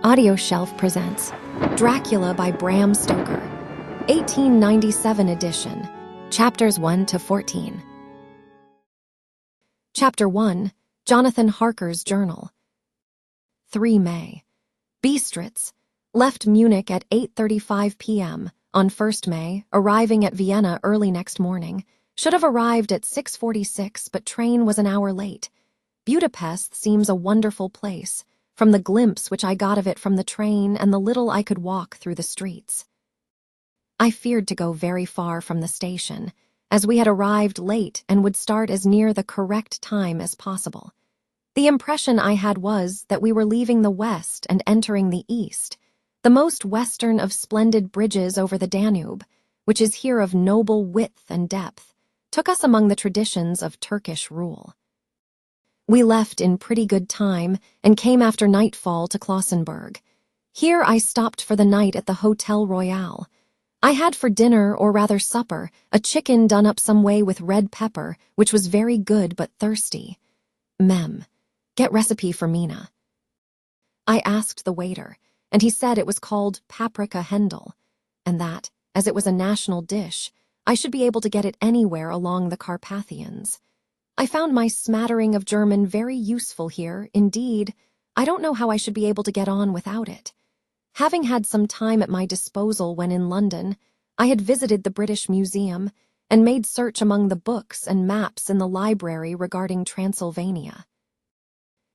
Audioshelf presents Dracula by Bram Stoker, 1897 edition, chapters 1 to 14. Chapter 1, Jonathan Harker's Journal. 3 May. Bistritz left Munich at 8:35 p.m. on 1st May, arriving at Vienna early next morning. Should have arrived at 6:46, but train was an hour late. Budapest seems a wonderful place, from the glimpse which I got of it from the train and the little I could walk through the streets. I feared to go very far from the station, as we had arrived late and would start as near the correct time as possible. The impression I had was that we were leaving the west and entering the east, the most western of splendid bridges over the Danube, which is here of noble width and depth, took us among the traditions of Turkish rule. We left in pretty good time and came after nightfall to Klausenburg. Here I stopped for the night at the Hotel Royal. I had for dinner, or rather supper, a chicken done up some way with red pepper, which was very good but thirsty. Mem, get recipe for Mina. I asked the waiter, and he said it was called paprika Hendel, and that, as it was a national dish, I should be able to get it anywhere along the Carpathians. I found my smattering of German very useful here. Indeed, I don't know how I should be able to get on without it. Having had some time at my disposal when in London, I had visited the British Museum and made search among the books and maps in the library regarding Transylvania.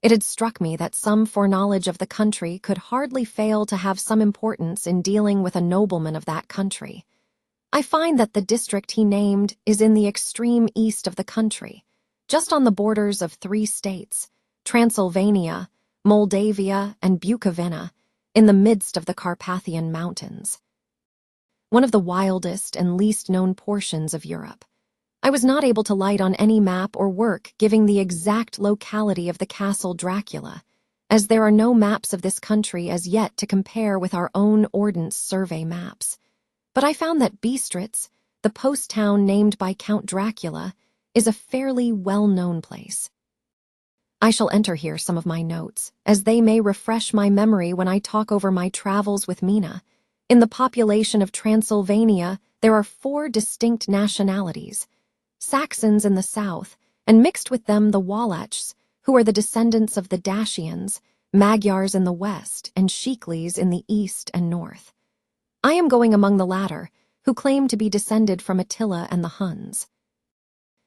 It had struck me that some foreknowledge of the country could hardly fail to have some importance in dealing with a nobleman of that country. I find that the district he named is in the extreme east of the country, just on the borders of 3 states, Transylvania, Moldavia, and Bukovina, in the midst of the Carpathian Mountains. One of the wildest and least known portions of Europe. I was not able to light on any map or work giving the exact locality of the castle Dracula, as there are no maps of this country as yet to compare with our own Ordnance Survey maps. But I found that Bistritz, the post town named by Count Dracula, is a fairly well-known place. I shall enter here some of my notes, as they may refresh my memory when I talk over my travels with Mina. In the population of Transylvania, there are 4 distinct nationalities: Saxons in the south, and mixed with them the Wallachs, who are the descendants of the Dacians, Magyars in the west, and Shiklis in the east and north. I am going among the latter, who claim to be descended from Attila and the Huns.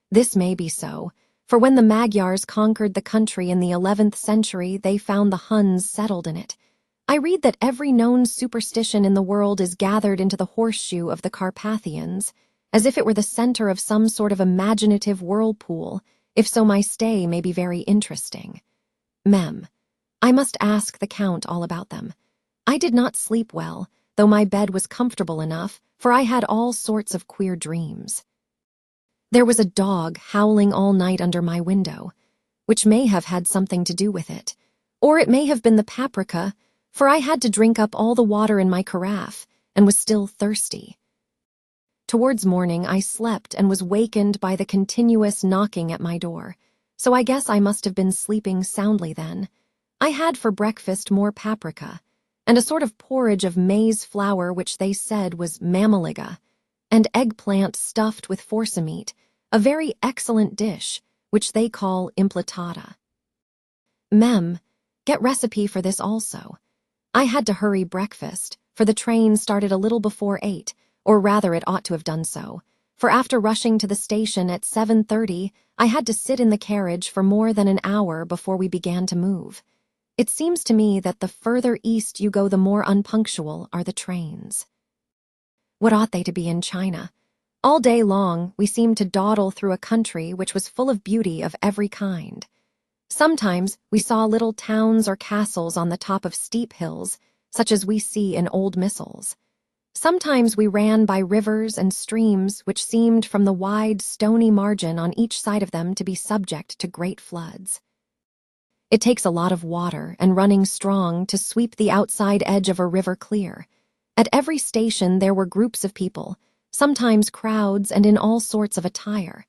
This may be so, for when the Magyars conquered the country in the 11th century, they found the Huns settled in it. I read that every known superstition in the world is gathered into the horseshoe of the Carpathians, as if it were the center of some sort of imaginative whirlpool. If so, my stay may be very interesting. Mem, I must ask the Count all about them. I did not sleep well, though my bed was comfortable enough, for I had all sorts of queer dreams. There was a dog howling all night under my window, which may have had something to do with it, or it may have been the paprika, for I had to drink up all the water in my carafe and was still thirsty. Towards morning I slept and was wakened by the continuous knocking at my door, so I guess I must have been sleeping soundly then. I had for breakfast more paprika, and a sort of porridge of maize flour which they said was mammaliga, and eggplant stuffed with forcemeat, a very excellent dish, which they call impletata. Mem, get recipe for this also. I had to hurry breakfast, for the train started a little before 8, or rather it ought to have done so, for after rushing to the station at 7:30, I had to sit in the carriage for more than an hour before we began to move. It seems to me that the further east you go, the more unpunctual are the trains. What ought they to be in China? All day long, we seemed to dawdle through a country which was full of beauty of every kind. Sometimes we saw little towns or castles on the top of steep hills, such as we see in old missals. Sometimes we ran by rivers and streams which seemed from the wide, stony margin on each side of them to be subject to great floods. It takes a lot of water and running strong to sweep the outside edge of a river clear. At every station there were groups of people, sometimes crowds and in all sorts of attire.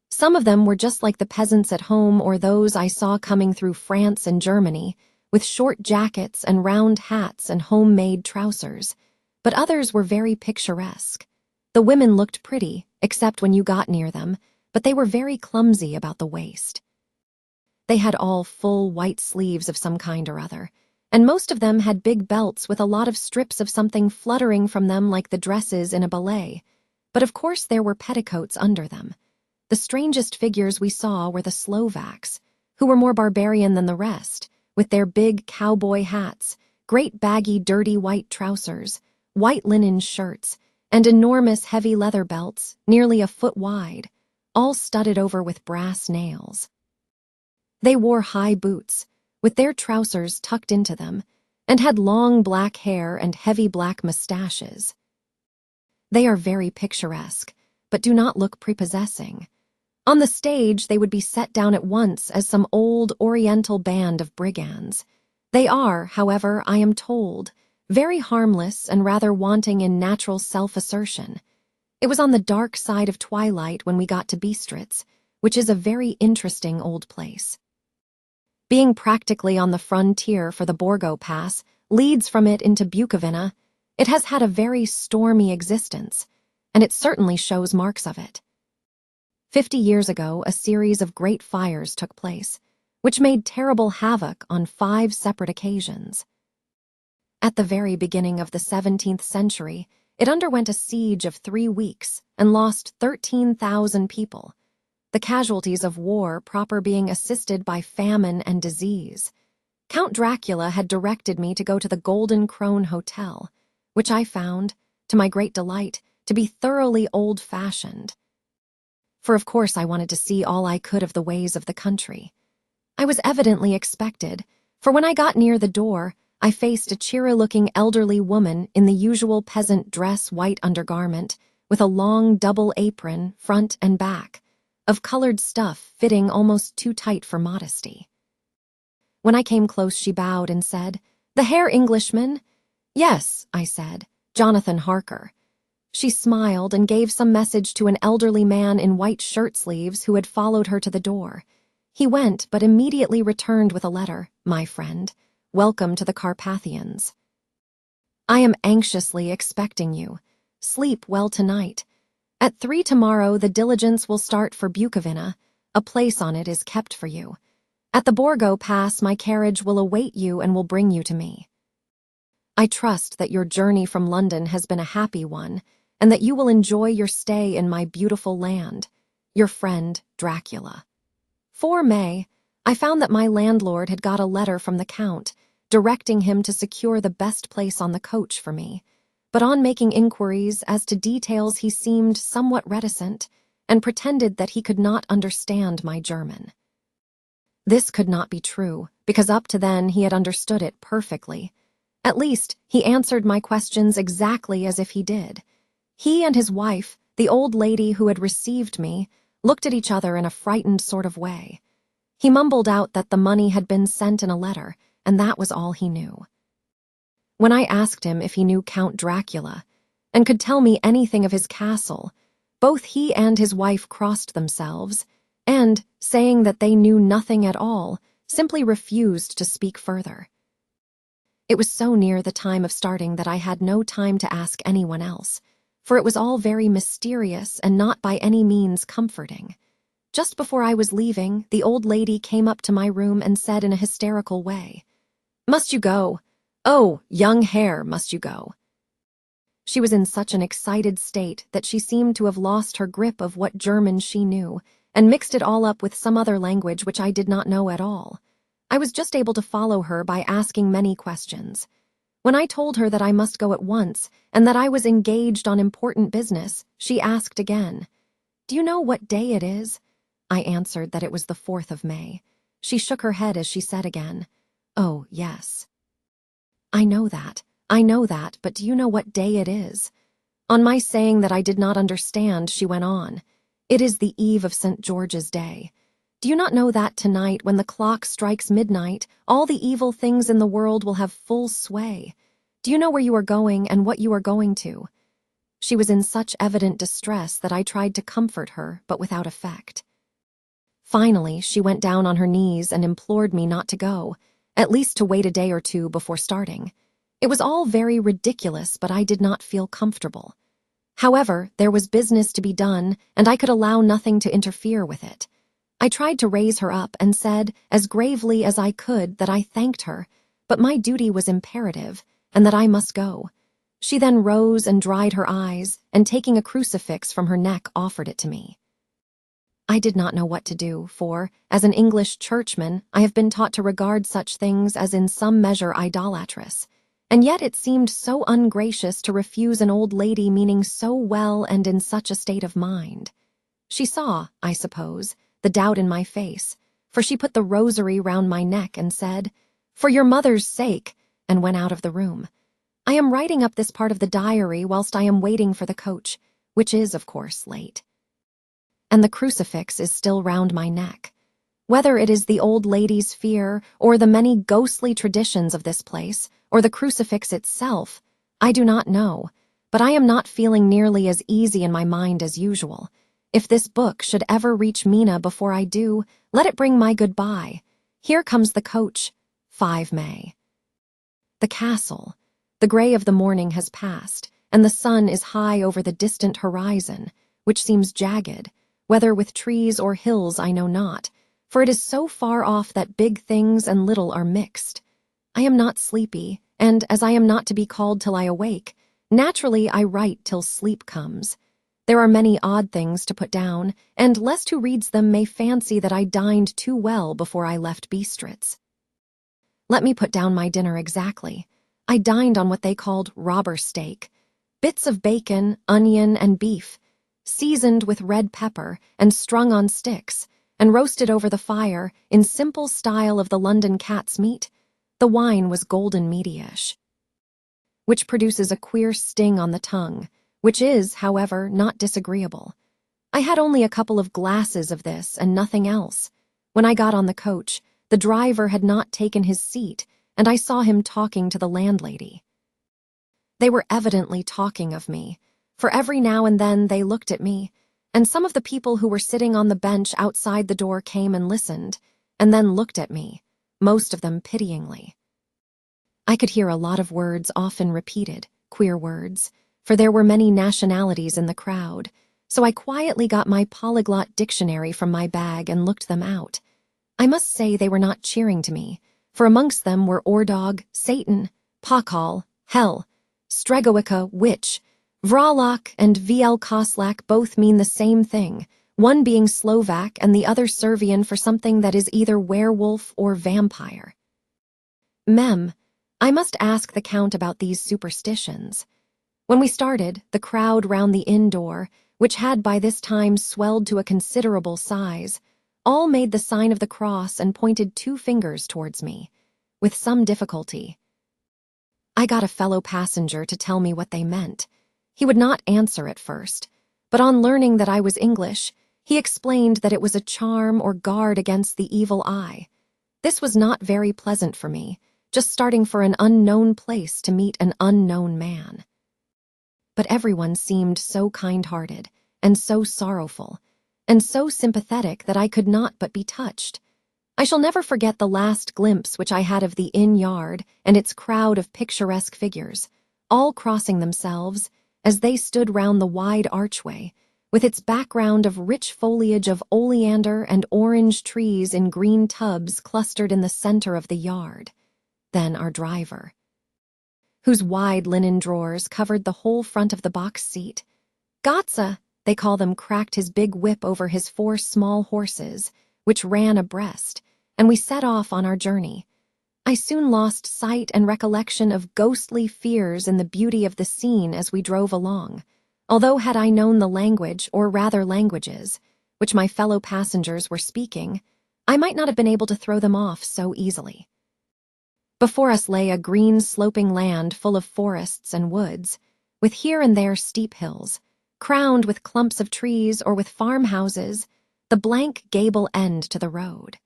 Some of them were just like the peasants at home or those I saw coming through France and Germany, with short jackets and round hats and homemade trousers, but others were very picturesque. The women looked pretty, except when you got near them, but they were very clumsy about the waist. They had all full white sleeves of some kind or other, and most of them had big belts with a lot of strips of something fluttering from them like the dresses in a ballet, but of course there were petticoats under them. The strangest figures we saw were the Slovaks, who were more barbarian than the rest, with their big cowboy hats, great baggy dirty white trousers, white linen shirts, and enormous heavy leather belts, nearly a foot wide, all studded over with brass nails. They wore high boots, with their trousers tucked into them, and had long black hair and heavy black mustaches. They are very picturesque, but do not look prepossessing. On the stage, they would be set down at once as some old Oriental band of brigands. They are, however, I am told, very harmless and rather wanting in natural self-assertion. It was on the dark side of twilight when we got to Bistritz, which is a very interesting old place. Being practically on the frontier for the Borgo Pass leads from it into Bukovina, it has had a very stormy existence, and it certainly shows marks of it. 50 years ago, a series of great fires took place, which made terrible havoc on 5 separate occasions. At the very beginning of the 17th century, it underwent a siege of 3 weeks and lost 13,000 people, the casualties of war proper being assisted by famine and disease. Count Dracula had directed me to go to the Golden Krone Hotel, which I found, to my great delight, to be thoroughly old-fashioned. For of course I wanted to see all I could of the ways of the country. I was evidently expected, for when I got near the door, I faced a cheery-looking elderly woman in the usual peasant dress white undergarment, with a long double apron, front and back, of colored stuff fitting almost too tight for modesty. When I came close, she bowed and said, "The Herr Englishman?" "Yes," I said, "Jonathan Harker." She smiled and gave some message to an elderly man in white shirt sleeves who had followed her to the door. He went, but immediately returned with a letter. "My friend, welcome to the Carpathians. I am anxiously expecting you. Sleep well tonight. At 3 tomorrow the diligence will start for Bukovina. A place on it is kept for you. At the Borgo Pass my carriage will await you and will bring you to me. I trust that your journey from London has been a happy one, and that you will enjoy your stay in my beautiful land. Your friend, Dracula." 4 May, I found that my landlord had got a letter from the Count, directing him to secure the best place on the coach for me, but on making inquiries as to details he seemed somewhat reticent, and pretended that he could not understand my German. This could not be true, because up to then he had understood it perfectly. At least, he answered my questions exactly as if he did. He and his wife, the old lady who had received me, looked at each other in a frightened sort of way. He mumbled out that the money had been sent in a letter, and that was all he knew. When I asked him if he knew Count Dracula, and could tell me anything of his castle, both he and his wife crossed themselves, and, saying that they knew nothing at all, simply refused to speak further. It was so near the time of starting that I had no time to ask anyone else, for it was all very mysterious and not by any means comforting. Just before I was leaving, the old lady came up to my room and said in a hysterical way, "Must you go? Oh, young Herr, must you go?" She was in such an excited state that she seemed to have lost her grip of what German she knew, and mixed it all up with some other language which I did not know at all. I was just able to follow her by asking many questions. When I told her that I must go at once, and that I was engaged on important business, she asked again, "Do you know what day it is?" I answered that it was the 4th of May. She shook her head as she said again, "Oh, yes. I know that, but do you know what day it is?" On my saying that I did not understand, she went on, "It is the eve of St. George's Day. Do you not know that tonight, when the clock strikes midnight, all the evil things in the world will have full sway? Do you know where you are going and what you are going to?" She was in such evident distress that I tried to comfort her, but without effect. Finally, she went down on her knees and implored me not to go, at least to wait a day or two before starting. It was all very ridiculous, but I did not feel comfortable. However, there was business to be done, and I could allow nothing to interfere with it. I tried to raise her up and said, as gravely as I could, that I thanked her, but my duty was imperative, and that I must go. She then rose and dried her eyes, and taking a crucifix from her neck, offered it to me. I did not know what to do, for, as an English churchman, I have been taught to regard such things as in some measure idolatrous, and yet it seemed so ungracious to refuse an old lady meaning so well and in such a state of mind. She saw, I suppose, the doubt in my face, for she put the rosary round my neck and said, "For your mother's sake," and went out of the room. I am writing up this part of the diary whilst I am waiting for the coach, which is, of course, late. And the crucifix is still round my neck. Whether it is the old lady's fear, or the many ghostly traditions of this place, or the crucifix itself, I do not know, but I am not feeling nearly as easy in my mind as usual. If this book should ever reach Mina before I do, let it bring my goodbye. Here comes the coach. 5 May. The castle. The grey of the morning has passed, and the sun is high over the distant horizon, which seems jagged, whether with trees or hills I know not, for it is so far off that big things and little are mixed. I am not sleepy, and as I am not to be called till I awake, naturally I write till sleep comes. There are many odd things to put down, and lest who reads them may fancy that I dined too well before I left Bistritz. Let me put down my dinner exactly. I dined on what they called robber steak, bits of bacon, onion, and beef, seasoned with red pepper and strung on sticks, and roasted over the fire in simple style of the London cat's meat. The wine was golden meaty-ish, which produces a queer sting on the tongue, which is, however, not disagreeable. I had only a couple of glasses of this and nothing else. When I got on the coach, the driver had not taken his seat, and I saw him talking to the landlady. They were evidently talking of me, for every now and then they looked at me, and some of the people who were sitting on the bench outside the door came and listened, and then looked at me, most of them pityingly. I could hear a lot of words often repeated, queer words, for there were many nationalities in the crowd, so I quietly got my polyglot dictionary from my bag and looked them out. I must say they were not cheering to me, for amongst them were Ordog, Satan, Pakal, Hell, Stregowica, witch, Vralak, and VL Koslak both mean the same thing, one being Slovak and the other Servian for something that is either werewolf or vampire. Mem, I must ask the Count about these superstitions. When we started, the crowd round the inn door, which had by this time swelled to a considerable size, all made the sign of the cross and pointed 2 fingers towards me, with some difficulty. I got a fellow passenger to tell me what they meant. He would not answer at first, but on learning that I was English, he explained that it was a charm or guard against the evil eye. This was not very pleasant for me, just starting for an unknown place to meet an unknown man. But everyone seemed so kind-hearted, and so sorrowful, and so sympathetic that I could not but be touched. I shall never forget the last glimpse which I had of the inn yard and its crowd of picturesque figures, all crossing themselves, as they stood round the wide archway, with its background of rich foliage of oleander and orange trees in green tubs clustered in the center of the yard. Then our driver, whose wide linen drawers covered the whole front of the box seat. Gotza, they call them, cracked his big whip over his 4 small horses, which ran abreast, and we set off on our journey. I soon lost sight and recollection of ghostly fears in the beauty of the scene as we drove along, although had I known the language, or rather languages, which my fellow passengers were speaking, I might not have been able to throw them off so easily. Before us lay a green sloping land full of forests and woods, with here and there steep hills, crowned with clumps of trees or with farmhouses, the blank gable end to the road.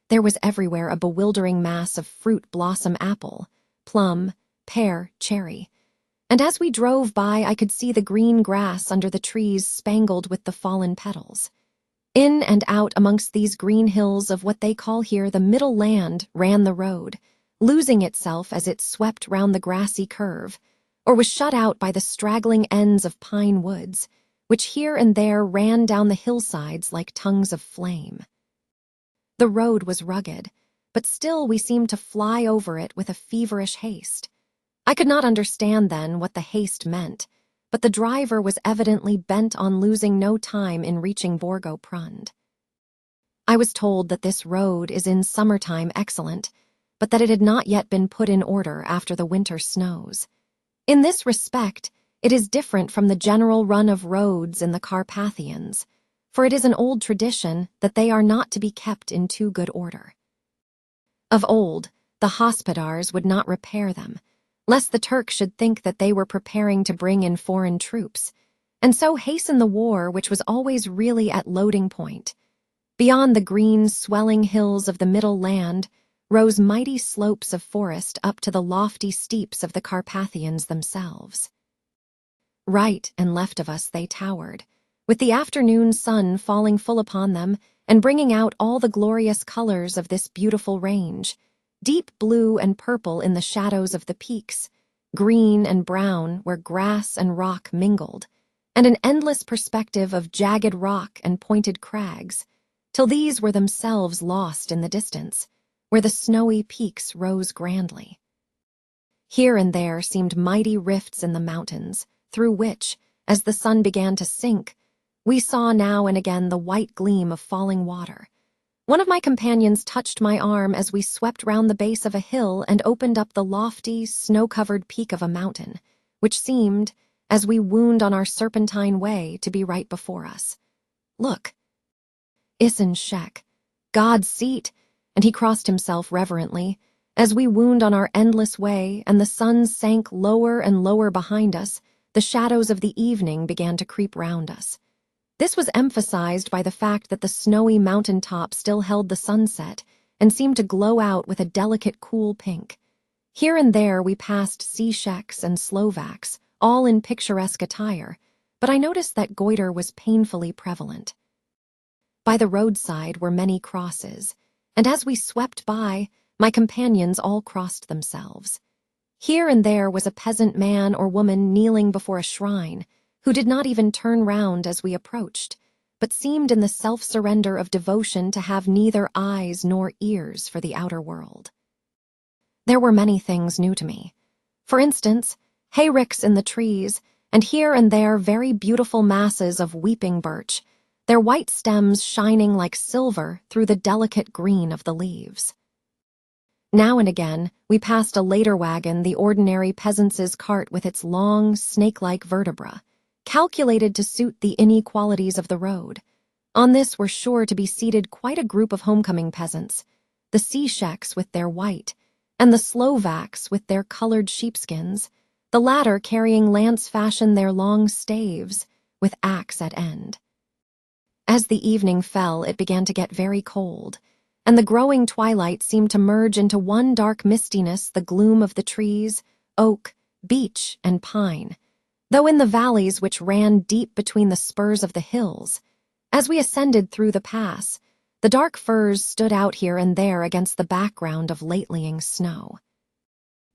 There was everywhere a bewildering mass of fruit blossom apple, plum, pear, cherry, and as we drove by I could see the green grass under the trees spangled with the fallen petals. In and out amongst these green hills of what they call here the Middle Land ran the road, losing itself as it swept round the grassy curve, or was shut out by the straggling ends of pine woods, which here and there ran down the hillsides like tongues of flame. The road was rugged, but still we seemed to fly over it with a feverish haste. I could not understand then what the haste meant, but the driver was evidently bent on losing no time in reaching Borgo Prund. I was told that this road is in summertime excellent, but that it had not yet been put in order after the winter snows. In this respect, it is different from the general run of roads in the Carpathians, for it is an old tradition that they are not to be kept in too good order. Of old, the hospodars would not repair them, lest the Turks should think that they were preparing to bring in foreign troops, and so hasten the war which was always really at loading point. Beyond the green, swelling hills of the Middle Land rose mighty slopes of forest up to the lofty steeps of the Carpathians themselves. Right and left of us they towered, with the afternoon sun falling full upon them and bringing out all the glorious colors of this beautiful range, deep blue and purple in the shadows of the peaks, green and brown where grass and rock mingled, and an endless perspective of jagged rock and pointed crags, till these were themselves lost in the distance, where the snowy peaks rose grandly. Here and there seemed mighty rifts in the mountains, through which, as the sun began to sink, we saw now and again the white gleam of falling water. One of my companions touched my arm as we swept round the base of a hill and opened up the lofty, snow-covered peak of a mountain, which seemed, as we wound on our serpentine way, to be right before us. Look! Isin Shek, God's seat, and he crossed himself reverently, as we wound on our endless way and the sun sank lower and lower behind us, the shadows of the evening began to creep round us. This was emphasized by the fact that the snowy mountain top still held the sunset and seemed to glow out with a delicate cool pink. Here and there we passed Czechs and Slovaks, all in picturesque attire, but I noticed that goiter was painfully prevalent. By the roadside were many crosses, and as we swept by, my companions all crossed themselves. Here and there was a peasant man or woman kneeling before a shrine, who did not even turn round as we approached, but seemed in the self-surrender of devotion to have neither eyes nor ears for the outer world. There were many things new to me. For instance, hayricks in the trees, and here and there very beautiful masses of weeping birch, their white stems shining like silver through the delicate green of the leaves. Now and again, we passed a later wagon, the ordinary peasant's cart with its long, snake-like vertebra, calculated to suit the inequalities of the road. On this were sure to be seated quite a group of homecoming peasants, the Czechs with their white, and the Slovaks with their colored sheepskins, the latter carrying lance-fashion their long staves, with axe at end. As the evening fell, it began to get very cold, and the growing twilight seemed to merge into one dark mistiness the gloom of the trees, oak, beech, and pine, though in the valleys which ran deep between the spurs of the hills. As we ascended through the pass, the dark firs stood out here and there against the background of latelying snow.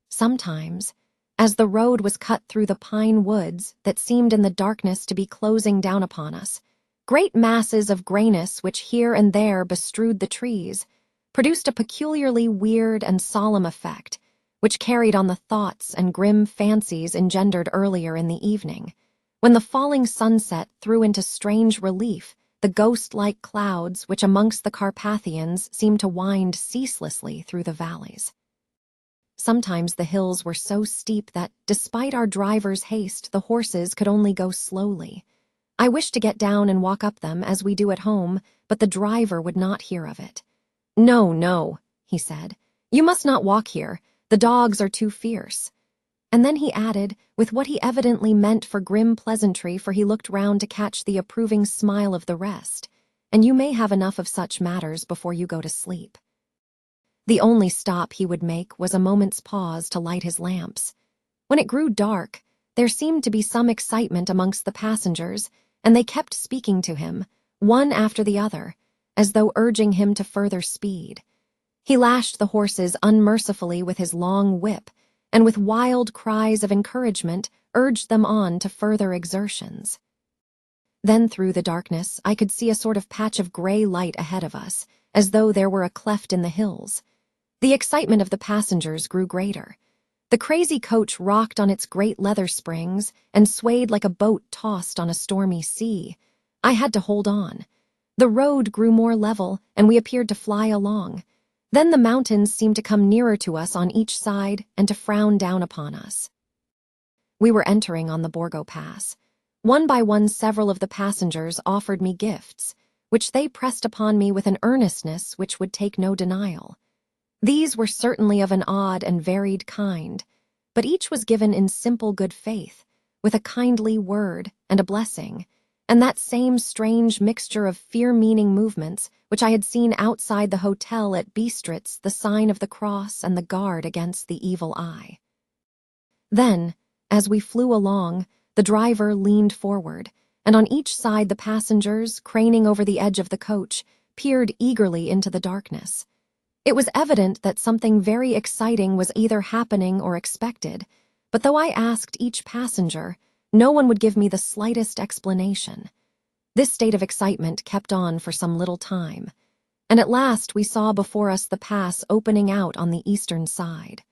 Sometimes, as the road was cut through the pine woods that seemed in the darkness to be closing down upon us, great masses of grayness which here and there bestrewed the trees produced a peculiarly weird and solemn effect, which carried on the thoughts and grim fancies engendered earlier in the evening, when the falling sunset threw into strange relief the ghost-like clouds which amongst the Carpathians seemed to wind ceaselessly through the valleys. Sometimes the hills were so steep that, despite our driver's haste, the horses could only go slowly. I wished to get down and walk up them as we do at home, but the driver would not hear of it. "No, no," he said. "You must not walk here. The dogs are too fierce." And then he added, with what he evidently meant for grim pleasantry, for he looked round to catch the approving smile of the rest, "And you may have enough of such matters before you go to sleep." The only stop he would make was a moment's pause to light his lamps. When it grew dark, there seemed to be some excitement amongst the passengers, and they kept speaking to him, one after the other, as though urging him to further speed. He lashed the horses unmercifully with his long whip, and with wild cries of encouragement urged them on to further exertions. Then through the darkness I could see a sort of patch of gray light ahead of us, as though there were a cleft in the hills. The excitement of the passengers grew greater. The crazy coach rocked on its great leather springs and swayed like a boat tossed on a stormy sea. I had to hold on. The road grew more level, and we appeared to fly along. Then the mountains seemed to come nearer to us on each side and to frown down upon us. We were entering on the Borgo Pass. One by one several of the passengers offered me gifts, which they pressed upon me with an earnestness which would take no denial. These were certainly of an odd and varied kind, but each was given in simple good faith, with a kindly word and a blessing, and that same strange mixture of fear-meaning movements which I had seen outside the hotel at Bistritz, the sign of the cross and the guard against the evil eye. Then, as we flew along, the driver leaned forward, and on each side the passengers, craning over the edge of the coach, peered eagerly into the darkness. It was evident that something very exciting was either happening or expected, but though I asked each passenger, no one would give me the slightest explanation. This state of excitement kept on for some little time, and at last we saw before us the pass opening out on the eastern side.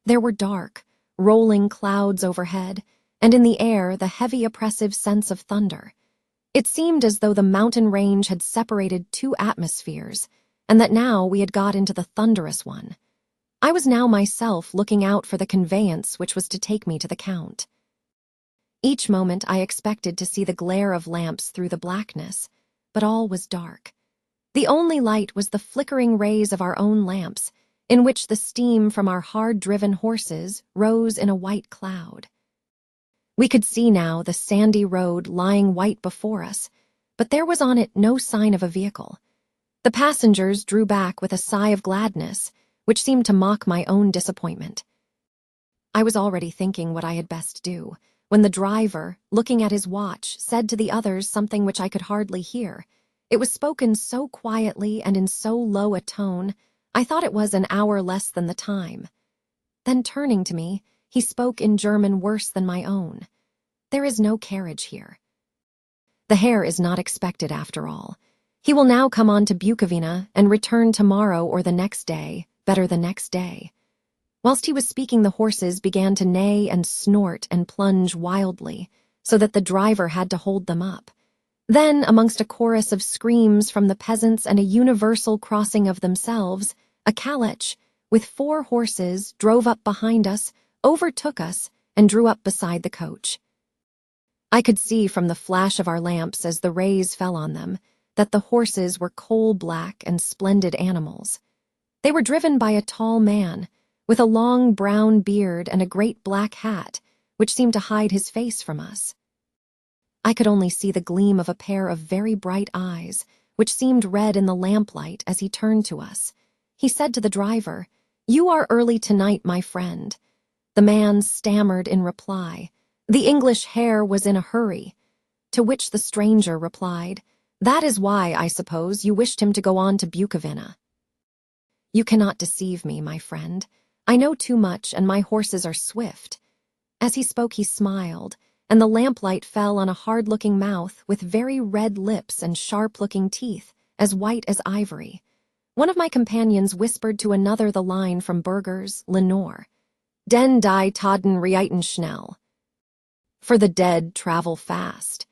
There were dark, rolling clouds overhead, and in the air the heavy oppressive sense of thunder. It seemed as though the mountain range had separated two atmospheres, and that now we had got into the thunderous one. I was now myself looking out for the conveyance which was to take me to the Count. Each moment I expected to see the glare of lamps through the blackness, but all was dark. The only light was the flickering rays of our own lamps, in which the steam from our hard-driven horses rose in a white cloud. We could see now the sandy road lying white before us, but there was on it no sign of a vehicle. The passengers drew back with a sigh of gladness, which seemed to mock my own disappointment. I was already thinking what I had best do, when the driver, looking at his watch, said to the others something which I could hardly hear. It was spoken so quietly and in so low a tone, I thought it was an hour less than the time. Then turning to me, he spoke in German worse than my own. "There is no carriage here. The Herr is not expected after all. He will now come on to Bukovina and return tomorrow or the next day, better the next day." Whilst he was speaking, the horses began to neigh and snort and plunge wildly, so that the driver had to hold them up. Then, amongst a chorus of screams from the peasants and a universal crossing of themselves, a calèche, with 4 horses, drove up behind us, overtook us, and drew up beside the coach. I could see from the flash of our lamps as the rays fell on them that the horses were coal-black and splendid animals. They were driven by a tall man, with a long brown beard and a great black hat, which seemed to hide his face from us. I could only see the gleam of a pair of very bright eyes, which seemed red in the lamplight as he turned to us. He said to the driver, "You are early tonight, my friend." The man stammered in reply. The English Herr was in a hurry, to which the stranger replied, "That is why, I suppose, you wished him to go on to Bukovina." "You cannot deceive me, my friend. I know too much, and my horses are swift." As he spoke, he smiled, and the lamplight fell on a hard-looking mouth with very red lips and sharp-looking teeth, as white as ivory. One of my companions whispered to another the line from Burger's Lenore, "Den die Toten reiten schnell." For the dead travel fast.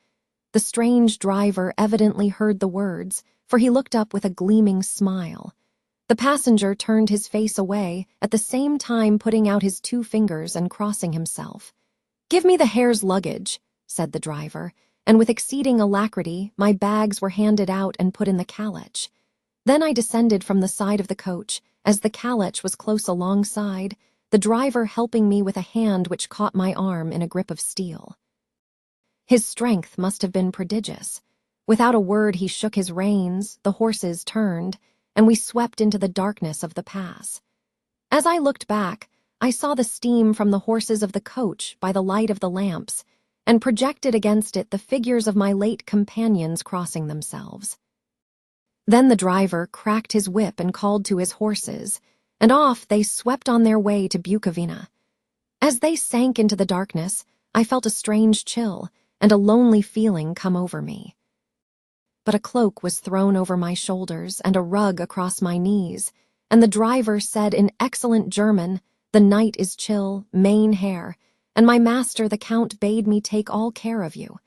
The strange driver evidently heard the words, for he looked up with a gleaming smile. The passenger turned his face away, at the same time putting out his 2 fingers and crossing himself. "Give me the Herr's luggage," said the driver, and with exceeding alacrity my bags were handed out and put in the calèche. Then I descended from the side of the coach, as the calèche was close alongside, the driver helping me with a hand which caught my arm in a grip of steel. His strength must have been prodigious. Without a word he shook his reins, the horses turned, and we swept into the darkness of the pass. As I looked back, I saw the steam from the horses of the coach by the light of the lamps, and projected against it the figures of my late companions crossing themselves. Then the driver cracked his whip and called to his horses, and off they swept on their way to Bukovina. As they sank into the darkness, I felt a strange chill and a lonely feeling come over me. But a cloak was thrown over my shoulders and a rug across my knees, and the driver said in excellent German, "The night is chill, mein Herr, and my master the Count bade me take all care of you.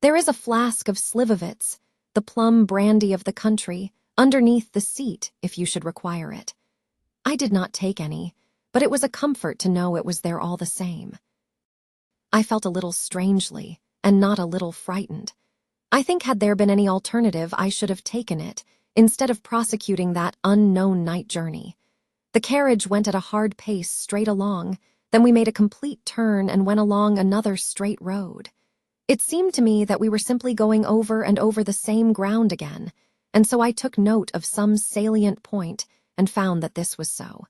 There is a flask of Slivovitz, the plum brandy of the country, underneath the seat if you should require it." I did not take any, but it was a comfort to know it was there all the same. I felt a little strangely, and not a little frightened. I think had there been any alternative, I should have taken it, instead of prosecuting that unknown night journey. The carriage went at a hard pace straight along, then we made a complete turn and went along another straight road. It seemed to me that we were simply going over and over the same ground again, and so I took note of some salient point and found that this was so.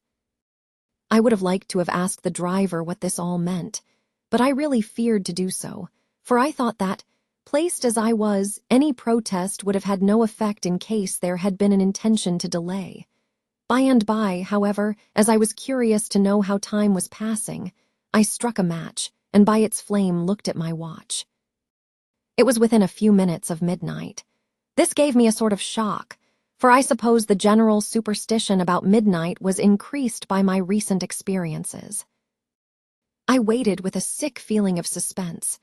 I would have liked to have asked the driver what this all meant, but I really feared to do so, for I thought that, placed as I was, any protest would have had no effect in case there had been an intention to delay. By and by, however, as I was curious to know how time was passing, I struck a match and by its flame looked at my watch. It was within a few minutes of midnight. This gave me a sort of shock, for I suppose the general superstition about midnight was increased by my recent experiences. I waited with a sick feeling of suspense.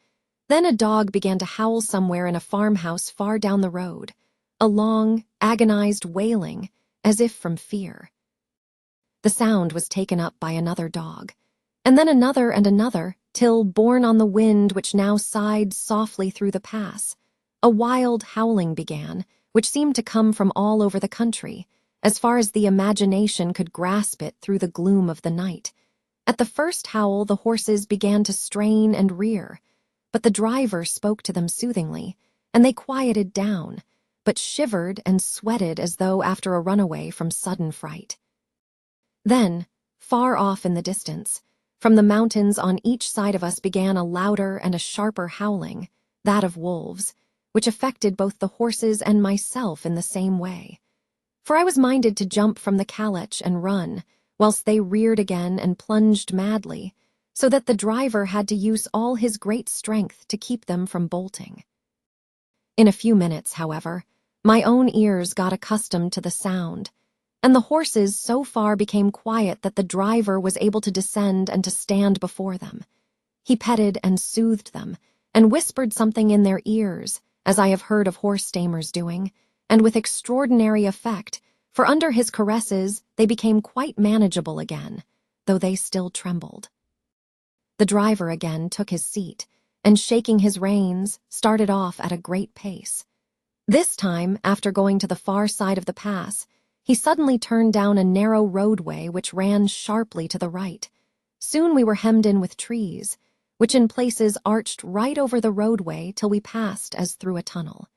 Then a dog began to howl somewhere in a farmhouse far down the road, a long, agonized wailing, as if from fear. The sound was taken up by another dog, and then another and another, till, borne on the wind which now sighed softly through the pass, a wild howling began, which seemed to come from all over the country, as far as the imagination could grasp it through the gloom of the night. At the first howl, the horses began to strain and rear, but the driver spoke to them soothingly, and they quieted down, but shivered and sweated as though after a runaway from sudden fright. Then, far off in the distance, from the mountains on each side of us began a louder and a sharper howling, that of wolves, which affected both the horses and myself in the same way. For I was minded to jump from the calèche and run, whilst they reared again and plunged madly, so that the driver had to use all his great strength to keep them from bolting. In a few minutes, however, my own ears got accustomed to the sound, and the horses so far became quiet that the driver was able to descend and to stand before them. He petted and soothed them, and whispered something in their ears, as I have heard of horse tamers doing, and with extraordinary effect, for under his caresses they became quite manageable again, though they still trembled. The driver again took his seat, and shaking his reins, started off at a great pace. This time, after going to the far side of the pass, he suddenly turned down a narrow roadway which ran sharply to the right. Soon we were hemmed in with trees, which in places arched right over the roadway till we passed as through a tunnel.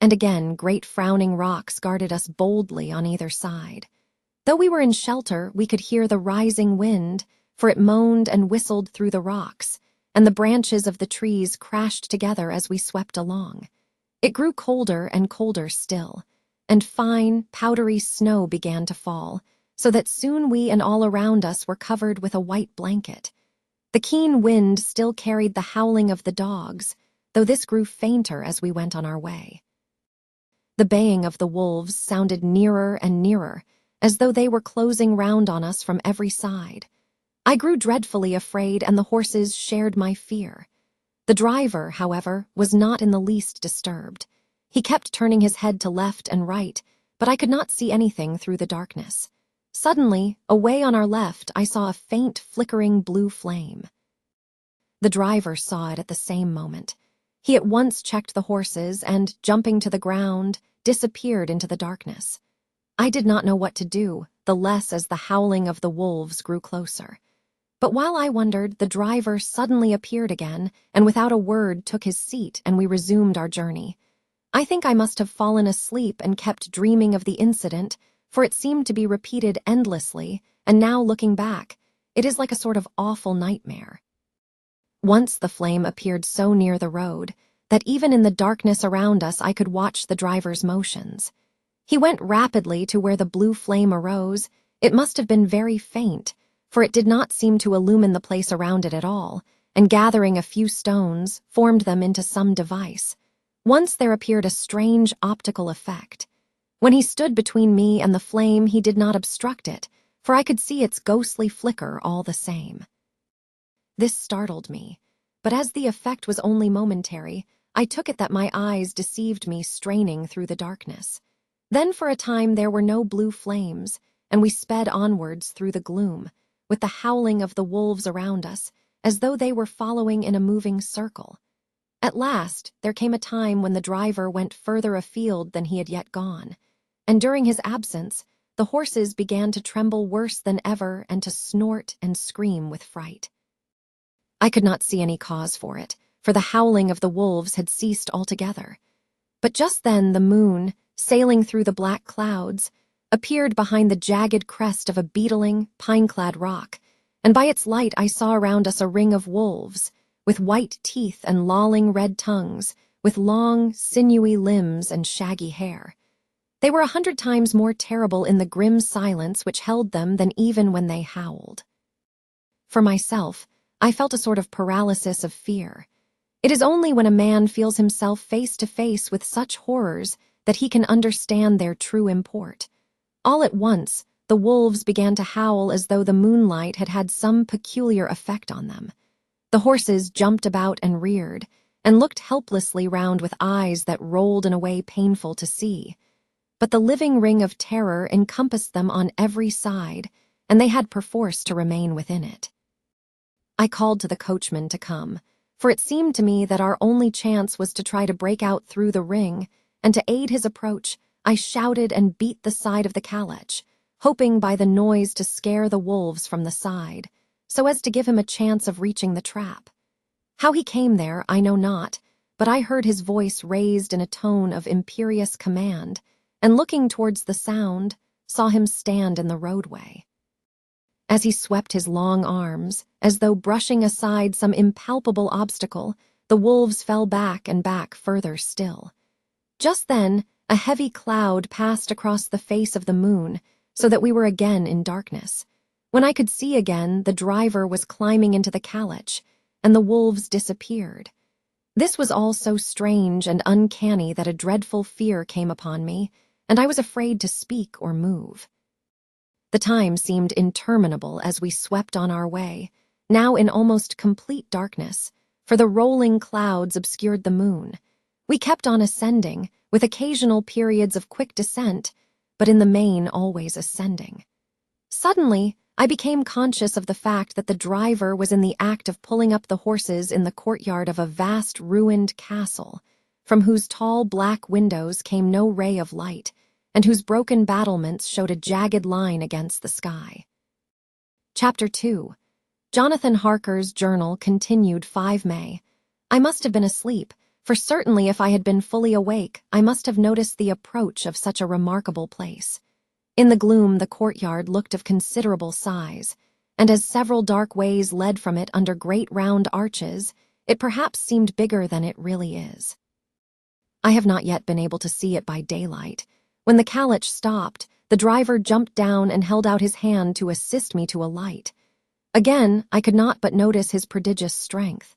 And again great frowning rocks guarded us boldly on either side. Though we were in shelter, we could hear the rising wind, for it moaned and whistled through the rocks, and the branches of the trees crashed together as we swept along. It grew colder and colder still, and fine, powdery snow began to fall, so that soon we and all around us were covered with a white blanket. The keen wind still carried the howling of the dogs, though this grew fainter as we went on our way. The baying of the wolves sounded nearer and nearer, as though they were closing round on us from every side. I grew dreadfully afraid, and the horses shared my fear. The driver, however, was not in the least disturbed. He kept turning his head to left and right, but I could not see anything through the darkness. Suddenly, away on our left, I saw a faint, flickering blue flame. The driver saw it at the same moment. He at once checked the horses and, jumping to the ground, disappeared into the darkness. I did not know what to do, the less as the howling of the wolves grew closer. But while I wondered, the driver suddenly appeared again, and without a word took his seat, and we resumed our journey. I think I must have fallen asleep and kept dreaming of the incident, for it seemed to be repeated endlessly, and now looking back, it is like a sort of awful nightmare. Once the flame appeared so near the road that even in the darkness around us I could watch the driver's motions. He went rapidly to where the blue flame arose. It must have been very faint, for it did not seem to illumine the place around it at all, and gathering a few stones, formed them into some device. Once there appeared a strange optical effect. When he stood between me and the flame, he did not obstruct it, for I could see its ghostly flicker all the same. This startled me, but as the effect was only momentary, I took it that my eyes deceived me straining through the darkness. Then for a time there were no blue flames, and we sped onwards through the gloom, with the howling of the wolves around us, as though they were following in a moving circle. At last, there came a time when the driver went further afield than he had yet gone, and during his absence, the horses began to tremble worse than ever and to snort and scream with fright. I could not see any cause for it, for the howling of the wolves had ceased altogether. But just then the moon, sailing through the black clouds, appeared behind the jagged crest of a beetling, pine-clad rock, and by its light I saw around us a ring of wolves, with white teeth and lolling red tongues, with long, sinewy limbs and shaggy hair. They were 100 times more terrible in the grim silence which held them than even when they howled. For myself, I felt a sort of paralysis of fear. It is only when a man feels himself face to face with such horrors that he can understand their true import. All at once, the wolves began to howl as though the moonlight had had some peculiar effect on them. The horses jumped about and reared, and looked helplessly round with eyes that rolled in a way painful to see. But the living ring of terror encompassed them on every side, and they had perforce to remain within it. I called to the coachman to come, for it seemed to me that our only chance was to try to break out through the ring, and to aid his approach, I shouted and beat the side of the calèche, hoping by the noise to scare the wolves from the side, so as to give him a chance of reaching the trap. How he came there, I know not, but I heard his voice raised in a tone of imperious command, and looking towards the sound, saw him stand in the roadway. As he swept his long arms, as though brushing aside some impalpable obstacle, the wolves fell back and back further still. Just then, a heavy cloud passed across the face of the moon, so that we were again in darkness. When I could see again, the driver was climbing into the calèche, and the wolves disappeared. This was all so strange and uncanny that a dreadful fear came upon me, and I was afraid to speak or move. The time seemed interminable as we swept on our way, now in almost complete darkness, for the rolling clouds obscured the moon. We kept on ascending, with occasional periods of quick descent, but in the main always ascending. Suddenly, I became conscious of the fact that the driver was in the act of pulling up the horses in the courtyard of a vast ruined castle, from whose tall black windows came no ray of light, and whose broken battlements showed a jagged line against the sky. Chapter 2. Jonathan Harker's journal continued 5 May. I must have been asleep, for certainly if I had been fully awake, I must have noticed the approach of such a remarkable place. In the gloom, the courtyard looked of considerable size, and as several dark ways led from it under great round arches, it perhaps seemed bigger than it really is. I have not yet been able to see it by daylight. When the calèche stopped, the driver jumped down and held out his hand to assist me to alight. Again, I could not but notice his prodigious strength.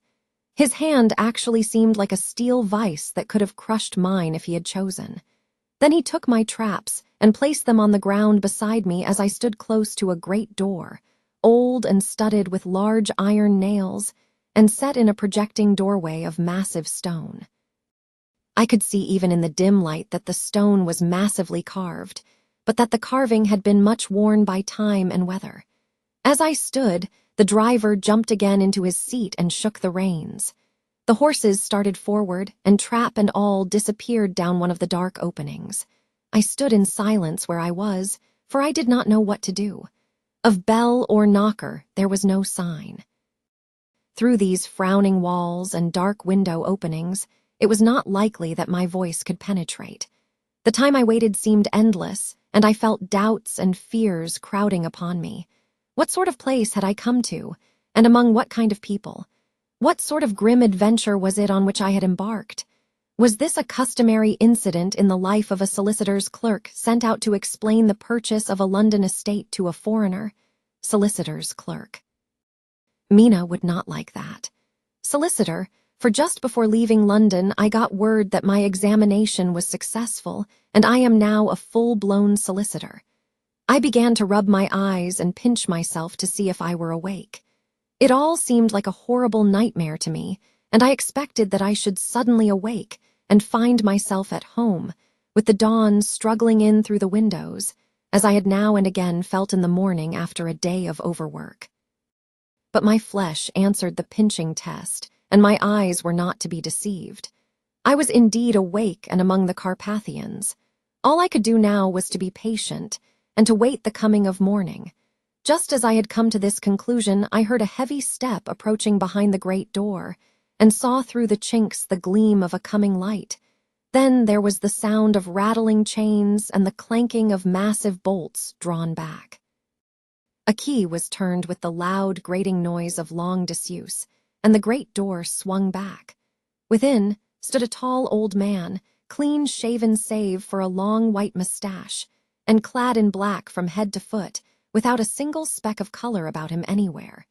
His hand actually seemed like a steel vice that could have crushed mine if he had chosen. Then he took my traps and placed them on the ground beside me as I stood close to a great door, old and studded with large iron nails, and set in a projecting doorway of massive stone. I could see even in the dim light that the stone was massively carved, but that the carving had been much worn by time and weather. As I stood, the driver jumped again into his seat and shook the reins. The horses started forward, and trap and all disappeared down one of the dark openings. I stood in silence where I was, for I did not know what to do. Of bell or knocker there was no sign. Through these frowning walls and dark window openings, it was not likely that my voice could penetrate. The time I waited seemed endless, and I felt doubts and fears crowding upon me. What sort of place had I come to, and among what kind of people? What sort of grim adventure was it on which I had embarked? Was this a customary incident in the life of a solicitor's clerk sent out to explain the purchase of a London estate to a foreigner? Solicitor's clerk. Mina would not like that. Solicitor, for just before leaving London I got word that my examination was successful and I am now a full-blown solicitor. I began to rub my eyes and pinch myself to see if I were awake. It all seemed like a horrible nightmare to me, and I expected that I should suddenly awake and find myself at home, with the dawn struggling in through the windows, as I had now and again felt in the morning after a day of overwork. But my flesh answered the pinching test, and my eyes were not to be deceived. I was indeed awake and among the Carpathians. All I could do now was to be patient and to wait the coming of morning. Just as I had come to this conclusion, I heard a heavy step approaching behind the great door, and saw through the chinks the gleam of a coming light. Then there was the sound of rattling chains and the clanking of massive bolts drawn back. A key was turned with the loud, grating noise of long disuse, and the great door swung back. Within stood a tall old man, clean-shaven save for a long white mustache, and clad in black from head to foot, without a single speck of color about him anywhere.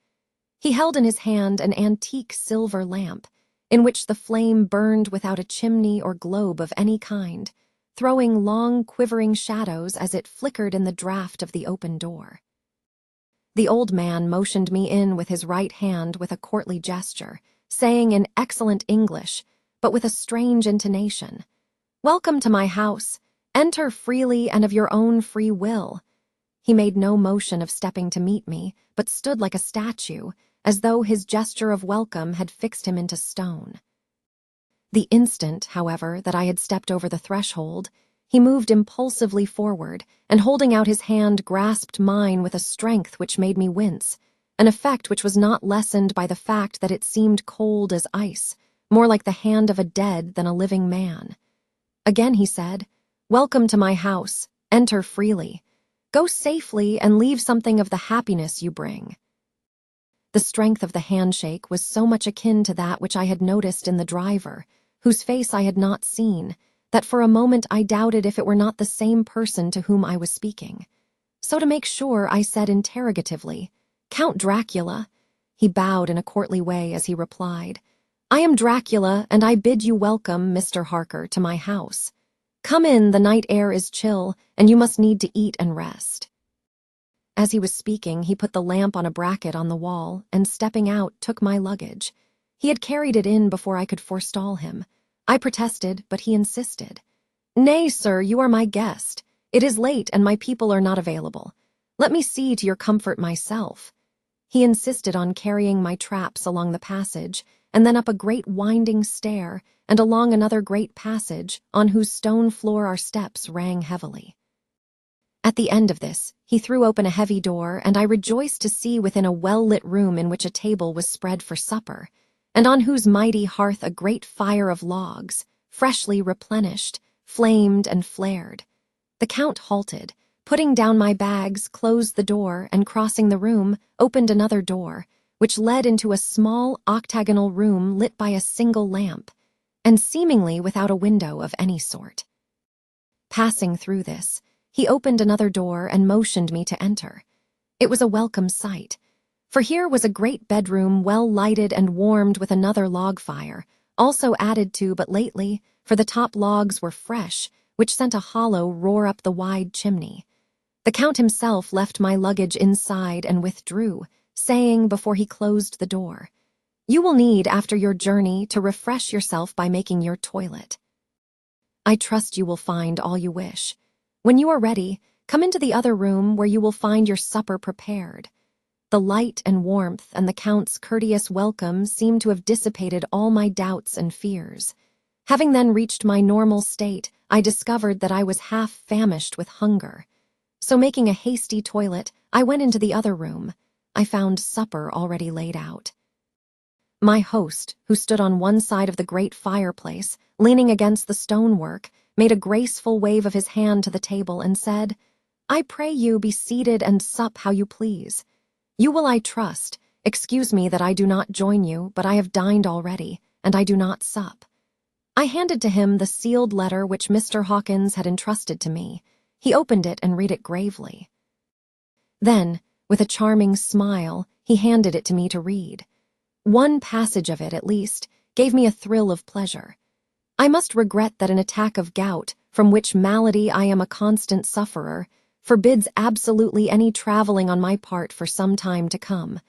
He held in his hand an antique silver lamp, in which the flame burned without a chimney or globe of any kind, throwing long, quivering shadows as it flickered in the draught of the open door. The old man motioned me in with his right hand with a courtly gesture, saying in excellent English, but with a strange intonation, "Welcome to my house. Enter freely and of your own free will." He made no motion of stepping to meet me, but stood like a statue, as though his gesture of welcome had fixed him into stone. The instant, however, that I had stepped over the threshold, he moved impulsively forward, and holding out his hand grasped mine with a strength which made me wince, an effect which was not lessened by the fact that it seemed cold as ice, more like the hand of a dead than a living man. Again he said, "Welcome to my house. Enter freely. Go safely and leave something of the happiness you bring." The strength of the handshake was so much akin to that which I had noticed in the driver, whose face I had not seen, that for a moment I doubted if it were not the same person to whom I was speaking. So to make sure, I said interrogatively, "Count Dracula?" He bowed in a courtly way as he replied, "I am Dracula, and I bid you welcome, Mr. Harker, to my house. Come in, the night air is chill, and you must need to eat and rest." As he was speaking, he put the lamp on a bracket on the wall, and stepping out, took my luggage. He had carried it in before I could forestall him. I protested, but he insisted. "Nay, sir, you are my guest. It is late, and my people are not available. Let me see to your comfort myself." He insisted on carrying my traps along the passage, and then up a great winding stair, and along another great passage, on whose stone floor our steps rang heavily. At the end of this, he threw open a heavy door, and I rejoiced to see within a well-lit room in which a table was spread for supper, and on whose mighty hearth a great fire of logs, freshly replenished, flamed and flared. The Count halted, putting down my bags, closed the door, and crossing the room, opened another door, which led into a small octagonal room lit by a single lamp, and seemingly without a window of any sort. Passing through this, he opened another door and motioned me to enter. It was a welcome sight, for here was a great bedroom well lighted and warmed with another log fire, also added to but lately, for the top logs were fresh, which sent a hollow roar up the wide chimney. The Count himself left my luggage inside and withdrew, saying before he closed the door, "You will need, after your journey, to refresh yourself by making your toilet. I trust you will find all you wish. When you are ready, come into the other room where you will find your supper prepared." The light and warmth and the Count's courteous welcome seemed to have dissipated all my doubts and fears. Having then reached my normal state, I discovered that I was half famished with hunger. So making a hasty toilet, I went into the other room. I found supper already laid out. My host, who stood on one side of the great fireplace, leaning against the stonework, made a graceful wave of his hand to the table and said, "I pray you be seated and sup how you please. You will, I trust, "Excuse me that I do not join you, but I have dined already, and I do not sup." I handed to him the sealed letter which Mr. Hawkins had entrusted to me. He opened it and read it gravely. Then, with a charming smile, he handed it to me to read. One passage of it, at least, gave me a thrill of pleasure. "I must regret that an attack of gout, from which malady I am a constant sufferer, forbids absolutely any traveling on my part for some time to come.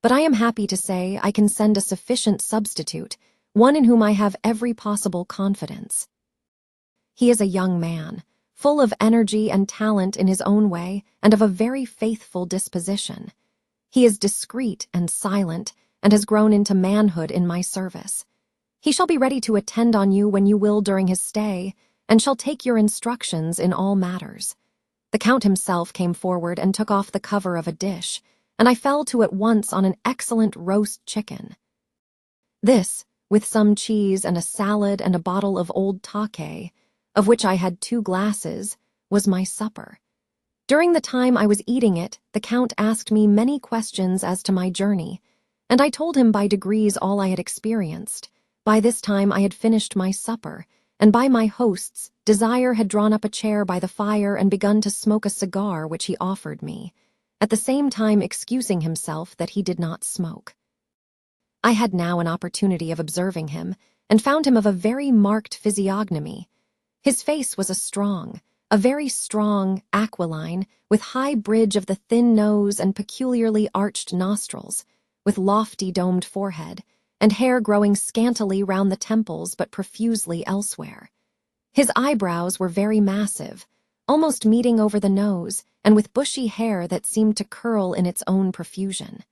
But I am happy to say I can send a sufficient substitute, one in whom I have every possible confidence. He is a young man, full of energy and talent in his own way, and of a very faithful disposition. He is discreet and silent, and has grown into manhood in my service. He shall be ready to attend on you when you will during his stay, and shall take your instructions in all matters." The Count himself came forward and took off the cover of a dish, and I fell to at once on an excellent roast chicken. This, with some cheese and a salad and a bottle of old Take, of which I had 2 glasses, was my supper. During the time I was eating it, the Count asked me many questions as to my journey, and I told him by degrees all I had experienced. By this time I had finished my supper, and by my host's desire had drawn up a chair by the fire and begun to smoke a cigar which he offered me, at the same time excusing himself that he did not smoke. I had now an opportunity of observing him, and found him of a very marked physiognomy. His face was a very strong, aquiline, with high bridge of the thin nose and peculiarly arched nostrils, with lofty domed forehead, and hair growing scantily round the temples but profusely elsewhere. His eyebrows were very massive, almost meeting over the nose, and with bushy hair that seemed to curl in its own profusion.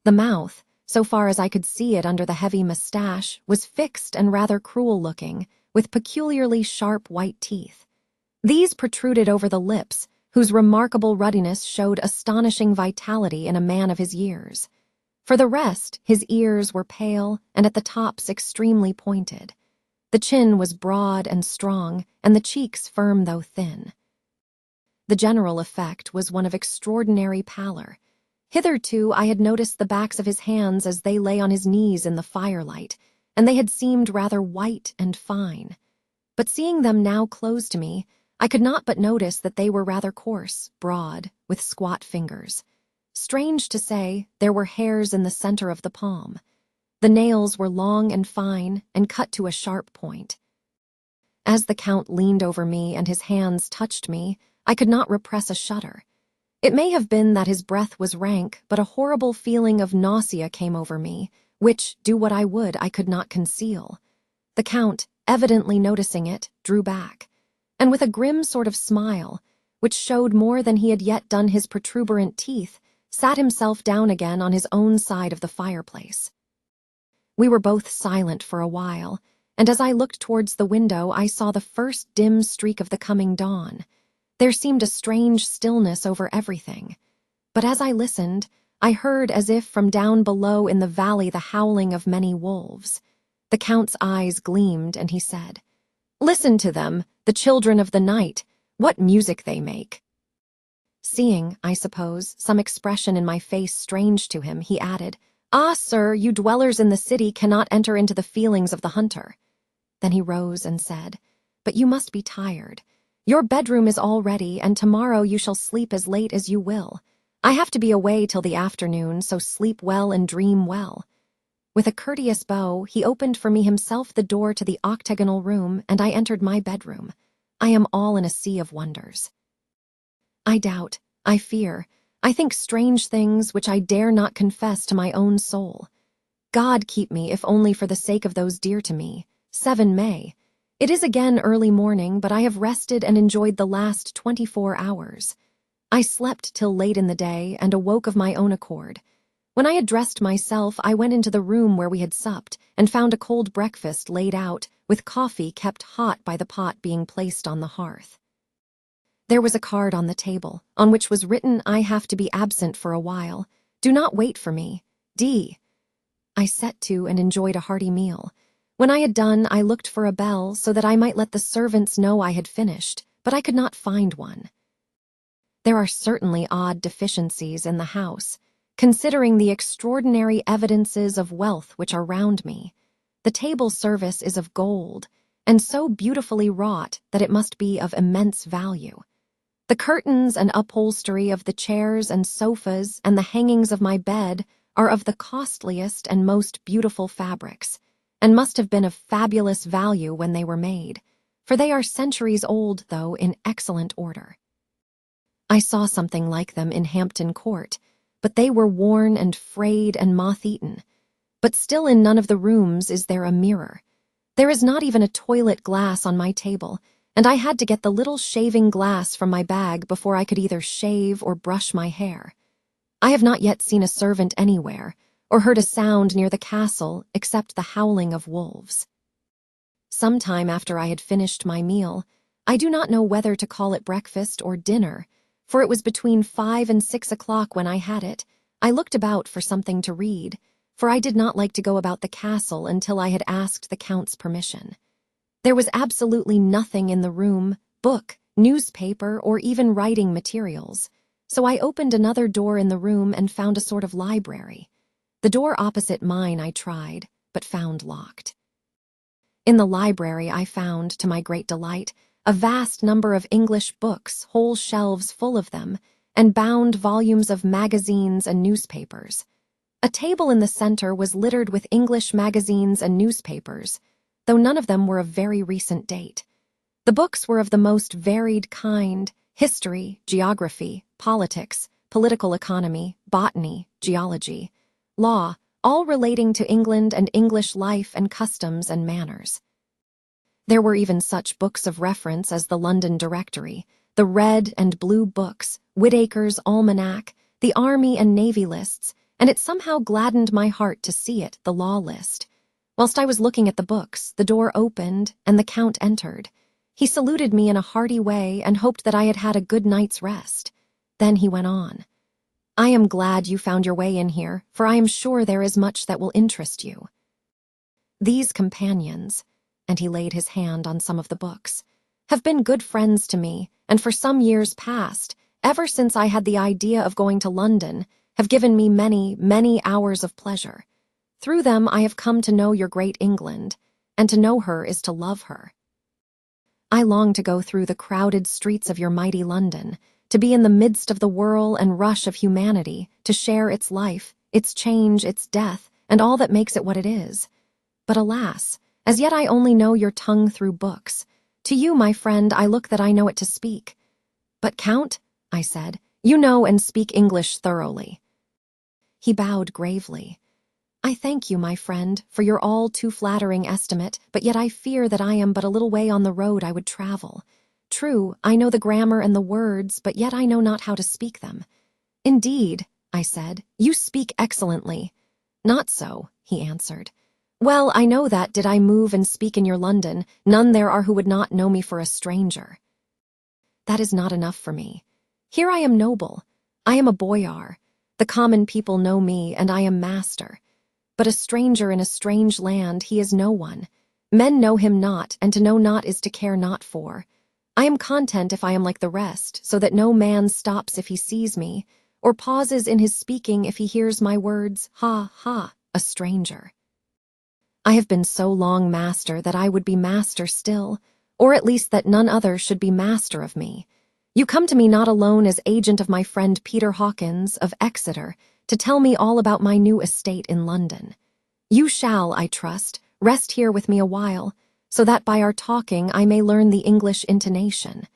The mouth, so far as I could see it under the heavy moustache, was fixed and rather cruel-looking, with peculiarly sharp white teeth. These protruded over the lips, whose remarkable ruddiness showed astonishing vitality in a man of his years. For the rest, his ears were pale and at the tops extremely pointed. The chin was broad and strong, and the cheeks firm though thin. The general effect was one of extraordinary pallor. Hitherto I had noticed the backs of his hands as they lay on his knees in the firelight, and they had seemed rather white and fine. But seeing them now close to me, I could not but notice that they were rather coarse, broad, with squat fingers. Strange to say, there were hairs in the center of the palm. The nails were long and fine, and cut to a sharp point. As the Count leaned over me and his hands touched me, I could not repress a shudder. It may have been that his breath was rank, but a horrible feeling of nausea came over me, which, do what I would, I could not conceal. The Count, evidently noticing it, drew back, and with a grim sort of smile, which showed more than he had yet done his protuberant teeth, sat himself down again on his own side of the fireplace. We were both silent for a while, and as I looked towards the window I saw the first dim streak of the coming dawn. There seemed a strange stillness over everything, but as I listened, I heard as if from down below in the valley the howling of many wolves. The Count's eyes gleamed, and he said, "Listen to them, the children of the night, what music they make." Seeing, I suppose, some expression in my face strange to him, he added, "Ah, sir, you dwellers in the city cannot enter into the feelings of the hunter." Then he rose and said, "But you must be tired. Your bedroom is all ready, and tomorrow you shall sleep as late as you will. I have to be away till the afternoon, so sleep well and dream well." With a courteous bow, he opened for me himself the door to the octagonal room, and I entered my bedroom. I am all in a sea of wonders. I doubt, I fear, I think strange things which I dare not confess to my own soul. God keep me, if only for the sake of those dear to me. 7 May. It is again early morning, but I have rested and enjoyed the last 24 hours. I slept till late in the day and awoke of my own accord. When I had dressed myself, I went into the room where we had supped and found a cold breakfast laid out, with coffee kept hot by the pot being placed on the hearth. There was a card on the table, on which was written, "I have to be absent for a while. Do not wait for me. D." I set to and enjoyed a hearty meal. When I had done, I looked for a bell so that I might let the servants know I had finished, but I could not find one. There are certainly odd deficiencies in the house. considering the extraordinary evidences of wealth which are round me. The table service is of gold, and so beautifully wrought that it must be of immense value. The curtains and upholstery of the chairs and sofas and the hangings of my bed are of the costliest and most beautiful fabrics, and must have been of fabulous value when they were made, for they are centuries old, though in excellent order. I saw something like them in Hampton Court, but they were worn and frayed and moth-eaten. But still in none of the rooms is there a mirror. There is not even a toilet glass on my table, and I had to get the little shaving glass from my bag before I could either shave or brush my hair. I have not yet seen a servant anywhere, or heard a sound near the castle except the howling of wolves. Some time after I had finished my meal, I do not know whether to call it breakfast or dinner, for it was between 5 and 6 o'clock when I had it. I looked about for something to read, for I did not like to go about the castle until I had asked the Count's permission. There was absolutely nothing in the room, book, newspaper, or even writing materials, so I opened another door in the room and found a sort of library. The door opposite mine I tried, but found locked. In the library I found, to my great delight, a vast number of English books, whole shelves full of them, and bound volumes of magazines and newspapers. A table in the center was littered with English magazines and newspapers, though none of them were of very recent date. The books were of the most varied kind: history, geography, politics, political economy, botany, geology, law, all relating to England and English life and customs and manners. There were even such books of reference as the London Directory, the Red and Blue Books, Whitaker's Almanac, the Army and Navy lists, and it somehow gladdened my heart to see it, the law list. Whilst I was looking at the books, the door opened, and the Count entered. He saluted me in a hearty way and hoped that I had had a good night's rest. Then he went on. "I am glad you found your way in here, for I am sure there is much that will interest you. These companions," and he laid his hand on some of the books, "have been good friends to me, and for some years past, ever since I had the idea of going to London, have given me many, many hours of pleasure. Through them I have come to know your great England, and to know her is to love her. I long to go through the crowded streets of your mighty London, to be in the midst of the whirl and rush of humanity, to share its life, its change, its death, and all that makes it what it is. But alas, as yet I only know your tongue through books. To you, my friend, I look that I know it to speak." "But, Count," I said, "you know and speak English thoroughly." He bowed gravely. "I thank you, my friend, for your all too flattering estimate, but yet I fear that I am but a little way on the road I would travel. True, I know the grammar and the words, but yet I know not how to speak them." "Indeed," I said, "you speak excellently." "Not so," he answered. "Well, I know that, did I move and speak in your London, none there are who would not know me for a stranger. That is not enough for me. Here I am noble. I am a boyar. The common people know me, and I am master. But a stranger in a strange land, he is no one. Men know him not, and to know not is to care not for. I am content if I am like the rest, so that no man stops if he sees me, or pauses in his speaking if he hears my words, ha, ha, a stranger. I have been so long master that I would be master still, or at least that none other should be master of me. You come to me not alone as agent of my friend Peter Hawkins of Exeter to tell me all about my new estate in London. You shall, I trust, rest here with me a while, so that by our talking I may learn the English intonation.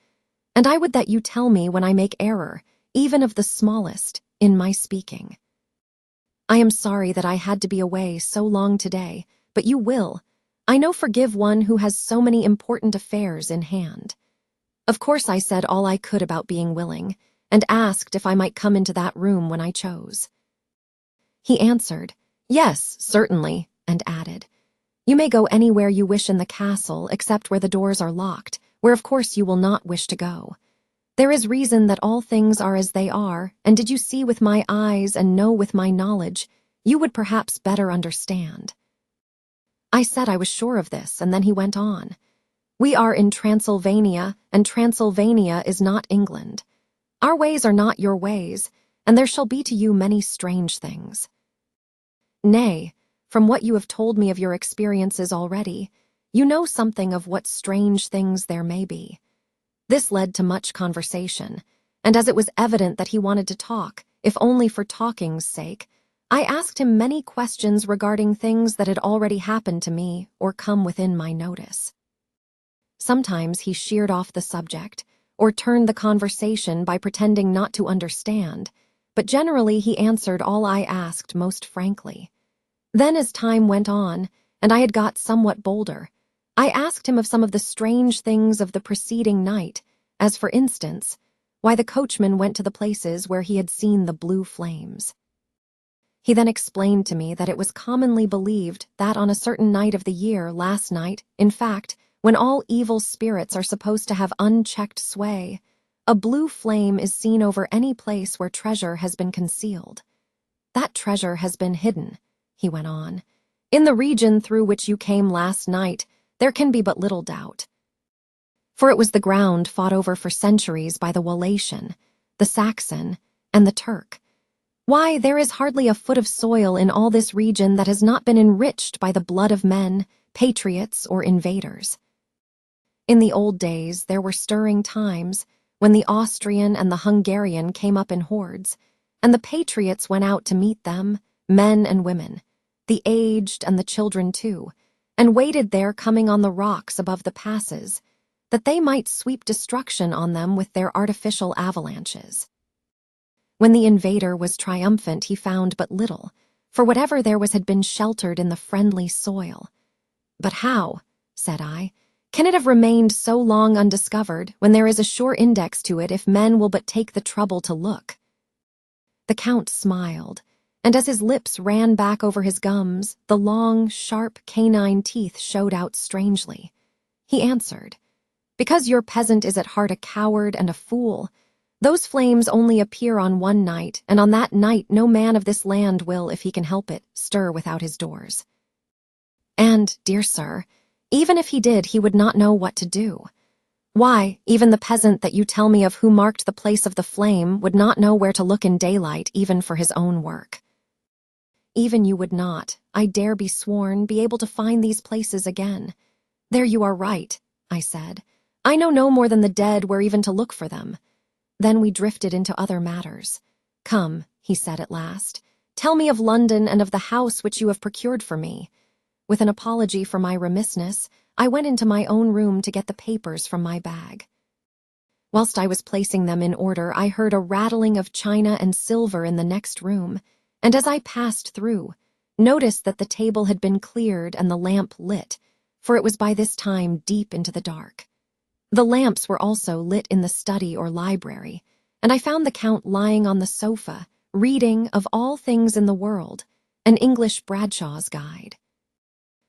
And I would that you tell me when I make error, even of the smallest, in my speaking. I am sorry that I had to be away so long today, but you will, I know, forgive one who has so many important affairs in hand." Of course I said all I could about being willing, and asked if I might come into that room when I chose. He answered, "Yes, certainly," and added, "You may go anywhere you wish in the castle except where the doors are locked, where of course you will not wish to go. There is reason that all things are as they are, and did you see with my eyes and know with my knowledge, you would perhaps better understand." I said I was sure of this, and then he went on. "We are in Transylvania, and Transylvania is not England. Our ways are not your ways, and there shall be to you many strange things. Nay, from what you have told me of your experiences already, you know something of what strange things there may be. This led to much conversation, and as it was evident that he wanted to talk, if only for talking's sake, I asked him many questions regarding things that had already happened to me or come within my notice. Sometimes he sheared off the subject, or turned the conversation by pretending not to understand, but generally he answered all I asked most frankly. Then as time went on, and I had got somewhat bolder, I asked him of some of the strange things of the preceding night, as for instance, why the coachman went to the places where he had seen the blue flames. He then explained to me that it was commonly believed that on a certain night of the year, last night, in fact, when all evil spirits are supposed to have unchecked sway, a blue flame is seen over any place where treasure has been concealed. That treasure has been hidden, he went on. In the region through which you came last night, there can be but little doubt. For it was the ground fought over for centuries by the Wallatian, the Saxon, and the Turk. Why, there is hardly a foot of soil in all this region that has not been enriched by the blood of men, patriots, or invaders. In the old days, there were stirring times when the Austrian and the Hungarian came up in hordes, and the patriots went out to meet them, men and women, the aged and the children too, and waited there coming on the rocks above the passes, that they might sweep destruction on them with their artificial avalanches. When the invader was triumphant, he found but little, for whatever there was had been sheltered in the friendly soil. But how, said I, can it have remained so long undiscovered when there is a sure index to it if men will but take the trouble to look? The Count smiled, and as his lips ran back over his gums, the long, sharp canine teeth showed out strangely. He answered, "Because your peasant is at heart a coward and a fool, those flames only appear on one night, and on that night no man of this land will, if he can help it, stir without his doors. And, dear sir, even if he did, he would not know what to do. Why, even the peasant that you tell me of who marked the place of the flame would not know where to look in daylight even for his own work. Even you would not, I dare be sworn, be able to find these places again. There you are right, I said. I know no more than the dead where even to look for them." Then we drifted into other matters. "Come," he said at last, "tell me of London and of the house which you have procured for me." With an apology for my remissness, I went into my own room to get the papers from my bag. Whilst I was placing them in order, I heard a rattling of china and silver in the next room, and as I passed through, noticed that the table had been cleared and the lamp lit, for it was by this time deep into the dark. The lamps were also lit in the study or library, and I found the Count lying on the sofa, reading, of all things in the world, an English Bradshaw's Guide.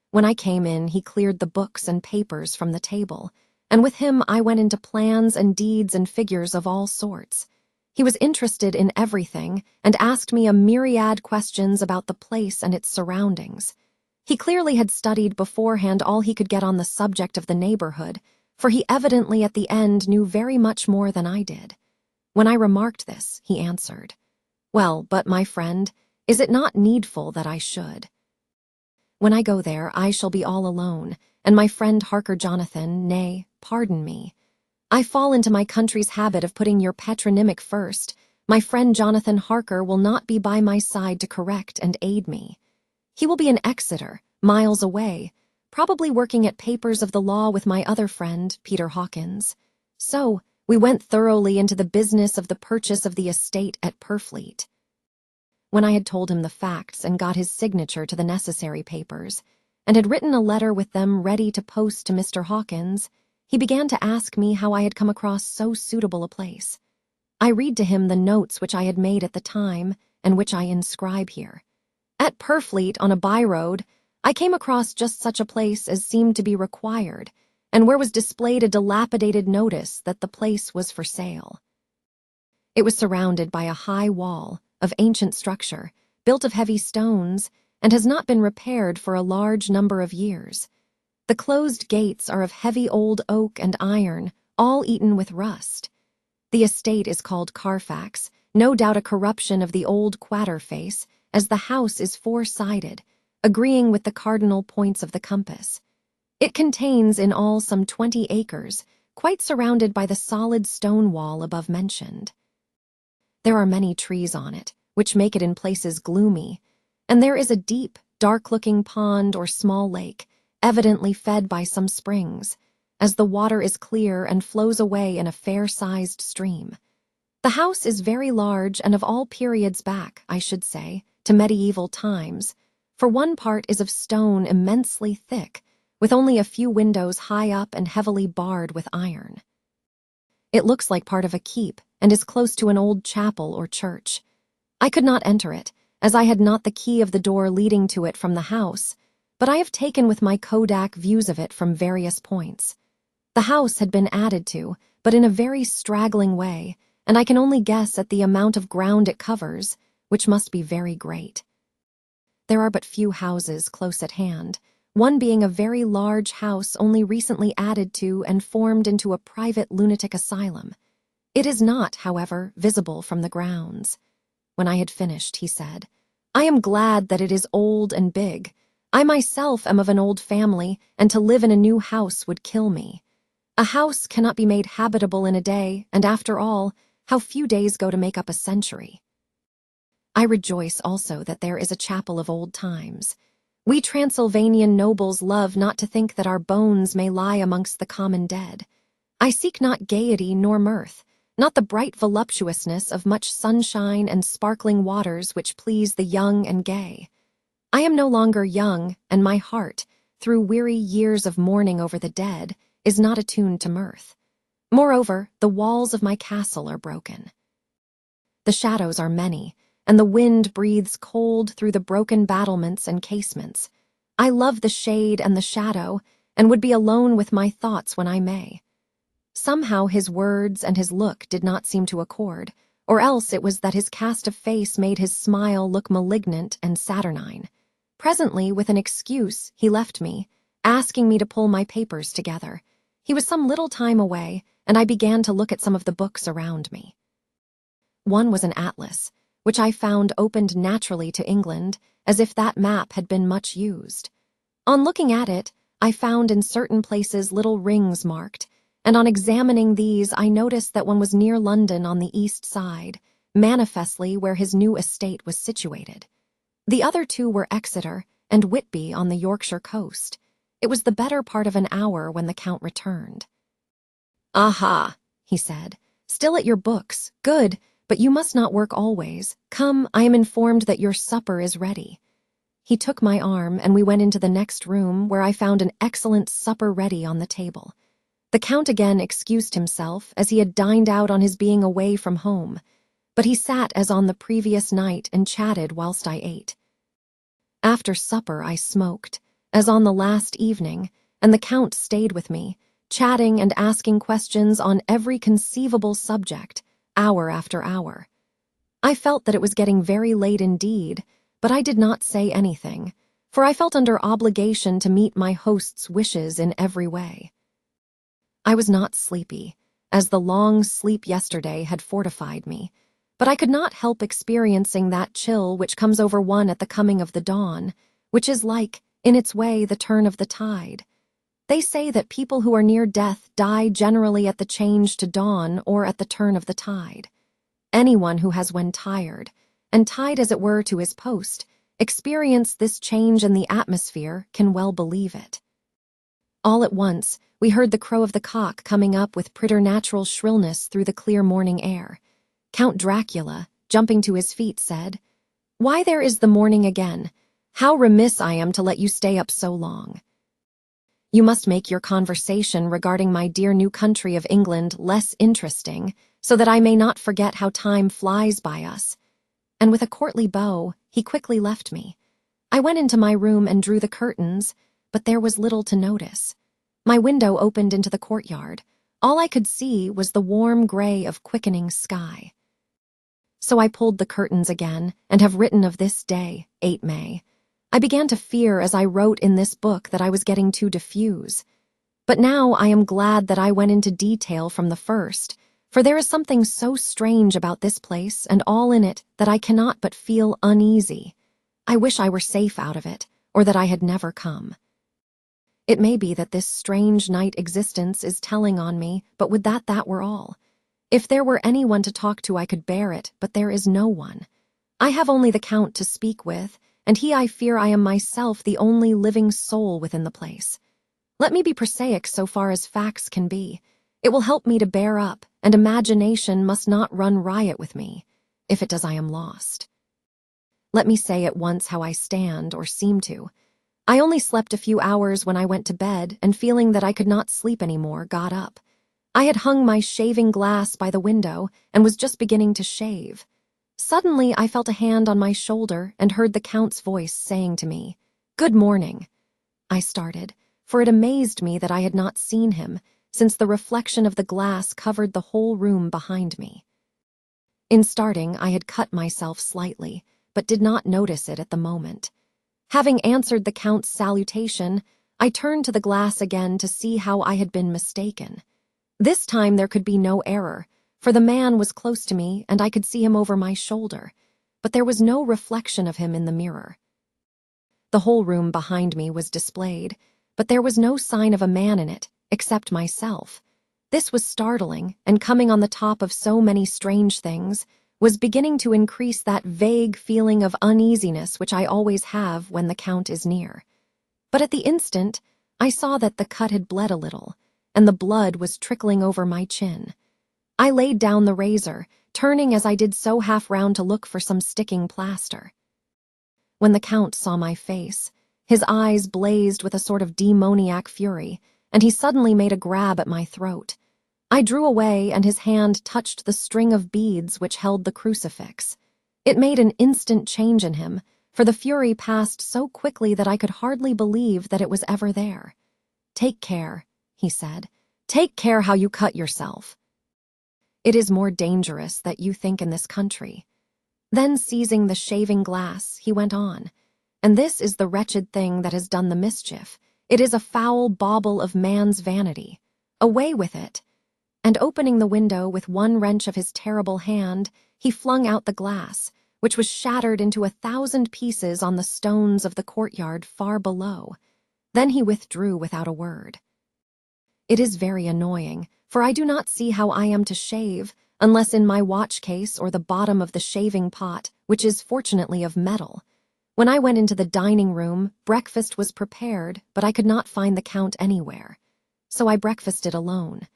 When I came in, he cleared the books and papers from the table, and with him I went into plans and deeds and figures of all sorts. He was interested in everything and asked me a myriad questions about the place and its surroundings. He clearly had studied beforehand all he could get on the subject of the neighborhood, for he evidently at the end knew very much more than I did. When I remarked this, he answered, "Well, but my friend, is it not needful that I should? When I go there, I shall be all alone, and my friend Harker Jonathan, nay, pardon me. I fall into my country's habit of putting your patronymic first. My friend Jonathan Harker will not be by my side to correct and aid me. He will be in Exeter, miles away, probably working at papers of the law with my other friend, Peter Hawkins. So, we went thoroughly into the business of the purchase of the estate at Purfleet. When I had told him the facts and got his signature to the necessary papers, and had written a letter with them ready to post to Mr. Hawkins, he began to ask me how I had come across so suitable a place. I read to him the notes which I had made at the time, and which I inscribe here. At Purfleet, on a by-road, I came across just such a place as seemed to be required, and where was displayed a dilapidated notice that the place was for sale. It was surrounded by a high wall, of ancient structure, built of heavy stones, and has not been repaired for a large number of years. The closed gates are of heavy old oak and iron, all eaten with rust. The estate is called Carfax, no doubt a corruption of the old quater face, as the house is four-sided, agreeing with the cardinal points of the compass. It contains in all some 20 acres, quite surrounded by the solid stone wall above mentioned. There are many trees on it, which make it in places gloomy, and there is a deep, dark-looking pond or small lake, evidently fed by some springs, as the water is clear and flows away in a fair-sized stream. The house is very large and of all periods back, I should say, to medieval times, for one part is of stone immensely thick, with only a few windows high up and heavily barred with iron. It looks like part of a keep and is close to an old chapel or church. I could not enter it, as I had not the key of the door leading to it from the house, but I have taken with my Kodak views of it from various points. The house had been added to, but in a very straggling way, and I can only guess at the amount of ground it covers, which must be very great. There are but few houses close at hand, one being a very large house only recently added to and formed into a private lunatic asylum. It is not, however, visible from the grounds. When I had finished, he said, "I am glad that it is old and big. I myself am of an old family, and to live in a new house would kill me. A house cannot be made habitable in a day, and after all, how few days go to make up a century." I rejoice also that there is a chapel of old times. We Transylvanian nobles love not to think that our bones may lie amongst the common dead. I seek not gaiety nor mirth, not the bright voluptuousness of much sunshine and sparkling waters which please the young and gay. I am no longer young, and my heart, through weary years of mourning over the dead, is not attuned to mirth. Moreover, the walls of my castle are broken. The shadows are many, and the wind breathes cold through the broken battlements and casements. I love the shade and the shadow, and would be alone with my thoughts when I may. Somehow his words and his look did not seem to accord, or else it was that his cast of face made his smile look malignant and saturnine. Presently, with an excuse, he left me, asking me to pull my papers together. He was some little time away, and I began to look at some of the books around me. One was an atlas, which I found opened naturally to England, as if that map had been much used. On looking at it, I found in certain places little rings marked, and on examining these I noticed that one was near London on the east side, manifestly where his new estate was situated. The other two were Exeter and Whitby on the Yorkshire coast. It was the better part of an hour when the Count returned. "Aha," he said, "still at your books. Good. But you must not work always. Come, I am informed that your supper is ready." He took my arm, and we went into the next room, where I found an excellent supper ready on the table. The Count again excused himself, as he had dined out on his being away from home, but he sat as on the previous night and chatted whilst I ate. After supper I smoked, as on the last evening, and the Count stayed with me, chatting and asking questions on every conceivable subject, hour after hour. I felt that it was getting very late indeed, but I did not say anything, for I felt under obligation to meet my host's wishes in every way. I was not sleepy, as the long sleep yesterday had fortified me, but I could not help experiencing that chill which comes over one at the coming of the dawn, which is like, in its way, the turn of the tide. They say that people who are near death die generally at the change to dawn or at the turn of the tide. Anyone who has when tired, and tied as it were to his post, experienced this change in the atmosphere can well believe it. All at once, we heard the crow of the cock coming up with preternatural shrillness through the clear morning air. Count Dracula, jumping to his feet, said, "Why, there is the morning again. How remiss I am to let you stay up so long. You must make your conversation regarding my dear new country of England less interesting, so that I may not forget how time flies by us." And with a courtly bow, he quickly left me. I went into my room and drew the curtains, but there was little to notice. My window opened into the courtyard. All I could see was the warm gray of quickening sky. So I pulled the curtains again, and have written of this day, 8 May. I began to fear as I wrote in this book that I was getting too diffuse. But now I am glad that I went into detail from the first, for there is something so strange about this place and all in it that I cannot but feel uneasy. I wish I were safe out of it, or that I had never come. It may be that this strange night existence is telling on me, but would that were all. If there were anyone to talk to, I could bear it, but there is no one. I have only the Count to speak with, and I fear I am myself the only living soul within the place. Let me be prosaic so far as facts can be. It will help me to bear up, and imagination must not run riot with me. If it does, I am lost. Let me say at once how I stand, or seem to. I only slept a few hours when I went to bed, and feeling that I could not sleep any more, got up. I had hung my shaving glass by the window and was just beginning to shave. Suddenly, I felt a hand on my shoulder and heard the Count's voice saying to me, "Good morning." I started, for it amazed me that I had not seen him, since the reflection of the glass covered the whole room behind me. In starting, I had cut myself slightly, but did not notice it at the moment. Having answered the Count's salutation, I turned to the glass again to see how I had been mistaken. This time there could be no error, for the man was close to me and I could see him over my shoulder, but there was no reflection of him in the mirror. The whole room behind me was displayed, but there was no sign of a man in it, except myself. This was startling, and coming on the top of so many strange things, was beginning to increase that vague feeling of uneasiness which I always have when the Count is near. But at the instant, I saw that the cut had bled a little, and the blood was trickling over my chin. I laid down the razor, turning as I did so half round to look for some sticking plaster. When the Count saw my face, his eyes blazed with a sort of demoniac fury, and he suddenly made a grab at my throat. I drew away, and his hand touched the string of beads which held the crucifix. It made an instant change in him, for the fury passed so quickly that I could hardly believe that it was ever there. "Take care," he said. "Take care how you cut yourself. It is more dangerous than you think in this country." Then, seizing the shaving glass, he went on, "And this is the wretched thing that has done the mischief. It is a foul bauble of man's vanity. Away with it." And opening the window with one wrench of his terrible hand, he flung out the glass, which was shattered into 1,000 pieces on the stones of the courtyard far below. Then he withdrew without a word. It is very annoying, for I do not see how I am to shave, unless in my watch case or the bottom of the shaving pot, which is fortunately of metal. When I went into the dining room, breakfast was prepared, but I could not find the Count anywhere. So I breakfasted alone.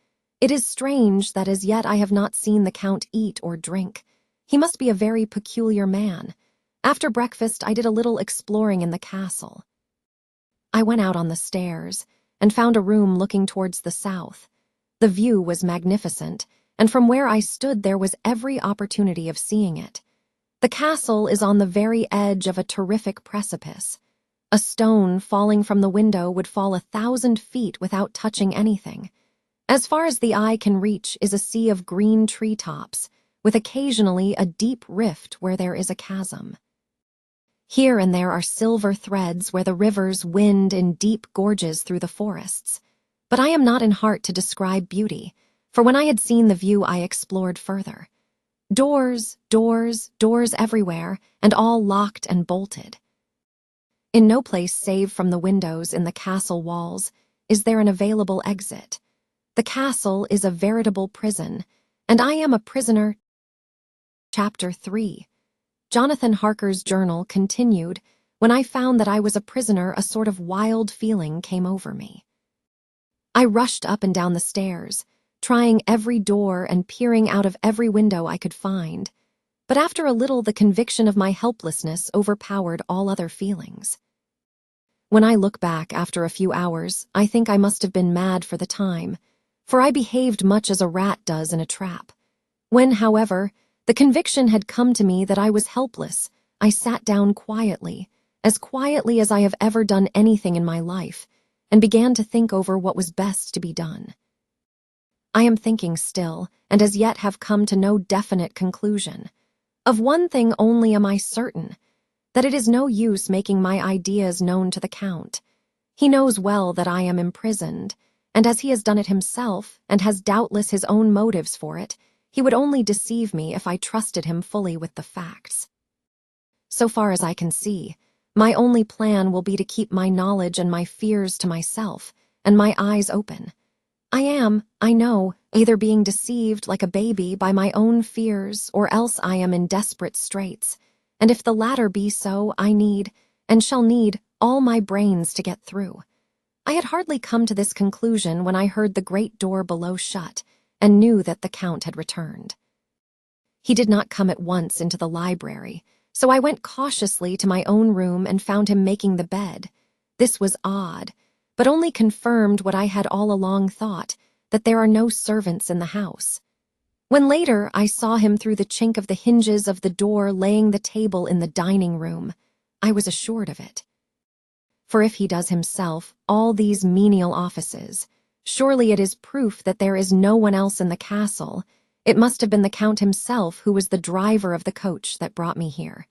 It is strange that as yet I have not seen the Count eat or drink. He must be a very peculiar man. After breakfast, I did a little exploring in the castle. I went out on the stairs and found a room looking towards the south. The view was magnificent, and from where I stood there was every opportunity of seeing it. The castle is on the very edge of a terrific precipice. A stone falling from the window would fall 1,000 feet without touching anything. As far as the eye can reach is a sea of green treetops, with occasionally a deep rift where there is a chasm. Here and there are silver threads where the rivers wind in deep gorges through the forests. But I am not in heart to describe beauty, for when I had seen the view I explored further. Doors, doors, doors everywhere, and all locked and bolted. In no place save from the windows in the castle walls is there an available exit. The castle is a veritable prison, and I am a prisoner. Chapter 3. Jonathan Harker's journal continued. When I found that I was a prisoner, a sort of wild feeling came over me. I rushed up and down the stairs, trying every door and peering out of every window I could find. But after a little, the conviction of my helplessness overpowered all other feelings. When I look back after a few hours, I think I must have been mad for the time, for I behaved much as a rat does in a trap. When, however, the conviction had come to me that I was helpless, I sat down quietly as I have ever done anything in my life, and began to think over what was best to be done. I am thinking still, and as yet have come to no definite conclusion. Of one thing only am I certain, that it is no use making my ideas known to the Count. He knows well that I am imprisoned, and as he has done it himself, and has doubtless his own motives for it, he would only deceive me if I trusted him fully with the facts. So far as I can see, my only plan will be to keep my knowledge and my fears to myself, and my eyes open. I am, I know, either being deceived like a baby by my own fears, or else I am in desperate straits, and if the latter be so, I need, and shall need, all my brains to get through. I had hardly come to this conclusion when I heard the great door below shut, and knew that the Count had returned. He did not come at once into the library, so I went cautiously to my own room and found him making the bed. This was odd, but only confirmed what I had all along thought, that there are no servants in the house. When later I saw him through the chink of the hinges of the door laying the table in the dining room, I was assured of it. For if he does himself all these menial offices, surely it is proof that there is no one else in the castle. It must have been the Count himself who was the driver of the coach that brought me here.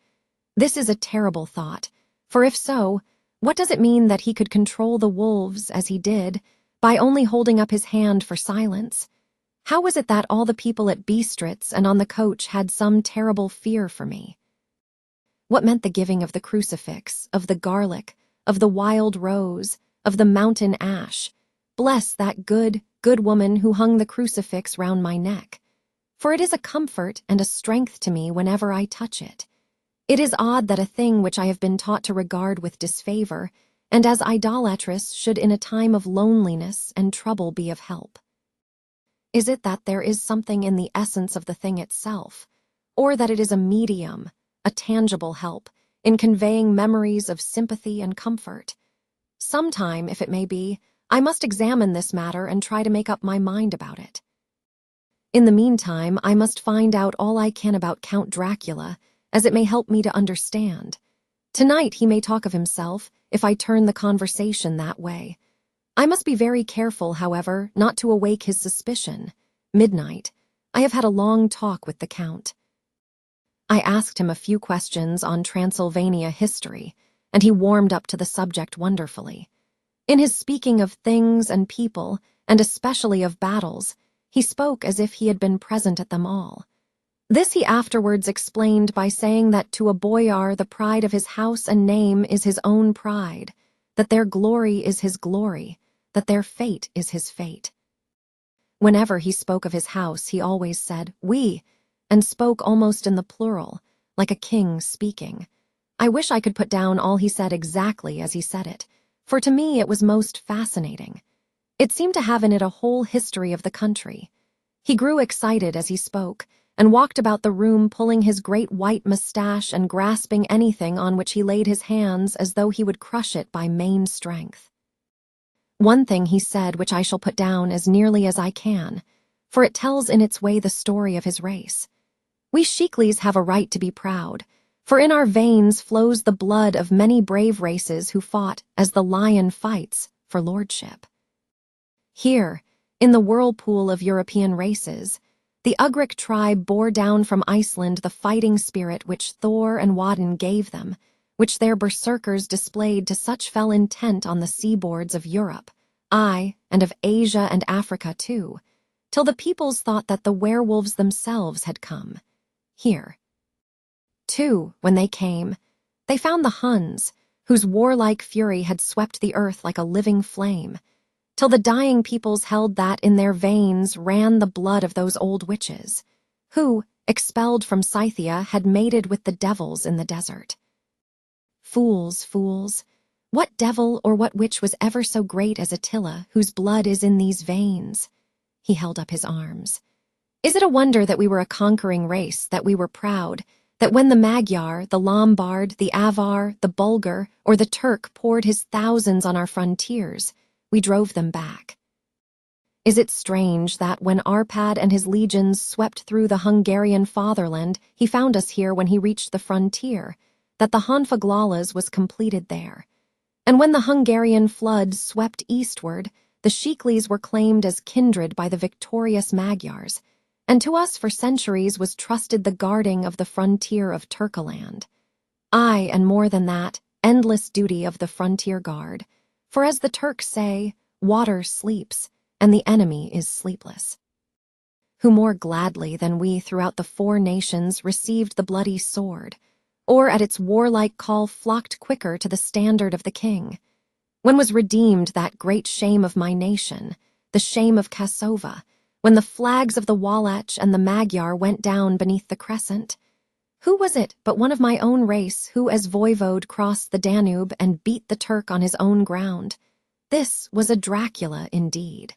This is a terrible thought, for if so, what does it mean that he could control the wolves, as he did, by only holding up his hand for silence? How was it that all the people at Bistritz and on the coach had some terrible fear for me? What meant the giving of the crucifix, of the garlic, of the wild rose, of the mountain ash? Bless that good woman who hung the crucifix round my neck. For it is a comfort and a strength to me whenever I touch it. It is odd that a thing which I have been taught to regard with disfavor, and as idolatrous, should in a time of loneliness and trouble be of help. Is it that there is something in the essence of the thing itself, or that it is a medium, a tangible help, in conveying memories of sympathy and comfort? Sometime, if it may be, I must examine this matter and try to make up my mind about it. In the meantime, I must find out all I can about Count Dracula, as it may help me to understand. Tonight he may talk of himself, if I turn the conversation that way. I must be very careful, however, not to awake his suspicion. Midnight. I have had a long talk with the Count. I asked him a few questions on Transylvania history, and he warmed up to the subject wonderfully. In his speaking of things and people, and especially of battles, he spoke as if he had been present at them all. This he afterwards explained by saying that to a boyar the pride of his house and name is his own pride, that their glory is his glory, that their fate is his fate. Whenever he spoke of his house, he always said, "we," and spoke almost in the plural, like a king speaking. I wish I could put down all he said exactly as he said it, for to me it was most fascinating. It seemed to have in it a whole history of the country. He grew excited as he spoke, and walked about the room pulling his great white mustache and grasping anything on which he laid his hands as though he would crush it by main strength. One thing he said which I shall put down as nearly as I can, for it tells in its way the story of his race. We Shiklis have a right to be proud, for in our veins flows the blood of many brave races who fought, as the lion fights, for lordship. Here, in the whirlpool of European races, the Ugric tribe bore down from Iceland the fighting spirit which Thor and Woden gave them, which their berserkers displayed to such fell intent on the seaboards of Europe, aye, and of Asia and Africa too, till the peoples thought that the werewolves themselves had come. Here, too, when they came, they found the Huns, whose warlike fury had swept the earth like a living flame, till the dying peoples held that in their veins ran the blood of those old witches, who, expelled from Scythia, had mated with the devils in the desert. Fools, fools! What devil or what witch was ever so great as Attila, whose blood is in these veins? He held up his arms. Is it a wonder that we were a conquering race, that we were proud, that when the Magyar, the Lombard, the Avar, the Bulgar, or the Turk poured his thousands on our frontiers, we drove them back? Is it strange that when Arpad and his legions swept through the Hungarian fatherland, he found us here when he reached the frontier, that the Honfoglalas was completed there? And when the Hungarian flood swept eastward, the Shiklis were claimed as kindred by the victorious Magyars, and to us for centuries was trusted the guarding of the frontier of Turkoland. Aye, and more than that, endless duty of the frontier guard. For as the Turks say, water sleeps, and the enemy is sleepless. Who more gladly than we throughout the 4 nations received the bloody sword, or at its warlike call flocked quicker to the standard of the king? When was redeemed that great shame of my nation, the shame of Kasova, when the flags of the Wallach and the Magyar went down beneath the crescent? Who was it but one of my own race who as voivode crossed the Danube and beat the Turk on his own ground? This was a Dracula indeed.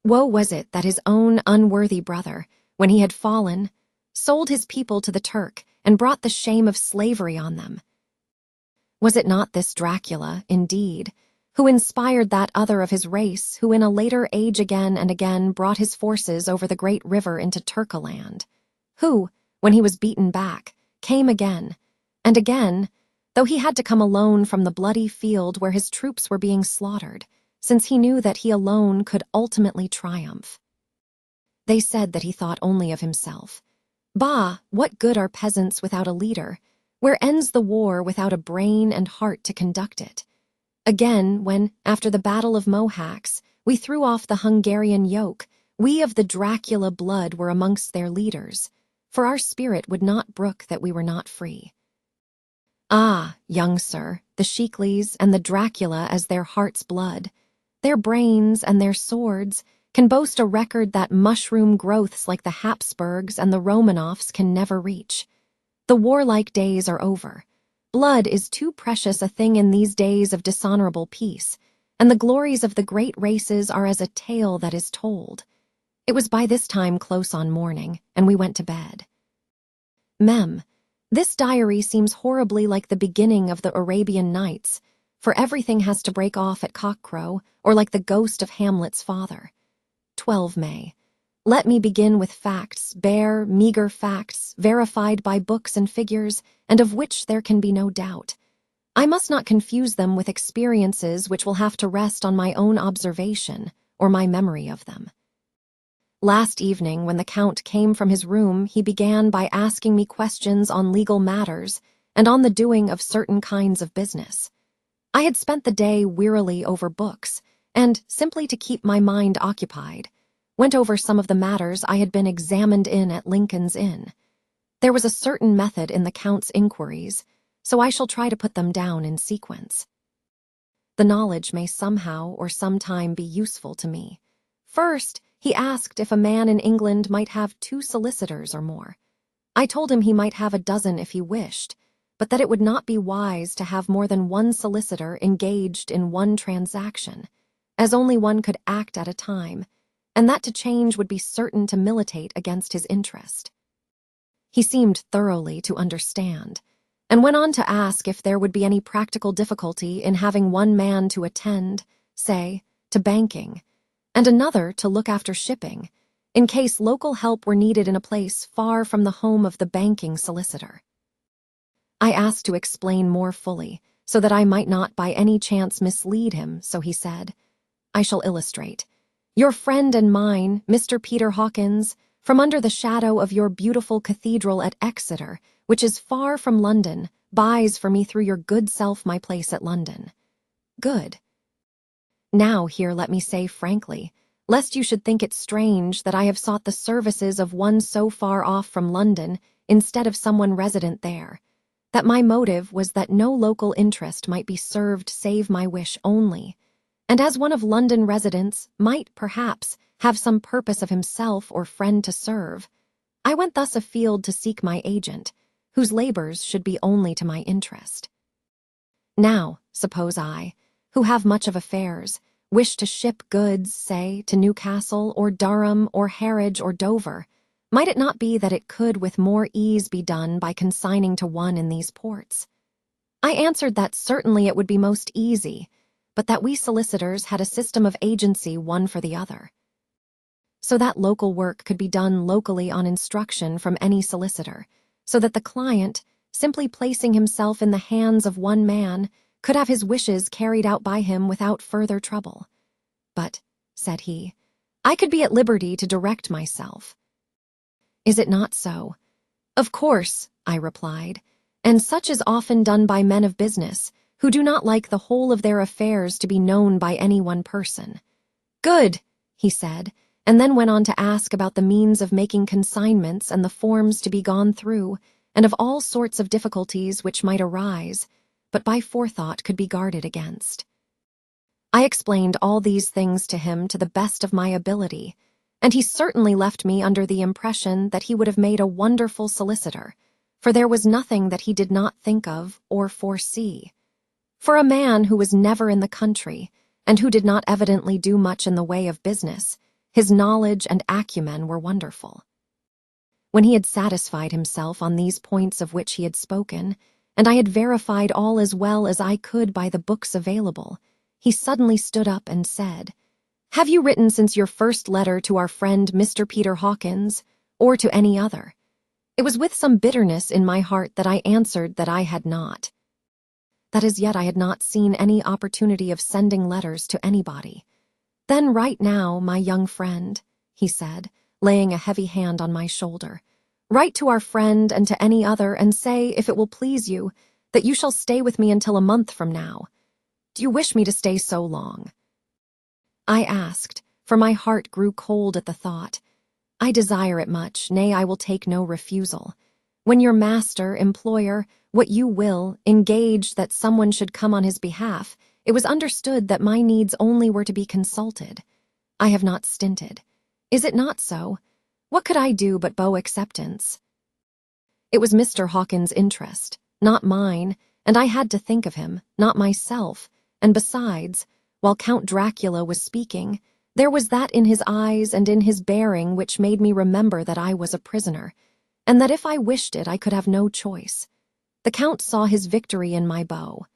Woe was it that his own unworthy brother, when he had fallen, sold his people to the Turk and brought the shame of slavery on them. Was it not this Dracula, indeed, who inspired that other of his race who in a later age again and again brought his forces over the great river into Turkoland, who, when he was beaten back, came again, and again, though he had to come alone from the bloody field where his troops were being slaughtered, since he knew that he alone could ultimately triumph? They said that he thought only of himself. Bah, what good are peasants without a leader? Where ends the war without a brain and heart to conduct it? Again, when, after the Battle of Mohacs, we threw off the Hungarian yoke, we of the Dracula blood were amongst their leaders, for our spirit would not brook that we were not free. Ah, young sir, the Sheikleys and the Dracula as their heart's blood, their brains and their swords, can boast a record that mushroom growths like the Habsburgs and the Romanovs can never reach. The warlike days are over. Blood is too precious a thing in these days of dishonorable peace, and the glories of the great races are as a tale that is told. It was by this time close on morning, and we went to bed. Mem, this diary seems horribly like the beginning of the Arabian Nights, for everything has to break off at cockcrow, or like the ghost of Hamlet's father. 12 May. Let me begin with facts, bare, meager facts, verified by books and figures, and of which there can be no doubt. I must not confuse them with experiences which will have to rest on my own observation or my memory of them. Last evening, when the Count came from his room, he began by asking me questions on legal matters and on the doing of certain kinds of business. I had spent the day wearily over books, and, simply to keep my mind occupied, went over some of the matters I had been examined in at Lincoln's Inn. There was a certain method in the Count's inquiries, so I shall try to put them down in sequence. The knowledge may somehow or sometime be useful to me. First, he asked if a man in England might have 2 solicitors or more. I told him he might have a dozen if he wished, but that it would not be wise to have more than 1 solicitor engaged in one transaction, as only one could act at a time, and that to change would be certain to militate against his interest. He seemed thoroughly to understand, and went on to ask if there would be any practical difficulty in having one man to attend, say, to banking, and another to look after shipping, in case local help were needed in a place far from the home of the banking solicitor. I asked to explain more fully, so that I might not by any chance mislead him, so he said, I shall illustrate. Your friend and mine, Mr. Peter Hawkins, from under the shadow of your beautiful cathedral at Exeter, which is far from London, buys for me through your good self my place at London. Good. Now here let me say frankly, lest you should think it strange that I have sought the services of one so far off from London instead of someone resident there, that my motive was that no local interest might be served save my wish only, and as one of London residents might, perhaps, have some purpose of himself or friend to serve, I went thus afield to seek my agent, whose labors should be only to my interest. Now, suppose I, who have much of affairs, wish to ship goods, say, to Newcastle or Durham or Harwich or Dover, might it not be that it could with more ease be done by consigning to one in these ports? I answered that certainly it would be most easy, but that we solicitors had a system of agency one for the other, so that local work could be done locally on instruction from any solicitor, so that the client, simply placing himself in the hands of one man, could have his wishes carried out by him without further trouble. But, said he, I could be at liberty to direct myself. Is it not so? Of course, I replied, and such is often done by men of business, who do not like the whole of their affairs to be known by any one person. Good, he said, and then went on to ask about the means of making consignments and the forms to be gone through, and of all sorts of difficulties which might arise, but by forethought could be guarded against. I explained all these things to him to the best of my ability, and he certainly left me under the impression that he would have made a wonderful solicitor, for there was nothing that he did not think of or foresee. For a man who was never in the country, and who did not evidently do much in the way of business, his knowledge and acumen were wonderful. When he had satisfied himself on these points of which he had spoken, and I had verified all as well as I could by the books available, he suddenly stood up and said, "Have you written since your first letter to our friend Mr. Peter Hawkins, or to any other?" It was with some bitterness in my heart that I answered that I had not. That as yet I had not seen any opportunity of sending letters to anybody. "Then write now, my young friend," he said, laying a heavy hand on my shoulder. "Write to our friend and to any other and say, if it will please you, that you shall stay with me until a month from now. Do you wish me to stay so long?" I asked, for my heart grew cold at the thought. "I desire it much, nay, I will take no refusal. When your master, employer, what you will, engaged that someone should come on his behalf, it was understood that my needs only were to be consulted. I have not stinted. Is it not so? What could I do but bow acceptance? It was Mr. Hawkins' interest, not mine, and I had to think of him, not myself, and besides, while Count Dracula was speaking, there was that in his eyes and in his bearing which made me remember that I was a prisoner, and that if I wished it I could have no choice. The Count saw his victory in my bow,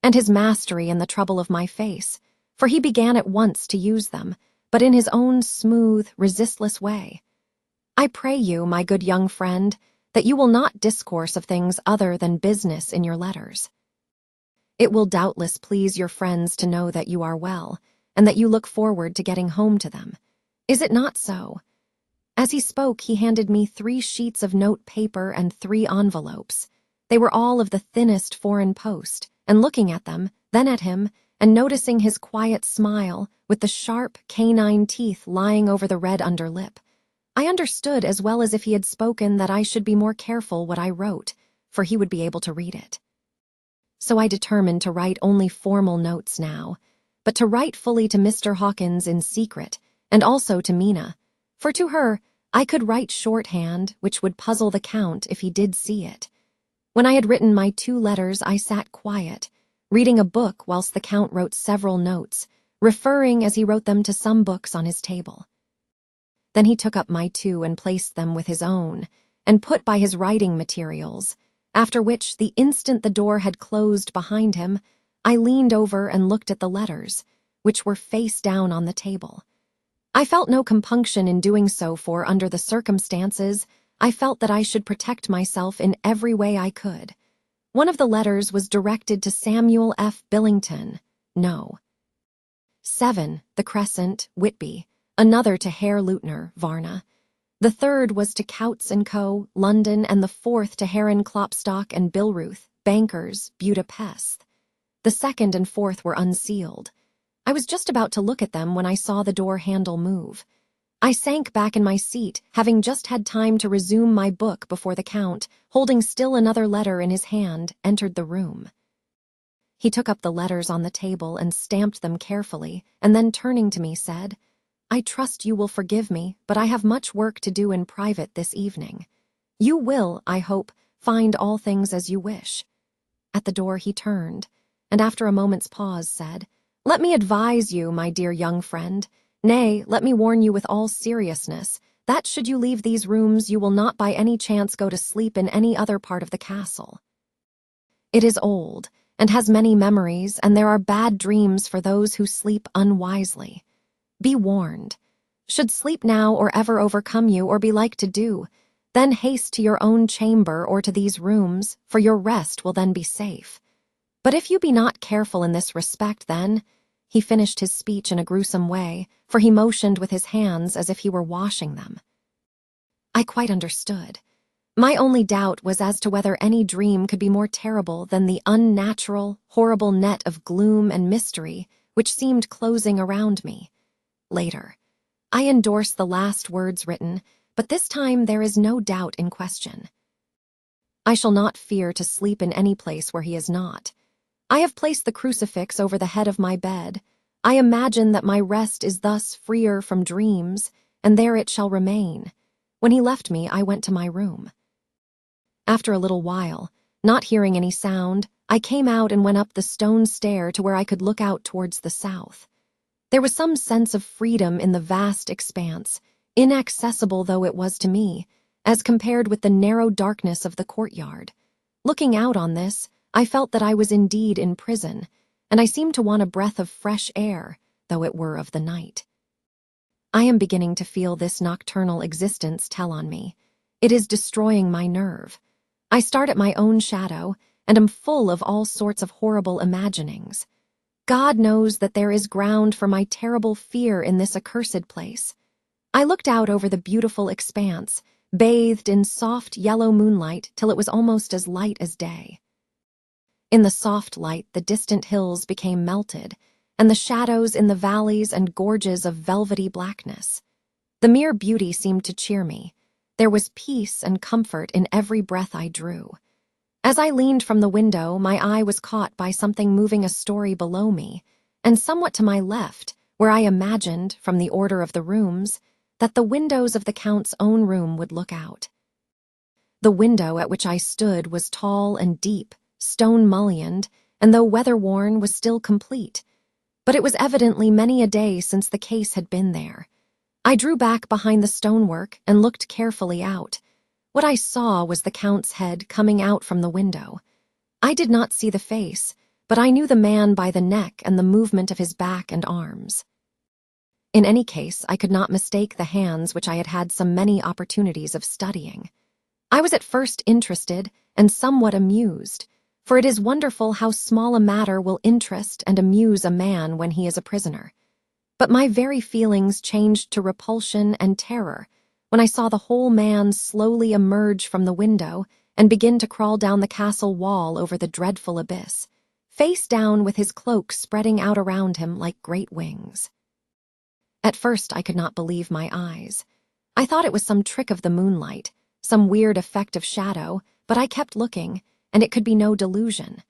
and his mastery in the trouble of my face, for he began at once to use them, but in his own smooth, resistless way. I pray you, my good young friend, that you will not discourse of things other than business in your letters. It will doubtless please your friends to know that you are well, and that you look forward to getting home to them. Is it not so?" As he spoke, he handed me 3 sheets of note paper and 3 envelopes. They were all of the thinnest foreign post, and looking at them, then at him, and noticing his quiet smile, with the sharp, canine teeth lying over the red underlip, I understood as well as if he had spoken that I should be more careful what I wrote, for he would be able to read it. So I determined to write only formal notes now, but to write fully to Mr. Hawkins in secret, and also to Mina, for to her I could write shorthand, which would puzzle the Count if he did see it. When I had written my 2 letters, I sat quiet, reading a book whilst the Count wrote several notes, referring as he wrote them to some books on his table. Then he took up my 2 and placed them with his own, and put by his writing materials, after which, the instant the door had closed behind him, I leaned over and looked at the letters, which were face down on the table. I felt no compunction in doing so, for, under the circumstances, I felt that I should protect myself in every way I could. One of the letters was directed to Samuel F. Billington, No. 7, The Crescent, Whitby, another to Herr Leutner, Varna. The third was to Coutts & Co., London, and the 4th to Herren Klopstock and Billruth, bankers, Budapest. The 2nd and 4th were unsealed. I was just about to look at them when I saw the door handle move. I sank back in my seat, having just had time to resume my book before the Count, holding still another letter in his hand, entered the room. He took up the letters on the table and stamped them carefully, and then turning to me said, "I trust you will forgive me, but I have much work to do in private this evening. You will, I hope, find all things as you wish." At the door he turned, and after a moment's pause said, "Let me advise you, my dear young friend, nay, let me warn you with all seriousness, that should you leave these rooms you will not by any chance go to sleep in any other part of the castle. It is old, and has many memories, and there are bad dreams for those who sleep unwisely. Be warned. Should sleep now or ever overcome you or be like to do, then haste to your own chamber or to these rooms, for your rest will then be safe. But if you be not careful in this respect, then—" He finished his speech in a gruesome way, for he motioned with his hands as if he were washing them. I quite understood. My only doubt was as to whether any dream could be more terrible than the unnatural, horrible net of gloom and mystery which seemed closing around me. Later. I endorse the last words written, but this time there is no doubt in question. I shall not fear to sleep in any place where he is not. I have placed the crucifix over the head of my bed. I imagine that my rest is thus freer from dreams, and there it shall remain. When he left me, I went to my room. After a little while, not hearing any sound, I came out and went up the stone stair to where I could look out towards the south. There was some sense of freedom in the vast expanse, inaccessible though it was to me, as compared with the narrow darkness of the courtyard. Looking out on this, I felt that I was indeed in prison, and I seemed to want a breath of fresh air, though it were of the night. I am beginning to feel this nocturnal existence tell on me. It is destroying my nerve. I start at my own shadow, and am full of all sorts of horrible imaginings. God knows that there is ground for my terrible fear in this accursed place. I looked out over the beautiful expanse, bathed in soft yellow moonlight till it was almost as light as day. In the soft light, the distant hills became melted, and the shadows in the valleys and gorges of velvety blackness. The mere beauty seemed to cheer me. There was peace and comfort in every breath I drew. As I leaned from the window, my eye was caught by something moving a story below me, and somewhat to my left, where I imagined, from the order of the rooms, that the windows of the Count's own room would look out. The window at which I stood was tall and deep, stone-mullioned, and though weather-worn, was still complete. But it was evidently many a day since the case had been there. I drew back behind the stonework and looked carefully out. What I saw was the Count's head coming out from the window. I did not see the face, but I knew the man by the neck and the movement of his back and arms. In any case, I could not mistake the hands which I had had so many opportunities of studying. I was at first interested and somewhat amused, for it is wonderful how small a matter will interest and amuse a man when he is a prisoner. But my very feelings changed to repulsion and terror when I saw the whole man slowly emerge from the window and begin to crawl down the castle wall over the dreadful abyss, face down with his cloak spreading out around him like great wings. At first I could not believe my eyes. I thought it was some trick of the moonlight, some weird effect of shadow, but I kept looking, and it could be no delusion.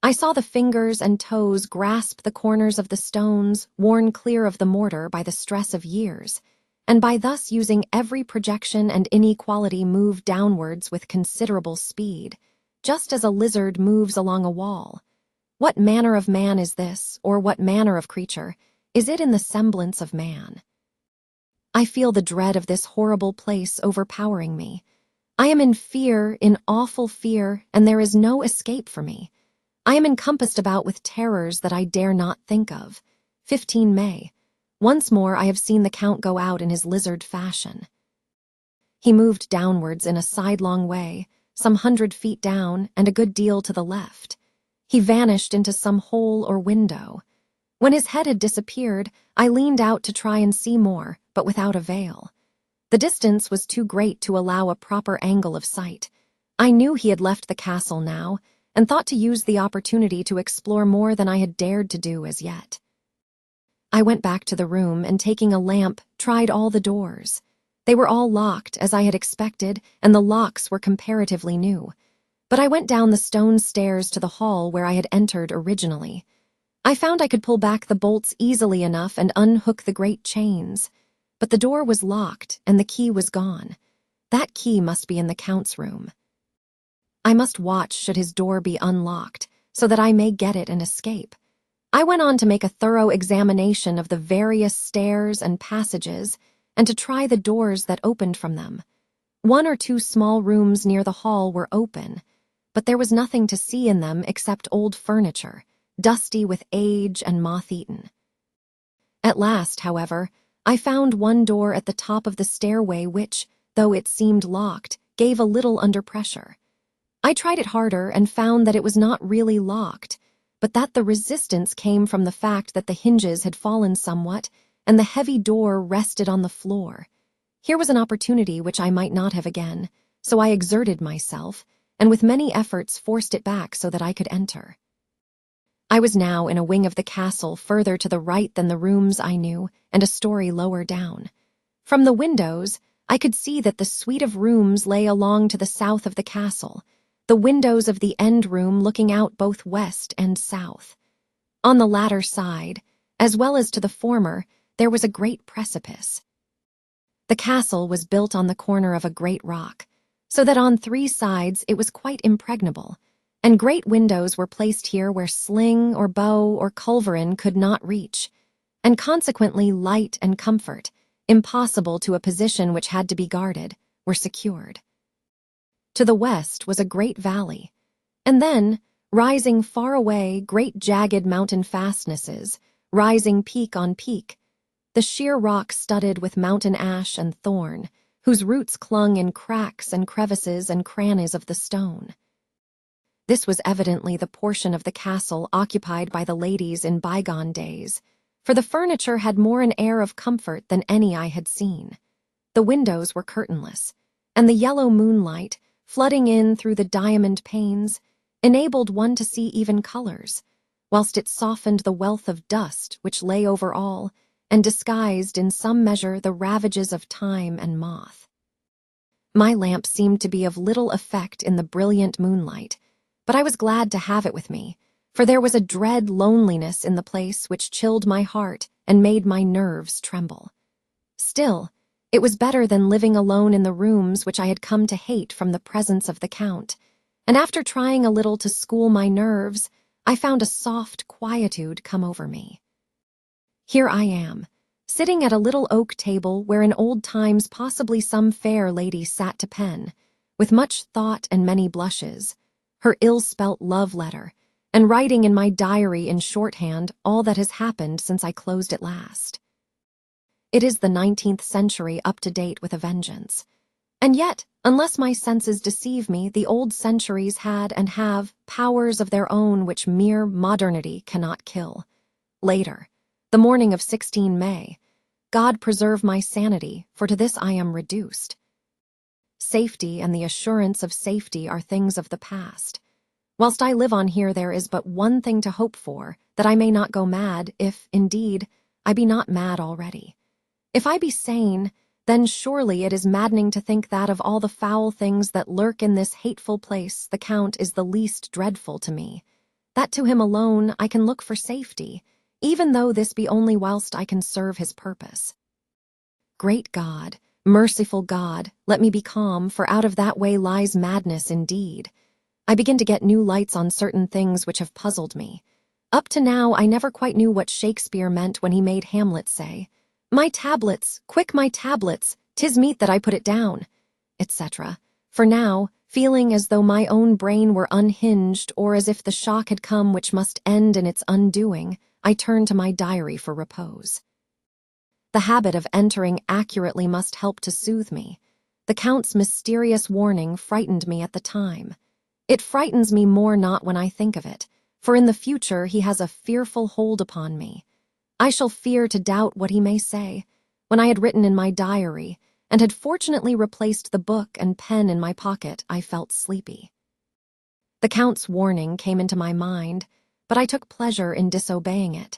I saw the fingers and toes grasp the corners of the stones worn clear of the mortar by the stress of years, and by thus using every projection and inequality move downwards with considerable speed, just as a lizard moves along a wall. What manner of man is this, or what manner of creature? Is it in the semblance of man? I feel the dread of this horrible place overpowering me. I am in fear, in awful fear, and there is no escape for me. I am encompassed about with terrors that I dare not think of. 15 May. Once more I have seen the Count go out in his lizard fashion. He moved downwards in a sidelong way, some 100 feet down and a good deal to the left. He vanished into some hole or window. When his head had disappeared, I leaned out to try and see more, but without avail. The distance was too great to allow a proper angle of sight. I knew he had left the castle now, and thought to use the opportunity to explore more than I had dared to do as yet. I went back to the room and, taking a lamp, tried all the doors. They were all locked, as I had expected, and the locks were comparatively new. But I went down the stone stairs to the hall where I had entered originally. I found I could pull back the bolts easily enough and unhook the great chains. But the door was locked, and the key was gone. That key must be in the Count's room. I must watch should his door be unlocked, so that I may get it and escape. I went on to make a thorough examination of the various stairs and passages, and to try the doors that opened from them. 1 or 2 small rooms near the hall were open, but there was nothing to see in them except old furniture, dusty with age and moth-eaten. At last, however, I found one door at the top of the stairway which, though it seemed locked, gave a little under pressure. I tried it harder and found that it was not really locked, but that the resistance came from the fact that the hinges had fallen somewhat and the heavy door rested on the floor. Here was an opportunity which I might not have again, so I exerted myself, and with many efforts forced it back so that I could enter. I was now in a wing of the castle further to the right than the rooms I knew, and a story lower down. From the windows, I could see that the suite of rooms lay along to the south of the castle, the windows of the end room looking out both west and south. On the latter side, as well as to the former, there was a great precipice. The castle was built on the corner of a great rock, so that on 3 sides it was quite impregnable, and great windows were placed here where sling or bow or culverin could not reach, and consequently light and comfort, impossible to a position which had to be guarded, were secured. To the west was a great valley, and then, rising far away, great jagged mountain fastnesses, rising peak on peak, the sheer rock studded with mountain ash and thorn, whose roots clung in cracks and crevices and crannies of the stone. This was evidently the portion of the castle occupied by the ladies in bygone days, for the furniture had more an air of comfort than any I had seen. The windows were curtainless, and the yellow moonlight, flooding in through the diamond panes, enabled one to see even colors, whilst it softened the wealth of dust which lay over all, and disguised in some measure the ravages of time and moth. My lamp seemed to be of little effect in the brilliant moonlight, but I was glad to have it with me, for there was a dread loneliness in the place which chilled my heart and made my nerves tremble. Still, it was better than living alone in the rooms which I had come to hate from the presence of the Count, and after trying a little to school my nerves, I found a soft quietude come over me. Here I am, sitting at a little oak table where in old times possibly some fair lady sat to pen, with much thought and many blushes, her ill-spelt love letter, and writing in my diary in shorthand all that has happened since I closed it last. It is the 19th century up to date with a vengeance. And yet, unless my senses deceive me, the old centuries had and have powers of their own which mere modernity cannot kill. Later, the morning of 16 May, God preserve my sanity, for to this I am reduced. Safety and the assurance of safety are things of the past. Whilst I live on here, there is but one thing to hope for, that I may not go mad, if, indeed, I be not mad already. If I be sane, then surely it is maddening to think that of all the foul things that lurk in this hateful place, the Count is the least dreadful to me, that to him alone I can look for safety, even though this be only whilst I can serve his purpose. Great God, merciful God, let me be calm, for out of that way lies madness indeed. I begin to get new lights on certain things which have puzzled me. Up to now I never quite knew what Shakespeare meant when he made Hamlet say, "My tablets, quick my tablets, 'tis meet that I put it down," etc. For now, feeling as though my own brain were unhinged or as if the shock had come which must end in its undoing, I turned to my diary for repose. The habit of entering accurately must help to soothe me. The Count's mysterious warning frightened me at the time. It frightens me more not when I think of it, for in the future he has a fearful hold upon me. I shall fear to doubt what he may say. When I had written in my diary, and had fortunately replaced the book and pen in my pocket, I felt sleepy. The Count's warning came into my mind, but I took pleasure in disobeying it.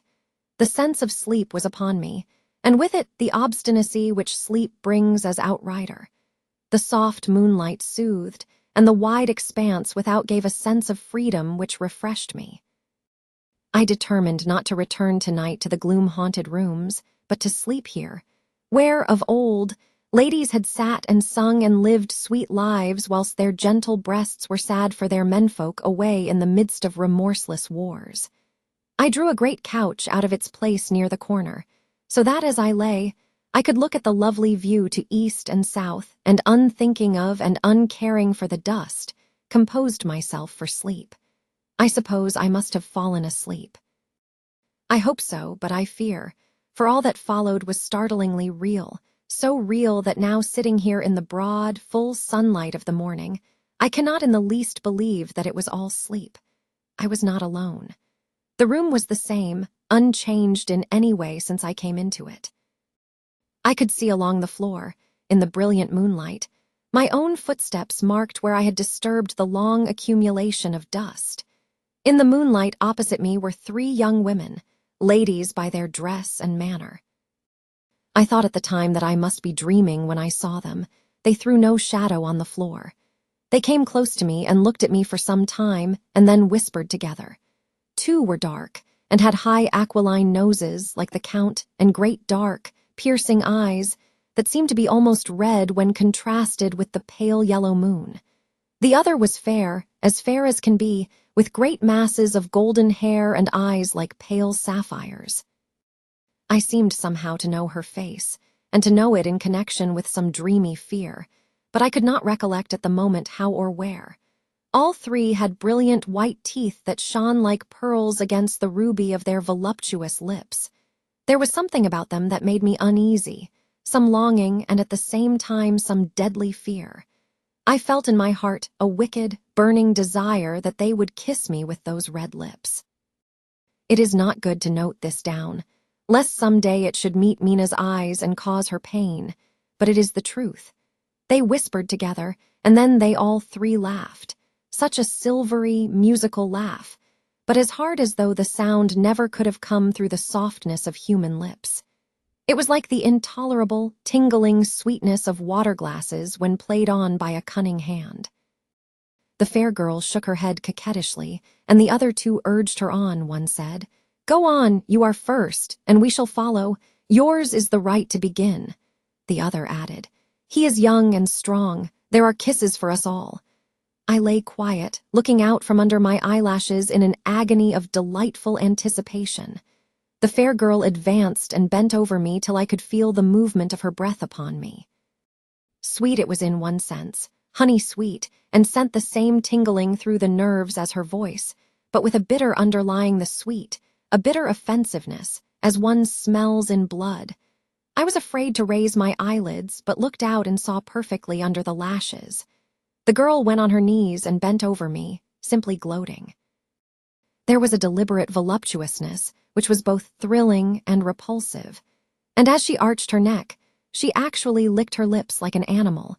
The sense of sleep was upon me, and with it the obstinacy which sleep brings as outrider. The soft moonlight soothed, and the wide expanse without gave a sense of freedom which refreshed me. I determined not to return tonight to the gloom-haunted rooms, but to sleep here, where, of old, ladies had sat and sung and lived sweet lives whilst their gentle breasts were sad for their menfolk away in the midst of remorseless wars. I drew a great couch out of its place near the corner, so that as I lay, I could look at the lovely view to east and south, and unthinking of and uncaring for the dust, composed myself for sleep. I suppose I must have fallen asleep. I hope so, but I fear, for all that followed was startlingly real, so real that now sitting here in the broad, full sunlight of the morning, I cannot in the least believe that it was all sleep. I was not alone. The room was the same, unchanged in any way since I came into it. I could see along the floor, in the brilliant moonlight, my own footsteps marked where I had disturbed the long accumulation of dust. In the moonlight opposite me were 3 young women, ladies by their dress and manner. I thought at the time that I must be dreaming when I saw them. They threw no shadow on the floor. They came close to me and looked at me for some time and then whispered together. 2 were dark and had high aquiline noses like the Count and great dark, piercing eyes that seemed to be almost red when contrasted with the pale yellow moon. The other was fair as can be, with great masses of golden hair and eyes like pale sapphires. I seemed somehow to know her face, and to know it in connection with some dreamy fear, but I could not recollect at the moment how or where. All 3 had brilliant white teeth that shone like pearls against the ruby of their voluptuous lips. There was something about them that made me uneasy, some longing and at the same time some deadly fear. I felt in my heart a wicked, burning desire that they would kiss me with those red lips. It is not good to note this down, lest some day it should meet Mina's eyes and cause her pain, but it is the truth. They whispered together, and then they all 3 laughed. Such a silvery, musical laugh, but as hard as though the sound never could have come through the softness of human lips. It was like the intolerable, tingling sweetness of water glasses when played on by a cunning hand. The fair girl shook her head coquettishly, and the other 2 urged her on. One said, "Go on, you are first, and we shall follow. Yours is the right to begin." The other added, "He is young and strong. There are kisses for us all." I lay quiet, looking out from under my eyelashes in an agony of delightful anticipation. The fair girl advanced and bent over me till I could feel the movement of her breath upon me. Sweet it was in one sense, honey sweet, and sent the same tingling through the nerves as her voice, but with a bitter underlying the sweet, a bitter offensiveness, as one smells in blood. I was afraid to raise my eyelids, but looked out and saw perfectly under the lashes. The girl went on her knees and bent over me, simply gloating. There was a deliberate voluptuousness, which was both thrilling and repulsive, and as she arched her neck, she actually licked her lips like an animal,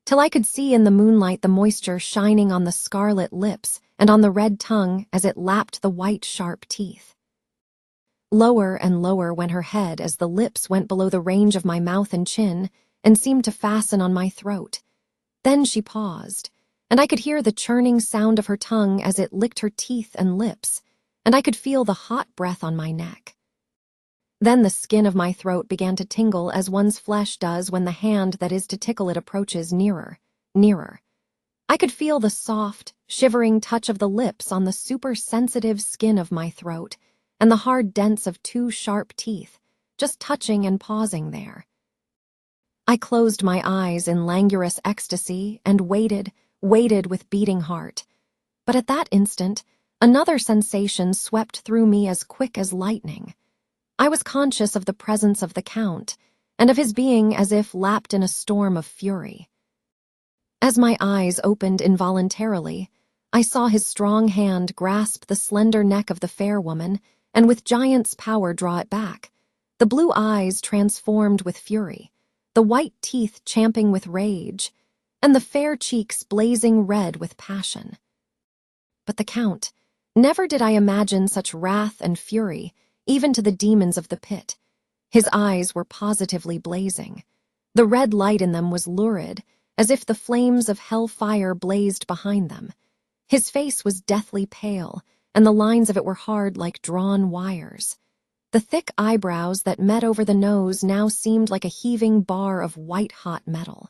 till I could see in the moonlight the moisture shining on the scarlet lips and on the red tongue as it lapped the white, sharp teeth. Lower and lower went her head as the lips went below the range of my mouth and chin and seemed to fasten on my throat. Then she paused, and I could hear the churning sound of her tongue as it licked her teeth and lips, and I could feel the hot breath on my neck. Then the skin of my throat began to tingle as one's flesh does when the hand that is to tickle it approaches nearer, nearer. I could feel the soft, shivering touch of the lips on the super-sensitive skin of my throat, and the hard dents of 2 sharp teeth, just touching and pausing there. I closed my eyes in languorous ecstasy and waited with beating heart. But at that instant, another sensation swept through me as quick as lightning. I was conscious of the presence of the Count, and of his being as if lapped in a storm of fury. As my eyes opened involuntarily, I saw his strong hand grasp the slender neck of the fair woman and with giant's power draw it back, the blue eyes transformed with fury, the white teeth champing with rage, and the fair cheeks blazing red with passion. But the Count, never did I imagine such wrath and fury, even to the demons of the pit. His eyes were positively blazing. The red light in them was lurid, as if the flames of hell-fire blazed behind them. His face was deathly pale, and the lines of it were hard like drawn wires. The thick eyebrows that met over the nose now seemed like a heaving bar of white-hot metal.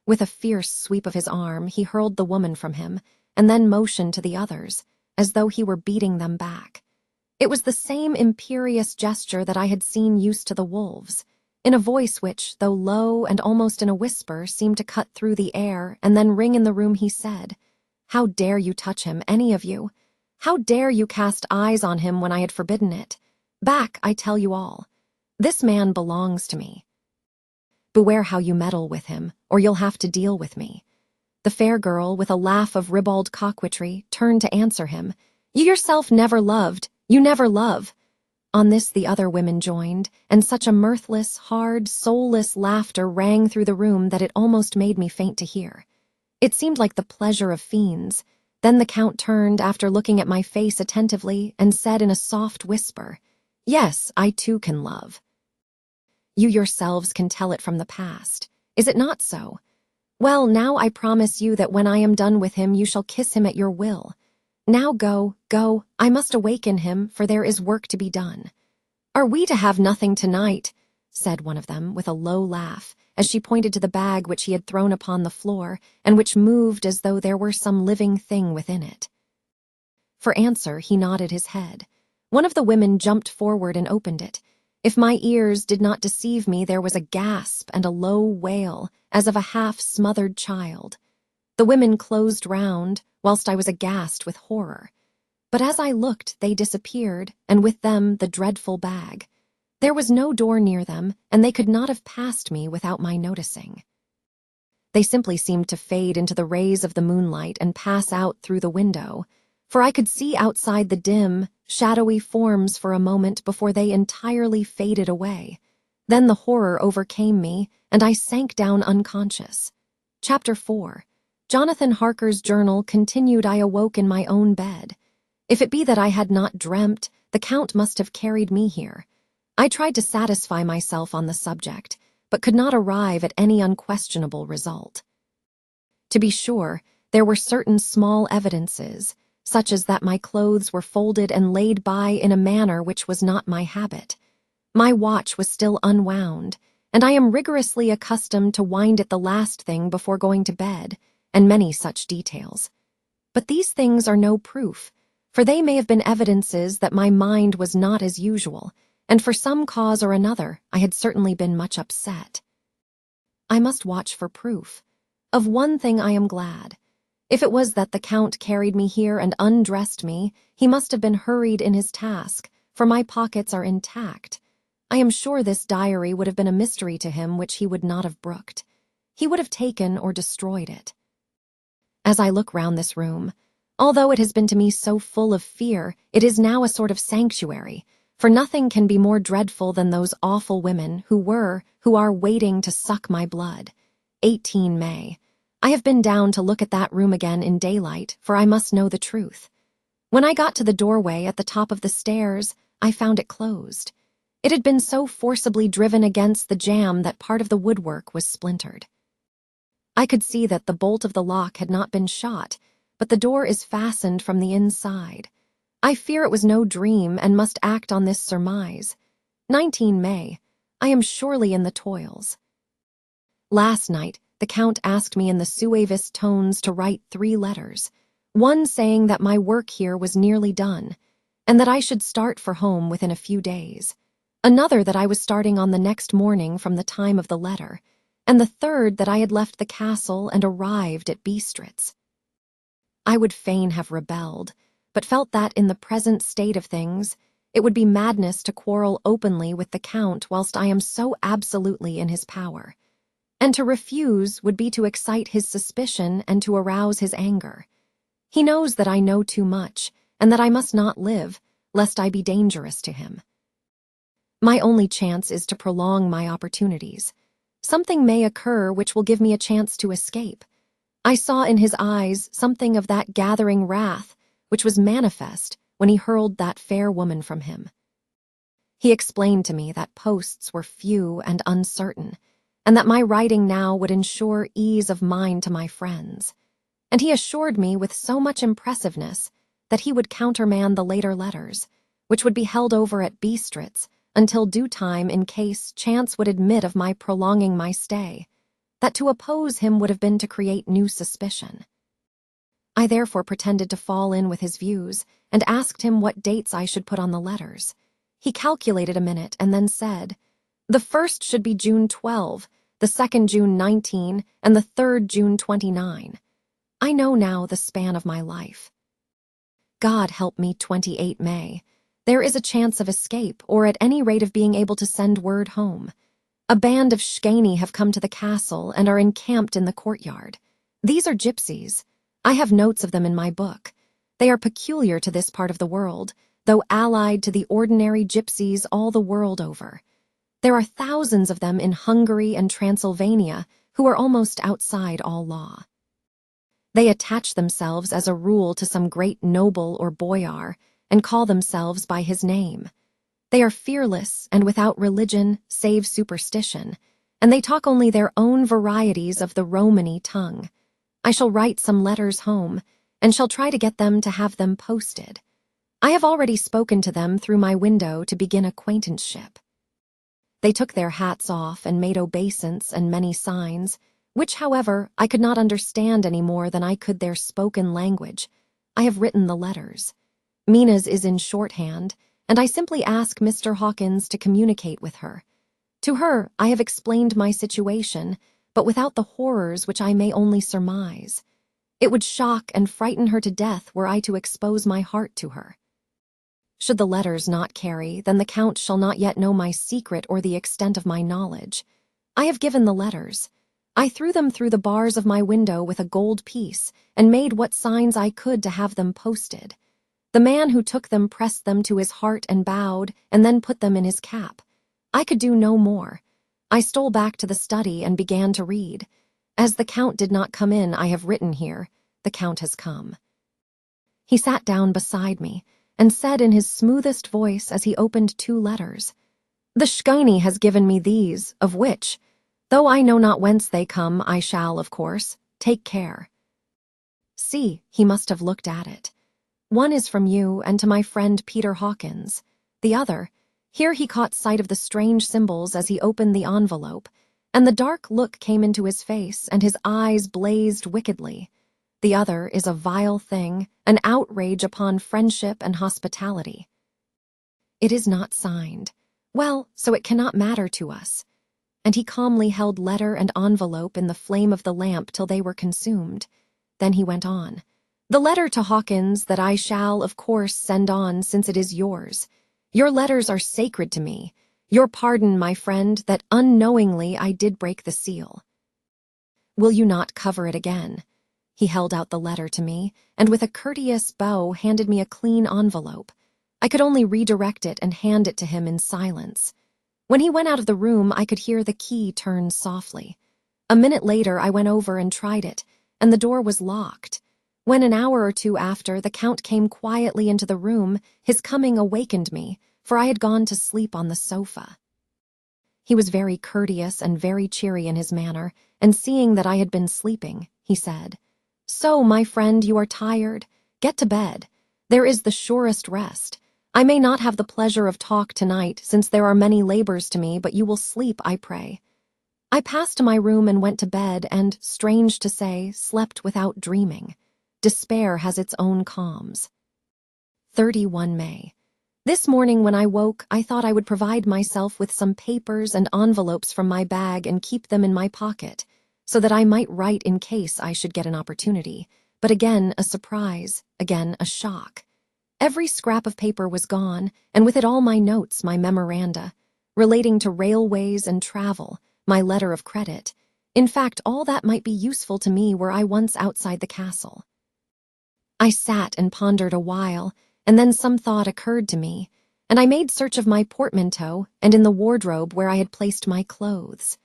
With a fierce sweep of his arm, he hurled the woman from him, and then motioned to the others, as though he were beating them back. It was the same imperious gesture that I had seen used to the wolves. In a voice which, though low and almost in a whisper, seemed to cut through the air and then ring in the room, he said, "How dare you touch him, any of you? How dare you cast eyes on him when I had forbidden it? Back, I tell you all. This man belongs to me. Beware how you meddle with him, or you'll have to deal with me." The fair girl, with a laugh of ribald coquetry, turned to answer him. "You yourself never loved. You never love." On this the other women joined, and such a mirthless, hard, soulless laughter rang through the room that it almost made me faint to hear. It seemed like the pleasure of fiends, Then the Count turned after looking at my face attentively and said in a soft whisper, "Yes, I too can love. You yourselves can tell it from the past. Is it not so? Well, now I promise you that when I am done with him, you shall kiss him at your will. Now go, go, I must awaken him, for there is work to be done." "Are we to have nothing tonight?" said one of them with a low laugh, as she pointed to the bag which he had thrown upon the floor and which moved as though there were some living thing within it. For answer, he nodded his head. One of the women jumped forward and opened it. If my ears did not deceive me, there was a gasp and a low wail, as of a half-smothered child. The women closed round, whilst I was aghast with horror. But as I looked, they disappeared, and with them the dreadful bag. There was no door near them, and they could not have passed me without my noticing. They simply seemed to fade into the rays of the moonlight and pass out through the window, for I could see outside the dim, shadowy forms for a moment before they entirely faded away. Then the horror overcame me, and I sank down unconscious. Chapter 4. Jonathan Harker's journal continued. I awoke in my own bed. If it be that I had not dreamt, the Count must have carried me here. I tried to satisfy myself on the subject, but could not arrive at any unquestionable result. To be sure, there were certain small evidences, such as that my clothes were folded and laid by in a manner which was not my habit. My watch was still unwound, and I am rigorously accustomed to wind it the last thing before going to bed, and many such details. But these things are no proof, for they may have been evidences that my mind was not as usual, and for some cause or another I had certainly been much upset. I must watch for proof. Of one thing I am glad. If it was that the Count carried me here and undressed me, he must have been hurried in his task, for my pockets are intact. I am sure this diary would have been a mystery to him which he would not have brooked. He would have taken or destroyed it. As I look round this room, although it has been to me so full of fear, it is now a sort of sanctuary, for nothing can be more dreadful than those awful women who are waiting to suck my blood. 18 May. I have been down to look at that room again in daylight, for I must know the truth. When I got to the doorway at the top of the stairs, I found it closed. It had been so forcibly driven against the jamb that part of the woodwork was splintered. I could see that the bolt of the lock had not been shot, but the door is fastened from the inside. I fear it was no dream and must act on this surmise. 19 May. I am surely in the toils. Last night, the Count asked me in the suavest tones to write 3 letters, one saying that my work here was nearly done, and that I should start for home within a few days, another that I was starting on the next morning from the time of the letter, and the third that I had left the castle and arrived at Bistritz. I would fain have rebelled, but felt that in the present state of things, it would be madness to quarrel openly with the Count whilst I am so absolutely in his power, and to refuse would be to excite his suspicion and to arouse his anger. He knows that I know too much, and that I must not live, lest I be dangerous to him. My only chance is to prolong my opportunities. Something may occur which will give me a chance to escape. I saw in his eyes something of that gathering wrath which was manifest when he hurled that fair woman from him. He explained to me that posts were few and uncertain, and that my writing now would ensure ease of mind to my friends. And he assured me with so much impressiveness that he would countermand the later letters, which would be held over at Bistritz until due time in case chance would admit of my prolonging my stay, that to oppose him would have been to create new suspicion. I therefore pretended to fall in with his views and asked him what dates I should put on the letters. He calculated a minute and then said, "The first should be June 12, the second June 19, and the third June 29. I know now the span of my life. God help me, 28 May. There is a chance of escape, or at any rate of being able to send word home. A band of Shkani have come to the castle and are encamped in the courtyard. These are gypsies. I have notes of them in my book. They are peculiar to this part of the world, though allied to the ordinary gypsies all the world over. There are thousands of them in Hungary and Transylvania who are almost outside all law. They attach themselves as a rule to some great noble or boyar and call themselves by his name. They are fearless and without religion save superstition, and they talk only their own varieties of the Romany tongue. I shall write some letters home, and shall try to get them to have them posted. I have already spoken to them through my window to begin acquaintanceship. They took their hats off and made obeisance and many signs, which, however, I could not understand any more than I could their spoken language. I have written the letters. Mina's is in shorthand, and I simply ask Mr. Hawkins to communicate with her. To her, I have explained my situation, but without the horrors which I may only surmise. It would shock and frighten her to death were I to expose my heart to her. Should the letters not carry, then the Count shall not yet know my secret or the extent of my knowledge. I have given the letters. I threw them through the bars of my window with a gold piece, and made what signs I could to have them posted. The man who took them pressed them to his heart and bowed, and then put them in his cap. I could do no more. I stole back to the study and began to read. As the Count did not come in, I have written here, the Count has come. He sat down beside me, and said in his smoothest voice as he opened 2 letters, "The Shkini has given me these, of which, though I know not whence they come, I shall, of course, take care." See, he must have looked at it. One is from you and to my friend Peter Hawkins. The other, here he caught sight of the strange symbols as he opened the envelope, and the dark look came into his face and his eyes blazed wickedly. The other is a vile thing, an outrage upon friendship and hospitality. It is not signed. Well, so it cannot matter to us. And he calmly held letter and envelope in the flame of the lamp till they were consumed. Then he went on. "The letter to Hawkins that I shall, of course, send on, since it is yours. Your letters are sacred to me. Your pardon, my friend, that unknowingly I did break the seal. Will you not cover it again?" He held out the letter to me, and with a courteous bow handed me a clean envelope. I could only redirect it and hand it to him in silence. When he went out of the room, I could hear the key turn softly. A minute later, I went over and tried it, and the door was locked. When an hour or 2 after, the Count came quietly into the room, his coming awakened me, for I had gone to sleep on the sofa. He was very courteous and very cheery in his manner, and seeing that I had been sleeping, he said, "So, my friend, you are tired. Get to bed. There is the surest rest. I may not have the pleasure of talk tonight, since there are many labors to me, but you will sleep, I pray." I passed to my room and went to bed, and, strange to say, slept without dreaming. Despair has its own calms. 31 May. This morning when I woke, I thought I would provide myself with some papers and envelopes from my bag and keep them in my pocket, so that I might write in case I should get an opportunity. But again a surprise, again a shock. Every scrap of paper was gone, and with it all my notes, my memoranda, relating to railways and travel, my letter of credit. In fact, all that might be useful to me were I once outside the castle. I sat and pondered a while, and then some thought occurred to me, and I made search of my portmanteau and in the wardrobe where I had placed my clothes.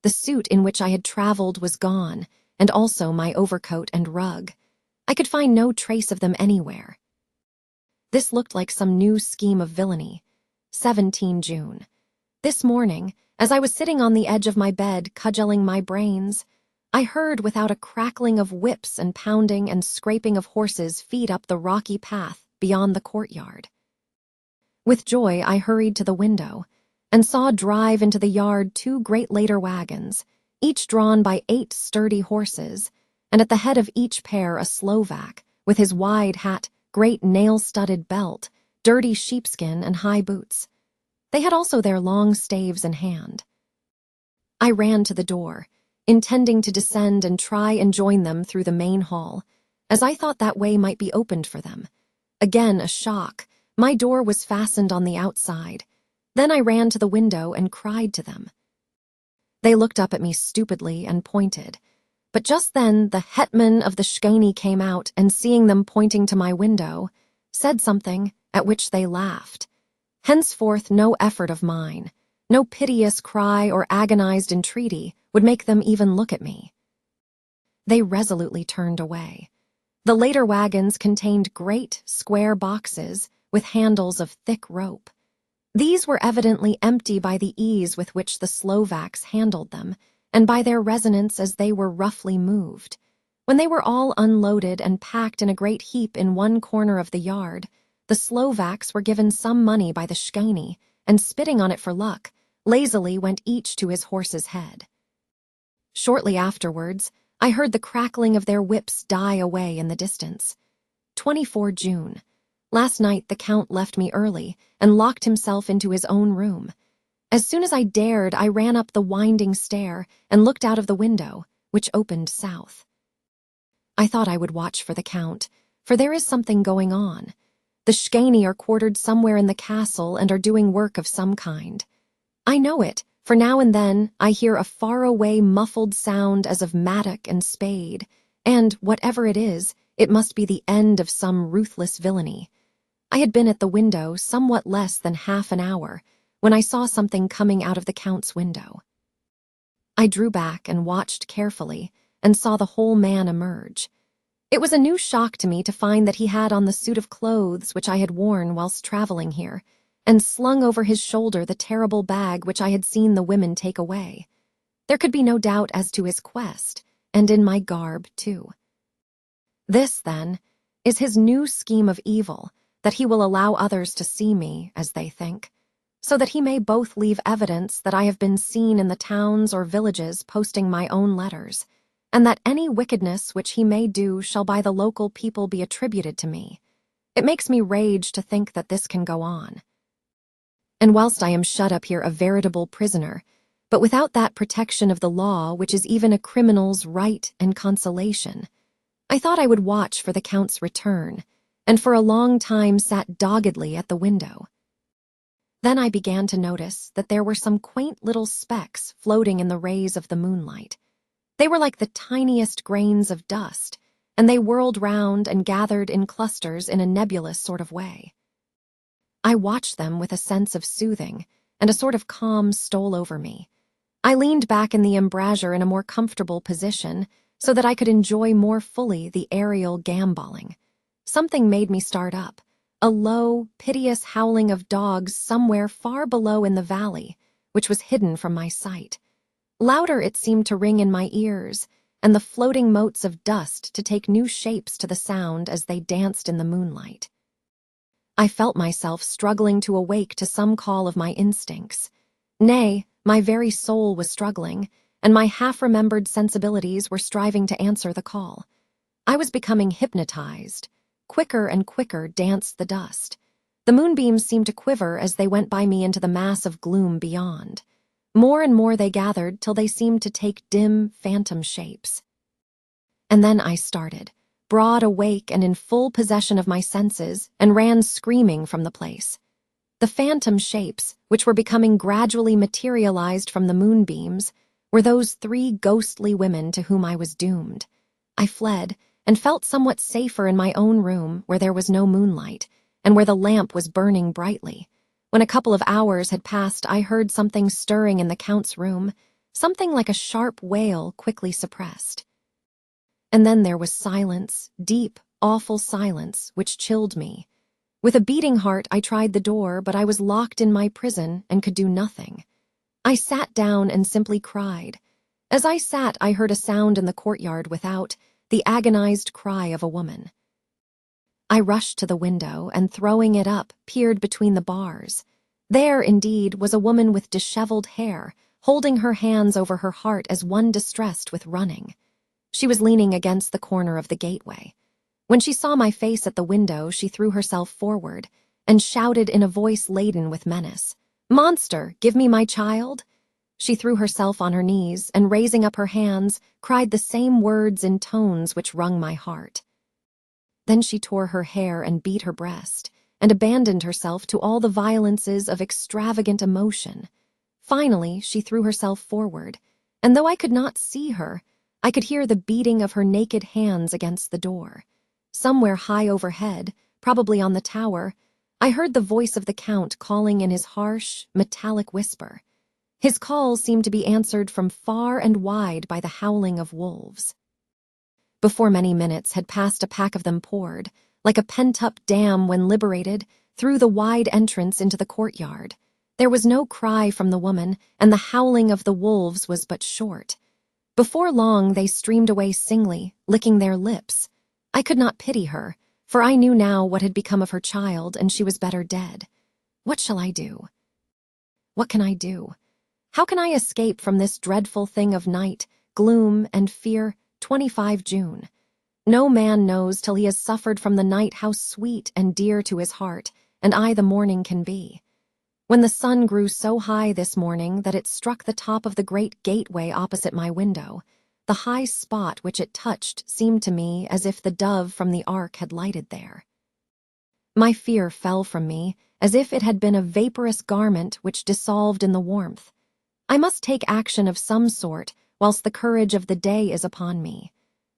The suit in which I had traveled was gone, and also my overcoat and rug. I could find no trace of them anywhere. This looked like some new scheme of villainy. 17 June. This morning, as I was sitting on the edge of my bed cudgelling my brains, I heard without a crackling of whips and pounding and scraping of horses feet up the rocky path beyond the courtyard. With joy I hurried to the window, and saw drive into the yard 2 great later wagons, each drawn by 8 sturdy horses, and at the head of each pair a Slovak, with his wide hat, great nail-studded belt, dirty sheepskin, and high boots. They had also their long staves in hand. I ran to the door, intending to descend and try and join them through the main hall, as I thought that way might be opened for them. Again a shock. My door was fastened on the outside. Then I ran to the window and cried to them. They looked up at me stupidly and pointed. But just then the hetman of the Shkini came out, and seeing them pointing to my window, said something, at which they laughed. Henceforth no effort of mine, no piteous cry or agonized entreaty would make them even look at me. They resolutely turned away. The later wagons contained great, square boxes with handles of thick rope. These were evidently empty by the ease with which the Slovaks handled them, and by their resonance as they were roughly moved. When they were all unloaded and packed in a great heap in one corner of the yard, the Slovaks were given some money by the shkani, and spitting on it for luck, lazily went each to his horse's head. Shortly afterwards, I heard the crackling of their whips die away in the distance. 24 June. Last night the Count left me early and locked himself into his own room. As soon as I dared, I ran up the winding stair and looked out of the window, which opened south. I thought I would watch for the Count, for there is something going on. The shkani are quartered somewhere in the castle and are doing work of some kind. I know it, for now and then I hear a far-away muffled sound as of mattock and spade, and, whatever it is, it must be the end of some ruthless villainy. I had been at the window somewhat less than half an hour when I saw something coming out of the Count's window. I drew back and watched carefully and saw the whole man emerge. It was a new shock to me to find that he had on the suit of clothes which I had worn whilst traveling here, and slung over his shoulder the terrible bag which I had seen the women take away. There could be no doubt as to his quest, and in my garb, too. This, then, is his new scheme of evil, that he will allow others to see me, as they think, so that he may both leave evidence that I have been seen in the towns or villages posting my own letters, and that any wickedness which he may do shall by the local people be attributed to me. It makes me rage to think that this can go on. And whilst I am shut up here a veritable prisoner, but without that protection of the law which is even a criminal's right and consolation, I thought I would watch for the Count's return, and for a long time sat doggedly at the window. Then I began to notice that there were some quaint little specks floating in the rays of the moonlight. They were like the tiniest grains of dust, and they whirled round and gathered in clusters in a nebulous sort of way. I watched them with a sense of soothing, and a sort of calm stole over me. I leaned back in the embrasure in a more comfortable position, so that I could enjoy more fully the aerial gambolling. Something made me start up, a low, piteous howling of dogs somewhere far below in the valley, which was hidden from my sight. Louder it seemed to ring in my ears, and the floating motes of dust to take new shapes to the sound as they danced in the moonlight. I felt myself struggling to awake to some call of my instincts. Nay, my very soul was struggling, and my half-remembered sensibilities were striving to answer the call. I was becoming hypnotized. Quicker and quicker danced the dust. The moonbeams seemed to quiver as they went by me into the mass of gloom beyond. More and more they gathered till they seemed to take dim, phantom shapes. And then I started, broad awake and in full possession of my senses, and ran screaming from the place. The phantom shapes, which were becoming gradually materialized from the moonbeams, were those 3 ghostly women to whom I was doomed. I fled, and felt somewhat safer in my own room where there was no moonlight, and where the lamp was burning brightly. When a couple of hours had passed, I heard something stirring in the Count's room, something like a sharp wail quickly suppressed. And then there was silence, deep, awful silence, which chilled me. With a beating heart, I tried the door, but I was locked in my prison and could do nothing. I sat down and simply cried. As I sat, I heard a sound in the courtyard without, the agonized cry of a woman. I rushed to the window and, throwing it up, peered between the bars. There, indeed, was a woman with disheveled hair, holding her hands over her heart as one distressed with running. She was leaning against the corner of the gateway. When she saw my face at the window, she threw herself forward and shouted in a voice laden with menace, "Monster, give me my child!" She threw herself on her knees and, raising up her hands, cried the same words in tones which wrung my heart. Then she tore her hair and beat her breast, and abandoned herself to all the violences of extravagant emotion. Finally, she threw herself forward, and though I could not see her, I could hear the beating of her naked hands against the door. Somewhere high overhead, probably on the tower, I heard the voice of the Count calling in his harsh, metallic whisper. His call seemed to be answered from far and wide by the howling of wolves. Before many minutes had passed, a pack of them poured, like a pent-up dam when liberated, through the wide entrance into the courtyard. There was no cry from the woman, and the howling of the wolves was but short. Before long they streamed away singly, licking their lips. I could not pity her, for I knew now what had become of her child, and she was better dead. What shall I do? What can I do? How can I escape from this dreadful thing of night, gloom, and fear? 25 June. No man knows till he has suffered from the night how sweet and dear to his heart, and I the morning can be. When the sun grew so high this morning that it struck the top of the great gateway opposite my window, the high spot which it touched seemed to me as if the dove from the ark had lighted there. My fear fell from me as if it had been a vaporous garment which dissolved in the warmth. I must take action of some sort whilst the courage of the day is upon me.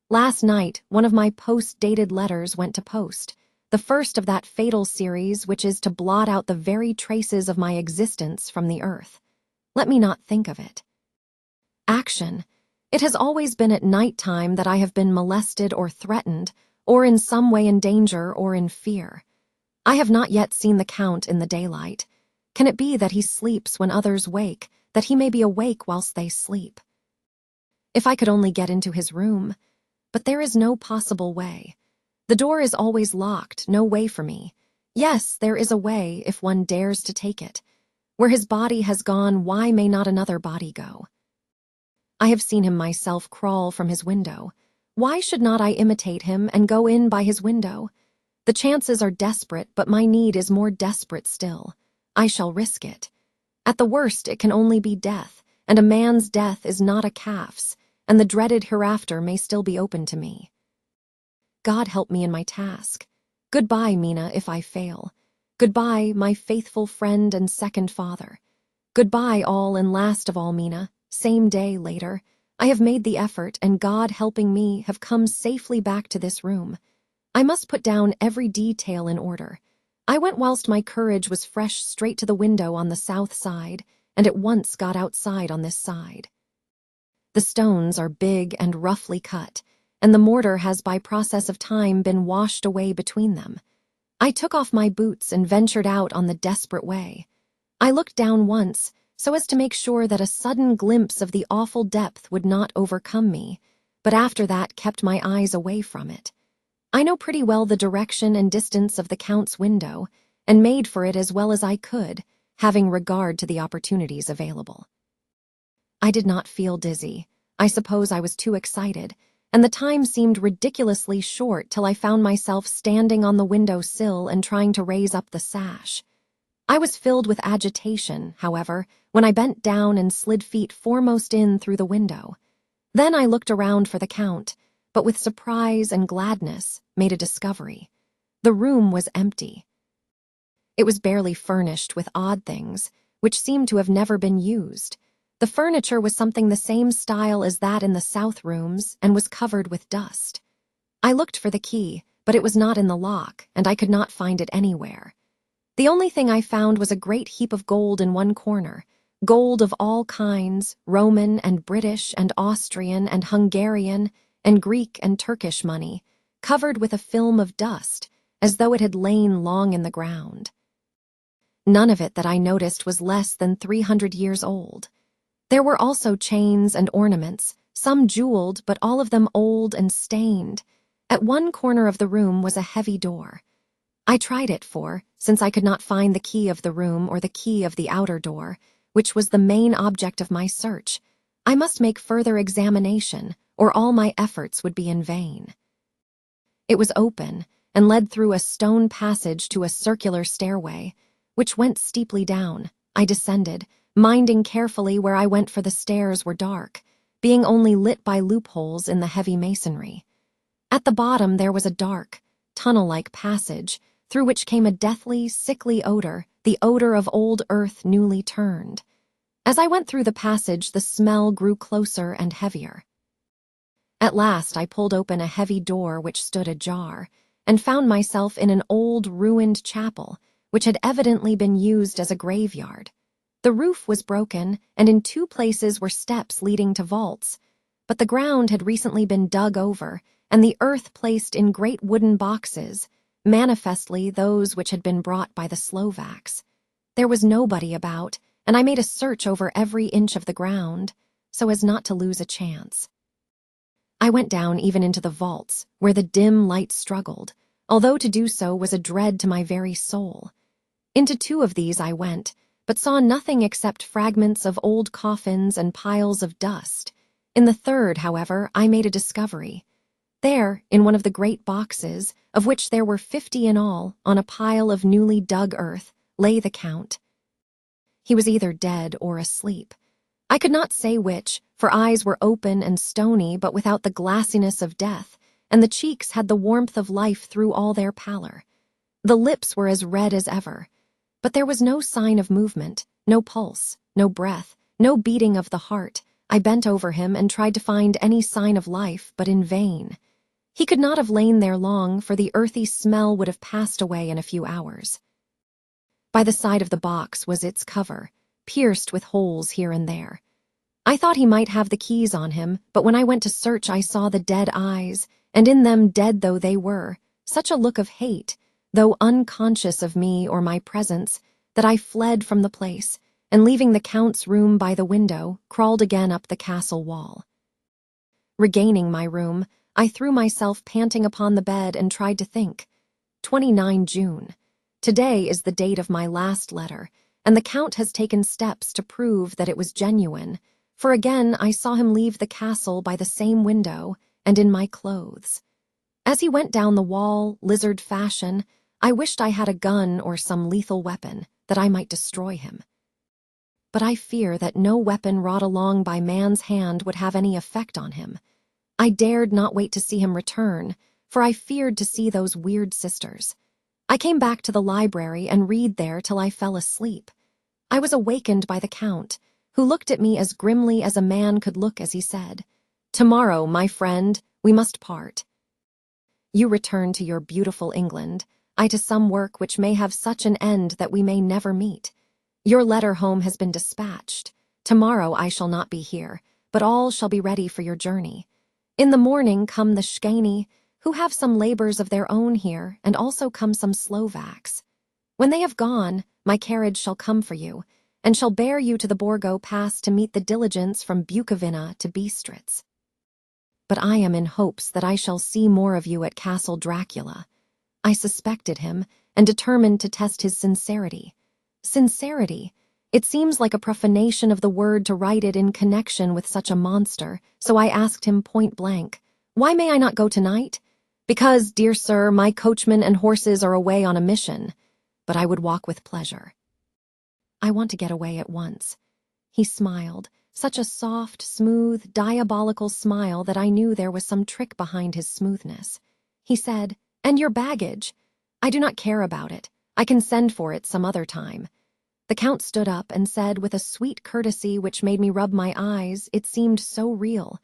Last night, one of my post-dated letters went to post, the first of that fatal series which is to blot out the very traces of my existence from the earth. Let me not think of it. Action. It has always been at night time that I have been molested or threatened, or in some way in danger or in fear. I have not yet seen the Count in the daylight. Can it be that he sleeps when others wake, that he may be awake whilst they sleep? If I could only get into his room. But there is no possible way. The door is always locked, no way for me. Yes, there is a way if one dares to take it. Where his body has gone, why may not another body go? I have seen him myself crawl from his window. Why should not I imitate him and go in by his window? The chances are desperate, but my need is more desperate still. I shall risk it. At the worst, it can only be death, and a man's death is not a calf's, and the dreaded hereafter may still be open to me. God help me in my task. Goodbye, Mina, if I fail. Goodbye, my faithful friend and second father. Goodbye, all and last of all, Mina. Same day later. I have made the effort, and God helping me, have come safely back to this room. I must put down every detail in order. I went whilst my courage was fresh straight to the window on the south side, and at once got outside on this side. The stones are big and roughly cut, and the mortar has by process of time been washed away between them. I took off my boots and ventured out on the desperate way. I looked down once, so as to make sure that a sudden glimpse of the awful depth would not overcome me, but after that kept my eyes away from it. I know pretty well the direction and distance of the Count's window, and made for it as well as I could, having regard to the opportunities available. I did not feel dizzy. I suppose I was too excited, and the time seemed ridiculously short till I found myself standing on the window sill and trying to raise up the sash. I was filled with agitation, however, when I bent down and slid feet foremost in through the window. Then I looked around for the Count, but with surprise and gladness made a discovery. The room was empty. It was barely furnished with odd things, which seemed to have never been used. The furniture was something the same style as that in the south rooms and was covered with dust. I looked for the key, but it was not in the lock, and I could not find it anywhere. The only thing I found was a great heap of gold in one corner, gold of all kinds, Roman and British and Austrian and Hungarian and Greek and Turkish money, covered with a film of dust, as though it had lain long in the ground. None of it that I noticed was less than 300 years old. There were also chains and ornaments, some jeweled, but all of them old and stained. At one corner of the room was a heavy door. I tried it for, since I could not find the key of the room or the key of the outer door, which was the main object of my search, I must make further examination, or all my efforts would be in vain. It was open, and led through a stone passage to a circular stairway, which went steeply down. I descended, minding carefully where I went, for the stairs were dark, being only lit by loopholes in the heavy masonry. At the bottom there was a dark, tunnel-like passage, through which came a deathly, sickly odor, the odor of old earth newly turned. As I went through the passage, the smell grew closer and heavier. At last I pulled open a heavy door which stood ajar, and found myself in an old, ruined chapel, which had evidently been used as a graveyard. The roof was broken, and in 2 places were steps leading to vaults, but the ground had recently been dug over, and the earth placed in great wooden boxes, manifestly those which had been brought by the Slovaks. There was nobody about, and I made a search over every inch of the ground, so as not to lose a chance. I went down even into the vaults, where the dim light struggled, although to do so was a dread to my very soul. Into 2 of these I went, but saw nothing except fragments of old coffins and piles of dust. In the 3rd, however, I made a discovery. There, in one of the great boxes, of which there were 50 in all, on a pile of newly dug earth, lay the Count. He was either dead or asleep. I could not say which, for eyes were open and stony but without the glassiness of death, and the cheeks had the warmth of life through all their pallor. The lips were as red as ever, but there was no sign of movement, no pulse, no breath, no beating of the heart. I bent over him and tried to find any sign of life, but in vain. He could not have lain there long, for the earthy smell would have passed away in a few hours. By the side of the box was its cover, pierced with holes here and there. I thought he might have the keys on him, but when I went to search I saw the dead eyes, and in them, dead though they were, such a look of hate, though unconscious of me or my presence, that I fled from the place, and leaving the Count's room by the window, crawled again up the castle wall. Regaining my room, I threw myself panting upon the bed and tried to think. 29 June. Today is the date of my last letter, and the Count has taken steps to prove that it was genuine, for again I saw him leave the castle by the same window and in my clothes. As he went down the wall, lizard fashion, I wished I had a gun or some lethal weapon, that I might destroy him. But I fear that no weapon wrought along by man's hand would have any effect on him. I dared not wait to see him return, for I feared to see those weird sisters. I came back to the library and read there till I fell asleep. I was awakened by the Count, who looked at me as grimly as a man could look as he said, "Tomorrow, my friend, we must part. You return to your beautiful England, I to some work which may have such an end that we may never meet. Your letter home has been dispatched. Tomorrow I shall not be here, but all shall be ready for your journey. In the morning come the Shkani, who have some labors of their own here, and also come some Slovaks. When they have gone, my carriage shall come for you, and shall bear you to the Borgo Pass to meet the diligence from Bukovina to Bistritz. But I am in hopes that I shall see more of you at Castle Dracula." I suspected him, and determined to test his sincerity. Sincerity? It seems like a profanation of the word to write it in connection with such a monster, so I asked him point blank, "Why may I not go tonight?" "Because, dear sir, my coachman and horses are away on a mission, but I would walk with pleasure. I want to get away at once." He smiled, such a soft, smooth, diabolical smile that I knew there was some trick behind his smoothness. He said, "And your baggage? I do not care about it. I can send for it some other time." The Count stood up and said with a sweet courtesy which made me rub my eyes, it seemed so real,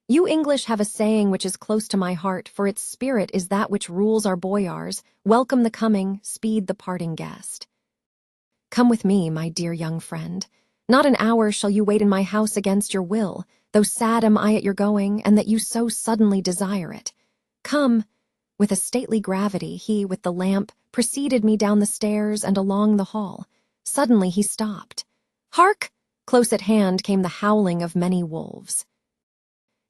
"You English have a saying which is close to my heart, for its spirit is that which rules our boyars, welcome the coming, speed the parting guest. Come with me, my dear young friend. Not an hour shall you wait in my house against your will, though sad am I at your going, and that you so suddenly desire it. Come." With a stately gravity, he, with the lamp, preceded me down the stairs and along the hall. Suddenly he stopped. "Hark!" Close at hand came the howling of many wolves.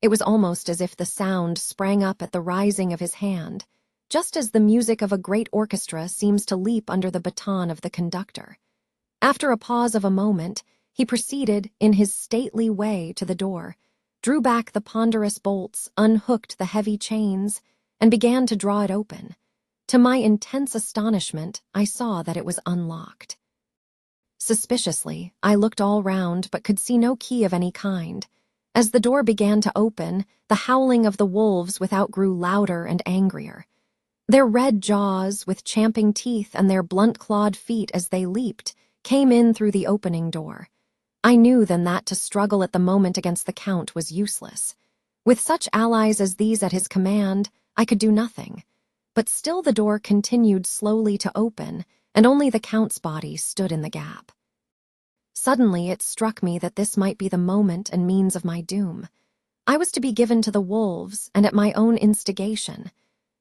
It was almost as if the sound sprang up at the rising of his hand, just as the music of a great orchestra seems to leap under the baton of the conductor. After a pause of a moment, he proceeded, in his stately way, to the door, drew back the ponderous bolts, unhooked the heavy chains, and began to draw it open. To my intense astonishment, I saw that it was unlocked. Suspiciously, I looked all round but could see no key of any kind. As the door began to open, the howling of the wolves without grew louder and angrier. Their red jaws, with champing teeth, and their blunt-clawed feet as they leaped, came in through the opening door. I knew then that to struggle at the moment against the Count was useless. With such allies as these at his command, I could do nothing. But still the door continued slowly to open, and only the Count's body stood in the gap. Suddenly it struck me that this might be the moment and means of my doom. I was to be given to the wolves, and at my own instigation.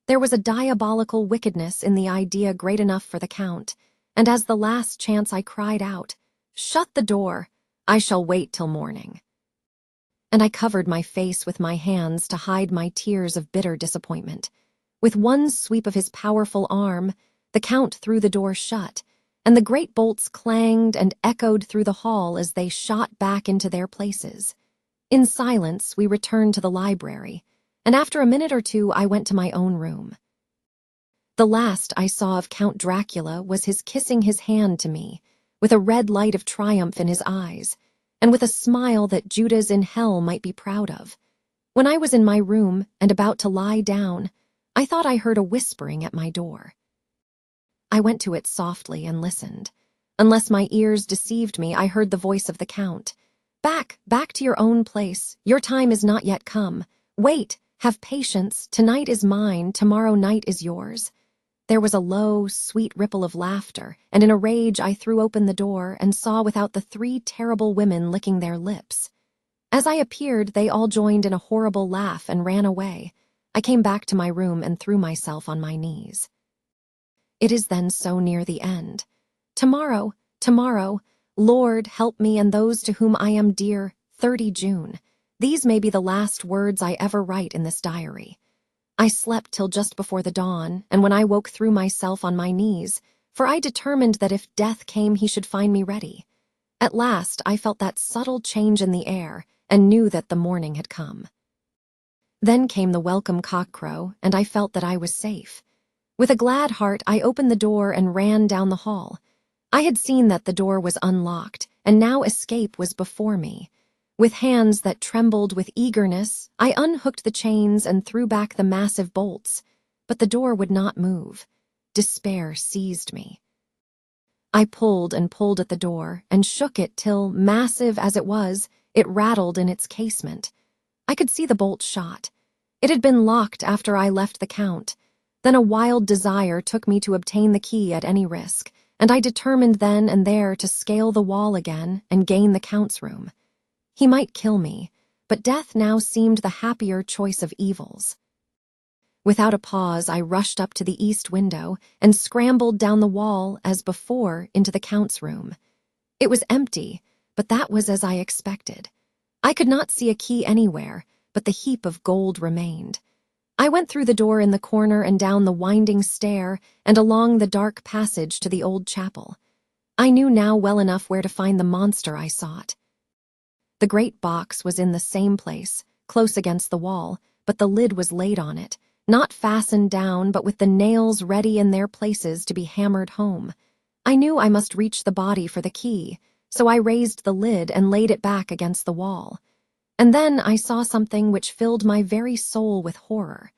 There was a diabolical wickedness in the idea great enough for the Count, and as the last chance I cried out, "Shut the door! I shall wait till morning." And I covered my face with my hands to hide my tears of bitter disappointment. With one sweep of his powerful arm, the Count threw the door shut, and the great bolts clanged and echoed through the hall as they shot back into their places. In silence, we returned to the library, and after a minute or two I went to my own room. The last I saw of Count Dracula was his kissing his hand to me, with a red light of triumph in his eyes, and with a smile that Judas in hell might be proud of. When I was in my room and about to lie down, I thought I heard a whispering at my door. I went to it softly and listened. Unless my ears deceived me, I heard the voice of the Count. Back to your own place. Your time is not yet come. Wait, have patience. Tonight is mine, tomorrow night is yours." There was a low, sweet ripple of laughter, and in a rage I threw open the door and saw without the 3 terrible women licking their lips. As I appeared, they all joined in a horrible laugh and ran away. I came back to my room and threw myself on my knees. It is then so near the end. Tomorrow, Lord, help me and those to whom I am dear, 30 June. These may be the last words I ever write in this diary. I slept till just before the dawn, and when I woke threw myself on my knees, for I determined that if death came he should find me ready. At last I felt that subtle change in the air, and knew that the morning had come. Then came the welcome cockcrow, and I felt that I was safe. With a glad heart I opened the door and ran down the hall. I had seen that the door was unlocked, and now escape was before me. With hands that trembled with eagerness, I unhooked the chains and threw back the massive bolts, but the door would not move. Despair seized me. I pulled and pulled at the door and shook it till, massive as it was, it rattled in its casement. I could see the bolt shot. It had been locked after I left the Count. Then a wild desire took me to obtain the key at any risk, and I determined then and there to scale the wall again and gain the Count's room. He might kill me, but death now seemed the happier choice of evils. Without a pause, I rushed up to the east window and scrambled down the wall as before into the Count's room. It was empty, but that was as I expected. I could not see a key anywhere, but the heap of gold remained. I went through the door in the corner and down the winding stair and along the dark passage to the old chapel. I knew now well enough where to find the monster I sought. The great box was in the same place, close against the wall, but the lid was laid on it, not fastened down, but with the nails ready in their places to be hammered home. I knew I must reach the body for the key, so I raised the lid and laid it back against the wall. And then I saw something which filled my very soul with horror.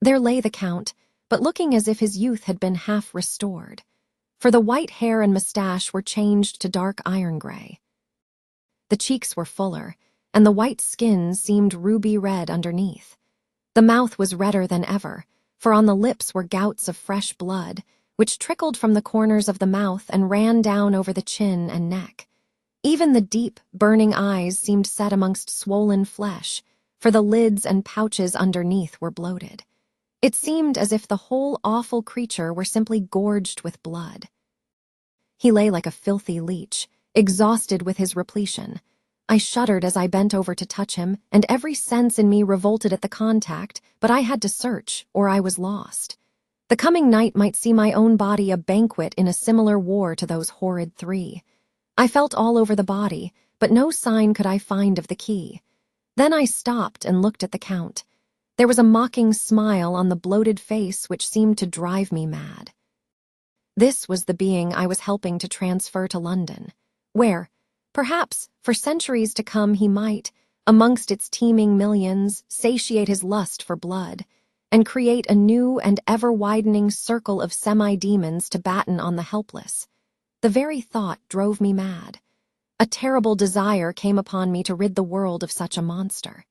There lay the Count, but looking as if his youth had been half restored, for the white hair and mustache were changed to dark iron gray. The cheeks were fuller, and the white skin seemed ruby red underneath. The mouth was redder than ever, for on the lips were gouts of fresh blood, which trickled from the corners of the mouth and ran down over the chin and neck. Even the deep, burning eyes seemed set amongst swollen flesh, for the lids and pouches underneath were bloated. It seemed as if the whole awful creature were simply gorged with blood. He lay like a filthy leech, exhausted with his repletion. I shuddered as I bent over to touch him, and every sense in me revolted at the contact, but I had to search, or I was lost. The coming night might see my own body a banquet in a similar war to those horrid 3. I felt all over the body, but no sign could I find of the key. Then I stopped and looked at the Count. There was a mocking smile on the bloated face which seemed to drive me mad. This was the being I was helping to transfer to London, where, perhaps, for centuries to come he might, amongst its teeming millions, satiate his lust for blood, and create a new and ever-widening circle of semi-demons to batten on the helpless. The very thought drove me mad. A terrible desire came upon me to rid the world of such a monster.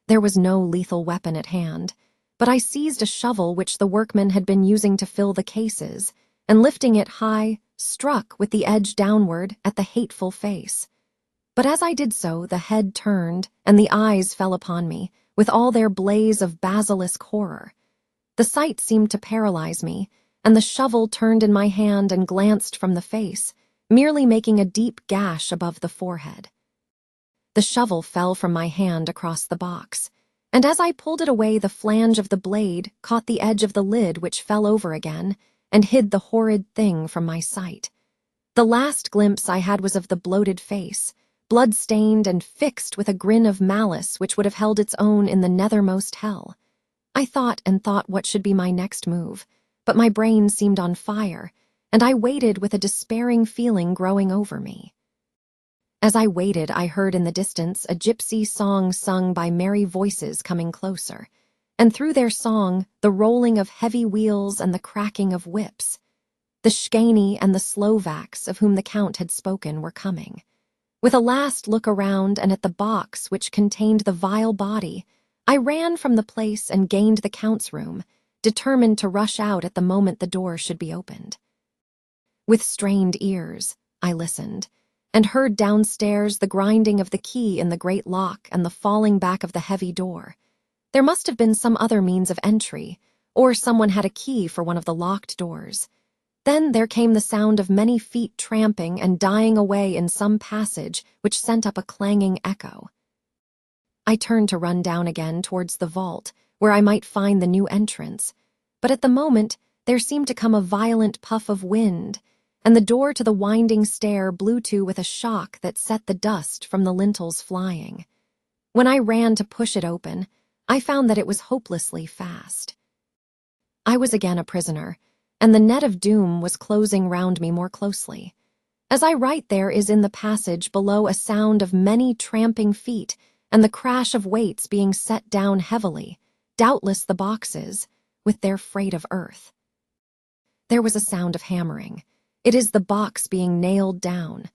There was no lethal weapon at hand, but I seized a shovel which the workmen had been using to fill the cases, and lifting it high, struck with the edge downward at the hateful face. But as I did so, the head turned, and the eyes fell upon me, with all their blaze of basilisk horror. The sight seemed to paralyze me, and the shovel turned in my hand and glanced from the face, merely making a deep gash above the forehead. The shovel fell from my hand across the box, and as I pulled it away, the flange of the blade caught the edge of the lid, which fell over again and hid the horrid thing from my sight. The last glimpse I had was of the bloated face, blood-stained and fixed with a grin of malice which would have held its own in the nethermost hell. I thought and thought what should be my next move, but my brain seemed on fire, and I waited with a despairing feeling growing over me. As I waited, I heard in the distance a gypsy song sung by merry voices coming closer, and through their song the rolling of heavy wheels and the cracking of whips. The Shkani and the Slovaks of whom the Count had spoken were coming. With a last look around and at the box which contained the vile body, I ran from the place and gained the Count's room, determined to rush out at the moment the door should be opened. With strained ears, I listened, and heard downstairs the grinding of the key in the great lock and the falling back of the heavy door. There must have been some other means of entry, or someone had a key for one of the locked doors. Then there came the sound of many feet tramping and dying away in some passage which sent up a clanging echo. I turned to run down again towards the vault, where I might find the new entrance, but at the moment there seemed to come a violent puff of wind, and the door to the winding stair blew to with a shock that set the dust from the lintels flying. When I ran to push it open, I found that it was hopelessly fast. I was again a prisoner, and the net of doom was closing round me more closely. As I write, there is in the passage below a sound of many tramping feet and the crash of weights being set down heavily, doubtless the boxes, with their freight of earth. There was a sound of hammering. It is the box being nailed down.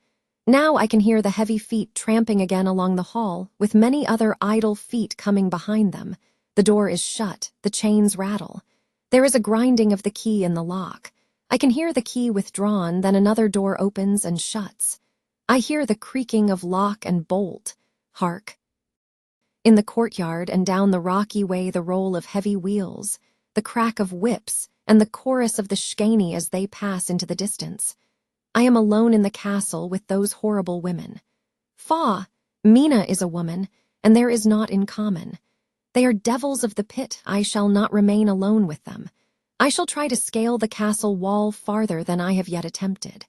Now I can hear the heavy feet tramping again along the hall, with many other idle feet coming behind them. The door is shut, the chains rattle. There is a grinding of the key in the lock. I can hear the key withdrawn, then another door opens and shuts. I hear the creaking of lock and bolt. Hark! In the courtyard and down the rocky way the roll of heavy wheels, the crack of whips, and the chorus of the Shkani as they pass into the distance. I am alone in the castle with those horrible women. Faugh! Mina is a woman, and there is naught in common. They are devils of the pit. I shall not remain alone with them. I shall try to scale the castle wall farther than I have yet attempted.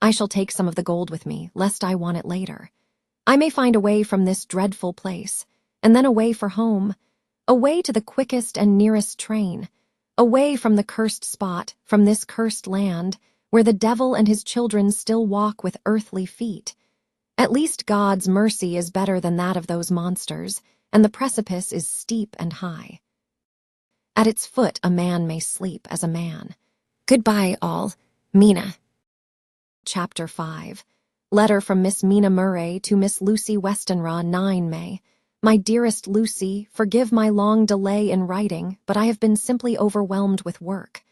I shall take some of the gold with me, lest I want it later. I may find a way from this dreadful place, and then a way for home, a way to the quickest and nearest train, away from the cursed spot, from this cursed land, where the devil and his children still walk with earthly feet. At least God's mercy is better than that of those monsters, and the precipice is steep and high. At its foot a man may sleep as a man. Goodbye, all. Mina. Chapter 5. Letter from Miss Mina Murray to Miss Lucy Westenra, 9 May. My dearest Lucy, forgive my long delay in writing, but I have been simply overwhelmed with work.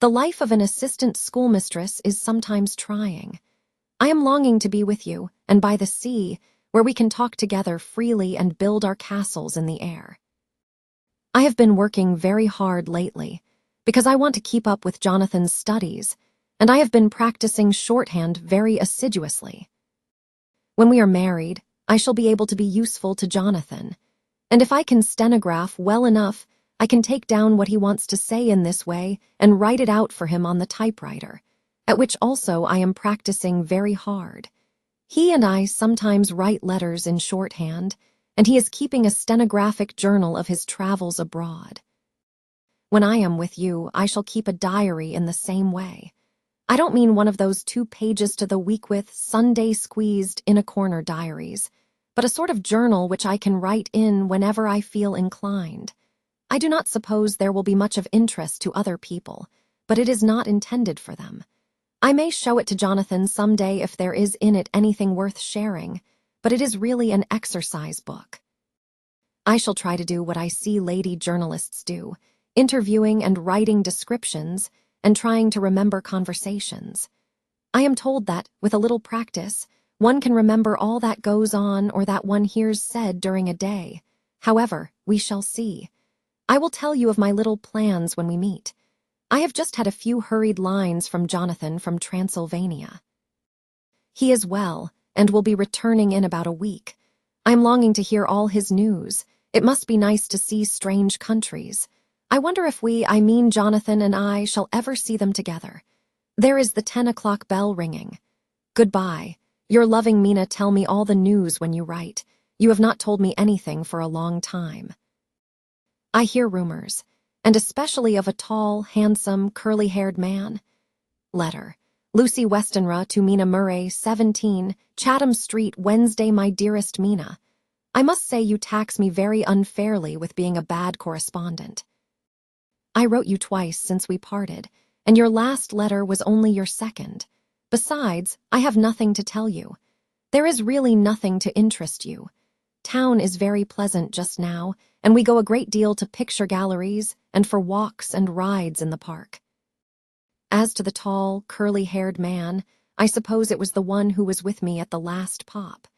The life of an assistant schoolmistress is sometimes trying. I am longing to be with you, and by the sea, where we can talk together freely and build our castles in the air. I have been working very hard lately, because I want to keep up with Jonathan's studies, and I have been practicing shorthand very assiduously. When we are married, I shall be able to be useful to Jonathan, and if I can stenograph well enough, I can take down what he wants to say in this way and write it out for him on the typewriter, at which also I am practicing very hard. He and I sometimes write letters in shorthand, and he is keeping a stenographic journal of his travels abroad. When I am with you, I shall keep a diary in the same way. I don't mean one of those 2 pages to the week with Sunday squeezed in a corner diaries, but a sort of journal which I can write in whenever I feel inclined. I do not suppose there will be much of interest to other people, but it is not intended for them. I may show it to Jonathan some day if there is in it anything worth sharing, but it is really an exercise book. I shall try to do what I see lady journalists do, interviewing and writing descriptions and trying to remember conversations. I am told that, with a little practice, One can remember all that goes on or that one hears said during a day. However, we shall see. I will tell you of my little plans when we meet. I have just had a few hurried lines from Jonathan from Transylvania. He is well, and will be returning in about a week. I am longing to hear all his news. It must be nice to see strange countries. I wonder if Jonathan and I, shall ever see them together. There is the 10 o'clock bell ringing. Goodbye. Your loving Mina. Tell me all the news when you write. You have not told me anything for a long time. I hear rumors, and especially of a tall, handsome, curly-haired man. Letter. Lucy Westenra to Mina Murray, 17, Chatham Street, Wednesday. My dearest Mina, I must say you tax me very unfairly with being a bad correspondent. I wrote you twice since we parted, and your last letter was only your second. Besides, I have nothing to tell you. There is really nothing to interest you. Town is very pleasant just now, and we go a great deal to picture galleries and for walks and rides in the park. As to the tall, curly-haired man, I suppose it was the one who was with me at the last pop.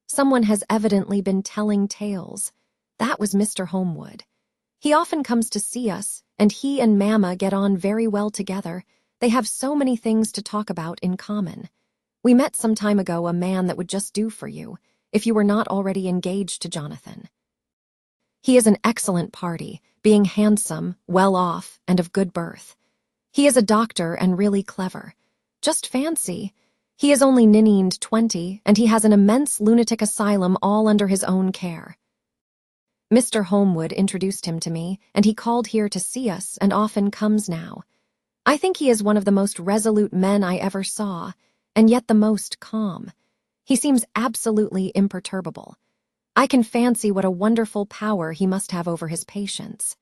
Someone has evidently been telling tales. That was Mr. HOLMWOOD. He often comes to see us, and he and Mamma get on very well together. They have so many things to talk about in common. We met some time ago a man that would just do for you, if you were not already engaged to Jonathan. He is an excellent party, being handsome, well off, and of good birth. He is a doctor and really clever. Just fancy. He is only ninnied 20, and he has an immense lunatic asylum all under his own care. Mr. HOLMWOOD introduced him to me, and he called here to see us and often comes now. I think he is one of the most resolute men I ever saw, and yet the most calm. He seems absolutely imperturbable. I can fancy what a wonderful power he must have over his patients.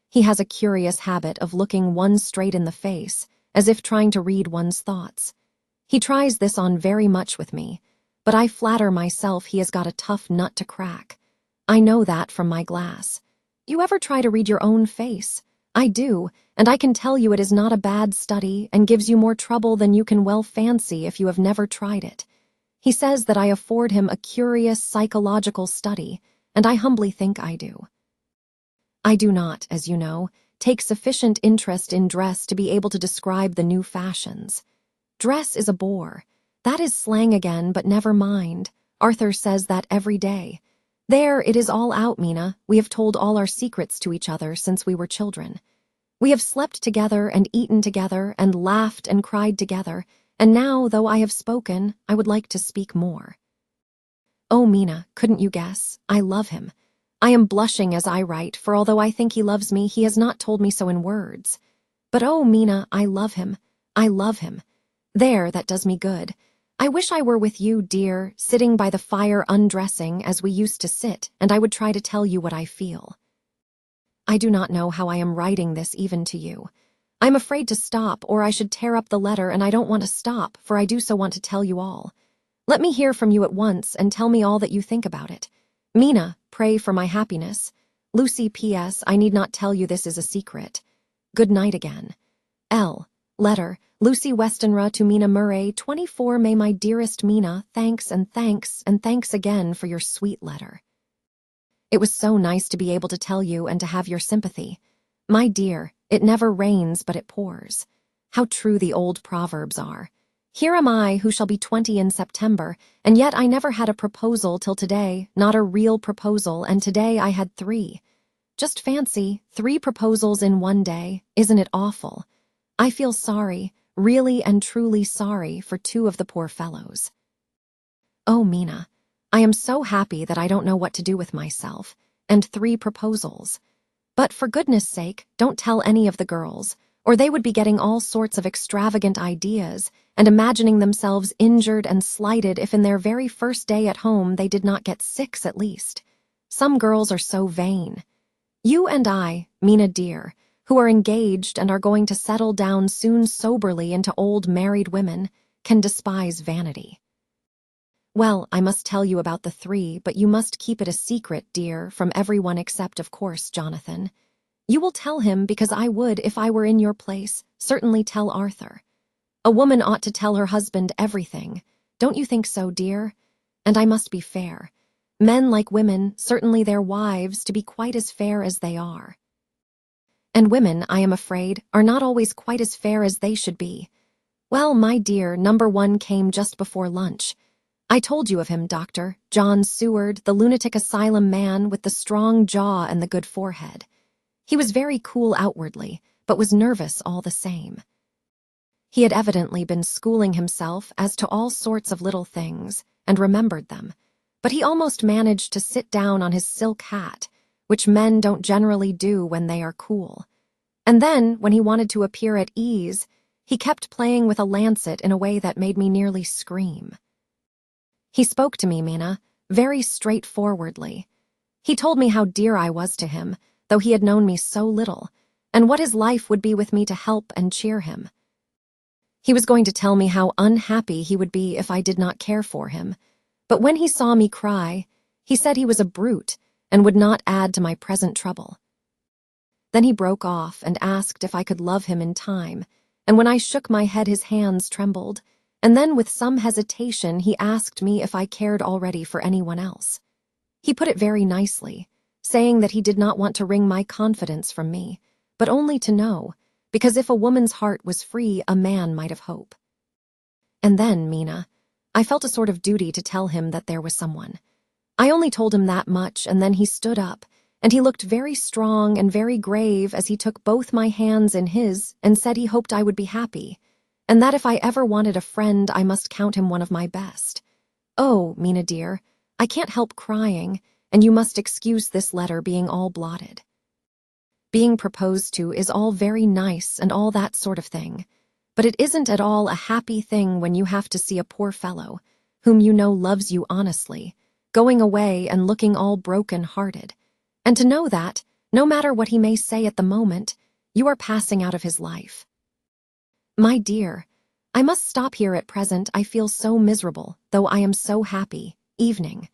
He has a curious habit of looking one straight in the face, as if trying to read one's thoughts. He tries this on very much with me, but I flatter myself he has got a tough nut to crack. I know that from my glass. You ever try to read your own face? I do, and I can tell you it is not a bad study and gives you more trouble than you can well fancy if you have never tried it. He says that I afford him a curious psychological study, and I humbly think I do. I do not, as you know, take sufficient interest in dress to be able to describe the new fashions. Dress is a bore. That is slang again, but never mind. Arthur says that every day. There, it is all out, Mina. We have told all our secrets to each other since we were children. We have slept together and eaten together and laughed and cried together, and now, though I have spoken, I would like to speak more. Oh, Mina, couldn't you guess? I love him. I am blushing as I write, for although I think he loves me, he has not told me so in words. But oh, Mina, I love him. I love him. There, that does me good. I wish I were with you, dear, sitting by the fire undressing as we used to sit, and I would try to tell you what I feel. I do not know how I am writing this even to you. I am afraid to stop, or I should tear up the letter, and I don't want to stop, for I do so want to tell you all. Let me hear from you at once, and tell me all that you think about it. Mina, pray for my happiness. Lucy, P.S. I need not tell you this is a secret. Good night again. L. Letter. Lucy Westenra to Mina Murray, 24 May. My dearest Mina, thanks and thanks and thanks again for your sweet letter. It was so nice to be able to tell you and to have your sympathy. My dear, it never rains but it pours. How true the old proverbs are. Here am I, who shall be 20 in September, and yet I never had a proposal till today, not a real proposal, and today I had 3. Just fancy, 3 proposals in one day. Isn't it awful? I feel sorry, really and truly sorry for 2 of the poor fellows. Oh, Mina, I am so happy that I don't know what to do with myself, and 3 proposals. But for goodness sake, don't tell any of the girls, or they would be getting all sorts of extravagant ideas and imagining themselves injured and slighted if in their very first day at home they did not get 6 at least. Some girls are so vain. You and I, Mina dear, who are engaged and are going to settle down soon soberly into old married women, can despise vanity. Well, I must tell you about the 3, but you must keep it a secret, dear, from everyone except, of course, Jonathan. You will tell him because I would, if I were in your place, certainly tell Arthur. A woman ought to tell her husband everything. Don't you think so, dear? And I must be fair. Men like women, certainly their wives, to be quite as fair as they are. And women, I am afraid, are not always quite as fair as they should be. Well, my dear, number one came just before lunch. I told you of him, Doctor. John Seward, the lunatic asylum man with the strong jaw and the good forehead. He was very cool outwardly, but was nervous all the same. He had evidently been schooling himself as to all sorts of little things, and remembered them, but he almost managed to sit down on his silk hat, which men don't generally do when they are cool. And then, when he wanted to appear at ease, he kept playing with a lancet in a way that made me nearly scream. He spoke to me, Mina, very straightforwardly. He told me how dear I was to him, though he had known me so little, and what his life would be with me to help and cheer him. He was going to tell me how unhappy he would be if I did not care for him, but when he saw me cry, he said he was a brute and would not add to my present trouble. Then he broke off and asked if I could love him in time, and when I shook my head his hands trembled, and then with some hesitation he asked me if I cared already for anyone else. He put it very nicely, saying that he did not want to wring my confidence from me, but only to know, because if a woman's heart was free, a man might have hope. And then, Mina, I felt a sort of duty to tell him that there was someone. I only told him that much, and then he stood up, and he looked very strong and very grave as he took both my hands in his and said he hoped I would be happy, and that if I ever wanted a friend I must count him one of my best. Oh, Mina dear, I can't help crying, and you must excuse this letter being all blotted. Being proposed to is all very nice and all that sort of thing, but it isn't at all a happy thing when you have to see a poor fellow, whom you know loves you honestly, going away and looking all broken-hearted, and to know that, no matter what he may say at the moment, you are passing out of his life. My dear, I must stop here at present. I feel so miserable, though I am so happy. Evening.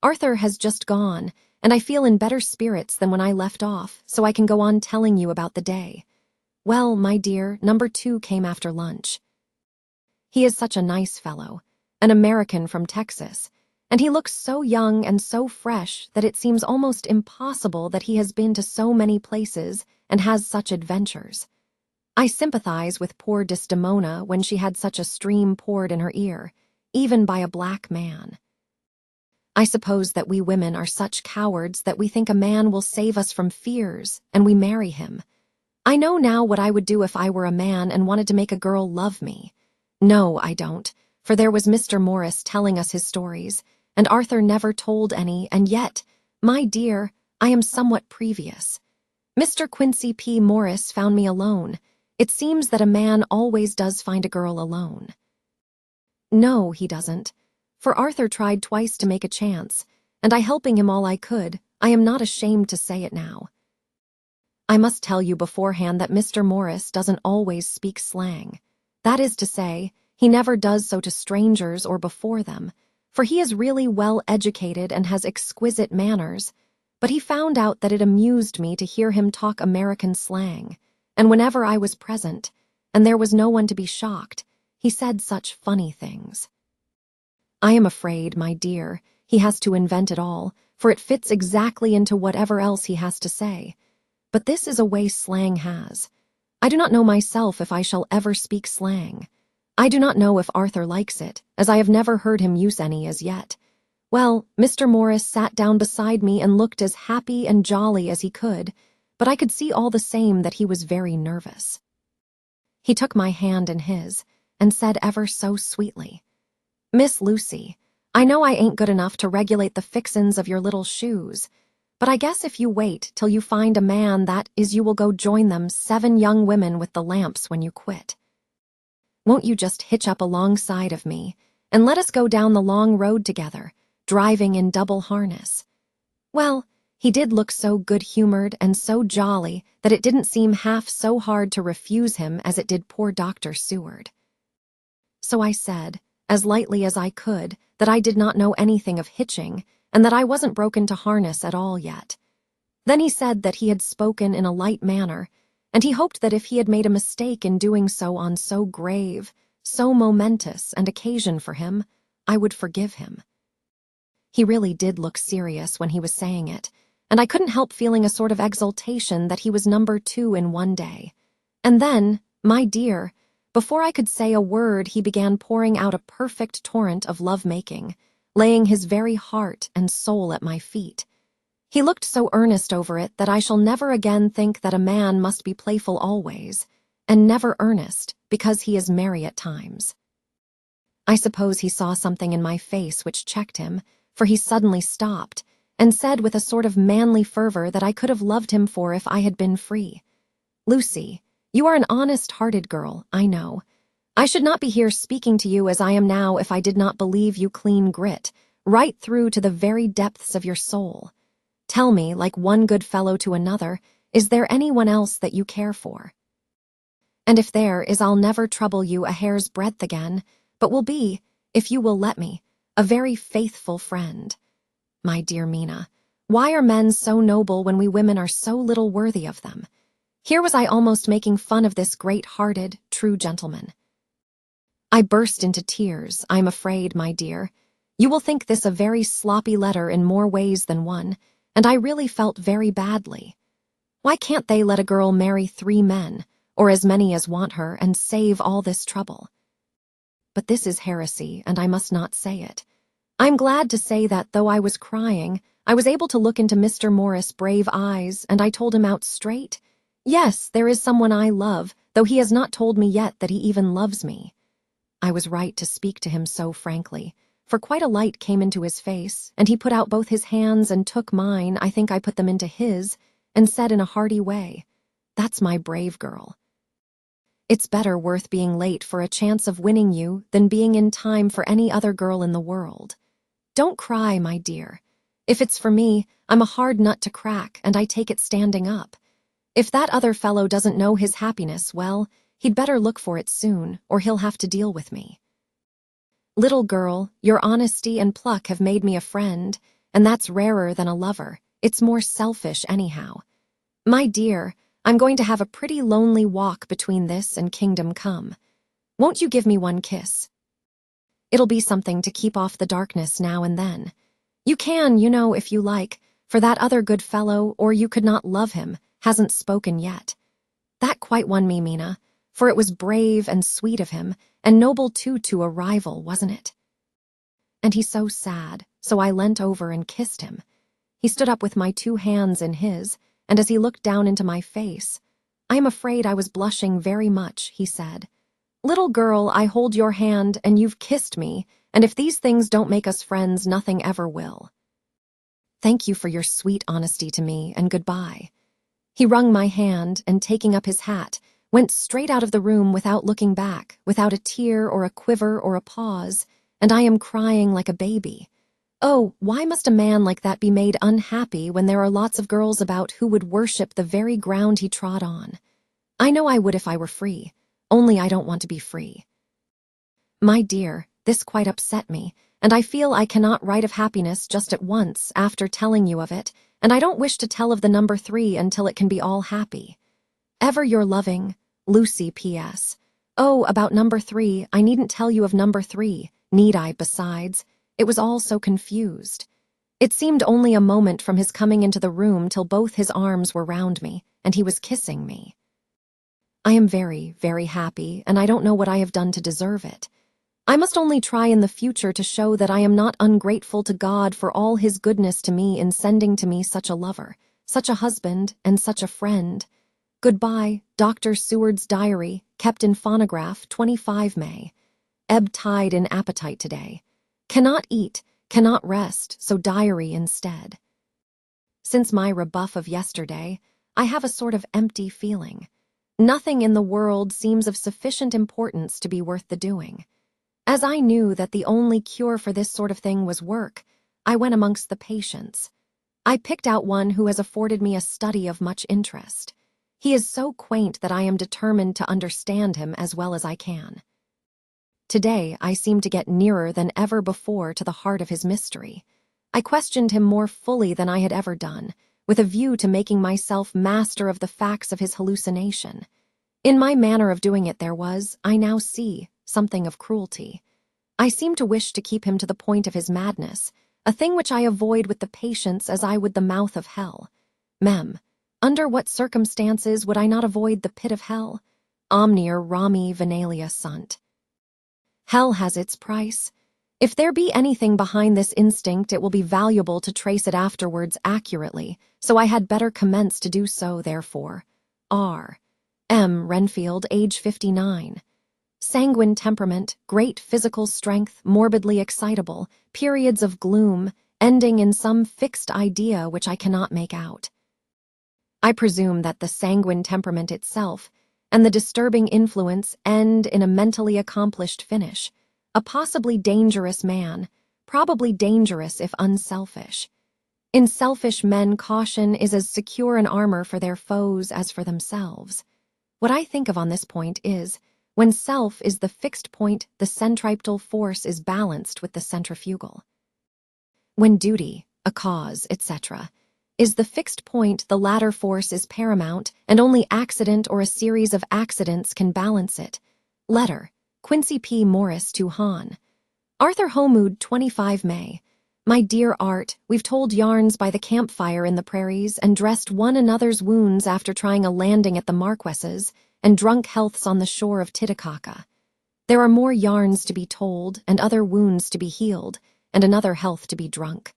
Arthur has just gone, and I feel in better spirits than when I left off, so I can go on telling you about the day. Well, my dear, number 2 came after lunch. He is such a nice fellow, an American from Texas, and he looks so young and so fresh that it seems almost impossible that he has been to so many places and has such adventures. I sympathize with poor Desdemona when she had such a stream poured in her ear, even by a black man. I suppose that we women are such cowards that we think a man will save us from fears, and we marry him. I know now what I would do if I were a man and wanted to make a girl love me. No, I don't, for there was Mr. Morris telling us his stories, and Arthur never told any, and yet, my dear, I am somewhat previous. Mr. Quincy P. Morris found me alone. It seems that a man always does find a girl alone. No, he doesn't. For Arthur tried twice to make a chance, and I helping him all I could. I am not ashamed to say it now. I must tell you beforehand that Mr. Morris doesn't always speak slang. That is to say, he never does so to strangers or before them, for he is really well educated and has exquisite manners, but he found out that it amused me to hear him talk American slang, and whenever I was present, and there was no one to be shocked, he said such funny things. I am afraid, my dear, he has to invent it all, for it fits exactly into whatever else he has to say. But this is a way slang has. I do not know myself if I shall ever speak slang. I do not know if Arthur likes it, as I have never heard him use any as yet. Well, Mr. Morris sat down beside me and looked as happy and jolly as he could, but I could see all the same that he was very nervous. He took my hand in his, and said ever so sweetly, "Miss Lucy, I know I ain't good enough to regulate the fixins of your little shoes, but I guess if you wait till you find a man that is you will go join them 7 young women with the lamps when you quit. Won't you just hitch up alongside of me, and let us go down the long road together, driving in double harness?" Well, he did look so good-humored and so jolly that it didn't seem half so hard to refuse him as it did poor Dr. Seward. So I said, as lightly as I could, that I did not know anything of hitching, and that I wasn't broken to harness at all yet. Then he said that he had spoken in a light manner, and he hoped that if he had made a mistake in doing so on so grave, so momentous an occasion for him, I would forgive him. He really did look serious when he was saying it, and I couldn't help feeling a sort of exultation that he was number 2 in one day. And then, my dear, before I could say a word, he began pouring out a perfect torrent of love-making, laying his very heart and soul at my feet. He looked so earnest over it that I shall never again think that a man must be playful always, and never earnest, because he is merry at times. I suppose he saw something in my face which checked him, for he suddenly stopped, and said with a sort of manly fervor that I could have loved him for if I had been free. "Lucy, you are an honest-hearted girl, I know. I should not be here speaking to you as I am now if I did not believe you clean grit, right through to the very depths of your soul. Tell me, like one good fellow to another, is there anyone else that you care for? And if there is, I'll never trouble you a hair's breadth again, but will be, if you will let me, a very faithful friend. My dear Mina, why are men so noble when we women are so little worthy of them?" Here was I almost making fun of this great-hearted, true gentleman. I burst into tears, I'm afraid, my dear. You will think this a very sloppy letter in more ways than one, and I really felt very badly. Why can't they let a girl marry 3 men, or as many as want her, and save all this trouble? But this is heresy, and I must not say it. I'm glad to say that, though I was crying, I was able to look into Mr. Morris' brave eyes, and I told him out straight, yes, there is someone I love, though he has not told me yet that he even loves me. I was right to speak to him so frankly, for quite a light came into his face, and he put out both his hands and took mine, I think I put them into his, and said in a hearty way, "That's my brave girl. It's better worth being late for a chance of winning you than being in time for any other girl in the world. Don't cry, my dear. If it's for me, I'm a hard nut to crack, and I take it standing up. If that other fellow doesn't know his happiness, well, he'd better look for it soon, or he'll have to deal with me. Little girl, your honesty and pluck have made me a friend, and that's rarer than a lover. It's more selfish anyhow. My dear, I'm going to have a pretty lonely walk between this and Kingdom Come. Won't you give me one kiss? It'll be something to keep off the darkness now and then. You can, you know, if you like, for that other good fellow, or you could not love him, hasn't spoken yet. That quite won me, Mina, for it was brave and sweet of him, and noble too to a rival, wasn't it? And he's so sad, so I leant over and kissed him. He stood up with my 2 hands in his, and as he looked down into my face, "I am afraid I was blushing very much," he said. "Little girl, I hold your hand, and you've kissed me, and if these things don't make us friends, nothing ever will. Thank you for your sweet honesty to me, and goodbye." He wrung my hand, and taking up his hat, went straight out of the room without looking back, without a tear or a quiver or a pause, and I am crying like a baby. Oh, why must a man like that be made unhappy when there are lots of girls about who would worship the very ground he trod on? I know I would if I were free, only I don't want to be free. My dear, this quite upset me, and I feel I cannot write of happiness just at once after telling you of it, and I don't wish to tell of the number 3 until it can be all happy. Ever your loving, Lucy P.S. Oh, about number 3, I needn't tell you of number 3, need I, besides? It was all so confused. It seemed only a moment from his coming into the room till both his arms were round me, and he was kissing me. I am very, very happy, and I don't know what I have done to deserve it. I must only try in the future to show that I am not ungrateful to God for all his goodness to me in sending to me such a lover, such a husband, and such a friend. Goodbye, Dr. Seward's Diary, kept in phonograph, 25 May. Ebb tide in appetite today. Cannot eat, cannot rest, so diary instead. Since my rebuff of yesterday, I have a sort of empty feeling. Nothing in the world seems of sufficient importance to be worth the doing. As I knew that the only cure for this sort of thing was work, I went amongst the patients. I picked out one who has afforded me a study of much interest. He is so quaint that I am determined to understand him as well as I can. Today, I seem to get nearer than ever before to the heart of his mystery. I questioned him more fully than I had ever done, with a view to making myself master of the facts of his hallucination. In my manner of doing it there was, I now see, something of cruelty. I seem to wish to keep him to the point of his madness, a thing which I avoid with the patience as I would the mouth of hell. Mem. Under what circumstances would I not avoid the pit of hell? Omnier Rami Venalia sunt. Hell has its price. If there be anything behind this instinct, it will be valuable to trace it afterwards accurately, so I had better commence to do so, therefore. R. M. Renfield, age 59. Sanguine temperament, great physical strength, morbidly excitable, periods of gloom, ending in some fixed idea which I cannot make out. I presume that the sanguine temperament itself and the disturbing influence end in a mentally accomplished finish. A possibly dangerous man, probably dangerous if unselfish. In selfish men, caution is as secure an armor for their foes as for themselves. What I think of on this point is, when self is the fixed point, the centripetal force is balanced with the centrifugal. When duty, a cause, etc., is the fixed point, the latter force is paramount, and only accident or a series of accidents can balance it. Letter, Quincy P. Morris to Hahn. Arthur HOLMWOOD, 25 May. My dear Art, we've told yarns by the campfire in the prairies and dressed one another's wounds after trying a landing at the Marquesas and drunk healths on the shore of Titicaca. There are more yarns to be told and other wounds to be healed and another health to be drunk.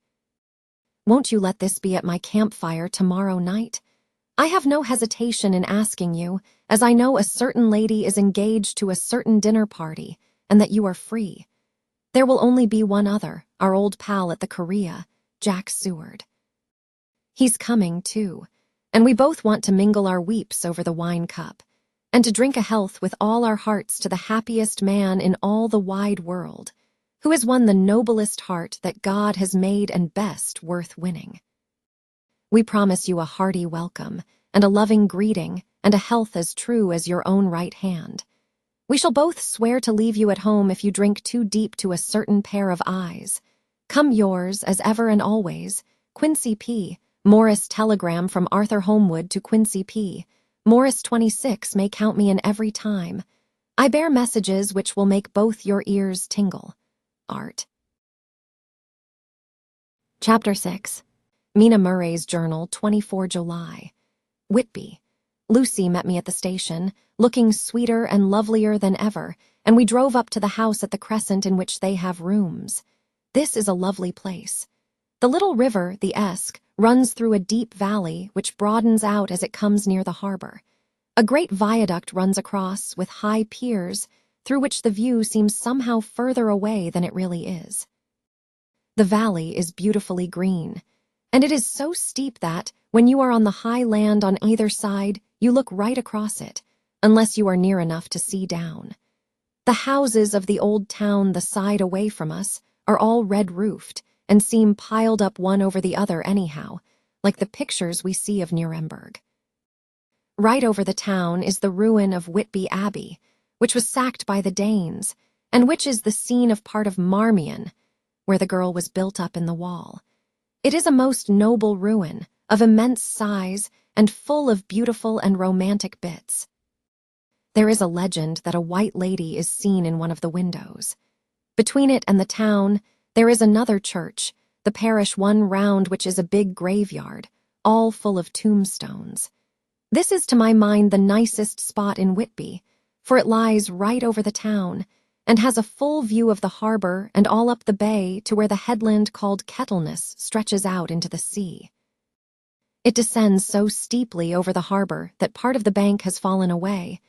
Won't you let this be at my campfire tomorrow night? I have no hesitation in asking you, as I know a certain lady is engaged to a certain dinner party, and that you are free. There will only be one other, our old pal at the Korea, Jack Seward. He's coming, too, and we both want to mingle our weeps over the wine cup, and to drink a health with all our hearts to the happiest man in all the wide world, who has won the noblest heart that God has made and best worth winning. We promise you a hearty welcome, and a loving greeting, and a health as true as your own right hand. We shall both swear to leave you at home if you drink too deep to a certain pair of eyes. Come yours, as ever and always, Quincy P. Morris. Telegram from Arthur HOLMWOOD to Quincy P. Morris 26 may count me in every time. I bear messages which will make both your ears tingle. Art. Chapter 6. Mina Murray's Journal, 24 July. Whitby. Lucy met me at the station, looking sweeter and lovelier than ever, and we drove up to the house at the Crescent in which they have rooms. This is a lovely place. The little river, the Esk, runs through a deep valley which broadens out as it comes near the harbor. A great viaduct runs across with high piers, through which the view seems somehow further away than it really is. The valley is beautifully green, and it is so steep that, when you are on the high land on either side, you look right across it, unless you are near enough to see down. The houses of the old town the side away from us are all red-roofed and seem piled up one over the other anyhow, like the pictures we see of Nuremberg. Right over the town is the ruin of Whitby Abbey, which was sacked by the Danes, and which is the scene of part of Marmion, where the girl was built up in the wall. It is a most noble ruin, of immense size, and full of beautiful and romantic bits. There is a legend that a white lady is seen in one of the windows. Between it and the town, there is another church, the parish one round which is a big graveyard, all full of tombstones. This is to my mind the nicest spot in Whitby, for it lies right over the town, and has a full view of the harbor and all up the bay to where the headland called Kettleness stretches out into the sea. It descends so steeply over the harbor that part of the bank has fallen away,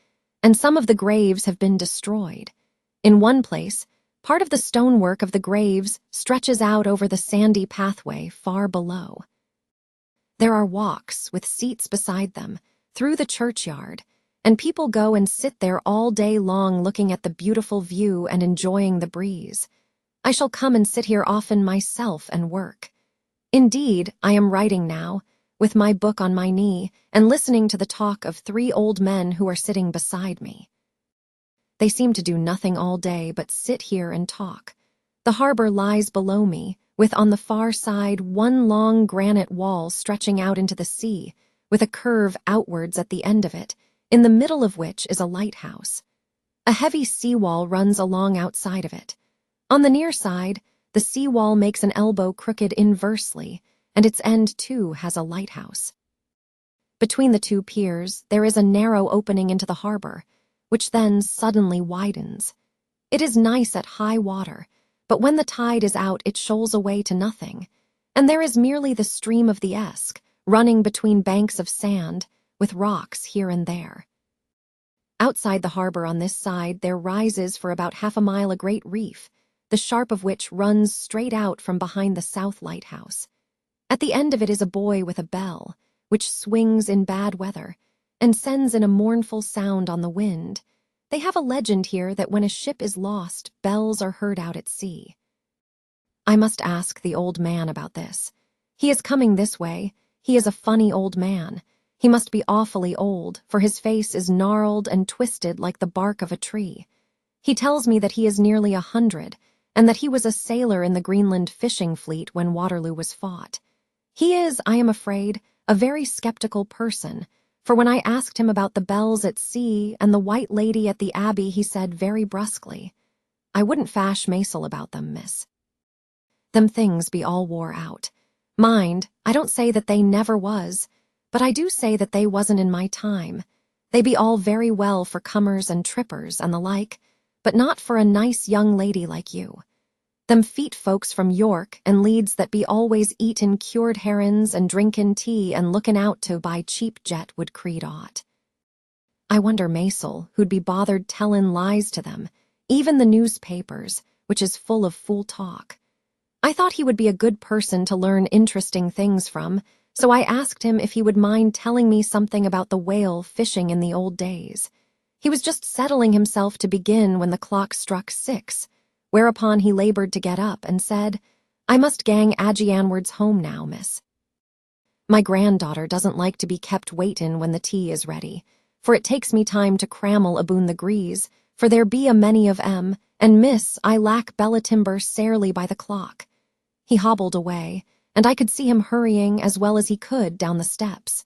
and some of the graves have been destroyed. In one place, part of the stonework of the graves stretches out over the sandy pathway far below. There are walks with seats beside them through the churchyard, and people go and sit there all day long looking at the beautiful view and enjoying the breeze. I shall come and sit here often myself and work. Indeed, I am writing now, with my book on my knee, and listening to the talk of 3 old men who are sitting beside me. They seem to do nothing all day but sit here and talk. The harbor lies below me, with on the far side one long granite wall stretching out into the sea, with a curve outwards at the end of it, in the middle of which is a lighthouse. A heavy seawall runs along outside of it. On the near side, the seawall makes an elbow crooked inversely, and its end too has a lighthouse. Between the two piers, there is a narrow opening into the harbor, which then suddenly widens. It is nice at high water, but when the tide is out it shoals away to nothing, and there is merely the stream of the Esk, running between banks of sand, with rocks here and there. Outside the harbor on this side there rises for about half a mile a great reef, the sharp of which runs straight out from behind the south lighthouse. At the end of it is a buoy with a bell, which swings in bad weather, and sends in a mournful sound on the wind. They have a legend here that when a ship is lost, bells are heard out at sea. I must ask the old man about this. He is coming this way. He is a funny old man. He must be awfully old, for his face is gnarled and twisted like the bark of a tree. He tells me that he is nearly 100, and that he was a sailor in the Greenland fishing fleet when Waterloo was fought. He is, I am afraid, a very skeptical person, for when I asked him about the bells at sea and the White Lady at the Abbey, he said very brusquely, "I wouldn't fash Maisel about them, miss. Them things be all wore out. Mind, I don't say that they never was, but I do say that they wasn't in my time. They be all very well for cummers and trippers and the like, but not for a nice young lady like you. Them feet folks from York and Leeds that be always eatin' cured herrins and drinkin' tea and lookin' out to buy cheap jet would creed aught. I wonder Maisel, who'd be bothered tellin' lies to them, even the newspapers, which is full of fool talk. I thought he would be a good person to learn interesting things from, so I asked him if he would mind telling me something about the whale fishing in the old days. He was just settling himself to begin when the clock struck 6, whereupon he labored to get up and said, "I must gang Agianwards home now, miss. My granddaughter doesn't like to be kept waitin' when the tea is ready, for it takes me time to crammel aboon the grease, for there be a many of 'em, and miss, I lack bella timber sairly by the clock." He hobbled away, and I could see him hurrying as well as he could down the steps.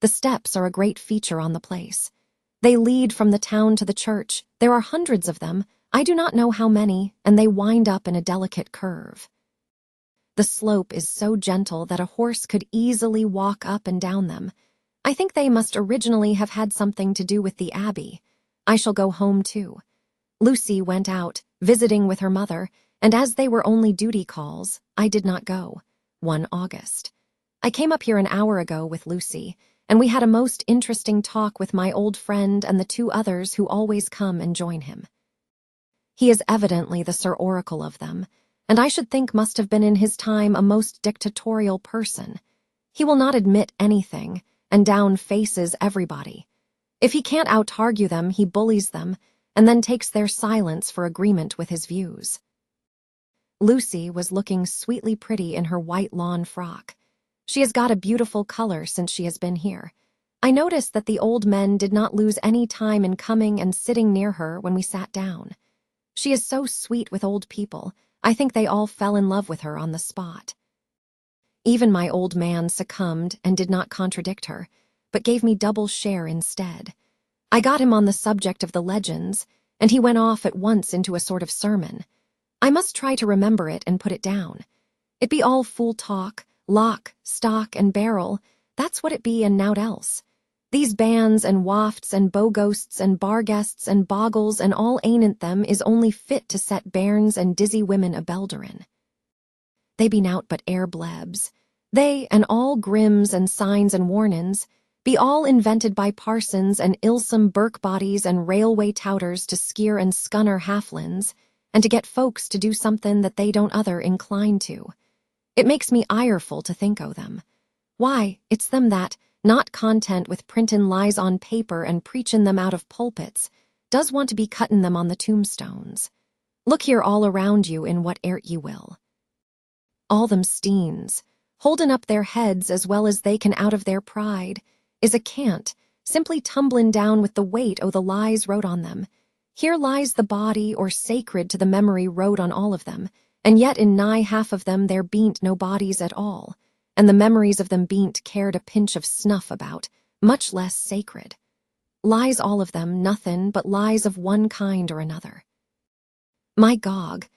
The steps are a great feature on the place. They lead from the town to the church. There are hundreds of them, I do not know how many, and they wind up in a delicate curve. The slope is so gentle that a horse could easily walk up and down them. I think they must originally have had something to do with the Abbey. I shall go home too. Lucy went out, visiting with her mother, and as they were only duty calls, I did not go. 1 August. I came up here an hour ago with Lucy, and we had a most interesting talk with my old friend and the 2 others who always come and join him. He is evidently the Sir Oracle of them, and I should think must have been in his time a most dictatorial person. He will not admit anything, and down faces everybody. If he can't out-argue them, he bullies them, and then takes their silence for agreement with his views. Lucy was looking sweetly pretty in her white lawn frock. She has got a beautiful color since she has been here. I noticed that the old men did not lose any time in coming and sitting near her when we sat down. She is so sweet with old people, I think they all fell in love with her on the spot. Even my old man succumbed and did not contradict her, but gave me double share instead. I got him on the subject of the legends, and he went off at once into a sort of sermon. I must try to remember it and put it down. It be all fool talk, lock, stock, and barrel, that's what it be and nowt else. These bands and wafts and bow-ghosts and bar-guests and bogles and all ain't them is only fit to set bairns and dizzy women a-belderin'. They be nowt but air blebs. They, and all grims and signs and warnin's, be all invented by parsons and ilsome birk-bodies and railway touters to skeer and scunner halflins, and to get folks to do something that they don't other incline to. It makes me ireful to think o' them. Why, it's them that, not content with printin' lies on paper and preachin' them out of pulpits, does want to be cuttin' them on the tombstones. Look here all around you in what airt ye will. All them steens, holdin' up their heads as well as they can out of their pride, is a cant, simply tumblin' down with the weight o' the lies wrote on them. Here lies the body or sacred to the memory wrote on all of them, and yet in nigh half of them there bean't no bodies at all, and the memories of them bean't cared a pinch of snuff about, much less sacred. Lies all of them, nothin' but lies of one kind or another. My gog,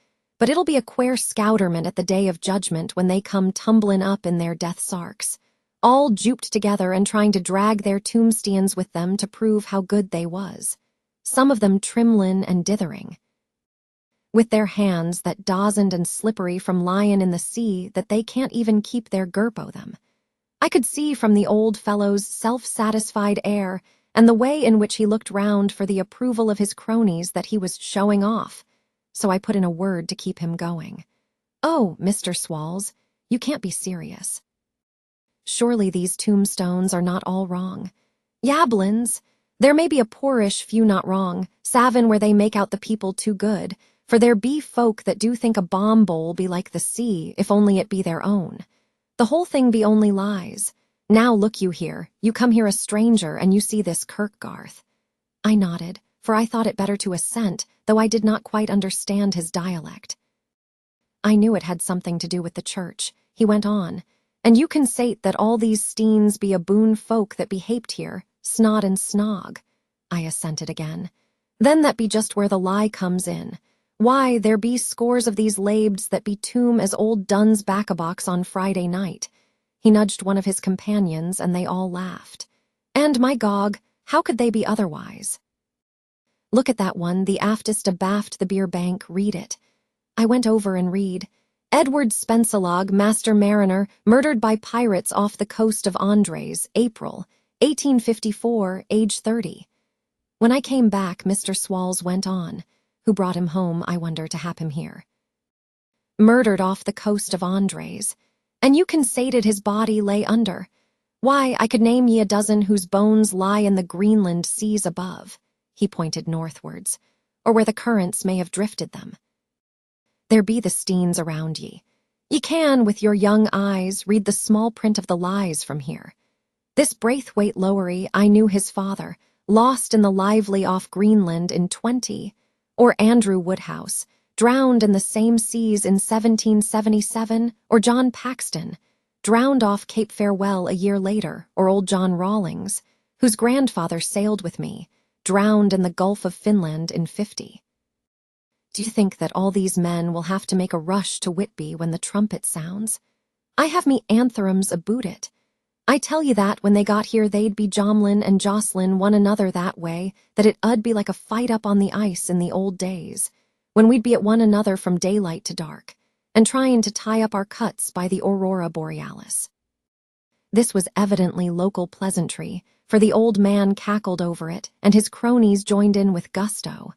but it'll be a quare scouterment at the day of judgment when they come tumblin' up in their death sarks, all juped together and trying to drag their tombsteans with them to prove how good they was, some of them trimlin' and dithering, with their hands that dozened and slippery from lyin' in the sea that they can't even keep their gerp o' them. I could see from the old fellow's self-satisfied air and the way in which he looked round for the approval of his cronies that he was showing off, so I put in a word to keep him going. "Oh, Mr. Swalls, you can't be serious. Surely these tombstones are not all wrong. Yablins, there may be a poorish few not wrong, savin where they make out the people too good, for there be folk that do think a bomb bowl be like the sea, if only it be their own. The whole thing be only lies. Now look you here, you come here a stranger, and you see this Kirkgarth." I nodded, for I thought it better to assent, though I did not quite understand his dialect. "I knew it had something to do with the church," he went on, "and you can sate that all these steens be a boon folk that be haped here, snod and snog." I assented again. "Then that be just where the lie comes in. Why, there be scores of these labeds that be tomb as old Dunn's baccabox on Friday night." He nudged one of his companions, and they all laughed. "And, my gog, how could they be otherwise? Look at that one, the aftest abaft the beer bank, read it." I went over and read, "Edward Spencelog, Master Mariner, murdered by pirates off the coast of Andres, April, 1854, age 30. When I came back, Mr. Swalls went on. Who brought him home, I wonder, to hap him here? "Murdered off the coast of Andres. And you consated his body lay under. Why, I could name ye a dozen whose bones lie in the Greenland seas above." He pointed northwards, "or where the currents may have drifted them. There be the steens around ye. Ye can, with your young eyes, read the small print of the lies from here. This Braithwaite Lowery, I knew his father, lost in the lively off Greenland in 20, or Andrew Woodhouse, drowned in the same seas in 1777, or John Paxton, drowned off Cape Farewell a year later, or old John Rawlings, whose grandfather sailed with me, drowned in the Gulf of Finland in 50. Do you think that all these men will have to make a rush to Whitby when the trumpet sounds? I have me antherems aboot it. I tell ye that when they got here they'd be jomlin and jostlin one another that way, that it 'ud be like a fight up on the ice in the old days, when we'd be at one another from daylight to dark, and trying to tie up our cuts by the aurora borealis." This was evidently local pleasantry, for the old man cackled over it, and his cronies joined in with gusto.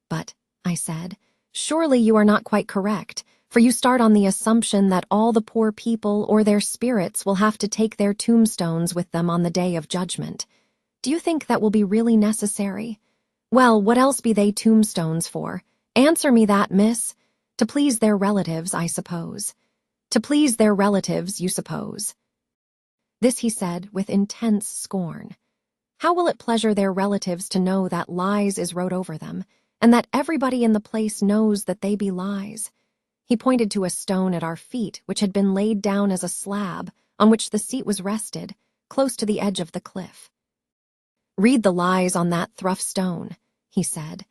"But," I said, "surely you are not quite correct, for you start on the assumption that all the poor people or their spirits will have to take their tombstones with them on the day of judgment. Do you think that will be really necessary? Well, what else be they tombstones for? Answer me that, miss. To please their relatives, I suppose. To please their relatives, you suppose." This he said with intense scorn. "How will it pleasure their relatives to know that lies is wrote over them, and that everybody in the place knows that they be lies?" He pointed to a stone at our feet, which had been laid down as a slab, on which the seat was rested, close to the edge of the cliff. "Read the lies on that through stone," he said.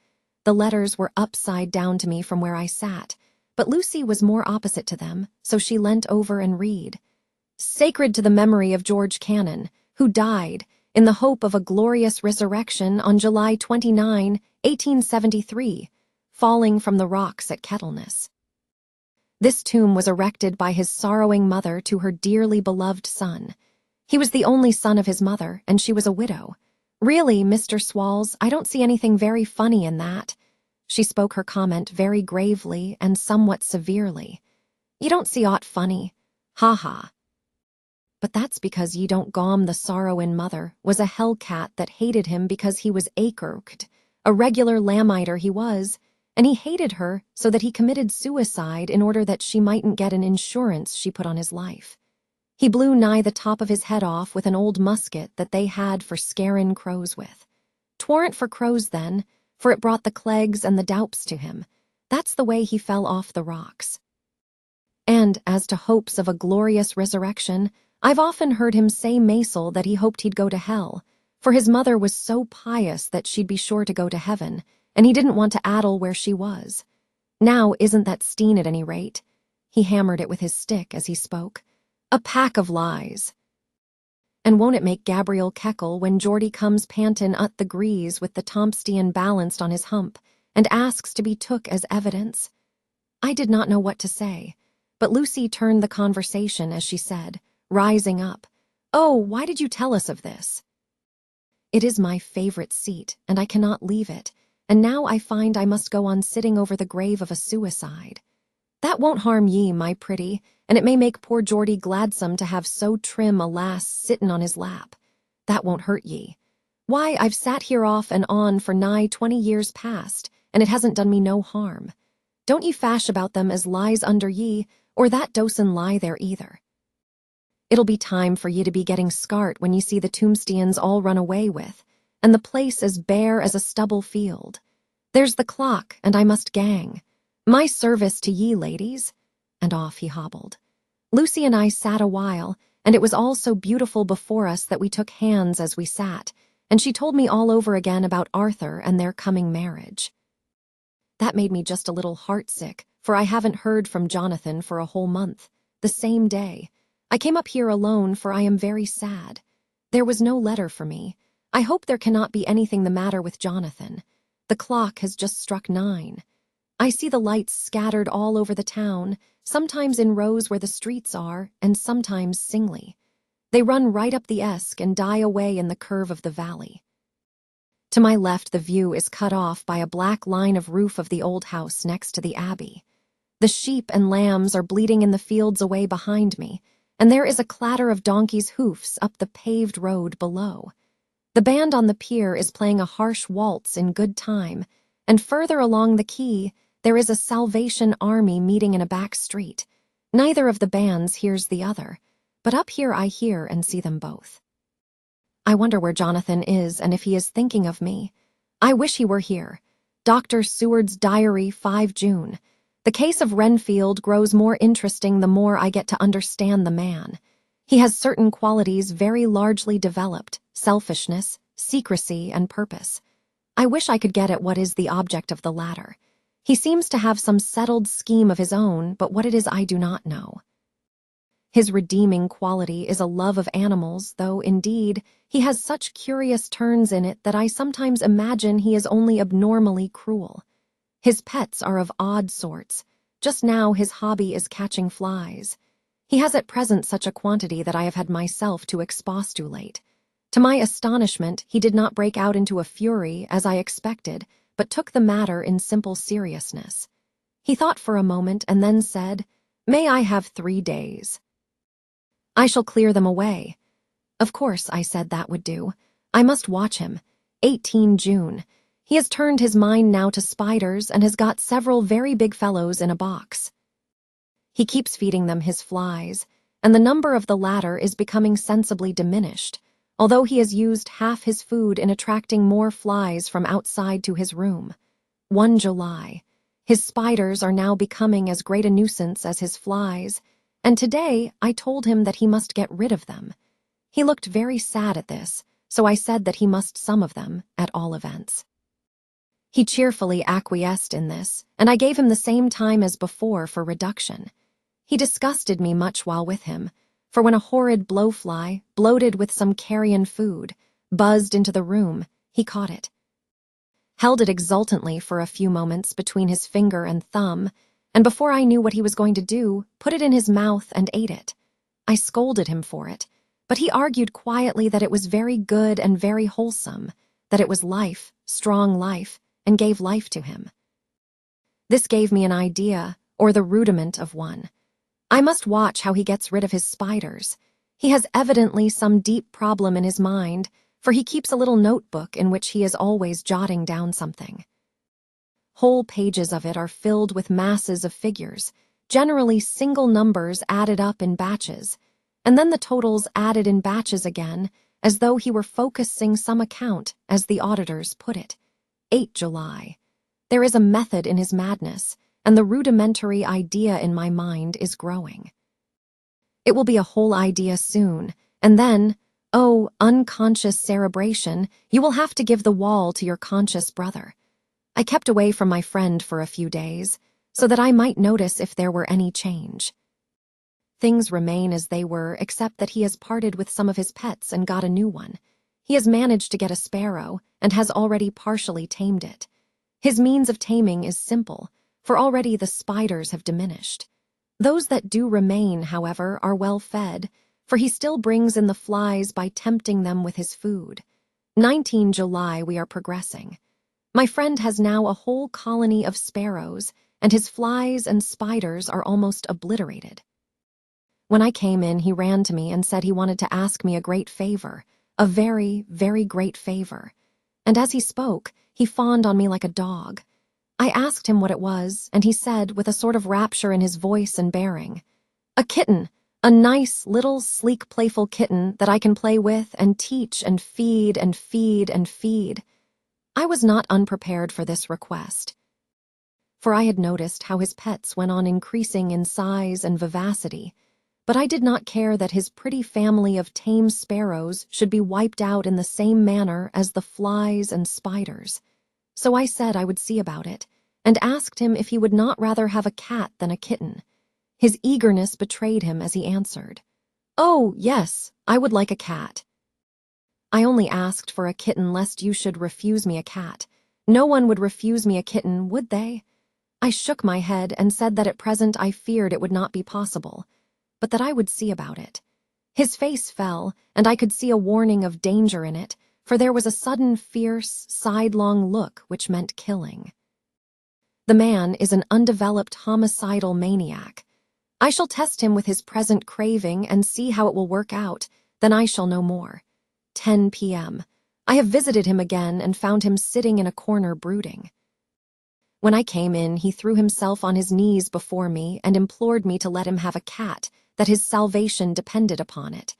The letters were upside down to me from where I sat, but Lucy was more opposite to them, so she leant over and read. "Sacred to the memory of George Cannon, who died, in the hope of a glorious resurrection on July 29, 1873, falling from the rocks at Kettleness. This tomb was erected by his sorrowing mother to her dearly beloved son. He was the only son of his mother, and she was a widow. Really, Mr. Swalls, I don't see anything very funny in that." She spoke her comment very gravely and somewhat severely. "You don't see aught funny. Ha ha. But that's because ye don't gawm the sorrowin' mother was a hellcat that hated him because he was acred, a regular lamiter he was, and he hated her so that he committed suicide in order that she mightn't get an insurance she put on his life. He blew nigh the top of his head off with an old musket that they had for scarin' crows with. 'Twarn't for crows then, for it brought the clegs and the daups to him. That's the way he fell off the rocks. And as to hopes of a glorious resurrection, I've often heard him say Maisel that he hoped he'd go to hell, for his mother was so pious that she'd be sure to go to heaven, and he didn't want to addle where she was. Now isn't that Steen at any rate? He hammered it with his stick as he spoke. A pack of lies. And won't it make Gabriel keckle when Geordie comes pantin' ut the grease with the Tompstian balanced on his hump and asks to be took as evidence? I did not know what to say, but Lucy turned the conversation as she said, rising up, "Oh, why did you tell us of this? It is my favorite seat, and I cannot leave it, and now I find I must go on sitting over the grave of a suicide. That won't harm ye, my pretty, and it may make poor Geordie gladsome to have so trim a lass sittin' on his lap. That won't hurt ye. Why, I've sat here off and on for nigh 20 years past, and it hasn't done me no harm. Don't ye fash about them as lies under ye, or that dosen lie there either. It'll be time for ye to be getting scart when ye see the Tombstians all run away with, and the place as bare as a stubble field. There's the clock, and I must gang. My service to ye, ladies." And off he hobbled. Lucy and I sat a while, and it was all so beautiful before us that we took hands as we sat, and she told me all over again about Arthur and their coming marriage. That made me just a little heartsick, for I haven't heard from Jonathan for a whole month. The same day, I came up here alone, for I am very sad. There was no letter for me. I hope there cannot be anything the matter with Jonathan. The clock has just struck 9. I see the lights scattered all over the town, sometimes in rows where the streets are, and sometimes singly. They run right up the Esk and die away in the curve of the valley. To my left, the view is cut off by a black line of roof of the old house next to the abbey. The sheep and lambs are bleating in the fields away behind me, and there is a clatter of donkeys' hoofs up the paved road below. The band on the pier is playing a harsh waltz in good time, and further along the quay, there is a Salvation Army meeting in a back street. Neither of the bands hears the other, but up here I hear and see them both. I wonder where Jonathan is and if he is thinking of me. I wish he were here. Dr. SEWARD'S Diary, 5 June. The case of Renfield grows more interesting the more I get to understand the man. He has certain qualities very largely developed: selfishness, secrecy, and purpose. I wish I could get at what is the object of the latter. He seems to have some settled scheme of his own, but what it is I do not know. His redeeming quality is a love of animals, though, indeed, he has such curious turns in it that I sometimes imagine he is only abnormally cruel. His pets are of odd sorts. Just now his hobby is catching flies. He has at present such a quantity that I have had myself to expostulate. To my astonishment, he did not break out into a fury, as I expected, but took the matter in simple seriousness. He thought for a moment and then said, "May I have 3 days? I shall clear them away." Of course, I said that would do. I must watch him. 18 June. He has turned his mind now to spiders and has got several very big fellows in a box. He keeps feeding them his flies, and the number of the latter is becoming sensibly diminished, although he has used half his food in attracting more flies from outside to his room. 1 July. His spiders are now becoming as great a nuisance as his flies, and today I told him that he must get rid of them. He looked very sad at this, so I said that he must some of them, at all events. He cheerfully acquiesced in this, and I gave him the same time as before for reduction. He disgusted me much while with him, for when a horrid blowfly, bloated with some carrion food, buzzed into the room, he caught it, held it exultantly for a few moments between his finger and thumb, and before I knew what he was going to do, put it in his mouth and ate it. I scolded him for it, but he argued quietly that it was very good and very wholesome, that it was life, strong life, and gave life to him. This gave me an idea, or the rudiment of one. I must watch how he gets rid of his spiders. He has evidently some deep problem in his mind, for he keeps a little notebook in which he is always jotting down something. Whole pages of it are filled with masses of figures, generally single numbers added up in batches, and then the totals added in batches again, as though he were focusing some account, as the auditors put it. 8 July. There is a method in his madness, and the rudimentary idea in my mind is growing. It will be a whole idea soon, and then, oh, unconscious cerebration, you will have to give the wall to your conscious brother. I kept away from my friend for a few days. so that I might notice if there were any change. Things remain as they were, except that he has parted with some of his pets and got a new one. He has managed to get a sparrow and has already partially tamed it. His means of taming is simple, for already the spiders have diminished. Those that do remain, however, are well fed, for he still brings in the flies by tempting them with his food. 19 July, we are progressing. My friend has now a whole colony of sparrows, and his flies and spiders are almost obliterated. When I came in, he ran to me and said he wanted to ask me a great favor, a very, very great favor. And as he spoke, he fawned on me like a dog. I asked him what it was, and he said, with a sort of rapture in his voice and bearing, "A kitten, a nice, little, sleek, playful kitten that I can play with and teach and feed and feed and feed." I was not unprepared for this request, for I had noticed how his pets went on increasing in size and vivacity, but I did not care that his pretty family of tame sparrows should be wiped out in the same manner as the flies and spiders. So I said I would see about it, and asked him if he would not rather have a cat than a kitten. His eagerness betrayed him as he answered, "Oh, yes, I would like a cat." I only asked for a kitten lest you should refuse me a cat. No one would refuse me a kitten, would they? I shook my head and said that at present I feared it would not be possible, but that I would see about it. His face fell, and I could see a warning of danger in it, for there was a sudden fierce, sidelong look which meant killing. The man is an undeveloped homicidal maniac. I shall test him with his present craving and see how it will work out, then I shall know more. 10 p.m. I have visited him again and found him sitting in a corner brooding. When I came in, he threw himself on his knees before me and implored me to let him have a cat, that his salvation depended upon it.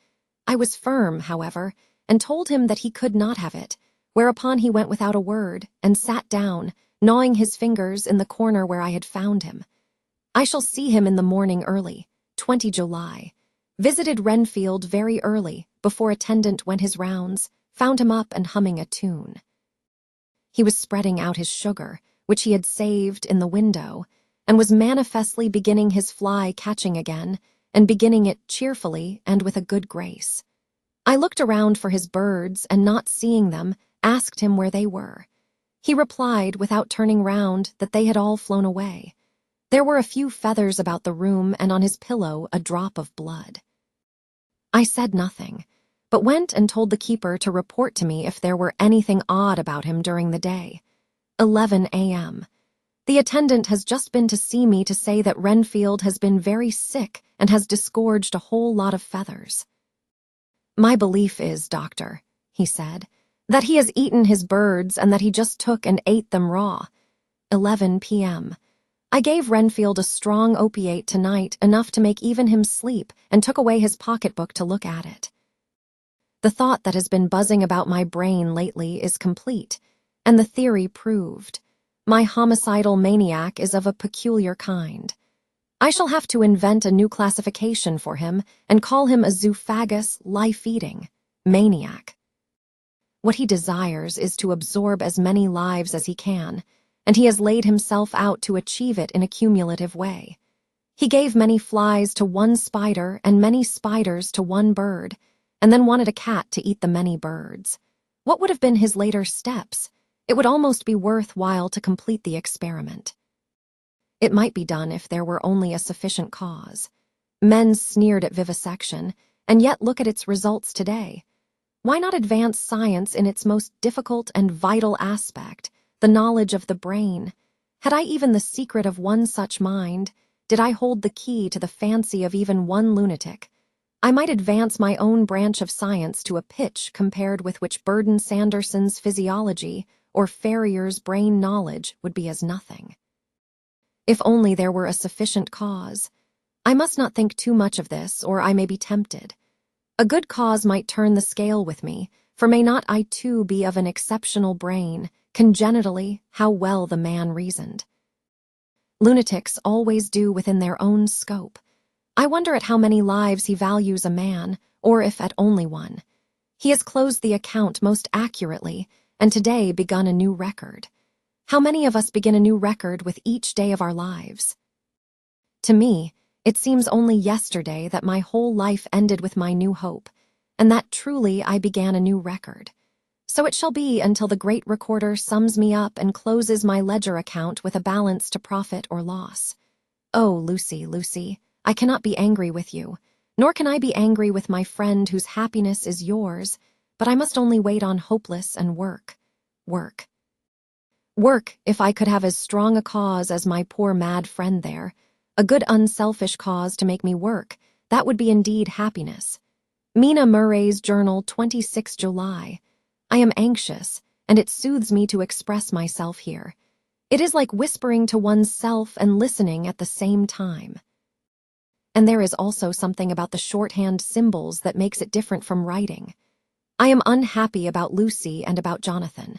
I was firm, however, and told him that he could not have it, whereupon he went without a word and sat down, gnawing his fingers in the corner where I had found him. I shall see him in the morning early, 20 July. Visited Renfield very early, before attendant went his rounds, found him up and humming a tune. He was spreading out his sugar, which he had saved in the window, and was manifestly beginning his fly-catching again, and beginning it cheerfully and with a good grace. I looked around for his birds, and not seeing them, asked him where they were. He replied, without turning round, that they had all flown away. There were a few feathers about the room, and on his pillow a drop of blood. I said nothing, but went and told the keeper to report to me if there were anything odd about him during the day. 11 a.m. The attendant has just been to see me to say that Renfield has been very sick and has disgorged a whole lot of feathers. "My belief is, doctor," he said, "that he has eaten his birds and that he just took and ate them raw." 11 p.m. I gave Renfield a strong opiate tonight, enough to make even him sleep, and took away his pocketbook to look at it. The thought that has been buzzing about my brain lately is complete, and the theory proved. My homicidal maniac is of a peculiar kind. I shall have to invent a new classification for him and call him a zoophagous, life-eating maniac. What he desires is to absorb as many lives as he can, and he has laid himself out to achieve it in a cumulative way. He gave many flies to one spider and many spiders to one bird, and then wanted a cat to eat the many birds. What would have been his later steps? It would almost be worth while to complete the experiment. It might be done if there were only a sufficient cause. Men sneered at vivisection, and yet look at its results today. Why not advance science in its most difficult and vital aspect, the knowledge of the brain? Had I even the secret of one such mind, did I hold the key to the fancy of even one lunatic, I might advance my own branch of science to a pitch compared with which Burden Sanderson's physiology or Ferrier's brain knowledge would be as nothing. If only there were a sufficient cause. I must not think too much of this, or I may be tempted. A good cause might turn the scale with me, for may not I too be of an exceptional brain, congenitally, how well the man reasoned. Lunatics always do within their own scope. I wonder at how many lives he values a man, or if at only one. He has closed the account most accurately, and today begun a new record. How many of us begin a new record with each day of our lives? To me, it seems only yesterday that my whole life ended with my new hope, and that truly I began a new record. So it shall be until the great recorder sums me up and closes my ledger account with a balance to profit or loss. Oh, Lucy, Lucy, I cannot be angry with you, nor can I be angry with my friend whose happiness is yours, but I must only wait on hopeless and work. Work, if I could have as strong a cause as my poor mad friend there, a good unselfish cause to make me work, that would be indeed happiness. Mina Murray's Journal, 26 July. I am anxious, and it soothes me to express myself here. It is like whispering to one's self and listening at the same time. And there is also something about the shorthand symbols that makes it different from writing. I am unhappy about Lucy and about Jonathan.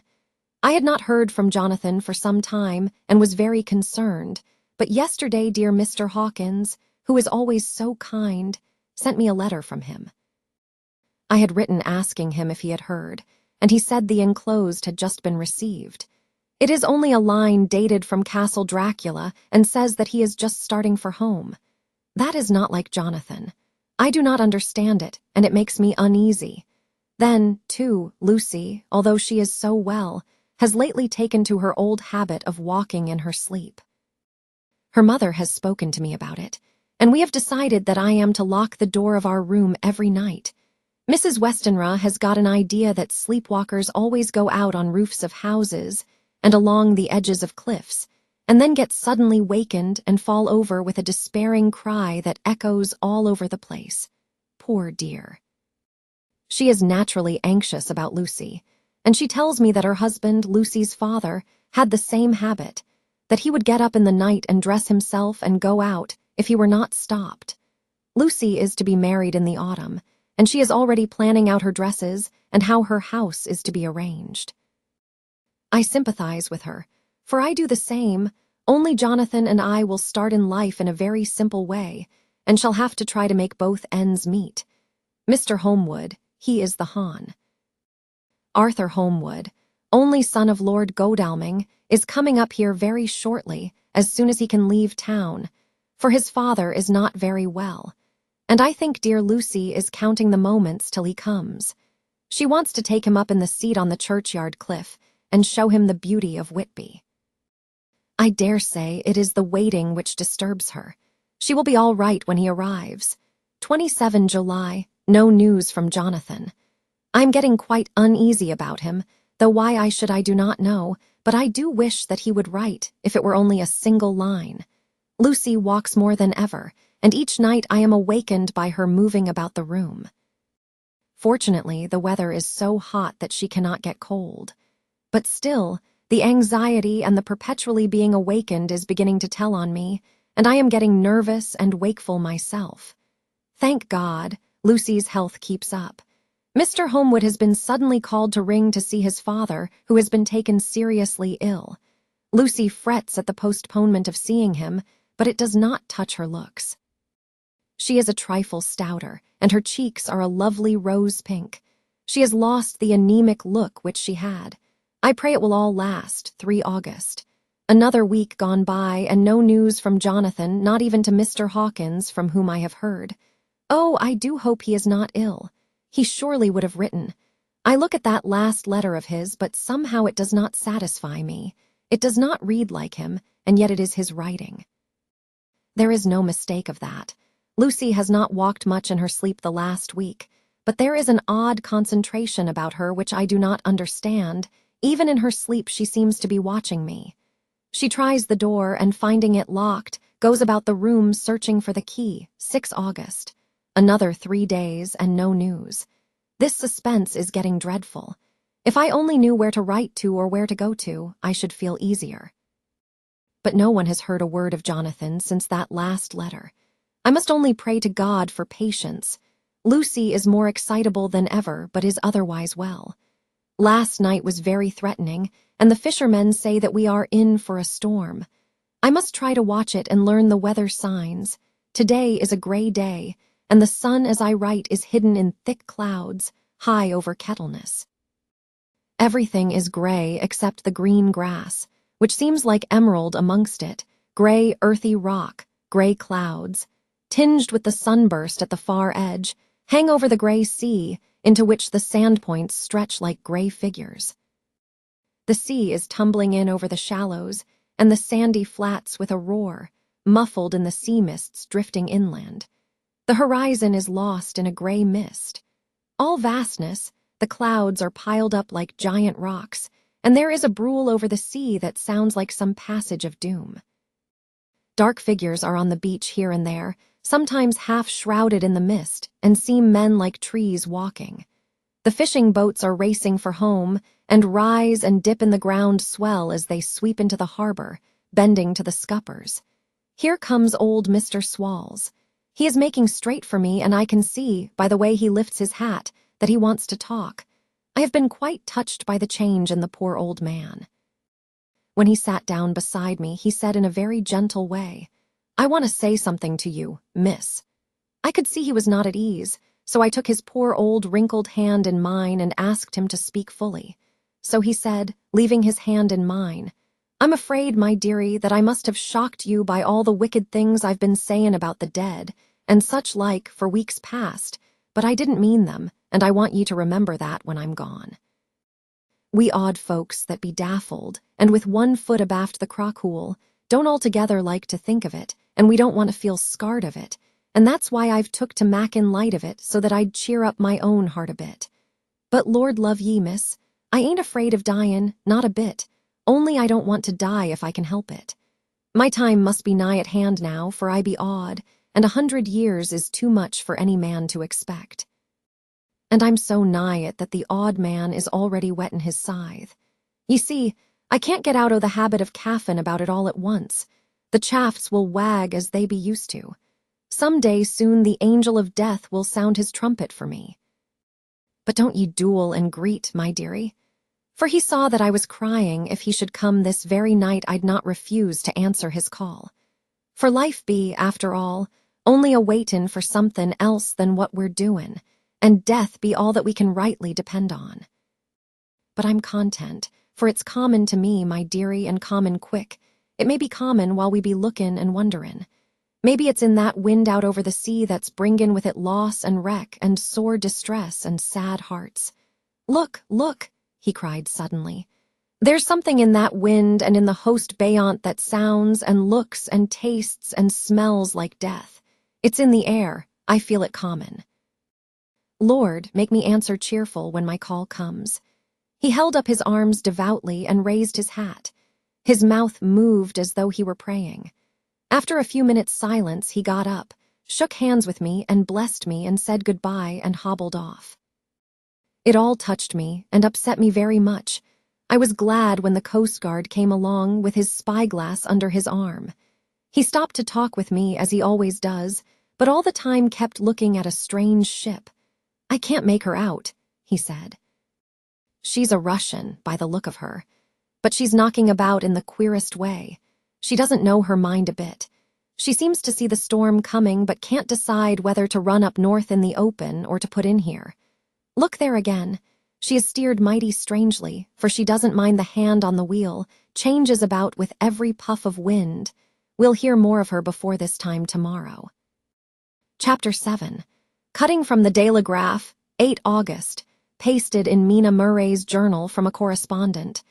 I had not heard from Jonathan for some time and was very concerned, but yesterday dear Mr. Hawkins, who is always so kind, sent me a letter from him. I had written asking him if he had heard, and he said the enclosed had just been received. It is only a line dated from Castle Dracula and says that he is just starting for home. That is not like Jonathan. I do not understand it, and it makes me uneasy. Then, too, Lucy, although she is so well, has lately taken to her old habit of walking in her sleep. Her mother has spoken to me about it, and we have decided that I am to lock the door of our room every night. Mrs. Westenra has got an idea that sleepwalkers always go out on roofs of houses and along the edges of cliffs, and then get suddenly wakened and fall over with a despairing cry that echoes all over the place. Poor dear. She is naturally anxious about Lucy, and she tells me that her husband, Lucy's father, had the same habit, that he would get up in the night and dress himself and go out if he were not stopped. Lucy is to be married in the autumn, and she is already planning out her dresses and how her house is to be arranged. I sympathize with her, for I do the same, only Jonathan and I will start in life in a very simple way, and shall have to try to make both ends meet. Mr. HOLMWOOD, he is the Hon. Arthur HOLMWOOD, only son of Lord Godalming, is coming up here very shortly, as soon as he can leave town, for his father is not very well, and I think dear Lucy is counting the moments till he comes. She wants to take him up in the seat on the churchyard cliff and show him the beauty of Whitby. I dare say it is the waiting which disturbs her. She will be all right when he arrives. 27 July, no news from Jonathan. I am getting quite uneasy about him, though why I should I do not know, but I do wish that he would write, if it were only a single line. Lucy walks more than ever, and each night I am awakened by her moving about the room. Fortunately, the weather is so hot that she cannot get cold. But still, the anxiety and the perpetually being awakened is beginning to tell on me, and I am getting nervous and wakeful myself. Thank God, Lucy's health keeps up. Mr. HOLMWOOD has been suddenly called to ring to see his father, who has been taken seriously ill. Lucy frets at the postponement of seeing him, but it does not touch her looks. She is a trifle stouter, and her cheeks are a lovely rose pink. She has lost the anemic look which she had. I pray it will all last, 3 August. Another week gone by, and no news from Jonathan, not even to Mr. Hawkins, from whom I have heard. Oh, I do hope he is not ill. He surely would have written. I look at that last letter of his, but somehow it does not satisfy me. It does not read like him, and yet it is his writing. There is no mistake of that. Lucy has not walked much in her sleep the last week, but there is an odd concentration about her which I do not understand. Even in her sleep she seems to be watching me. She tries the door, and finding it locked, goes about the room searching for the key. 6 August. Another 3 days, and no news. This suspense is getting dreadful. If I only knew where to write to or where to go to, I should feel easier. But no one has heard a word of Jonathan since that last letter. I must only pray to God for patience. Lucy is more excitable than ever, but is otherwise well. Last night was very threatening, and the fishermen say that we are in for a storm. I must try to watch it and learn the weather signs. Today is a gray day, and the sun as I write is hidden in thick clouds, high over Kettleness. Everything is gray except the green grass, which seems like emerald amongst it, gray earthy rock, gray clouds, tinged with the sunburst at the far edge, hang over the gray sea, into which the sand points stretch like gray figures. The sea is tumbling in over the shallows, and the sandy flats with a roar, muffled in the sea mists drifting inland. The horizon is lost in a gray mist. All vastness, the clouds are piled up like giant rocks, and there is a brool over the sea that sounds like some passage of doom. Dark figures are on the beach here and there, sometimes half shrouded in the mist, and seem men like trees walking. The fishing boats are racing for home, and rise and dip in the ground swell as they sweep into the harbor, bending to the scuppers. Here comes old Mr. Swalls. He is making straight for me, and I can see, by the way he lifts his hat, that he wants to talk. I have been quite touched by the change in the poor old man. When he sat down beside me, he said in a very gentle way, "I want to say something to you, miss." I could see he was not at ease, so I took his poor old wrinkled hand in mine and asked him to speak fully. So he said, leaving his hand in mine, "I'm afraid, my dearie, that I must have shocked you by all the wicked things I've been sayin' about the dead, and such like, for weeks past, but I didn't mean them, and I want ye to remember that when I'm gone. We odd folks that be daffled, and with one foot abaft the crockhool, don't altogether like to think of it, and we don't want to feel scarred of it, and that's why I've took to mackin' light of it so that I'd cheer up my own heart a bit. But Lord love ye, miss, I ain't afraid of dyin', not a bit, only I don't want to die if I can help it. My time must be nigh at hand now, for I be odd, and 100 years is too much for any man to expect. And I'm so nigh it that the odd man is already whettin' his scythe. Ye see, I can't get out o' the habit of caffin' about it all at once. The chaffs will wag as they be used to. Some day soon the angel of death will sound his trumpet for me. But don't ye duel and greet, my dearie." For he saw that I was crying. If he should come this very night, I'd not refuse to answer his call. For life be, after all, only a waitin' for somethin' else than what we're doin', and death be all that we can rightly depend on. But I'm content, for it's common to me, my dearie, and common quick. It may be common while we be lookin' and wonderin'. Maybe it's in that wind out over the sea that's bringin' with it loss and wreck and sore distress and sad hearts. Look, look, he cried suddenly. There's something in that wind and in the host beyant that sounds and looks and tastes and smells like death. It's in the air, I feel it common. Lord, make me answer cheerful when my call comes. He held up his arms devoutly and raised his hat. His mouth moved as though he were praying. After a few minutes' silence, he got up, shook hands with me and blessed me and said goodbye and hobbled off. It all touched me and upset me very much. I was glad when the Coast Guard came along with his spyglass under his arm. He stopped to talk with me as he always does, but all the time kept looking at a strange ship. "I can't make her out," he said. "She's a Russian, by the look of her, but she's knocking about in the queerest way. She doesn't know her mind a bit. She seems to see the storm coming but can't decide whether to run up north in the open or to put in here. Look there again. She is steered mighty strangely, for she doesn't mind the hand on the wheel, changes about with every puff of wind. We'll hear more of her before this time tomorrow." Chapter 7. Cutting from the DAILYGRAPH, 8 August, pasted in Mina Murray's journal from a correspondent.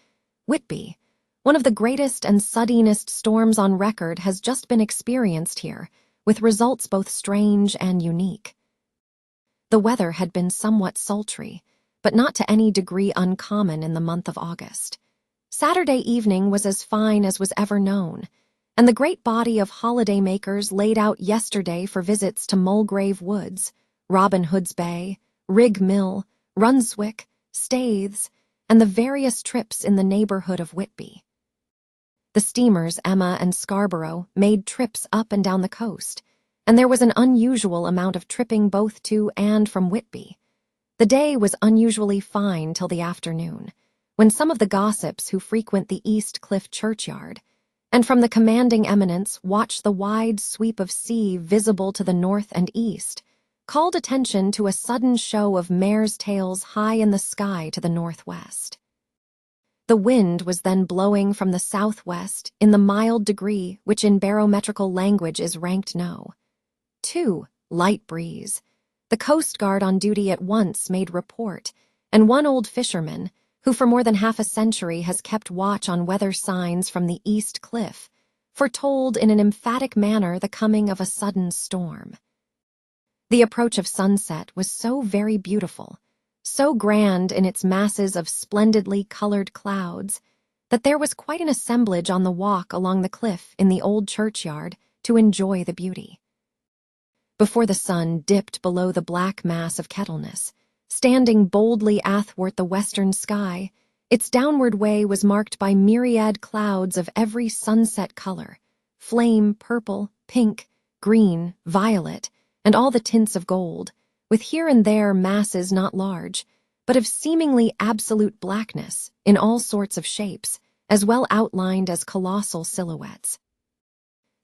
Whitby. One of the greatest and suddenest storms on record has just been experienced here, with results both strange and unique. The weather had been somewhat sultry, but not to any degree uncommon in the month of August. Saturday evening was as fine as was ever known, and the great body of holiday-makers laid out yesterday for visits to Mulgrave Woods, Robin Hood's Bay, Rig Mill, Runswick, Staithes, and the various trips in the neighborhood of Whitby. The steamers Emma and Scarborough made trips up and down the coast, and there was an unusual amount of tripping both to and from Whitby. The day was unusually fine till the afternoon, when some of the gossips who frequent the East Cliff churchyard, and from the commanding eminence watch the wide sweep of sea visible to the north and east, called attention to a sudden show of mares' tails high in the sky to the northwest. The wind was then blowing from the southwest in the mild degree which in barometrical language is ranked no. 2. Light breeze. The Coast Guard on duty at once made report, and one old fisherman, who for more than half a century has kept watch on weather signs from the East Cliff, foretold in an emphatic manner the coming of a sudden storm. The approach of sunset was so very beautiful, so grand in its masses of splendidly colored clouds, that there was quite an assemblage on the walk along the cliff in the old churchyard to enjoy the beauty. Before the sun dipped below the black mass of Kettleness, standing boldly athwart the western sky, its downward way was marked by myriad clouds of every sunset color, flame, purple, pink, green, violet, and all the tints of gold, with here and there masses not large, but of seemingly absolute blackness in all sorts of shapes, as well outlined as colossal silhouettes.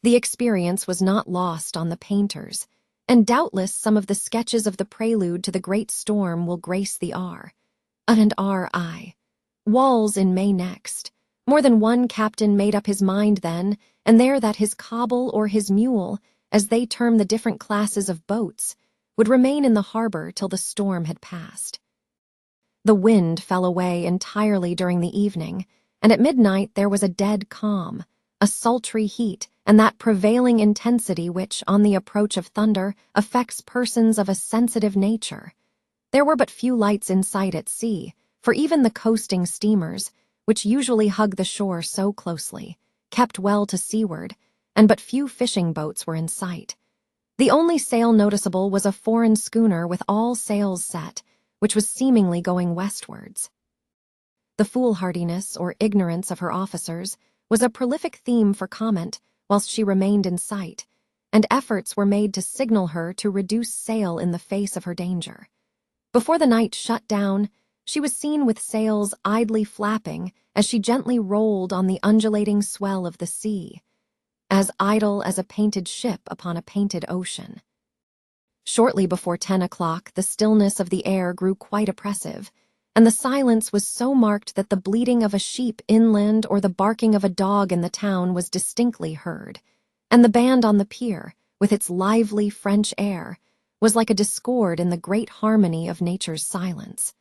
The experience was not lost on the painters, and doubtless some of the sketches of the prelude to the great storm will grace the R.I. walls in May next. More than one captain made up his mind then and there that his cobble or his mule, as they term the different classes of boats, would remain in the harbor till the storm had passed. The wind fell away entirely during the evening, and at midnight there was a dead calm, a sultry heat, and that prevailing intensity which, on the approach of thunder, affects persons of a sensitive nature. There were but few lights in sight at sea, for even the coasting steamers, which usually hug the shore so closely, kept well to seaward, and but few fishing boats were in sight. The only sail noticeable was a foreign schooner with all sails set, which was seemingly going westwards. The foolhardiness or ignorance of her officers was a prolific theme for comment whilst she remained in sight, and efforts were made to signal her to reduce sail in the face of her danger. Before the night shut down, she was seen with sails idly flapping as she gently rolled on the undulating swell of the sea, as idle as a painted ship upon a painted ocean. Shortly before 10 o'clock, the stillness of the air grew quite oppressive, and the silence was so marked that the bleating of a sheep inland or the barking of a dog in the town was distinctly heard, and the band on the pier, with its lively French air, was like a discord in the great harmony of nature's silence.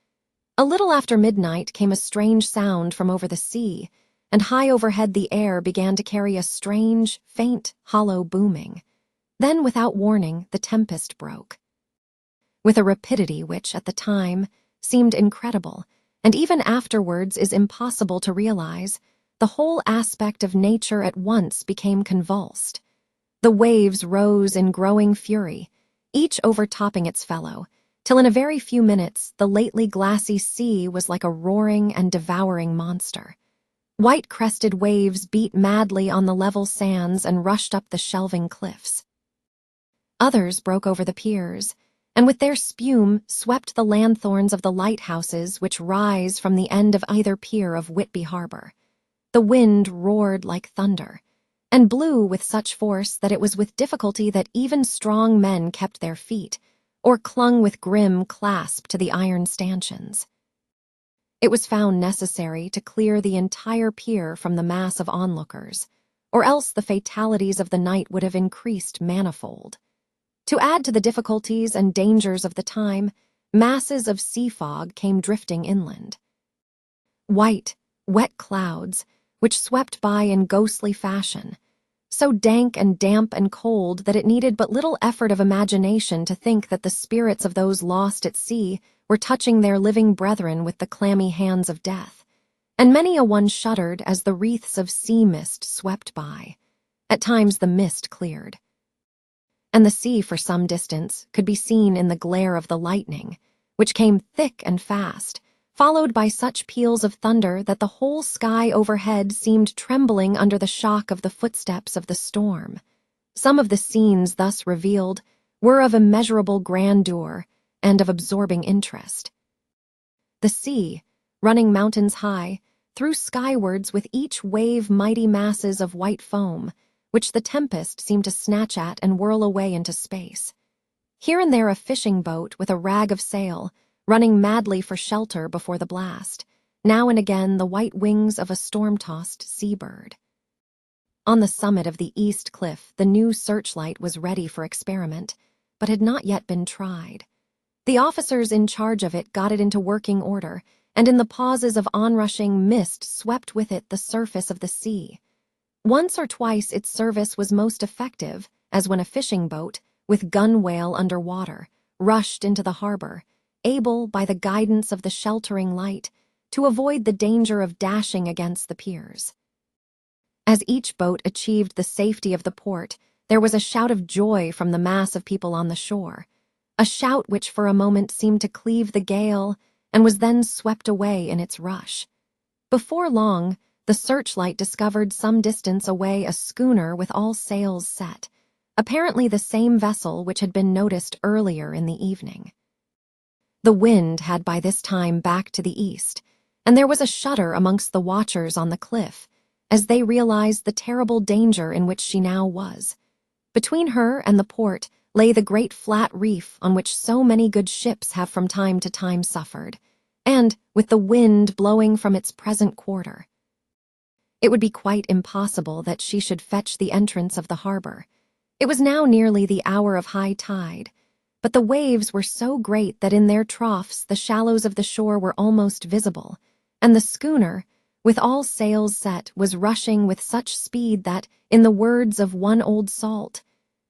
A little after midnight came a strange sound from over the sea, and high overhead the air began to carry a strange, faint, hollow booming. Then, without warning, the tempest broke. With a rapidity which, at the time, seemed incredible, and even afterwards is impossible to realize, the whole aspect of nature at once became convulsed. The waves rose in growing fury, each overtopping its fellow, till in a very few minutes the lately glassy sea was like a roaring and devouring monster. White-crested waves beat madly on the level sands and rushed up the shelving cliffs. Others broke over the piers, and with their spume swept the lanthorns of the lighthouses which rise from the end of either pier of Whitby Harbor. The wind roared like thunder, and blew with such force that it was with difficulty that even strong men kept their feet, or clung with grim clasp to the iron stanchions. It was found necessary to clear the entire pier from the mass of onlookers, or else the fatalities of the night would have increased manifold. To add to the difficulties and dangers of the time, masses of sea fog came drifting inland. White, wet clouds, which swept by in ghostly fashion, so dank and damp and cold that it needed but little effort of imagination to think that the spirits of those lost at sea were touching their living brethren with the clammy hands of death, and many a one shuddered as the wreaths of sea mist swept by. At times the mist cleared, and the sea for some distance could be seen in the glare of the lightning, which came thick and fast, followed by such peals of thunder that the whole sky overhead seemed trembling under the shock of the footsteps of the storm. Some of the scenes thus revealed were of immeasurable grandeur and of absorbing interest. The sea, running mountains high, threw skywards with each wave mighty masses of white foam, which the tempest seemed to snatch at and whirl away into space. Here and there a fishing boat with a rag of sail, running madly for shelter before the blast, now and again the white wings of a storm-tossed seabird. On the summit of the east cliff, the new searchlight was ready for experiment, but had not yet been tried. The officers in charge of it got it into working order, and in the pauses of onrushing mist swept with it the surface of the sea. Once or twice its service was most effective, as when a fishing boat, with gunwale under water, rushed into the harbor, able, by the guidance of the sheltering light, to avoid the danger of dashing against the piers. As each boat achieved the safety of the port, there was a shout of joy from the mass of people on the shore, a shout which for a moment seemed to cleave the gale and was then swept away in its rush. Before long, the searchlight discovered some distance away a schooner with all sails set, apparently the same vessel which had been noticed earlier in the evening. The wind had by this time backed to the east, and there was a shudder amongst the watchers on the cliff as they realized the terrible danger in which she now was. Between her and the port lay the great flat reef on which so many good ships have from time to time suffered, and with the wind blowing from its present quarter. It would be quite impossible that she should fetch the entrance of the harbor. It was now nearly the hour of high tide, but the waves were so great that in their troughs the shallows of the shore were almost visible, and the schooner, with all sails set, was rushing with such speed that, in the words of one old salt,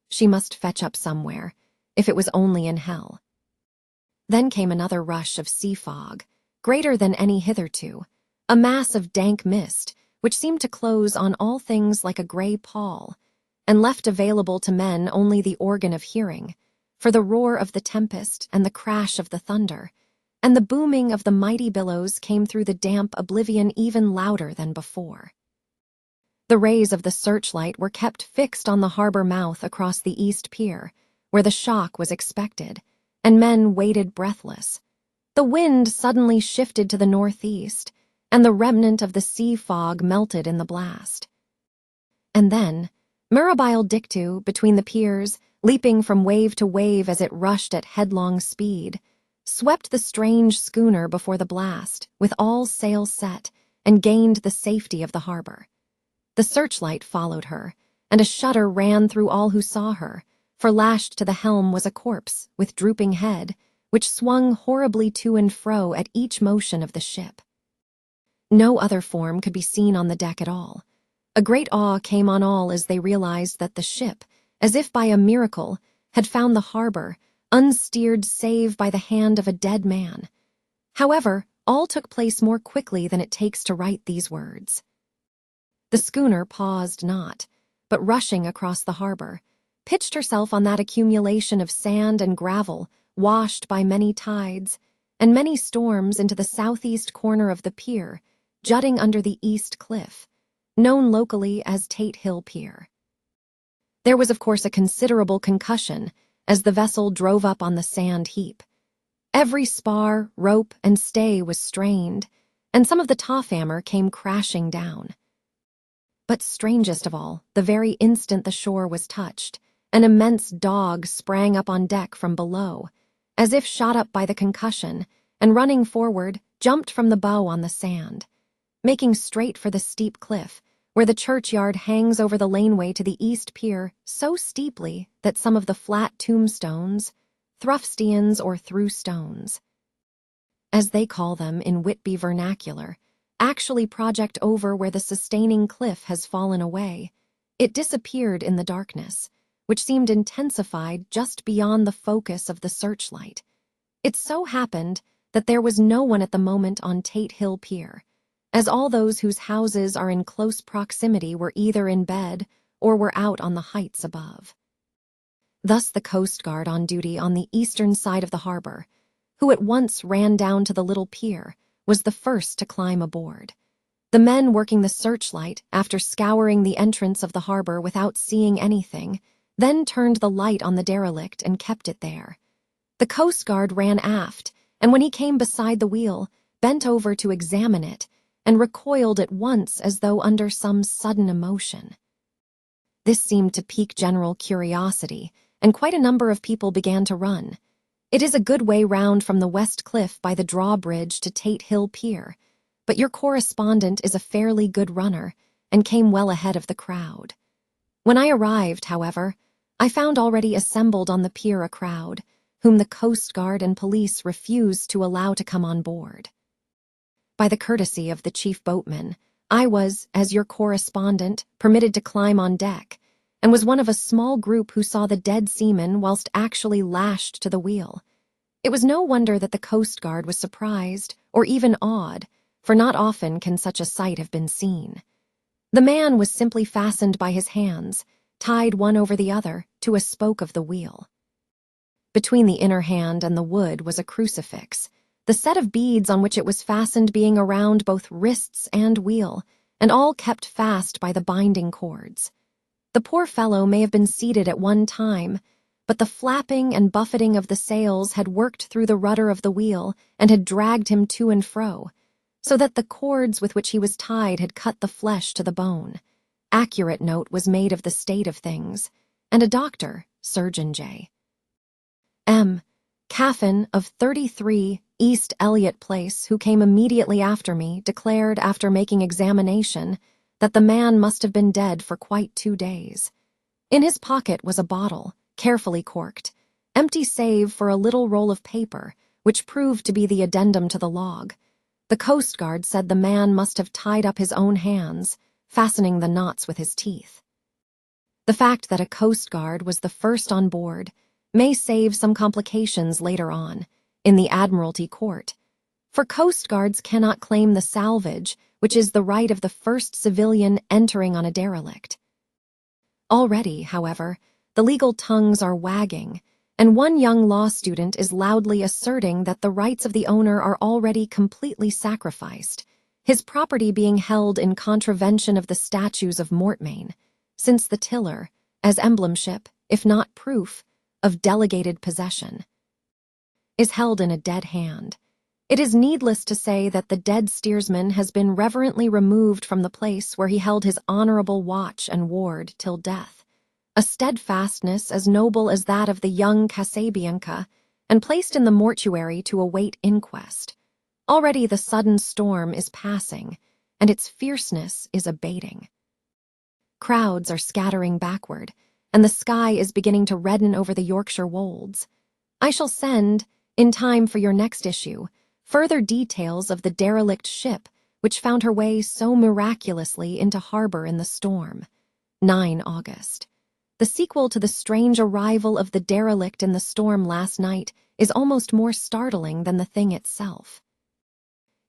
she must fetch up somewhere, if it was only in hell. Then came another rush of sea fog, greater than any hitherto, a mass of dank mist, which seemed to close on all things like a gray pall, and left available to men only the organ of hearing, for the roar of the tempest and the crash of the thunder, and the booming of the mighty billows came through the damp oblivion even louder than before. The rays of the searchlight were kept fixed on the harbor mouth across the east pier, where the shock was expected, and men waited breathless. The wind suddenly shifted to the northeast, and the remnant of the sea fog melted in the blast. And then, mirabile dictu between the piers, leaping from wave to wave as it rushed at headlong speed, swept the strange schooner before the blast, with all sails set, and gained the safety of the harbor. The searchlight followed her, and a shudder ran through all who saw her, for lashed to the helm was a corpse with drooping head, which swung horribly to and fro at each motion of the ship. No other form could be seen on the deck at all. A great awe came on all as they realized that the ship, as if by a miracle, had found the harbor, unsteered save by the hand of a dead man. However, all took place more quickly than it takes to write these words. The schooner paused not, but rushing across the harbor, pitched herself on that accumulation of sand and gravel washed by many tides and many storms into the southeast corner of the pier, jutting under the east cliff, known locally as Tate Hill Pier. There was of course a considerable concussion as the vessel drove up on the sand heap. Every spar, rope, and stay was strained, and some of the taffhammer came crashing down. But strangest of all, the very instant the shore was touched, an immense dog sprang up on deck from below, as if shot up by the concussion, and running forward, jumped from the bow on the sand, making straight for the steep cliff, where the churchyard hangs over the laneway to the east pier so steeply that some of the flat tombstones, Thrufstians or through stones, as they call them in Whitby vernacular, actually project over where the sustaining cliff has fallen away. It disappeared in the darkness, which seemed intensified just beyond the focus of the searchlight. It so happened that there was no one at the moment on Tate Hill Pier, as all those whose houses are in close proximity were either in bed or were out on the heights above. Thus the Coast Guard on duty on the eastern side of the harbor, who at once ran down to the little pier, was the first to climb aboard. The men working the searchlight, after scouring the entrance of the harbor without seeing anything, then turned the light on the derelict and kept it there. The Coast Guard ran aft, and when he came beside the wheel, bent over to examine it, and recoiled at once as though under some sudden emotion. This seemed to pique general curiosity, and quite a number of people began to run. It is a good way round from the West Cliff by the drawbridge to Tate Hill Pier, but your correspondent is a fairly good runner and came well ahead of the crowd. When I arrived, however, I found already assembled on the pier a crowd, whom the Coast Guard and police refused to allow to come on board. By the courtesy of the chief boatman, I was, as your correspondent, permitted to climb on deck, and was one of a small group who saw the dead seaman whilst actually lashed to the wheel. It was no wonder that the Coast Guard was surprised, or even awed, for not often can such a sight have been seen. The man was simply fastened by his hands, tied one over the other, to a spoke of the wheel. Between the inner hand and the wood was a crucifix, the set of beads on which it was fastened being around both wrists and wheel, and all kept fast by the binding cords. The poor fellow may have been seated at one time, but the flapping and buffeting of the sails had worked through the rudder of the wheel and had dragged him to and fro, so that the cords with which he was tied had cut the flesh to the bone. Accurate note was made of the state of things, and a doctor, Surgeon J. M. Caffin of 33 East Elliott Place, who came immediately after me, declared after making examination that the man must have been dead for quite 2 days. In his pocket was a bottle, carefully corked, empty save for a little roll of paper, which proved to be the addendum to the log. The Coast Guard said the man must have tied up his own hands, fastening the knots with his teeth. The fact that a Coast Guard was the first on board may save some complications later on, in the Admiralty Court, for Coast Guards cannot claim the salvage, which is the right of the first civilian entering on a derelict. Already, however, the legal tongues are wagging, and one young law student is loudly asserting that the rights of the owner are already completely sacrificed, his property being held in contravention of the statutes of Mortmain, since the tiller, as emblemship, if not proof, of delegated possession, is held in a dead hand. It is needless to say that the dead steersman has been reverently removed from the place where he held his honorable watch and ward till death, a steadfastness as noble as that of the young Casabianca, and placed in the mortuary to await inquest. Already the sudden storm is passing, and its fierceness is abating. Crowds are scattering backward, and the sky is beginning to redden over the Yorkshire wolds. I shall send, in time for your next issue, further details of the derelict ship which found her way so miraculously into harbor in the storm. 9 August. The sequel to the strange arrival of the derelict in the storm last night is almost more startling than the thing itself.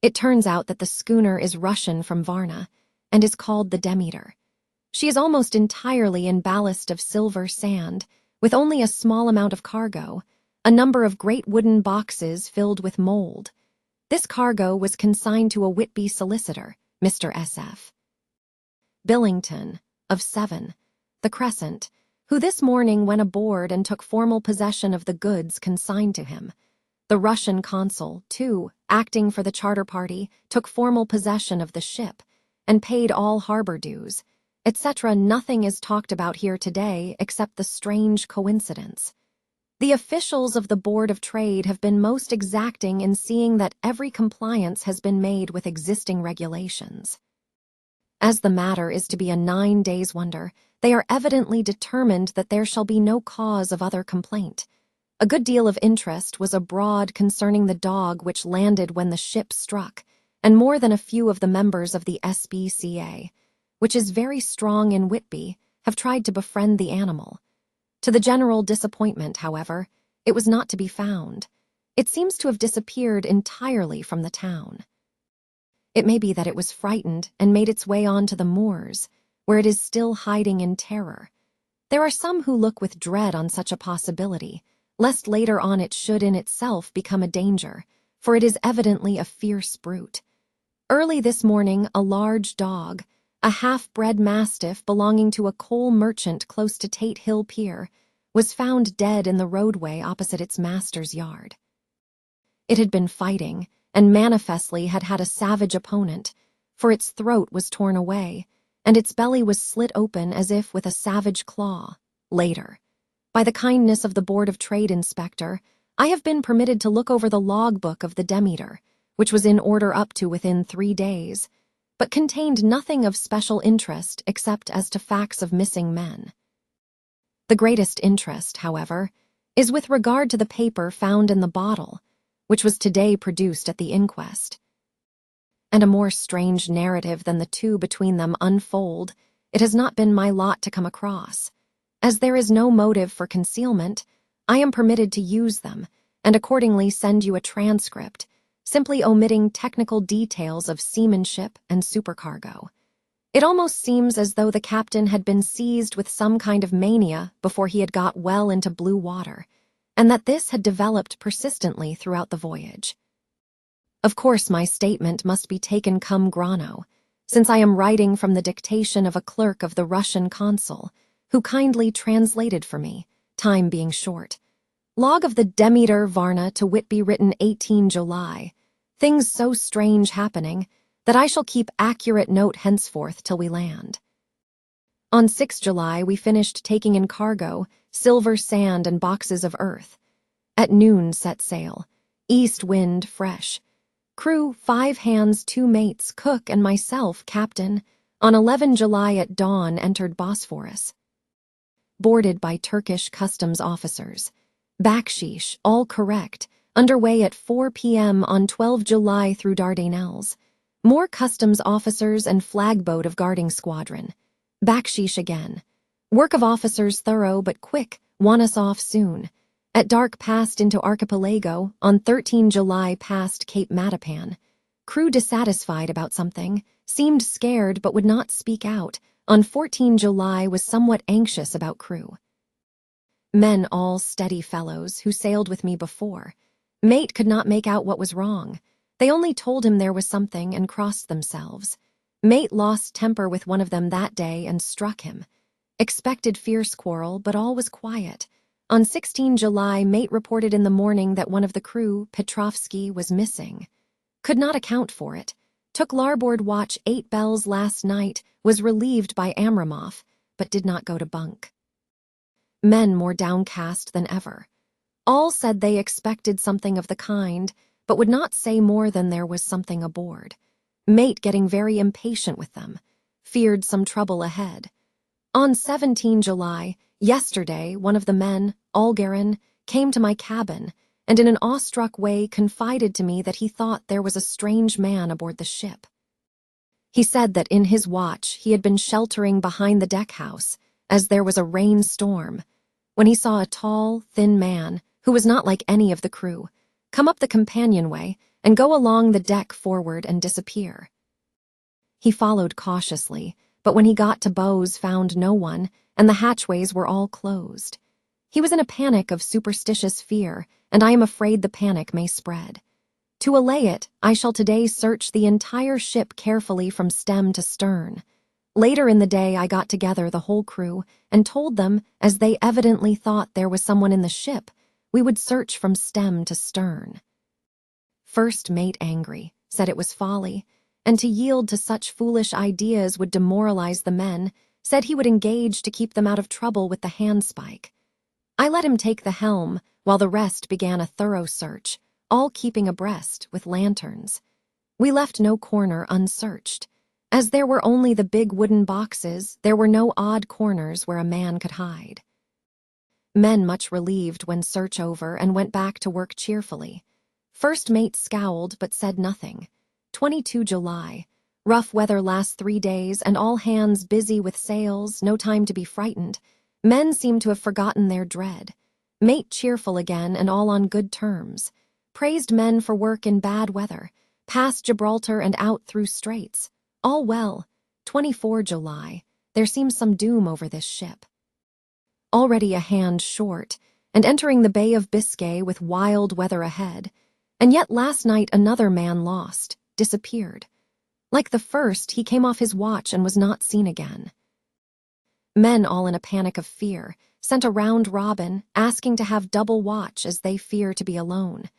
It turns out that the schooner is Russian from Varna and is called the Demeter. She is almost entirely in ballast of silver sand, with only a small amount of cargo, a number of great wooden boxes filled with mold. This cargo was consigned to a Whitby solicitor, Mr. S.F. Billington, of 7, the Crescent, who this morning went aboard and took formal possession of the goods consigned to him. The Russian consul, too, acting for the charter party, took formal possession of the ship and paid all harbor dues, etc. Nothing is talked about here today except the strange coincidence. The officials of the Board of Trade have been most exacting in seeing that every compliance has been made with existing regulations. As the matter is to be a 9 days' wonder, they are evidently determined that there shall be no cause of other complaint. A good deal of interest was abroad concerning the dog which landed when the ship struck, and more than a few of the members of the SPCA, which is very strong in Whitby, have tried to befriend the animal. To the general disappointment, however, it was not to be found. It seems to have disappeared entirely from the town. It may be that it was frightened and made its way on to the moors, where it is still hiding in terror. There are some who look with dread on such a possibility, lest later on it should in itself become a danger, for it is evidently a fierce brute. Early this morning, a large dog, a half-bred mastiff belonging to a coal merchant close to Tate Hill Pier, was found dead in the roadway opposite its master's yard. It had been fighting, and manifestly had had a savage opponent, for its throat was torn away, and its belly was slit open as if with a savage claw. Later, by the kindness of the Board of Trade inspector, I have been permitted to look over the logbook of the Demeter, which was in order up to within 3 days, but contained nothing of special interest except as to facts of missing men. The greatest interest, however, is with regard to the paper found in the bottle, which was today produced at the inquest. And a more strange narrative than the two between them unfold, it has not been my lot to come across. As there is no motive for concealment, I am permitted to use them, and accordingly send you a transcript, simply omitting technical details of seamanship and supercargo. It almost seems as though the captain had been seized with some kind of mania before he had got well into blue water, and that this had developed persistently throughout the voyage. Of course, my statement must be taken cum grano, since I am writing from the dictation of a clerk of the Russian consul, who kindly translated for me, time being short. Log of the Demeter Varna to Whitby written 18 July. Things so strange happening that I shall keep accurate note henceforth till we land. On 6 July we finished taking in cargo, silver sand and boxes of earth. At noon set sail. East wind fresh. Crew 5 hands, 2 mates, cook and myself, captain. On 11 July at dawn entered Bosphorus. Boarded by Turkish customs officers. Bakshish, all correct, underway at 4 p.m. on 12 July through Dardanelles. More customs officers and flagboat of guarding squadron. Bakshish again. Work of officers thorough but quick, want us off soon. At dark passed into Archipelago, on 13 July past Cape Matapan. Crew dissatisfied about something, seemed scared but would not speak out. On 14 July was somewhat anxious about crew. Men all steady fellows who sailed with me before. Mate could not make out what was wrong. They only told him there was something and crossed themselves. Mate lost temper with one of them that day and struck him. Expected fierce quarrel, but all was quiet. On 16 July, mate reported in the morning that one of the crew, Petrovsky, was missing. Could not account for it. Took larboard watch 8 bells last night, was relieved by Amramoff, but did not go to bunk. Men more downcast than ever. All said they expected something of the kind, but would not say more than there was something aboard. Mate getting very impatient with them. Feared some trouble ahead. On 17 July, yesterday, one of the men, Algarin, came to my cabin, and in an awestruck way confided to me that he thought there was a strange man aboard the ship. He said that in his watch he had been sheltering behind the deck-house, as there was a rainstorm, when he saw a tall, thin man, who was not like any of the crew, come up the companionway and go along the deck forward and disappear. He followed cautiously, but when he got to bows found no one, and the hatchways were all closed. He was in a panic of superstitious fear, and I am afraid the panic may spread. To allay it, I shall today search the entire ship carefully from stem to stern. Later in the day I got together the whole crew and told them, as they evidently thought there was someone in the ship, we would search from stem to stern. First mate angry, said it was folly, and to yield to such foolish ideas would demoralize the men, said he would engage to keep them out of trouble with the handspike. I let him take the helm, while the rest began a thorough search, all keeping abreast with lanterns. We left no corner unsearched. As there were only the big wooden boxes, there were no odd corners where a man could hide. Men much relieved when search over and went back to work cheerfully. First mate scowled but said nothing. 22 July. Rough weather last 3 days and all hands busy with sails, no time to be frightened. Men seem to have forgotten their dread. Mate cheerful again and all on good terms. Praised men for work in bad weather. Past Gibraltar and out through straits. All well. 24 July. There seems some doom over this ship. Already a hand short, and entering the Bay of Biscay with wild weather ahead. And yet last night another man lost, disappeared. Like the first, he came off his watch and was not seen again. Men all in a panic of fear, sent a round robin, asking to have double watch as they fear to be alone.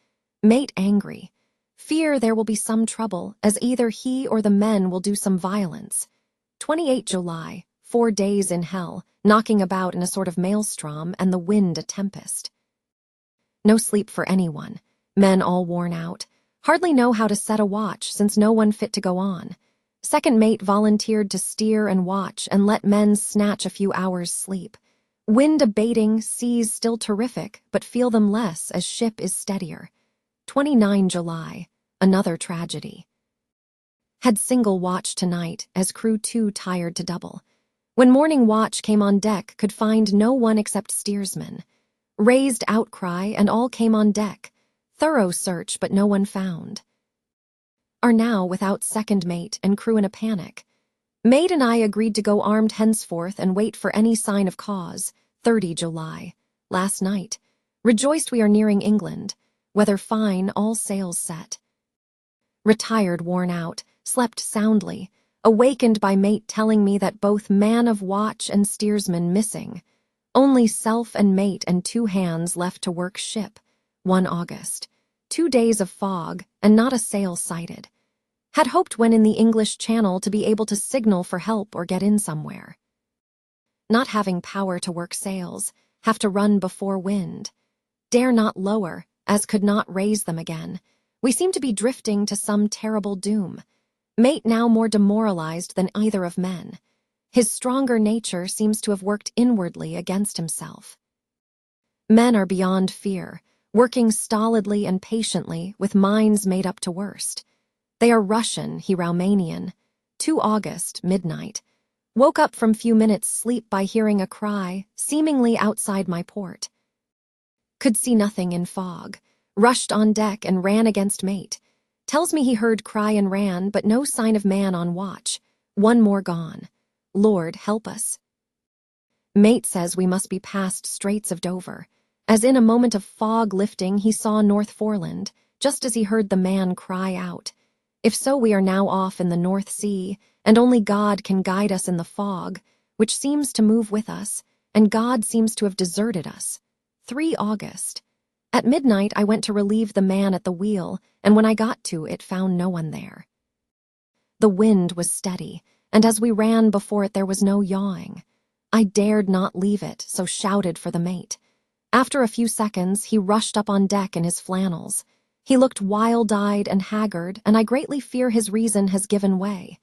Mate angry. Fear there will be some trouble, as either he or the men will do some violence. 28 July, 4 days in hell, knocking about in a sort of maelstrom and the wind a tempest. No sleep for anyone, men all worn out. Hardly know how to set a watch since no one fit to go on. Second mate volunteered to steer and watch and let men snatch a few hours' sleep. Wind abating, seas still terrific, but feel them less as ship is steadier. 29 July, another tragedy. Had single watch tonight, as crew too tired to double. When morning watch came on deck, could find no one except steersman. Raised outcry, and all came on deck. Thorough search, but no one found. Are now without second mate and crew in a panic. Mate and I agreed to go armed henceforth and wait for any sign of cause. 30 July. Last night. Rejoiced we are nearing England. Weather fine, all sails set. Retired, worn out, slept soundly, awakened by mate telling me that both man of watch and steersman missing. Only self and mate and 2 hands left to work ship. 1 August. 2 days of fog, and not a sail sighted. Had hoped when in the English Channel to be able to signal for help or get in somewhere. Not having power to work sails, have to run before wind. Dare not lower, as could not raise them again. We seem to be drifting to some terrible doom. Mate now more demoralized than either of men. His stronger nature seems to have worked inwardly against himself. Men are beyond fear, working stolidly and patiently with minds made up to worst. They are Russian, he Romanian. 2 August, midnight. Woke up from few minutes' sleep by hearing a cry, seemingly outside my port. Could see nothing in fog. Rushed on deck and ran against mate. Tells me he heard cry and ran, but no sign of man on watch. 1 more gone. Lord, help us. Mate says we must be past Straits of Dover. As in a moment of fog lifting, he saw North Foreland, just as he heard the man cry out. If so, we are now off in the North Sea, and only God can guide us in the fog, which seems to move with us, and God seems to have deserted us. 3 August. At midnight, I went to relieve the man at the wheel, and when I got to it, found no one there. The wind was steady, and as we ran before it, there was no yawing. I dared not leave it, so shouted for the mate. After a few seconds, he rushed up on deck in his flannels. He looked wild-eyed and haggard, and I greatly fear his reason has given way.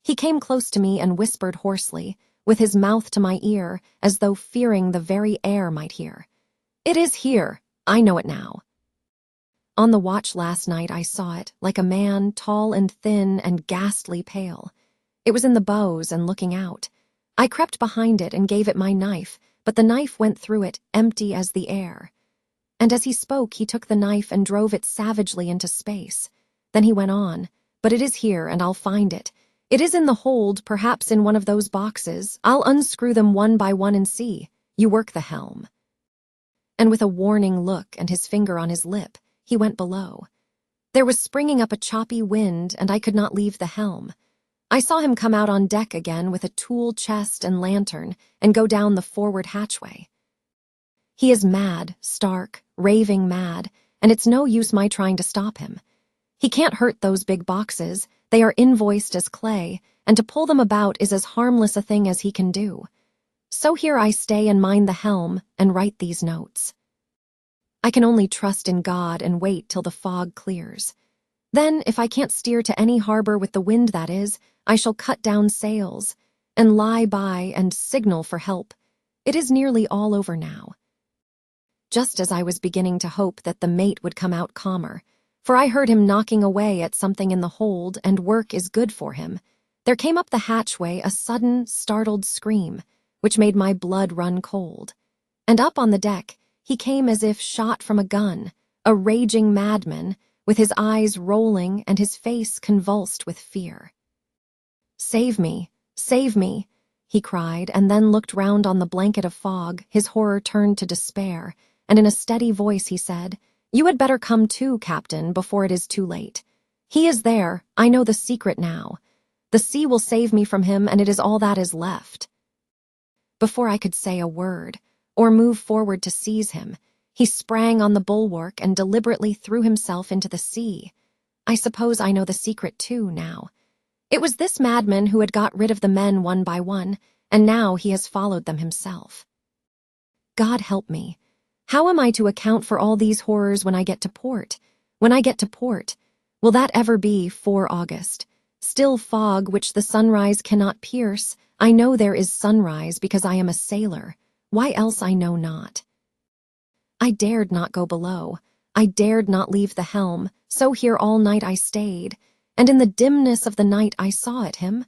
He came close to me and whispered hoarsely, with his mouth to my ear, as though fearing the very air might hear. "It is here. I know it now." On the watch last night I saw it, like a man, tall and thin and ghastly pale. It was in the bows and looking out. I crept behind it and gave it my knife, but the knife went through it, empty as the air. And as he spoke, he took the knife and drove it savagely into space. Then he went on, "But it is here, and I'll find it. It is in the hold, perhaps in one of those boxes. I'll unscrew them one by one and see. You work the helm." And with a warning look and his finger on his lip, he went below. There was springing up a choppy wind, and I could not leave the helm. I saw him come out on deck again with a tool chest and lantern and go down the forward hatchway. He is mad, stark, raving mad, and it's no use my trying to stop him. He can't hurt those big boxes. They are invoiced as clay, and to pull them about is as harmless a thing as he can do. So here I stay and mind the helm and write these notes. I can only trust in God and wait till the fog clears. Then, if I can't steer to any harbor with the wind that is, I shall cut down sails and lie by and signal for help. It is nearly all over now. Just as I was beginning to hope that the mate would come out calmer, for I heard him knocking away at something in the hold and work is good for him, there came up the hatchway a sudden, startled scream, which made my blood run cold. And up on the deck, he came as if shot from a gun, a raging madman, with his eyes rolling and his face convulsed with fear. "Save me, save me," he cried, and then looked round on the blanket of fog, his horror turned to despair, and in a steady voice he said, "You had better come too, Captain, before it is too late. He is there, I know the secret now. The sea will save me from him, and it is all that is left." Before I could say a word, or move forward to seize him, he sprang on the bulwark and deliberately threw himself into the sea. I suppose I know the secret too now. It was this madman who had got rid of the men one by one, and now he has followed them himself. God help me. How am I to account for all these horrors when I get to port? When I get to port, Will that ever be 4 August? Still fog which the sunrise cannot pierce. I know there is sunrise because I am a sailor. Why else I know not. I dared not go below. I dared not leave the helm, so here all night I stayed, and in the dimness of the night I saw it him.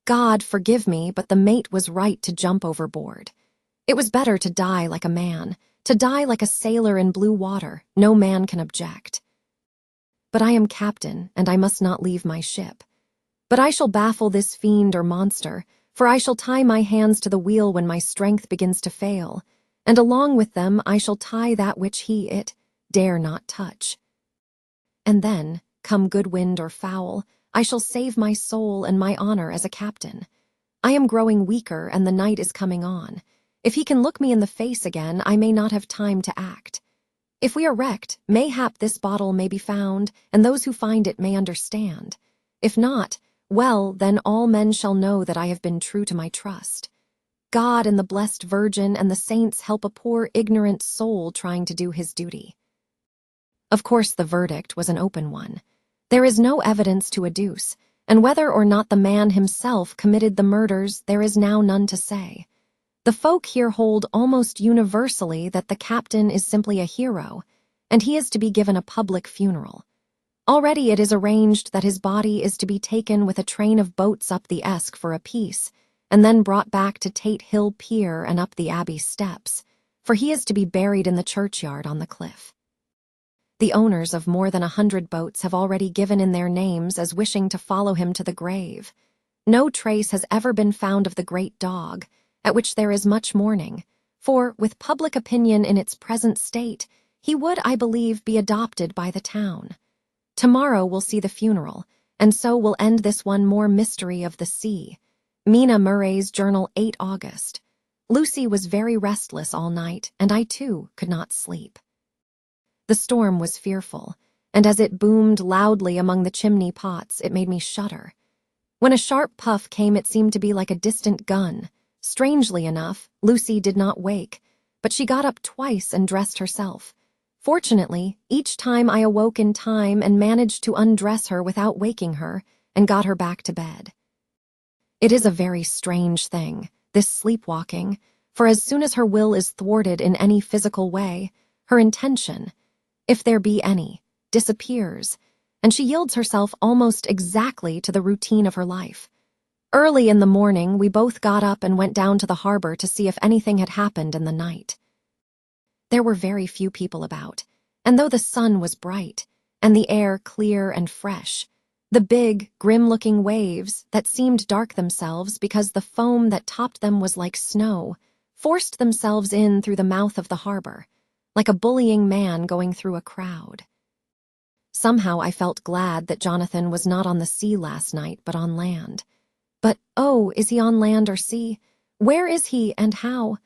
God forgive me, but the mate was right to jump overboard. It was better to die like a man, to die like a sailor in blue water. No man can object. But I am captain, and I must not leave my ship. But I shall baffle this fiend or monster, for I shall tie my hands to the wheel when my strength begins to fail, and along with them I shall tie that which it dare not touch. And then, come good wind or foul, I shall save my soul and my honor as a captain. I am growing weaker, and the night is coming on. If he can look me in the face again, I may not have time to act. If we are wrecked, mayhap this bottle may be found, and those who find it may understand. If not, well, then all men shall know that I have been true to my trust. God and the blessed Virgin and the saints help a poor ignorant soul trying to do his duty. Of course the verdict was an open one. There is no evidence to adduce, and whether or not the man himself committed the murders there is now none to say. The folk here hold almost universally that the captain is simply a hero, and he is to be given a public funeral. Already it is arranged that his body is to be taken with a train of boats up the Esk for a piece, and then brought back to Tate Hill Pier and up the Abbey steps, for he is to be buried in the churchyard on the cliff. The owners of more than 100 boats have already given in their names as wishing to follow him to the grave. No trace has ever been found of the great dog, at which there is much mourning, for, with public opinion in its present state, he would, I believe, be adopted by the town. Tomorrow we'll see the funeral, and so will end this one more mystery of the sea. Mina Murray's journal, 8 August. Lucy was very restless all night, and I too could not sleep. The storm was fearful, and as it boomed loudly among the chimney pots, it made me shudder. When a sharp puff came, it seemed to be like a distant gun. Strangely enough, Lucy did not wake, but she got up twice and dressed herself. Fortunately, each time I awoke in time and managed to undress her without waking her and got her back to bed. It is a very strange thing, this sleepwalking, for as soon as her will is thwarted in any physical way, her intention, if there be any, disappears, and she yields herself almost exactly to the routine of her life. Early in the morning, we both got up and went down to the harbor to see if anything had happened in the night. There were very few people about, and though the sun was bright, and the air clear and fresh, the big, grim-looking waves that seemed dark themselves because the foam that topped them was like snow, forced themselves in through the mouth of the harbor, like a bullying man going through a crowd. Somehow I felt glad that Jonathan was not on the sea last night, but on land. But, oh, is he on land or sea? Where is he and how?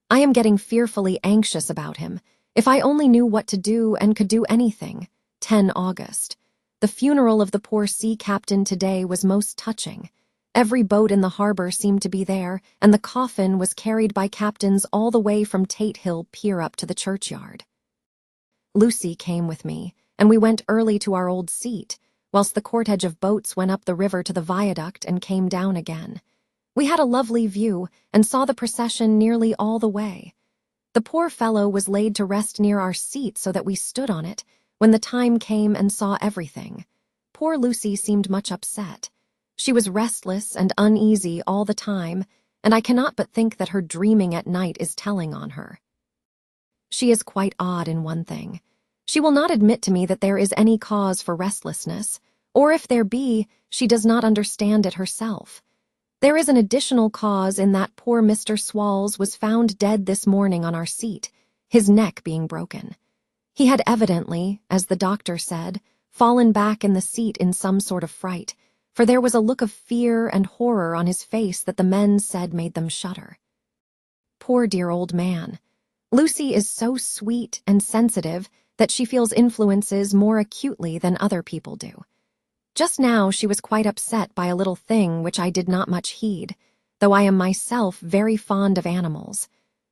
I am getting fearfully anxious about him. If I only knew what to do and could do anything. 10 August. The funeral of the poor sea captain today was most touching. Every boat in the harbor seemed to be there, and the coffin was carried by captains all the way from Tate Hill Pier up to the churchyard. Lucy came with me, and we went early to our old seat, whilst the cortege of boats went up the river to the viaduct and came down again. We had a lovely view and saw the procession nearly all the way. The poor fellow was laid to rest near our seat so that we stood on it when the time came and saw everything. Poor Lucy seemed much upset. She was restless and uneasy all the time, and I cannot but think that her dreaming at night is telling on her. She is quite odd in one thing. She will not admit to me that there is any cause for restlessness, or if there be, she does not understand it herself. There is an additional cause in that poor Mr. Swalls was found dead this morning on our seat, his neck being broken. He had evidently, as the doctor said, fallen back in the seat in some sort of fright, for there was a look of fear and horror on his face that the men said made them shudder. Poor dear old man. Lucy is so sweet and sensitive that she feels influences more acutely than other people do. Just now she was quite upset by a little thing which I did not much heed, though I am myself very fond of animals.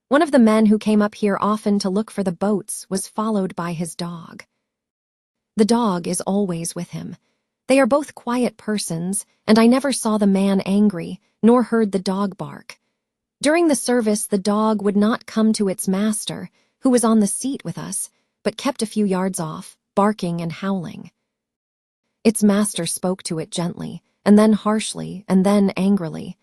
One of the men who came up here often to look for the boats was followed by his dog. The dog is always with him. They are both quiet persons, and I never saw the man angry, nor heard the dog bark. During the service, the dog would not come to its master, who was on the seat with us, but kept a few yards off, barking and howling. Its master spoke to it gently, and then harshly, and then angrily.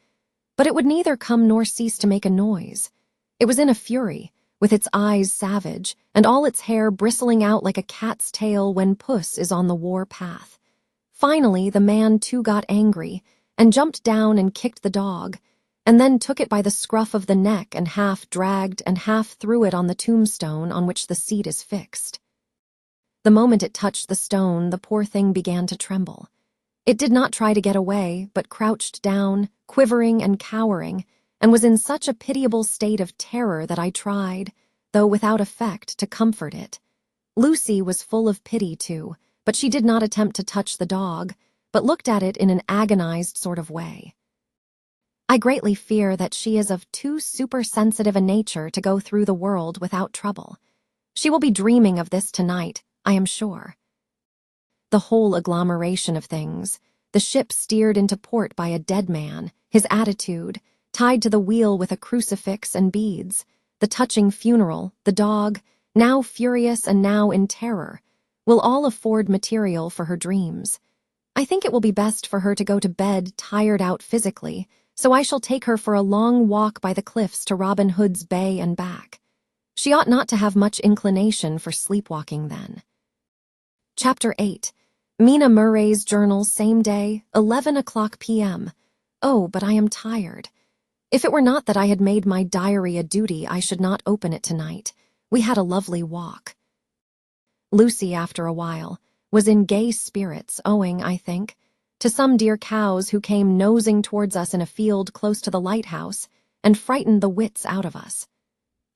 But it would neither come nor cease to make a noise. It was in a fury, with its eyes savage, and all its hair bristling out like a cat's tail when puss is on the war path. Finally, the man too got angry, and jumped down and kicked the dog, and then took it by the scruff of the neck and half dragged and half threw it on the tombstone on which the seat is fixed. The moment it touched the stone, the poor thing began to tremble. It did not try to get away, but crouched down, quivering and cowering, and was in such a pitiable state of terror that I tried, though without effect, to comfort it. Lucy was full of pity, too, but she did not attempt to touch the dog, but looked at it in an agonized sort of way. I greatly fear that she is of too supersensitive a nature to go through the world without trouble. She will be dreaming of this tonight, I am sure. The whole agglomeration of things, the ship steered into port by a dead man, his attitude, tied to the wheel with a crucifix and beads, the touching funeral, the dog, now furious and now in terror, will all afford material for her dreams. I think it will be best for her to go to bed tired out physically, so I shall take her for a long walk by the cliffs to Robin Hood's Bay and back. She ought not to have much inclination for sleepwalking then. Chapter 8. Mina Murray's Journal, same day, 11:00 p.m. Oh, but I am tired. If it were not that I had made my diary a duty, I should not open it tonight. We had a lovely walk. Lucy, after a while, was in gay spirits, owing, I think, to some dear cows who came nosing towards us in a field close to the lighthouse and frightened the wits out of us.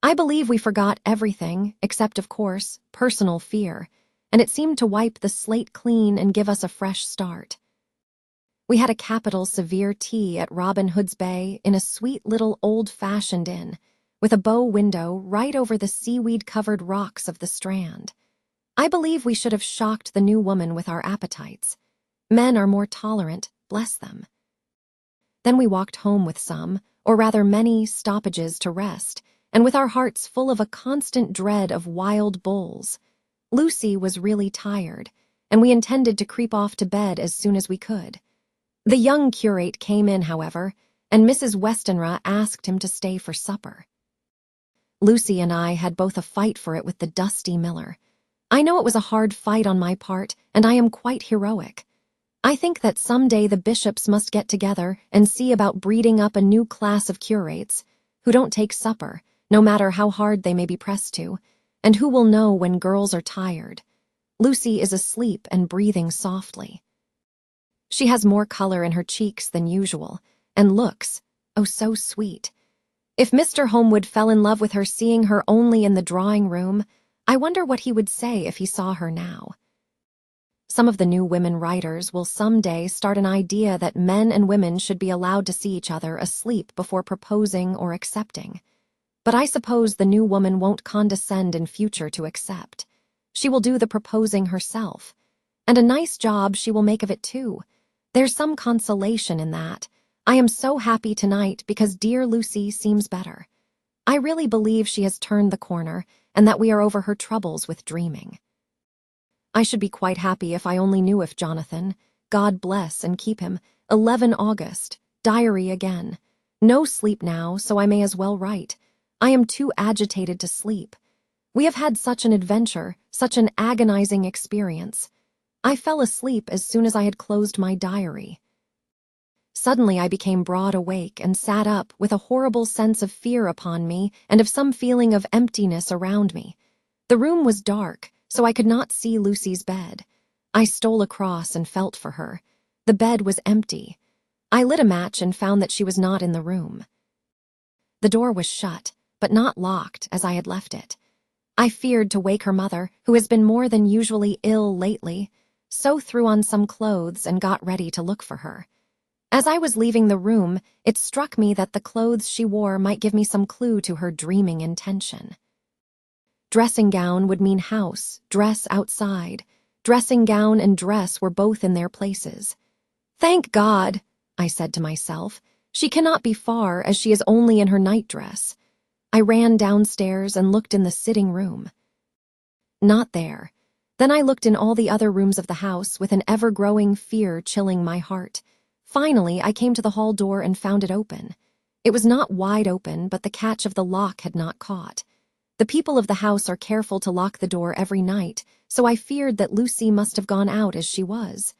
I believe we forgot everything, except, of course, personal fear, and it seemed to wipe the slate clean and give us a fresh start. We had a capital severe tea at Robin Hood's Bay in a sweet little old-fashioned inn, with a bow window right over the seaweed-covered rocks of the Strand. I believe we should have shocked the new woman with our appetites. Men are more tolerant, bless them. Then we walked home with some, or rather many, stoppages to rest, and with our hearts full of a constant dread of wild bulls. Lucy was really tired, and we intended to creep off to bed as soon as we could. The young curate came in, however, and Mrs. Westenra asked him to stay for supper. Lucy and I had both a fight for it with the dusty miller. I know it was a hard fight on my part, and I am quite heroic. I think that some day the bishops must get together and see about breeding up a new class of curates who don't take supper, no matter how hard they may be pressed to, and who will know when girls are tired. Lucy is asleep and breathing softly. She has more color in her cheeks than usual, and looks, oh, so sweet. If Mr. HOLMWOOD fell in love with her seeing her only in the drawing-room, I wonder what he would say if he saw her now. Some of the new women writers will some day start an idea that men and women should be allowed to see each other asleep before proposing or accepting. But I suppose the new woman won't condescend in future to accept. She will do the proposing herself, and a nice job she will make of it too. There's some consolation in that. I am so happy tonight because dear Lucy seems better. I really believe she has turned the corner and that we are over her troubles with dreaming. I should be quite happy if I only knew if Jonathan, God bless and keep him, 11 August, diary again. No sleep now, so I may as well write. I am too agitated to sleep. We have had such an adventure, such an agonizing experience. I fell asleep as soon as I had closed my diary. Suddenly I became broad awake and sat up with a horrible sense of fear upon me and of some feeling of emptiness around me. The room was dark, so I could not see Lucy's bed. I stole across and felt for her. The bed was empty. I lit a match and found that she was not in the room. The door was shut, but not locked as I had left it. I feared to wake her mother, who has been more than usually ill lately, so threw on some clothes and got ready to look for her. As I was leaving the room, it struck me that the clothes she wore might give me some clue to her dreaming intention. Dressing gown would mean house, dress outside. Dressing gown and dress were both in their places. "Thank God," I said to myself. "She cannot be far, as she is only in her nightdress." I ran downstairs and looked in the sitting room. Not there. Then I looked in all the other rooms of the house, with an ever-growing fear chilling my heart. Finally, I came to the hall door and found it open. It was not wide open, but the catch of the lock had not caught. The people of the house are careful to lock the door every night, so I feared that Lucy must have gone out as she was.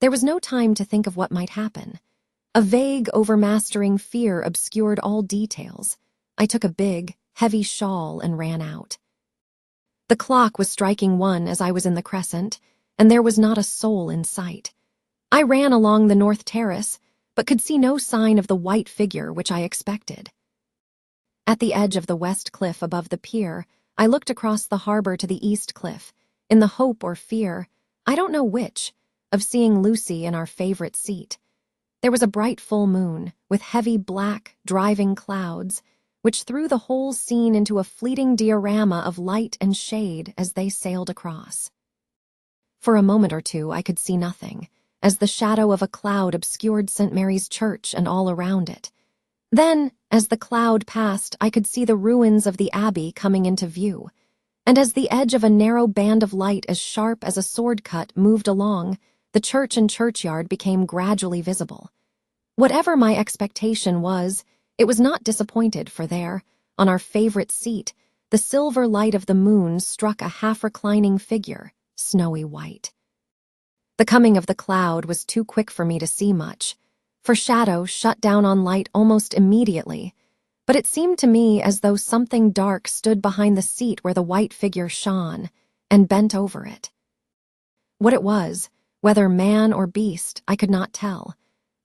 There was no time to think of what might happen. A vague, overmastering fear obscured all details. I took a big, heavy shawl and ran out. The clock was striking 1 as I was in the crescent, and there was not a soul in sight. I ran along the north terrace, but could see no sign of the white figure which I expected. At the edge of the west cliff above the pier, I looked across the harbor to the east cliff, in the hope or fear, I don't know which, of seeing Lucy in our favorite seat. There was a bright full moon, with heavy black, driving clouds, which threw the whole scene into a fleeting diorama of light and shade as they sailed across. For a moment or two I could see nothing, as the shadow of a cloud obscured St. Mary's Church and all around it. Then, as the cloud passed, I could see the ruins of the abbey coming into view, and as the edge of a narrow band of light as sharp as a sword cut moved along, the church and churchyard became gradually visible. Whatever my expectation was, it was not disappointed, for there, on our favorite seat, the silver light of the moon struck a half-reclining figure, snowy white. The coming of the cloud was too quick for me to see much, for shadow shut down on light almost immediately, but it seemed to me as though something dark stood behind the seat where the white figure shone, and bent over it. What it was, whether man or beast, I could not tell.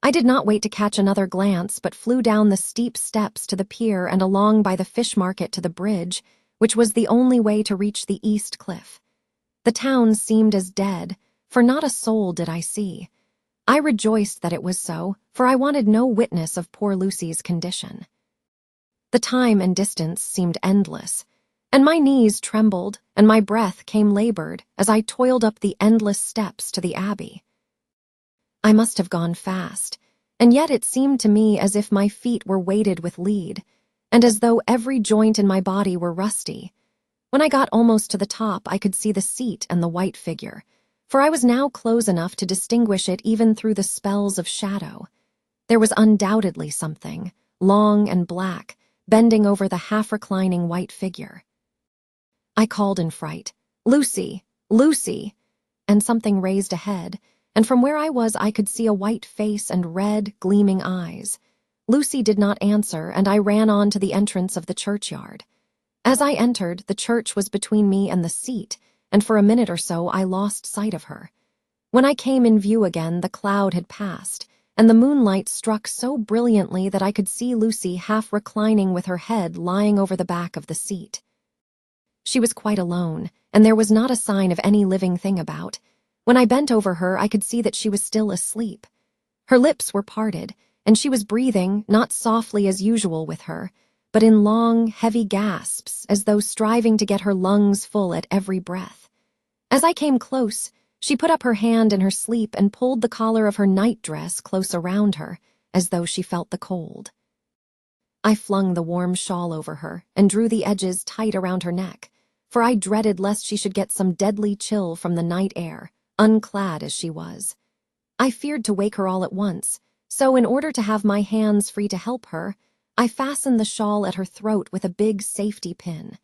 I did not wait to catch another glance, but flew down the steep steps to the pier and along by the fish market to the bridge, which was the only way to reach the east cliff. The town seemed as dead, for not a soul did I see. I rejoiced that it was so, for I wanted no witness of poor Lucy's condition. The time and distance seemed endless, and my knees trembled and my breath came labored as I toiled up the endless steps to the abbey. I must have gone fast, and yet it seemed to me as if my feet were weighted with lead, and as though every joint in my body were rusty. When I got almost to the top, I could see the seat and the white figure, for I was now close enough to distinguish it even through the spells of shadow. There was undoubtedly something, long and black, bending over the half-reclining white figure. I called in fright, "Lucy! Lucy!" and something raised a head, and from where I was I could see a white face and red, gleaming eyes. Lucy did not answer, and I ran on to the entrance of the churchyard. As I entered, the church was between me and the seat, and for a minute or so I lost sight of her. When I came in view again, the cloud had passed, and the moonlight struck so brilliantly that I could see Lucy half reclining with her head lying over the back of the seat. She was quite alone, and there was not a sign of any living thing about. When I bent over her, I could see that she was still asleep. Her lips were parted, and she was breathing, not softly as usual with her, but in long, heavy gasps, as though striving to get her lungs full at every breath. As I came close, she put up her hand in her sleep and pulled the collar of her nightdress close around her, as though she felt the cold. I flung the warm shawl over her and drew the edges tight around her neck, for I dreaded lest she should get some deadly chill from the night air, unclad as she was. I feared to wake her all at once, so in order to have my hands free to help her, I fastened the shawl at her throat with a big safety pin.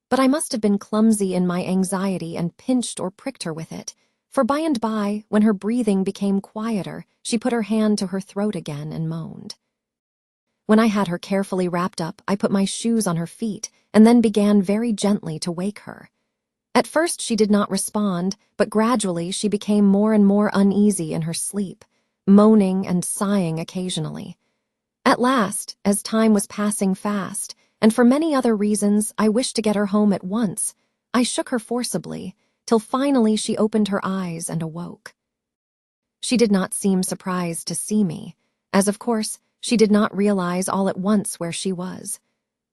But I must have been clumsy in my anxiety and pinched or pricked her with it, for by and by, when her breathing became quieter, she put her hand to her throat again and moaned. When I had her carefully wrapped up, I put my shoes on her feet and then began very gently to wake her. At first she did not respond, but gradually she became more and more uneasy in her sleep, moaning and sighing occasionally. At last, as time was passing fast, and for many other reasons I wished to get her home at once, I shook her forcibly, till finally she opened her eyes and awoke. She did not seem surprised to see me, as of course she did not realize all at once where she was.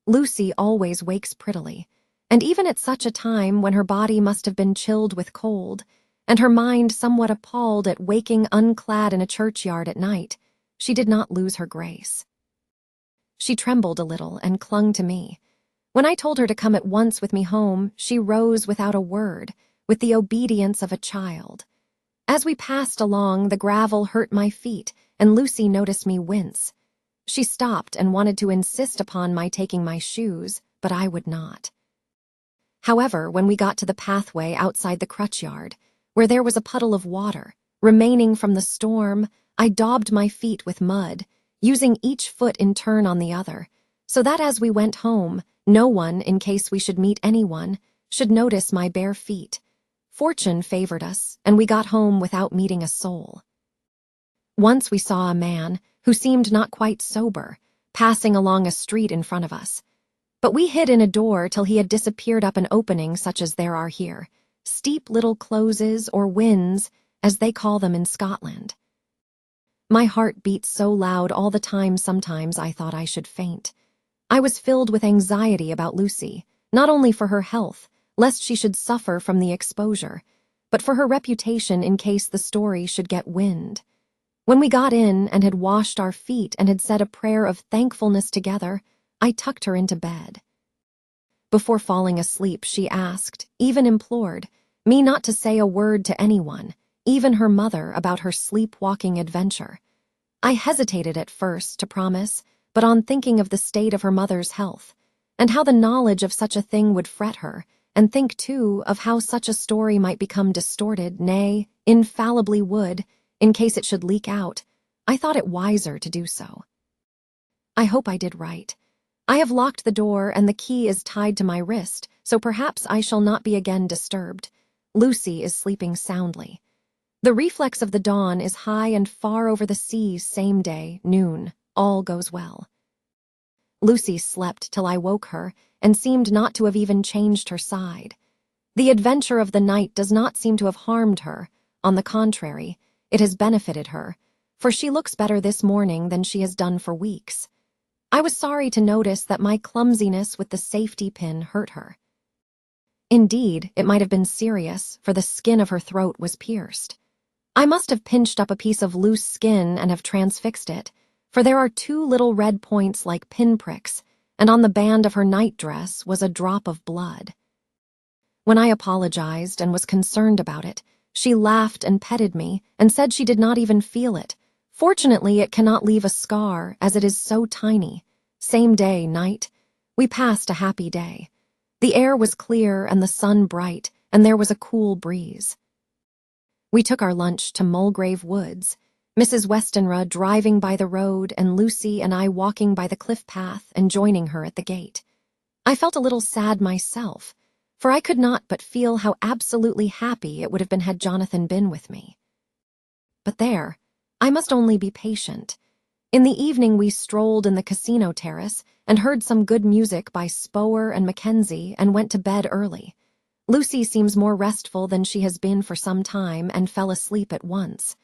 Lucy always wakes prettily, and even at such a time when her body must have been chilled with cold, and her mind somewhat appalled at waking unclad in a churchyard at night, she did not lose her grace. She trembled a little and clung to me. When I told her to come at once with me home, she rose without a word, with the obedience of a child. As we passed along, the gravel hurt my feet, and Lucy noticed me wince. She stopped and wanted to insist upon my taking my shoes, but I would not. However, when we got to the pathway outside the crutchyard, where there was a puddle of water, remaining from the storm, I daubed my feet with mud, using each foot in turn on the other, so that as we went home, no one, in case we should meet anyone, should notice my bare feet. Fortune favored us, and we got home without meeting a soul. Once we saw a man, who seemed not quite sober, passing along a street in front of us. But we hid in a door till he had disappeared up an opening such as there are here, steep little closes or wynds, as they call them in Scotland. My heart beat so loud all the time sometimes I thought I should faint. I was filled with anxiety about Lucy, not only for her health, lest she should suffer from the exposure, but for her reputation in case the story should get wind. When we got in and had washed our feet and had said a prayer of thankfulness together, I tucked her into bed. Before falling asleep, she asked, even implored, me not to say a word to anyone, even her mother, about her sleepwalking adventure. I hesitated at first to promise, but on thinking of the state of her mother's health, and how the knowledge of such a thing would fret her, and think, too, of how such a story might become distorted, nay, infallibly would, in case it should leak out, I thought it wiser to do so. I hope I did right. I have locked the door and the key is tied to my wrist, so perhaps I shall not be again disturbed. Lucy is sleeping soundly. The reflex of the dawn is high and far over the seas same day, noon. All goes well. Lucy slept till I woke her and seemed not to have even changed her side. The adventure of the night does not seem to have harmed her. On the contrary, it has benefited her, for she looks better this morning than she has done for weeks. I was sorry to notice that my clumsiness with the safety pin hurt her. Indeed, it might have been serious, for the skin of her throat was pierced. I must have pinched up a piece of loose skin and have transfixed it, for there are 2 little red points like pinpricks, and on the band of her nightdress was a drop of blood. When I apologized and was concerned about it, she laughed and petted me and said she did not even feel it. Fortunately, it cannot leave a scar, as it is so tiny. Same day, night. We passed a happy day. The air was clear and the sun bright, and there was a cool breeze. We took our lunch to Mulgrave Woods, Mrs. Westenra driving by the road and Lucy and I walking by the cliff path and joining her at the gate. I felt a little sad myself, for I could not but feel how absolutely happy it would have been had Jonathan been with me. But there, I must only be patient. In the evening we strolled in the casino terrace and heard some good music by Spower and Mackenzie and went to bed early. Lucy seems more restful than she has been for some time and fell asleep at once.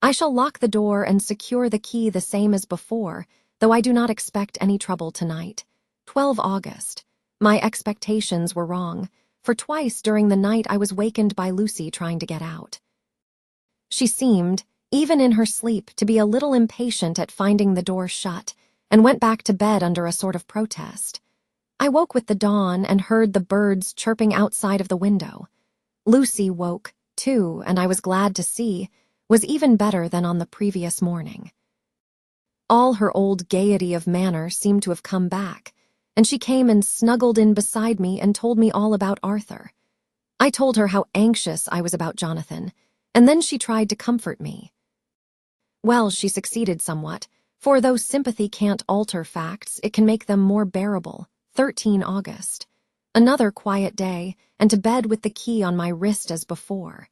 I shall lock the door and secure the key the same as before, though I do not expect any trouble tonight. 12 August. My expectations were wrong, for twice during the night I was wakened by Lucy trying to get out. She seemed, even in her sleep, to be a little impatient at finding the door shut, and went back to bed under a sort of protest. I woke with the dawn and heard the birds chirping outside of the window. Lucy woke, too, and I was glad to see, was even better than on the previous morning. All her old gaiety of manner seemed to have come back, and she came and snuggled in beside me and told me all about Arthur. I told her how anxious I was about Jonathan, and then she tried to comfort me. Well, she succeeded somewhat, for though sympathy can't alter facts, it can make them more bearable. 13 August. Another quiet day, and to bed with the key on my wrist as before.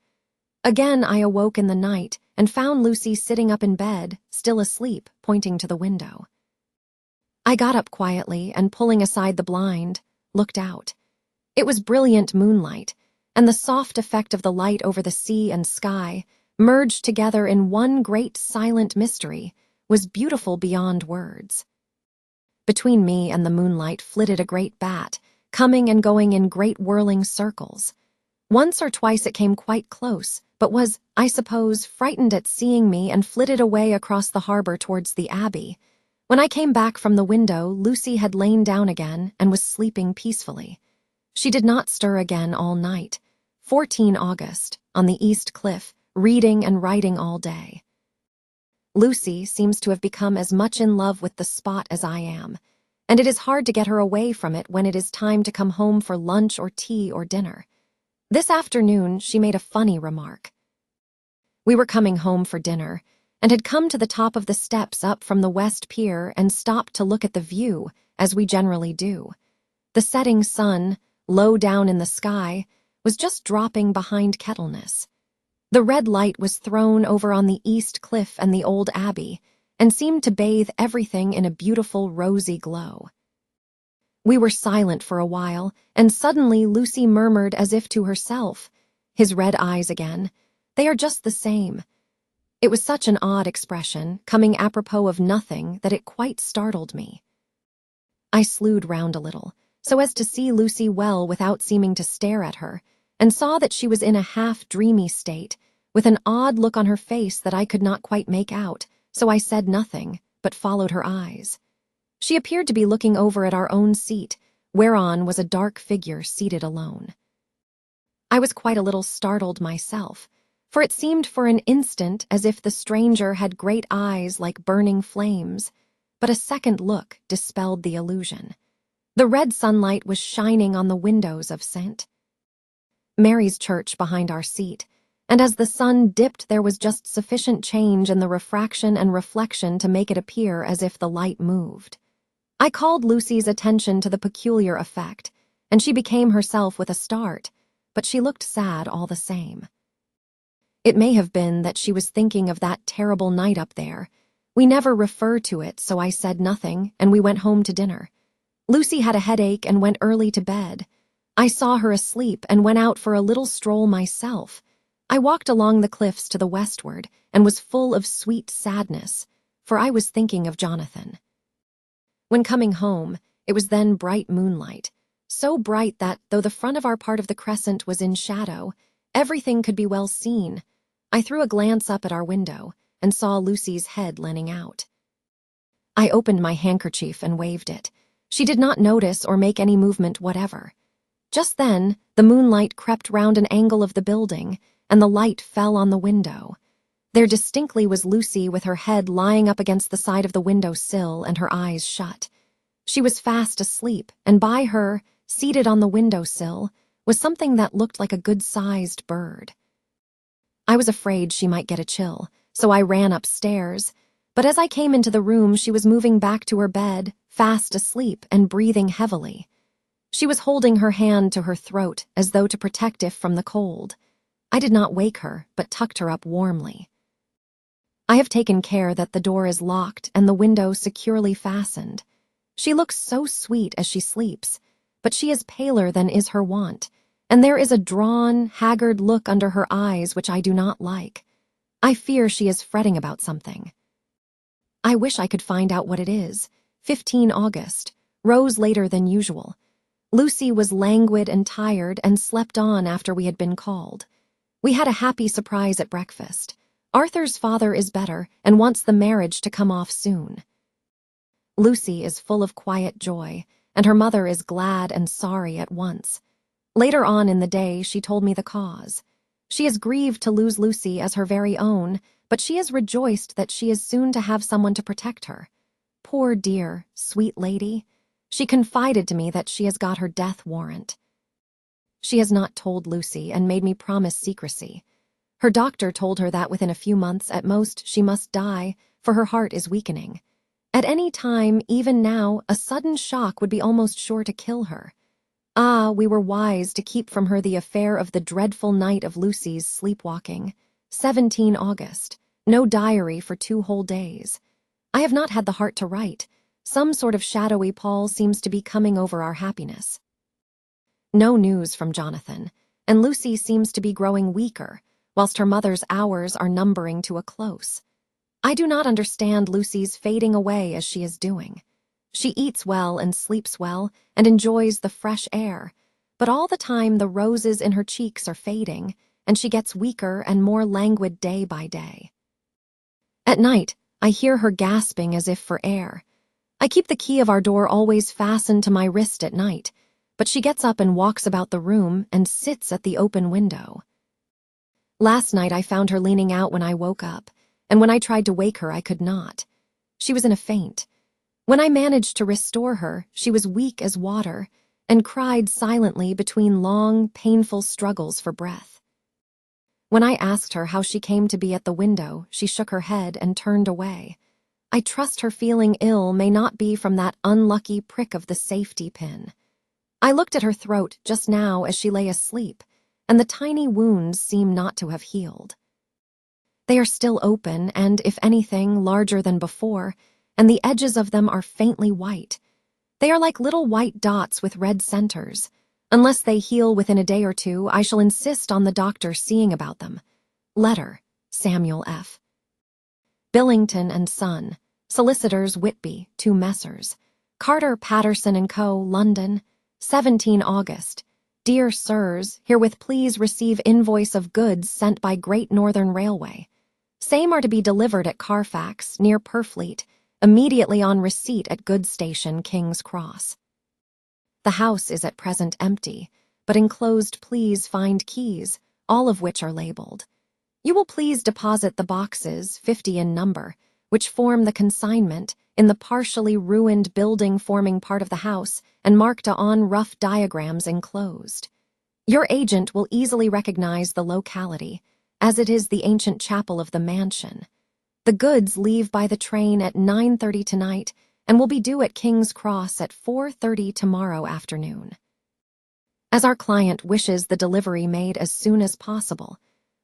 Again I awoke in the night and found Lucy sitting up in bed, still asleep, pointing to the window. I got up quietly and, pulling aside the blind, looked out. It was brilliant moonlight, and the soft effect of the light over the sea and sky, merged together in one great silent mystery, was beautiful beyond words. Between me and the moonlight flitted a great bat, coming and going in great whirling circles. Once or twice it came quite close, but was, I suppose, frightened at seeing me and flitted away across the harbor towards the Abbey. When I came back from the window, Lucy had lain down again and was sleeping peacefully. She did not stir again all night. 14 August, on the East Cliff, reading and writing all day. Lucy seems to have become as much in love with the spot as I am, and it is hard to get her away from it when it is time to come home for lunch or tea or dinner. This afternoon, she made a funny remark. We were coming home for dinner, and had come to the top of the steps up from the West Pier and stopped to look at the view, as we generally do. The setting sun, low down in the sky, was just dropping behind Kettleness. The red light was thrown over on the East Cliff and the old Abbey, and seemed to bathe everything in a beautiful rosy glow. We were silent for a while, and suddenly Lucy murmured as if to herself, "His red eyes again. They are just the same." It was such an odd expression, coming apropos of nothing, that it quite startled me. I slewed round a little, so as to see Lucy well without seeming to stare at her, and saw that she was in a half-dreamy state, with an odd look on her face that I could not quite make out, so I said nothing, but followed her eyes. She appeared to be looking over at our own seat, whereon was a dark figure seated alone. I was quite a little startled myself, for it seemed for an instant as if the stranger had great eyes like burning flames, but a second look dispelled the illusion. The red sunlight was shining on the windows of St. Mary's Church behind our seat, and as the sun dipped there was just sufficient change in the refraction and reflection to make it appear as if the light moved. I called Lucy's attention to the peculiar effect, and she became herself with a start, but she looked sad all the same. It may have been that she was thinking of that terrible night up there. We never refer to it, so I said nothing, and we went home to dinner. Lucy had a headache and went early to bed. I saw her asleep and went out for a little stroll myself. I walked along the cliffs to the westward and was full of sweet sadness, for I was thinking of Jonathan. When coming home, it was then bright moonlight, so bright that, though the front of our part of the crescent was in shadow, everything could be well seen. I threw a glance up at our window and saw Lucy's head leaning out. I opened my handkerchief and waved it. She did not notice or make any movement whatever. Just then, the moonlight crept round an angle of the building, and the light fell on the window. There distinctly was Lucy with her head lying up against the side of the window sill and her eyes shut. She was fast asleep, and by her, seated on the window sill, was something that looked like a good-sized bird. I was afraid she might get a chill, so I ran upstairs, but as I came into the room she was moving back to her bed, fast asleep and breathing heavily. She was holding her hand to her throat as though to protect it from the cold. I did not wake her, but tucked her up warmly. I have taken care that the door is locked and the window securely fastened. She looks so sweet as she sleeps, but she is paler than is her wont, and there is a drawn, haggard look under her eyes which I do not like. I fear she is fretting about something. I wish I could find out what it is. 15 August, rose later than usual. Lucy was languid and tired and slept on after we had been called. We had a happy surprise at breakfast. Arthur's father is better and wants the marriage to come off soon. Lucy is full of quiet joy, and her mother is glad and sorry at once. Later on in the day she told me the cause. She is grieved to lose Lucy as her very own, but she is rejoiced that she is soon to have someone to protect her. Poor dear, sweet lady. She confided to me that she has got her death warrant. She has not told Lucy and made me promise secrecy. Her doctor told her that within a few months at most she must die, for her heart is weakening. At any time, even now, a sudden shock would be almost sure to kill her. Ah, we were wise to keep from her the affair of the dreadful night of Lucy's sleepwalking. 17 August. No diary for 2 whole days. I have not had the heart to write. Some sort of shadowy pall seems to be coming over our happiness. No news from Jonathan, and Lucy seems to be growing weaker, whilst her mother's hours are numbering to a close. I do not understand Lucy's fading away as she is doing. She eats well and sleeps well and enjoys the fresh air, but all the time the roses in her cheeks are fading, and she gets weaker and more languid day by day. At night, I hear her gasping as if for air. I keep the key of our door always fastened to my wrist at night, but she gets up and walks about the room and sits at the open window. Last night I found her leaning out when I woke up, and when I tried to wake her I could not. She was in a faint. When I managed to restore her, she was weak as water and cried silently between long, painful struggles for breath. When I asked her how she came to be at the window, she shook her head and turned away. I trust her feeling ill may not be from that unlucky prick of the safety pin. I looked at her throat just now as she lay asleep, and the tiny wounds seem not to have healed. They are still open and, if anything, larger than before, and the edges of them are faintly white. They are like little white dots with red centers. Unless they heal within a day or two, I shall insist on the doctor seeing about them. Letter, Samuel F. Billington and Son, Solicitors Whitby, 2 Messrs. Carter, Patterson & Co., London, 17 August. Dear Sirs, herewith please receive invoice of goods sent by Great Northern Railway. Same are to be delivered at Carfax, near Purfleet, immediately on receipt at goods station, King's Cross. The house is at present empty, but enclosed please find keys, all of which are labeled. You will please deposit the boxes, 50 in number, which form the consignment, in the partially ruined building forming part of the house and marked on rough diagrams enclosed. Your agent will easily recognize the locality, as it is the ancient chapel of the mansion. The goods leave by the train at 9:30 tonight and will be due at King's Cross at 4:30 tomorrow afternoon. As our client wishes the delivery made as soon as possible,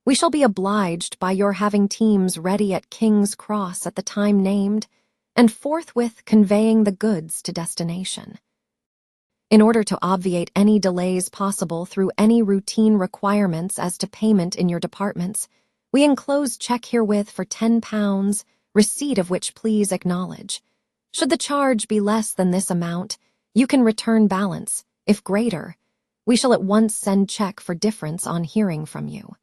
we shall be obliged by your having teams ready at King's Cross at the time named and forthwith conveying the goods to destination. In order to obviate any delays possible through any routine requirements as to payment in your departments, we enclose check herewith for £10, receipt of which please acknowledge. Should the charge be less than this amount, you can return balance. If greater, we shall at once send check for difference on hearing from you.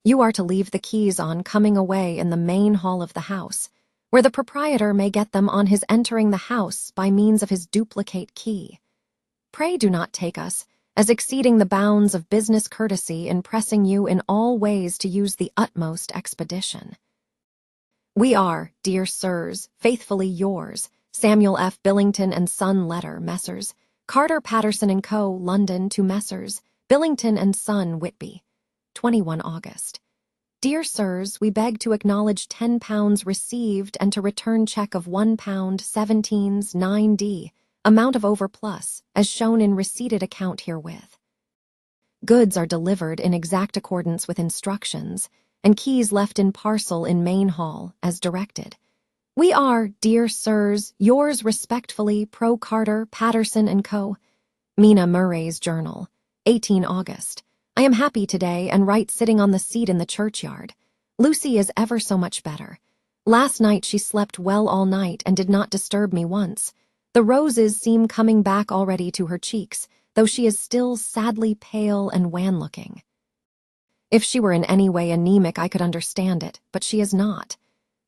You are to leave the keys on coming away in the main hall of the house, where the proprietor may get them on his entering the house by means of his duplicate key. Pray do not take us as exceeding the bounds of business courtesy in pressing you in all ways to use the utmost expedition. We are, dear sirs, faithfully yours, Samuel F. Billington and Son letter, Messrs. Carter, Patterson & Co., London, to Messrs. Billington & Son, Whitby, 21 August. Dear sirs, we beg to acknowledge £10 received and to return check of £1 17s 9d, amount of overplus, as shown in receipted account herewith. Goods are delivered in exact accordance with instructions, and keys left in parcel in main hall, as directed. We are, dear sirs, yours respectfully, Pro Carter, Patterson & Co. Mina Murray's Journal, 18 August. I am happy today and write sitting on the seat in the churchyard. Lucy is ever so much better. Last night she slept well all night and did not disturb me once. The roses seem coming back already to her cheeks, though she is still sadly pale and wan-looking. If she were in any way anemic, I could understand it, but she is not.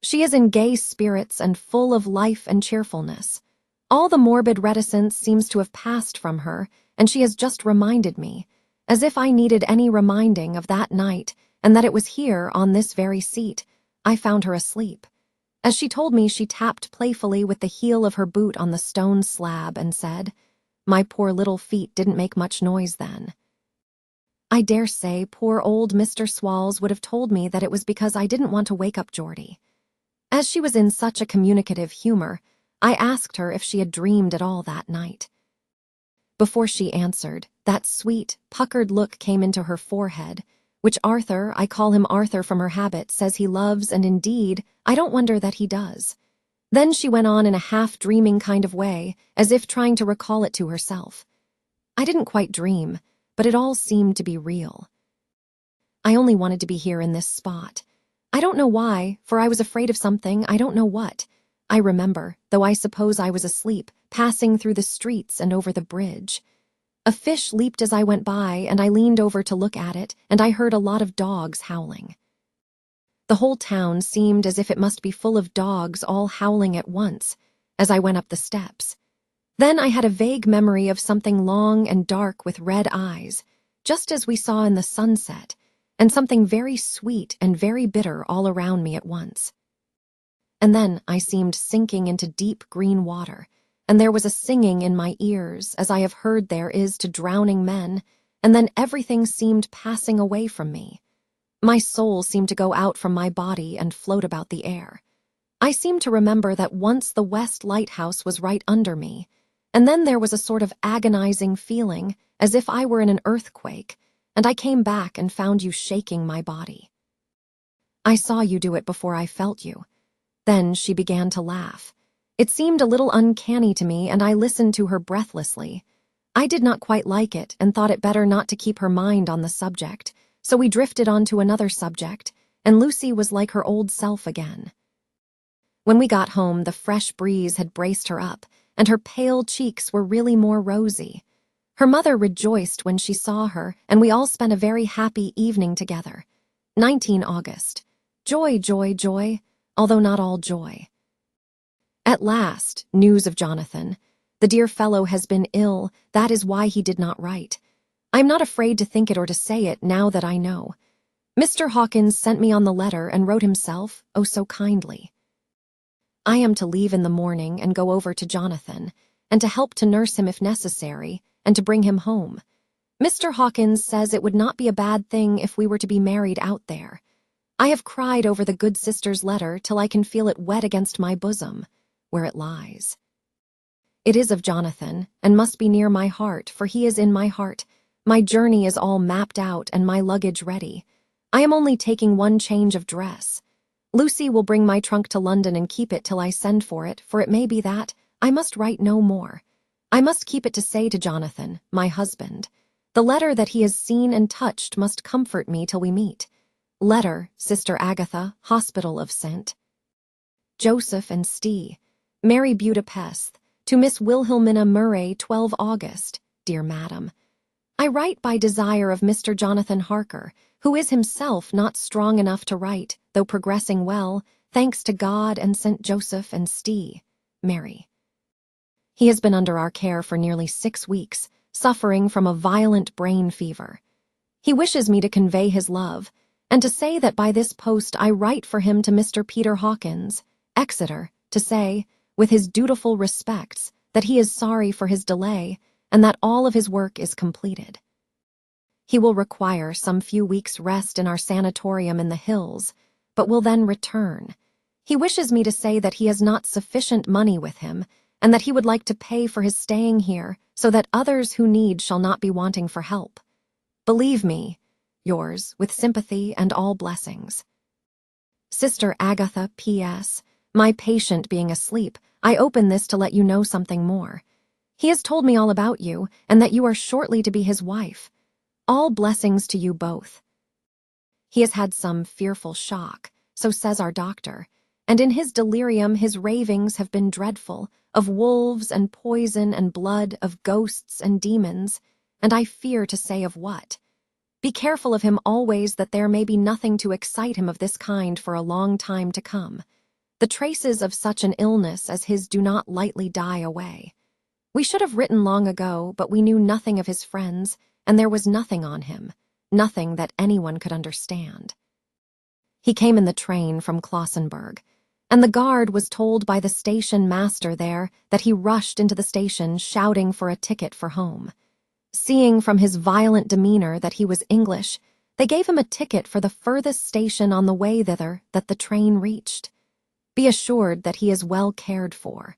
She is in gay spirits and full of life and cheerfulness. All the morbid reticence seems to have passed from her, and she has just reminded me, as if I needed any reminding of that night and that it was here, on this very seat, I found her asleep. As she told me, she tapped playfully with the heel of her boot on the stone slab and said, "My poor little feet didn't make much noise then." I dare say poor old Mr. Swalls would have told me that it was because I didn't want to wake up Geordie. As she was in such a communicative humor, I asked her if she had dreamed at all that night. Before she answered, that sweet, puckered look came into her forehead, which Arthur, I call him Arthur from her habit, says he loves, and indeed, I don't wonder that he does. Then she went on in a half-dreaming kind of way, as if trying to recall it to herself. I didn't quite dream, but it all seemed to be real. I only wanted to be here in this spot. I don't know why, for I was afraid of something, I don't know what. I remember, though I suppose I was asleep, passing through the streets and over the bridge. A fish leaped as I went by, and I leaned over to look at it, and I heard a lot of dogs howling. The whole town seemed as if it must be full of dogs all howling at once as I went up the steps. Then I had a vague memory of something long and dark with red eyes, just as we saw in the sunset, and something very sweet and very bitter all around me at once. And then I seemed sinking into deep green water, and there was a singing in my ears, as I have heard there is to drowning men, and then everything seemed passing away from me. My soul seemed to go out from my body and float about the air. I seem to remember that once the West Lighthouse was right under me, and then there was a sort of agonizing feeling, as if I were in an earthquake, and I came back and found you shaking my body. I saw you do it before I felt you. Then she began to laugh. It seemed a little uncanny to me, and I listened to her breathlessly. I did not quite like it and thought it better not to keep her mind on the subject, so we drifted on to another subject, and Lucy was like her old self again. When we got home, the fresh breeze had braced her up, and her pale cheeks were really more rosy. Her mother rejoiced when she saw her, and we all spent a very happy evening together. 19 August. Joy, joy, joy, although not all joy. At last, news of Jonathan. The dear fellow has been ill, that is why he did not write. I am not afraid to think it or to say it now that I know. Mr. Hawkins sent me on the letter and wrote himself, oh so kindly. I am to leave in the morning and go over to Jonathan, and to help to nurse him if necessary, and to bring him home. Mr. Hawkins says it would not be a bad thing if we were to be married out there. I have cried over the good sister's letter till I can feel it wet against my bosom, where it lies. It is of Jonathan, and must be near my heart, for he is in my heart. My journey is all mapped out and my luggage ready. I am only taking one change of dress. Lucy will bring my trunk to London and keep it till I send for it may be that I must write no more. I must keep it to say to Jonathan, my husband. The letter that he has seen and touched must comfort me till we meet. Letter, Sister Agatha, Hospital of St. Joseph and Stee, Mary Budapest, to Miss Wilhelmina Murray, 12 August, dear Madam. I write by desire of Mr. Jonathan Harker, who is himself not strong enough to write, though progressing well, thanks to God and St. Joseph and Stee, Mary. He has been under our care for nearly 6 weeks, suffering from a violent brain fever. He wishes me to convey his love, and to say that by this post I write for him to Mr. Peter Hawkins, Exeter, to say, with his dutiful respects, that he is sorry for his delay, and that all of his work is completed. He will require some few weeks' rest in our sanatorium in the hills, but will then return. He wishes me to say that he has not sufficient money with him, and that he would like to pay for his staying here, so that others who need shall not be wanting for help. Believe me, yours, with sympathy and all blessings. Sister Agatha, P.S. My patient being asleep, I open this to let you know something more. He has told me all about you, and that you are shortly to be his wife. All blessings to you both. He has had some fearful shock, so says our doctor, and in his delirium his ravings have been dreadful, of wolves and poison and blood, of ghosts and demons, and I fear to say of what. Be careful of him always, that there may be nothing to excite him of this kind for a long time to come. The traces of such an illness as his do not lightly die away. We should have written long ago, but we knew nothing of his friends, and there was nothing on him, nothing that anyone could understand. He came in the train from Klausenburg, and the guard was told by the station master there that he rushed into the station shouting for a ticket for home. Seeing from his violent demeanor that he was English, they gave him a ticket for the furthest station on the way thither that the train reached. Be assured that he is well cared for.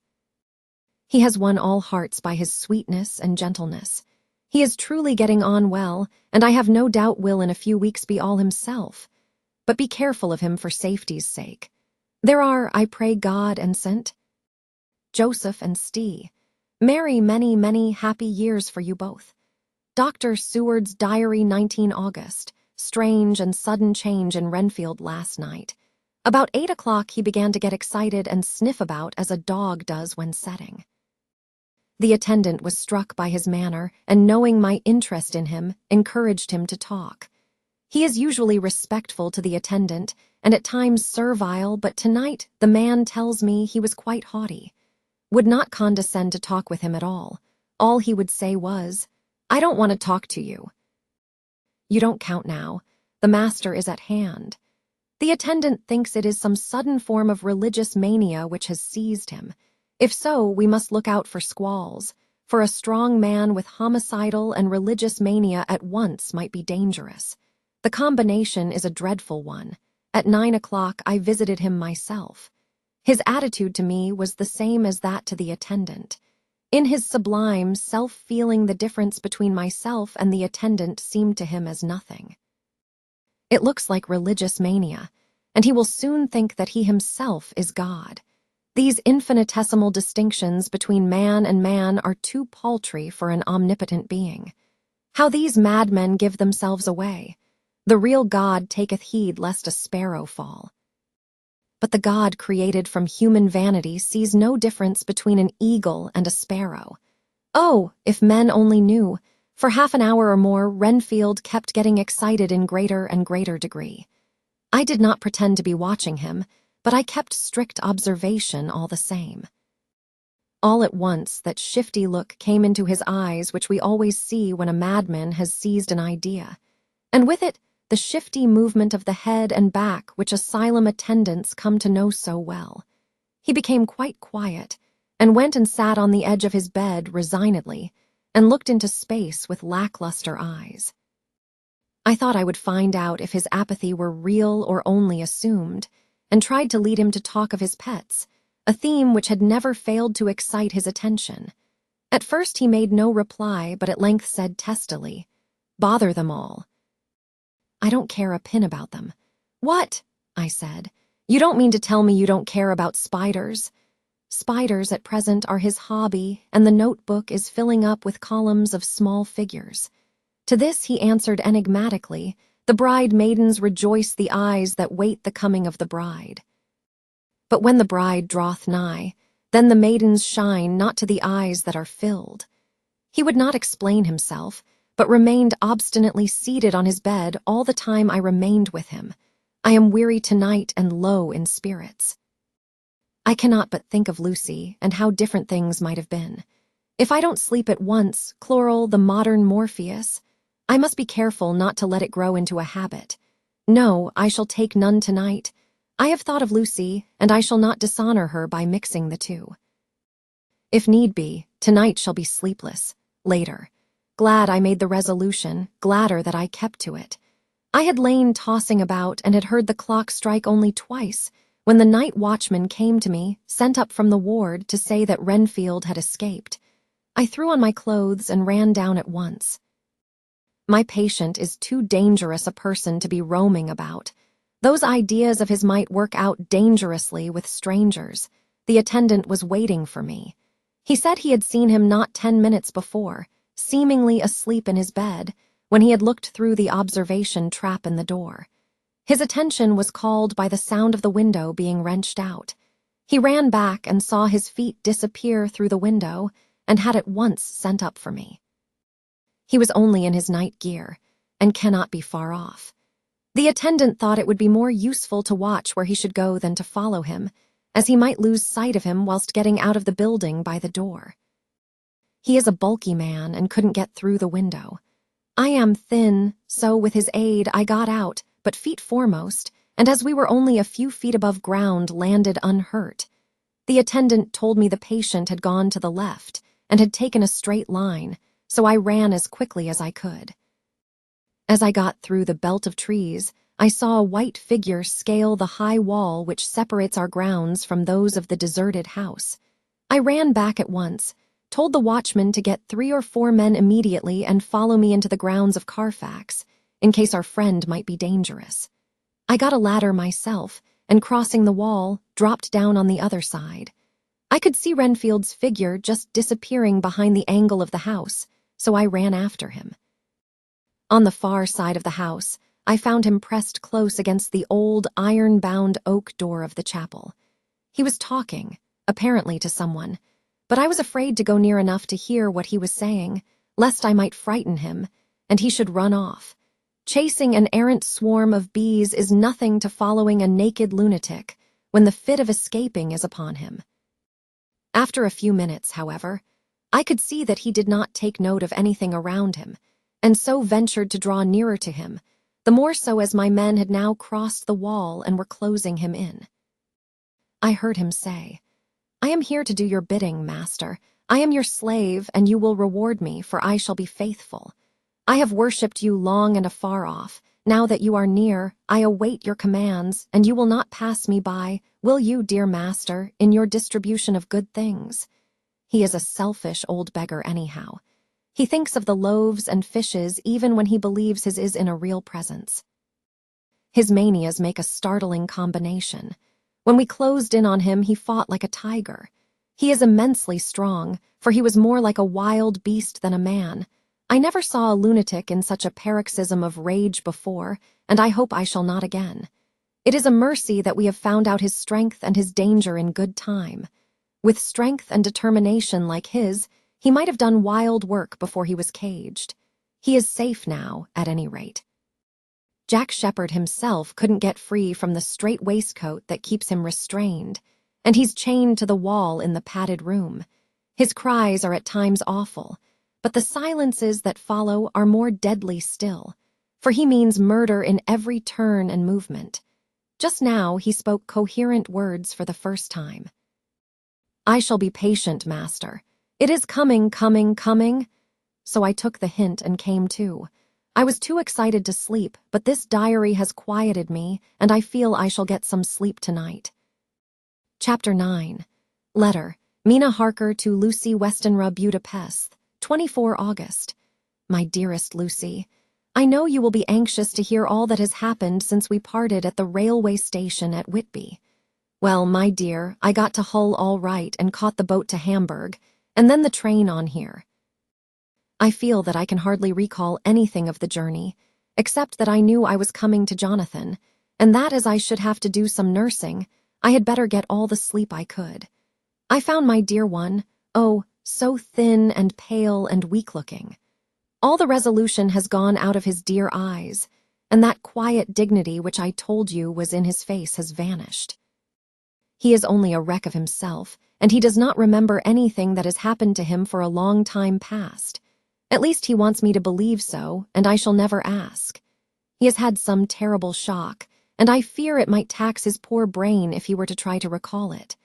He has won all hearts by his sweetness and gentleness. He is truly getting on well, and I have no doubt will in a few weeks be all himself. But be careful of him for safety's sake. There are, I pray God and St. Joseph and Stee. Mary, many, many happy years for you both. Dr. Seward's Diary, 19 August. Strange and sudden change in Renfield last night. About 8 o'clock he began to get excited and sniff about as a dog does when setting. The attendant was struck by his manner and, knowing my interest in him, encouraged him to talk. He is usually respectful to the attendant and at times servile, but tonight the man tells me he was quite haughty. Would not condescend to talk with him at all. All he would say was, "I don't want to talk to you. You don't count now. The master is at hand." The attendant thinks it is some sudden form of religious mania which has seized him. If so, we must look out for squalls, for a strong man with homicidal and religious mania at once might be dangerous. The combination is a dreadful one. At 9 o'clock, I visited him myself. His attitude to me was the same as that to the attendant. In his sublime self-feeling, the difference between myself and the attendant seemed to him as nothing. It looks like religious mania, and he will soon think that he himself is God. These infinitesimal distinctions between man and man are too paltry for an omnipotent being. How these madmen give themselves away! The real God taketh heed lest a sparrow fall. But the God created from human vanity sees no difference between an eagle and a sparrow. Oh, if men only knew! For half an hour or more, Renfield kept getting excited in greater and greater degree. I did not pretend to be watching him, but I kept strict observation all the same. All at once, that shifty look came into his eyes which we always see when a madman has seized an idea, and with it, the shifty movement of the head and back which asylum attendants come to know so well. He became quite quiet, and went and sat on the edge of his bed resignedly, and looked into space with lackluster eyes. I thought I would find out if his apathy were real or only assumed, and tried to lead him to talk of his pets, a theme which had never failed to excite his attention. At first he made no reply, but at length said testily, "Bother them all. I don't care a pin about them." "What?" I said. "You don't mean to tell me you don't care about spiders?" Spiders at present are his hobby, and the notebook is filling up with columns of small figures. To this he answered enigmatically, "The bride maidens rejoice the eyes that wait the coming of the bride. But when the bride draweth nigh, then the maidens shine not to the eyes that are filled." He would not explain himself, but remained obstinately seated on his bed all the time I remained with him. I am weary tonight and low in spirits. I cannot but think of Lucy and how different things might have been. If I don't sleep at once, chloral, the modern Morpheus, I must be careful not to let it grow into a habit. No, I shall take none tonight. I have thought of Lucy, and I shall not dishonor her by mixing the two. If need be, tonight shall be sleepless, later. Glad I made the resolution, gladder that I kept to it. I had lain tossing about and had heard the clock strike only twice, when the night watchman came to me, sent up from the ward to say that Renfield had escaped. I threw on my clothes and ran down at once. My patient is too dangerous a person to be roaming about. Those ideas of his might work out dangerously with strangers. The attendant was waiting for me. He said he had seen him not 10 minutes before, seemingly asleep in his bed, when he had looked through the observation trap in the door. His attention was called by the sound of the window being wrenched out. He ran back and saw his feet disappear through the window and had at once sent up for me. He was only in his night gear, and cannot be far off. The attendant thought it would be more useful to watch where he should go than to follow him, as he might lose sight of him whilst getting out of the building by the door. He is a bulky man and couldn't get through the window. I am thin, so with his aid I got out, but feet foremost, and as we were only a few feet above ground, landed unhurt. The attendant told me the patient had gone to the left and had taken a straight line, so I ran as quickly as I could. As I got through the belt of trees, I saw a white figure scale the high wall which separates our grounds from those of the deserted house. I ran back at once, told the watchman to get 3 or 4 men immediately and follow me into the grounds of Carfax, in case our friend might be dangerous. I got a ladder myself, and crossing the wall, dropped down on the other side. I could see Renfield's figure just disappearing behind the angle of the house, so I ran after him. On the far side of the house, I found him pressed close against the old iron-bound oak door of the chapel. He was talking, apparently to someone, but I was afraid to go near enough to hear what he was saying, lest I might frighten him, and he should run off. Chasing an errant swarm of bees is nothing to following a naked lunatic when the fit of escaping is upon him. After a few minutes, however, I could see that he did not take note of anything around him, and so ventured to draw nearer to him, the more so as my men had now crossed the wall and were closing him in. I heard him say, "I am here to do your bidding, master. I am your slave, and you will reward me, for I shall be faithful. I have worshipped you long and afar off. Now that you are near, I await your commands, and you will not pass me by, will you, dear master, in your distribution of good things?" He is a selfish old beggar anyhow. He thinks of the loaves and fishes even when he believes his is in a real presence. His manias make a startling combination. When we closed in on him, he fought like a tiger. He is immensely strong, for he was more like a wild beast than a man. I never saw a lunatic in such a paroxysm of rage before, and I hope I shall not again. It is a mercy that we have found out his strength and his danger in good time. With strength and determination like his, he might have done wild work before he was caged. He is safe now, at any rate. Jack Shepherd himself couldn't get free from the strait waistcoat that keeps him restrained, and he's chained to the wall in the padded room. His cries are at times awful, but the silences that follow are more deadly still, for he means murder in every turn and movement. Just now he spoke coherent words for the first time. "I shall be patient, master. It is coming, coming, coming." So I took the hint and came to. I was too excited to sleep, but this diary has quieted me, and I feel I shall get some sleep tonight. Chapter 9. Letter. Mina Harker to Lucy Westenra, Budapest, 24 August. My dearest Lucy, I know you will be anxious to hear all that has happened since we parted at the railway station at Whitby. Well, my dear, I got to Hull all right and caught the boat to Hamburg, and then the train on here. I feel that I can hardly recall anything of the journey, except that I knew I was coming to Jonathan, and that as I should have to do some nursing, I had better get all the sleep I could. I found my dear one, oh, so thin and pale and weak-looking. All the resolution has gone out of his dear eyes, and that quiet dignity which I told you was in his face has vanished. He is only a wreck of himself, and he does not remember anything that has happened to him for a long time past. At least he wants me to believe so, and I shall never ask. He has had some terrible shock, and I fear it might tax his poor brain if he were to try to recall it.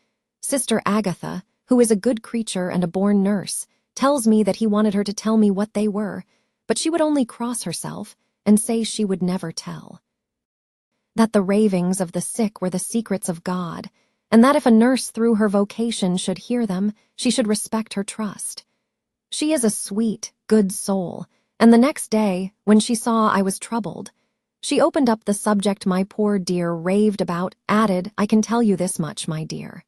Sister Agatha, who is a good creature and a born nurse, tells me that he wanted her to tell me what they were, but she would only cross herself and say she would never tell. That the ravings of the sick were the secrets of God, and that if a nurse through her vocation should hear them, she should respect her trust. She is a sweet, good soul, and the next day, when she saw I was troubled, she opened up the subject my poor dear raved about, added, "I can tell you this much, my dear,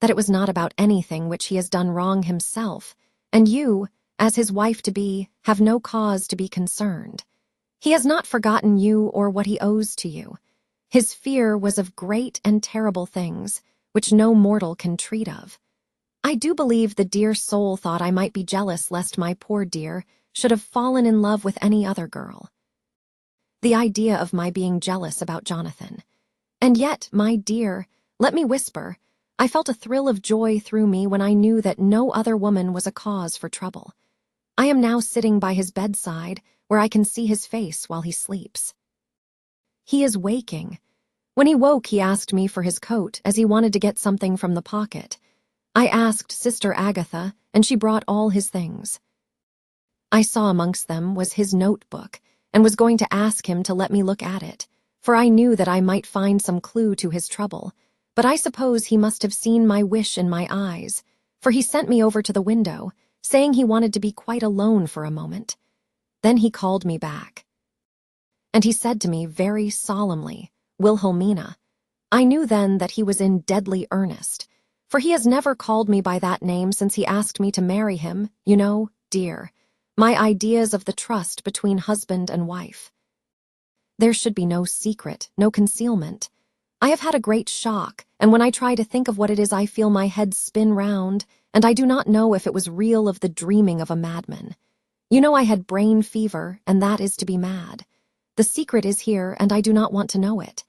that it was not about anything which he has done wrong himself, and you, as his wife-to-be, have no cause to be concerned. He has not forgotten you or what he owes to you. His fear was of great and terrible things, which no mortal can treat of. I do believe the dear soul thought I might be jealous lest my poor dear should have fallen in love with any other girl. The idea of my being jealous about Jonathan. And yet, my dear, let me whisper, I felt a thrill of joy through me when I knew that no other woman was a cause for trouble. I am now sitting by his bedside, where I can see his face while he sleeps. He is waking. When he woke, he asked me for his coat, as he wanted to get something from the pocket. I asked Sister Agatha, and she brought all his things. I saw amongst them was his notebook, and was going to ask him to let me look at it, for I knew that I might find some clue to his trouble, but I suppose he must have seen my wish in my eyes, for he sent me over to the window, saying he wanted to be quite alone for a moment. Then he called me back. And he said to me very solemnly, "Wilhelmina." I knew then that he was in deadly earnest, for he has never called me by that name since he asked me to marry him, you know, dear, my ideas of the trust between husband and wife. There should be no secret, no concealment. I have had a great shock, and when I try to think of what it is I feel my head spin round, and I do not know if it was real of the dreaming of a madman. You know I had brain fever, and that is to be mad. The secret is here, and I do not want to know it.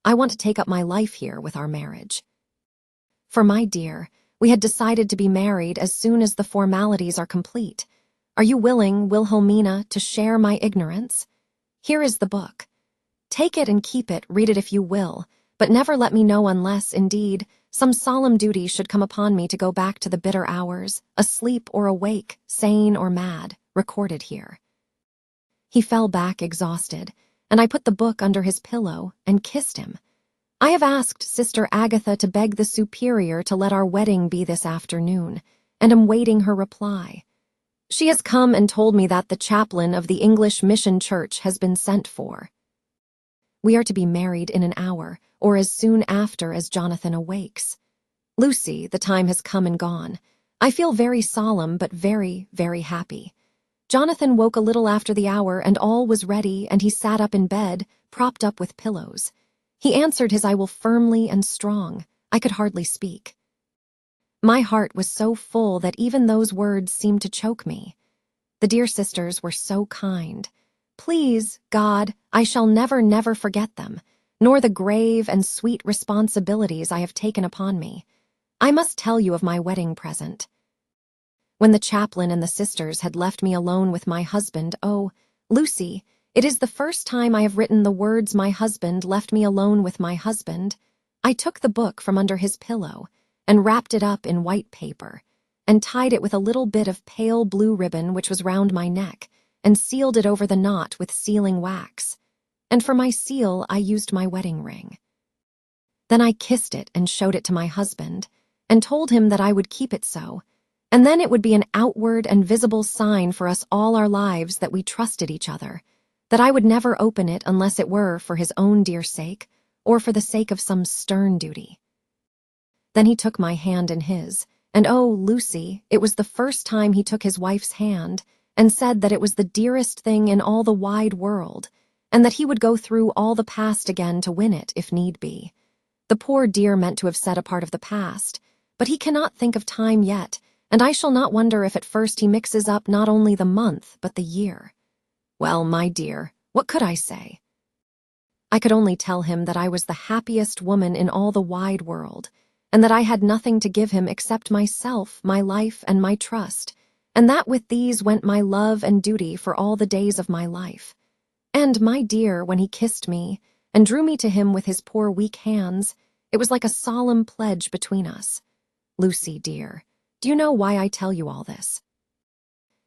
I want to take up my life here with our marriage. For my dear, we had decided to be married as soon as the formalities are complete. Are you willing, Wilhelmina, to share my ignorance? Here is the book. Take it and keep it, read it if you will, but never let me know unless, indeed, some solemn duty should come upon me to go back to the bitter hours, asleep or awake, sane or mad, recorded here. He fell back exhausted, and I put the book under his pillow and kissed him. I have asked Sister Agatha to beg the Superior to let our wedding be this afternoon, and am waiting her reply. She has come and told me that the chaplain of the English Mission Church has been sent for. We are to be married in an hour, or as soon after as Jonathan awakes. Lucy, the time has come and gone. I feel very solemn, but very, very happy. Jonathan woke a little after the hour, and all was ready, and he sat up in bed, propped up with pillows. He answered his "I will" firmly and strong. I could hardly speak. My heart was so full that even those words seemed to choke me. The dear sisters were so kind. Please, God, I shall never, never forget them, nor the grave and sweet responsibilities I have taken upon me. I must tell you of my wedding present. When the chaplain and the sisters had left me alone with my husband, oh, Lucy, it is the first time I have written the words "my husband left me alone with my husband." I took the book from under his pillow and wrapped it up in white paper and tied it with a little bit of pale blue ribbon which was round my neck and sealed it over the knot with sealing wax. And for my seal I used my wedding ring. Then I kissed it and showed it to my husband and told him that I would keep it so, and then it would be an outward and visible sign for us all our lives that we trusted each other, that I would never open it unless it were for his own dear sake or for the sake of some stern duty. Then he took my hand in his, and oh, Lucy, it was the first time he took his wife's hand and said that it was the dearest thing in all the wide world, and that he would go through all the past again to win it if need be. The poor dear meant to have said a part of the past, but he cannot think of time yet, and I shall not wonder if at first he mixes up not only the month but the year. Well, my dear, what could I say? I could only tell him that I was the happiest woman in all the wide world, and that I had nothing to give him except myself, my life, and my trust, and that with these went my love and duty for all the days of my life. And, my dear, when he kissed me and drew me to him with his poor weak hands, it was like a solemn pledge between us. Lucy, dear, do you know why I tell you all this?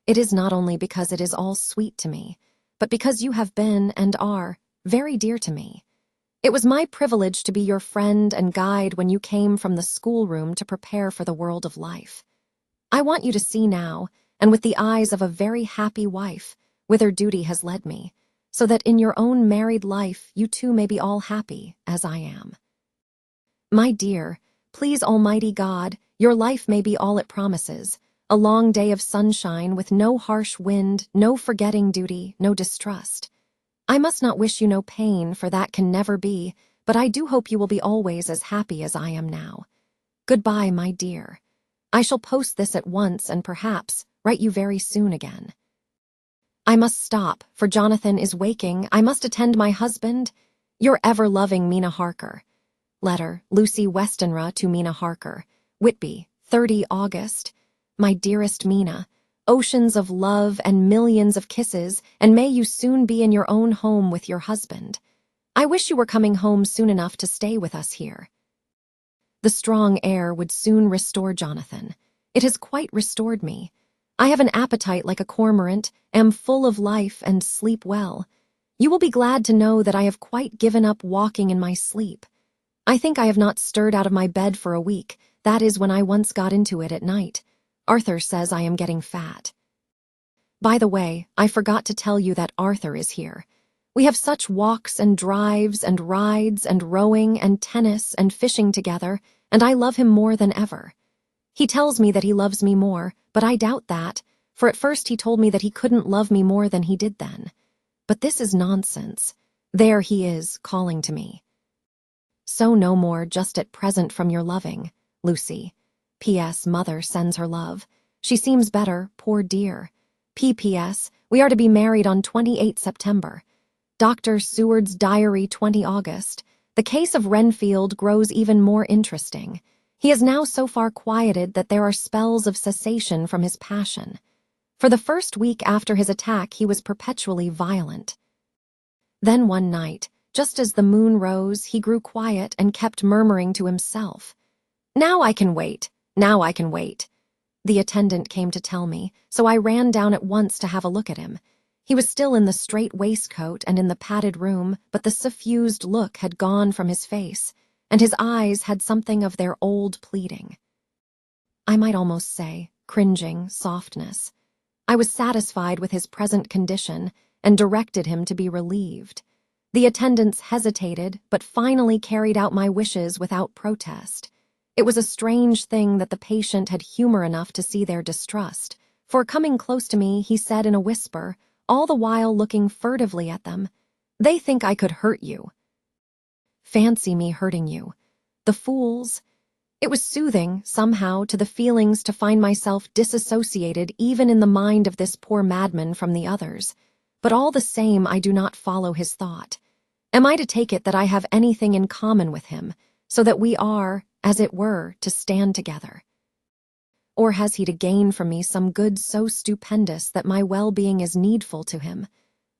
It is not only because it is all sweet to me, but because you have been, and are, very dear to me. It was my privilege to be your friend and guide when you came from the schoolroom to prepare for the world of life. I want you to see now, and with the eyes of a very happy wife, whither duty has led me, so that in your own married life you too may be all happy, as I am. My dear, please Almighty God, your life may be all it promises, a long day of sunshine with no harsh wind, no forgetting duty, no distrust. I must not wish you no pain, for that can never be, but I do hope you will be always as happy as I am now. Goodbye, my dear. I shall post this at once and perhaps write you very soon again. I must stop, for Jonathan is waking. I must attend my husband. Your ever-loving Mina Harker. Letter, Lucy Westenra to Mina Harker. Whitby, 30 August. My dearest Mina, oceans of love and millions of kisses, and may you soon be in your own home with your husband. I wish you were coming home soon enough to stay with us here. The strong air would soon restore Jonathan. It has quite restored me. I have an appetite like a cormorant, am full of life, and sleep well. You will be glad to know that I have quite given up walking in my sleep. I think I have not stirred out of my bed for a week. That is when I once got into it at night. Arthur says I am getting fat. By the way, I forgot to tell you that Arthur is here. We have such walks and drives and rides and rowing and tennis and fishing together, and I love him more than ever. He tells me that he loves me more, but I doubt that, for at first he told me that he couldn't love me more than he did then. But this is nonsense. There he is, calling to me. So no more just at present from your loving, Lucy. P.S. Mother sends her love. She seems better, poor dear. P.P.S. We are to be married on 28 September. Dr. SEWARD'S Diary 20 August. The case of Renfield grows even more interesting. He is now so far quieted that there are spells of cessation from his passion. For the first week after his attack, he was perpetually violent. Then one night, just as the moon rose, he grew quiet and kept murmuring to himself, "Now I can wait. Now I can wait." The attendant came to tell me, so I ran down at once to have a look at him. He was still in the straight waistcoat and in the padded room, but the suffused look had gone from his face, and his eyes had something of their old pleading. I might almost say, cringing softness. I was satisfied with his present condition and directed him to be relieved. The attendants hesitated, but finally carried out my wishes without protest. It was a strange thing that the patient had humor enough to see their distrust, for coming close to me, he said in a whisper, all the while looking furtively at them, "They think I could hurt you. Fancy me hurting you. The fools." It was soothing, somehow, to the feelings to find myself disassociated even in the mind of this poor madman from the others. But all the same, I do not follow his thought. Am I to take it that I have anything in common with him, so that we are, as it were, to stand together? Or has he to gain from me some good so stupendous that my well-being is needful to him?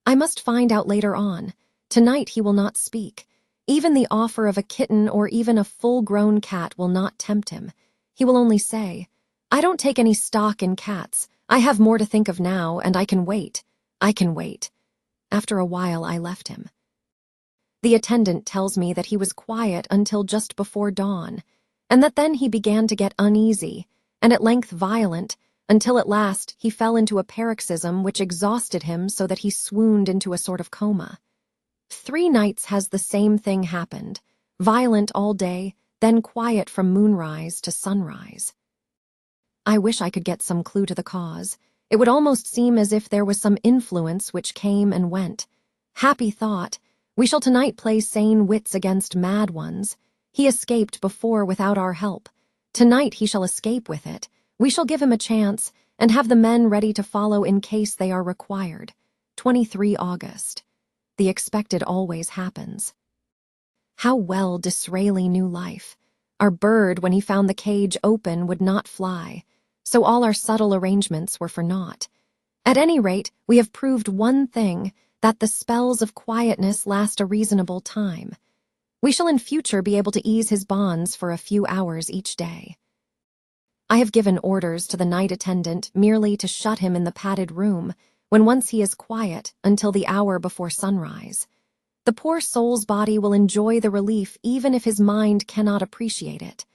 I must find out later on. Tonight he will not speak. Even the offer of a kitten or even a full-grown cat will not tempt him. He will only say, "I don't take any stock in cats. I have more to think of now, and I can wait. I can wait." After a while, I left him. The attendant tells me that he was quiet until just before dawn, and that then he began to get uneasy, and at length violent, until at last he fell into a paroxysm which exhausted him so that he swooned into a sort of coma. 3 nights has the same thing happened, violent all day, then quiet from moonrise to sunrise. I wish I could get some clue to the cause. It would almost seem as if there was some influence which came and went. Happy thought! We shall tonight play sane wits against mad ones. He escaped before without our help. Tonight he shall escape with it. We shall give him a chance, and have the men ready to follow in case they are required. 23 August. The expected always happens. How well Disraeli knew life. Our bird, when he found the cage open, would not fly, so all our subtle arrangements were for naught. At any rate, we have proved one thing, that the spells of quietness last a reasonable time. We shall in future be able to ease his bonds for a few hours each day. I have given orders to the night attendant merely to shut him in the padded room, when once he is quiet, until the hour before sunrise. The poor soul's body will enjoy the relief even if his mind cannot appreciate it.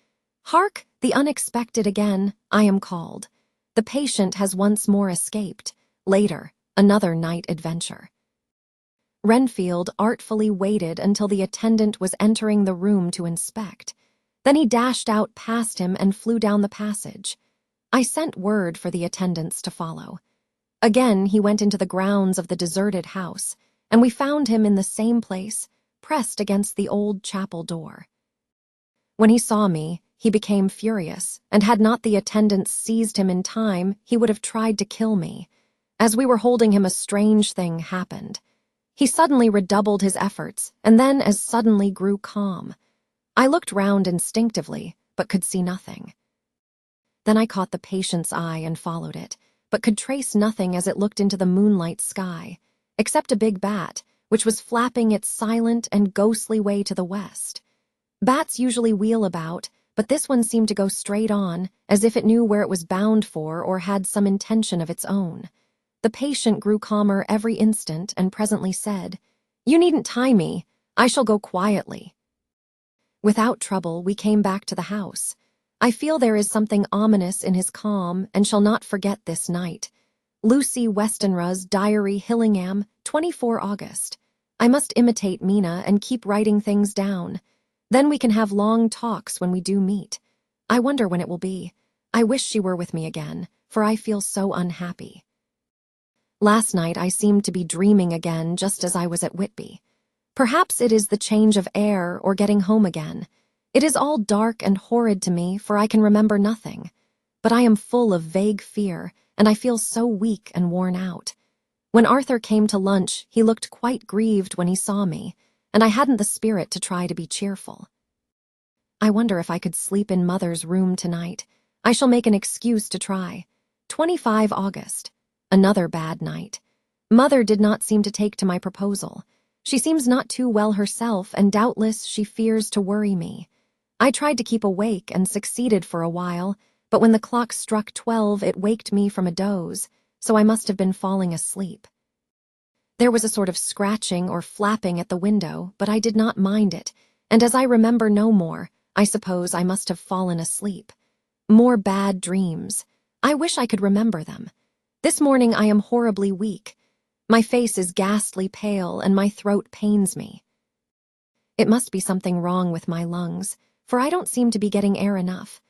Hark! The unexpected again, I am called. The patient has once more escaped. Later, another night adventure. Renfield artfully waited until the attendant was entering the room to inspect. Then he dashed out past him and flew down the passage. I sent word for the attendants to follow. Again he went into the grounds of the deserted house, and we found him in the same place, pressed against the old chapel door. When he saw me, he became furious, and had not the attendants seized him in time, he would have tried to kill me. As we were holding him, a strange thing happened. He suddenly redoubled his efforts, and then as suddenly grew calm. I looked round instinctively, but could see nothing. Then I caught the patient's eye and followed it, but could trace nothing as it looked into the moonlight sky, except a big bat, which was flapping its silent and ghostly way to the west. Bats usually wheel about, but this one seemed to go straight on, as if it knew where it was bound for or had some intention of its own. The patient grew calmer every instant and presently said, "You needn't tie me. I shall go quietly." Without trouble, we came back to the house. I feel there is something ominous in his calm and shall not forget this night. Lucy WESTENRA'S Diary, Hillingham, 24 August. I must imitate Mina and keep writing things down. Then we can have long talks when we do meet. I wonder when it will be. I wish she were with me again, for I feel so unhappy. Last night I seemed to be dreaming again just as I was at Whitby. Perhaps it is the change of air or getting home again. It is all dark and horrid to me, for I can remember nothing. But I am full of vague fear, and I feel so weak and worn out. When Arthur came to lunch, he looked quite grieved when he saw me, and I hadn't the spirit to try to be cheerful. I wonder if I could sleep in Mother's room tonight. I shall make an excuse to try. 25 August. Another bad night. Mother did not seem to take to my proposal. She seems not too well herself, and doubtless she fears to worry me. I tried to keep awake and succeeded for a while, but when the clock struck 12, it waked me from a doze, so I must have been falling asleep. There was a sort of scratching or flapping at the window, but I did not mind it, and as I remember no more, I suppose I must have fallen asleep. More bad dreams. I wish I could remember them. This morning I am horribly weak. My face is ghastly pale, and my throat pains me. It must be something wrong with my lungs, for I don't seem to be getting air enough.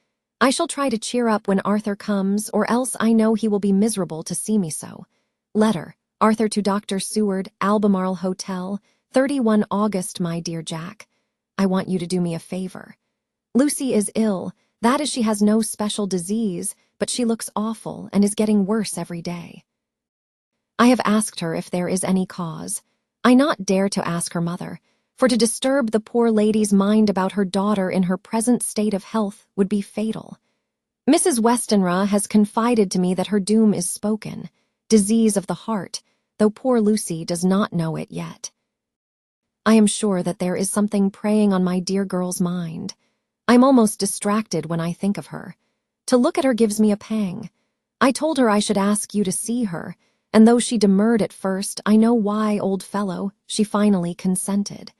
I shall try to cheer up when Arthur comes, or else I know he will be miserable to see me so. Letter, Arthur to Dr. Seward, Albemarle Hotel, 31 August, my dear Jack. I want you to do me a favor. Lucy is ill. That is, she has no special disease, but she looks awful and is getting worse every day. I have asked her if there is any cause. I not dare to ask her mother, for to disturb the poor lady's mind about her daughter in her present state of health would be fatal. Mrs. Westenra has confided to me that her doom is spoken, disease of the heart, though poor Lucy does not know it yet. I am sure that there is something preying on my dear girl's mind. I'm almost distracted when I think of her. To look at her gives me a pang. I told her I should ask you to see her, and though she demurred at first, I know why, old fellow, she finally consented.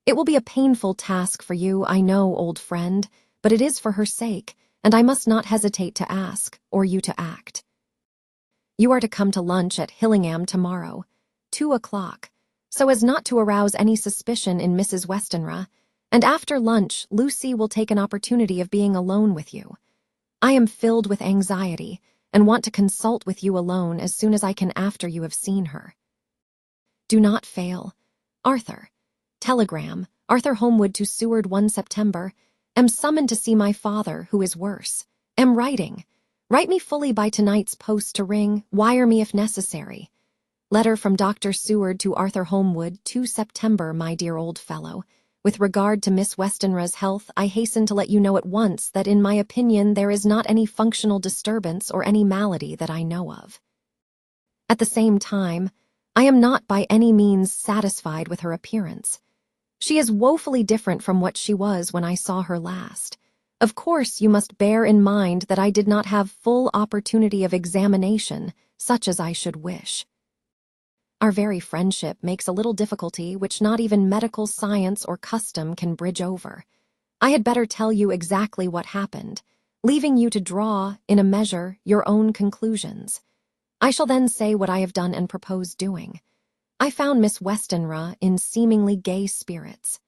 It will be a painful task for you, I know, old friend, but it is for her sake, and I must not hesitate to ask, or you to act. You are to come to lunch at Hillingham tomorrow, 2 o'clock, so as not to arouse any suspicion in Mrs. Westenra, and after lunch Lucy will take an opportunity of being alone with you. I am filled with anxiety, and want to consult with you alone as soon as I can after you have seen her. Do not fail. Arthur. Telegram, Arthur Holmwood to Seward 1 September. Am summoned to see my father, who is worse. Am writing. Write me fully by tonight's post to ring. Wire me if necessary. Letter from Dr. Seward to Arthur Holmwood, 2 September, my dear old fellow. With regard to Miss Westenra's health, I hasten to let you know at once that in my opinion there is not any functional disturbance or any malady that I know of. At the same time, I am not by any means satisfied with her appearance. She is woefully different from what she was when I saw her last. Of course, you must bear in mind that I did not have full opportunity of examination, such as I should wish. Our very friendship makes a little difficulty which not even medical science or custom can bridge over. I had better tell you exactly what happened, leaving you to draw, in a measure, your own conclusions. I shall then say what I have done and propose doing. I found Miss Westenra in seemingly gay spirits.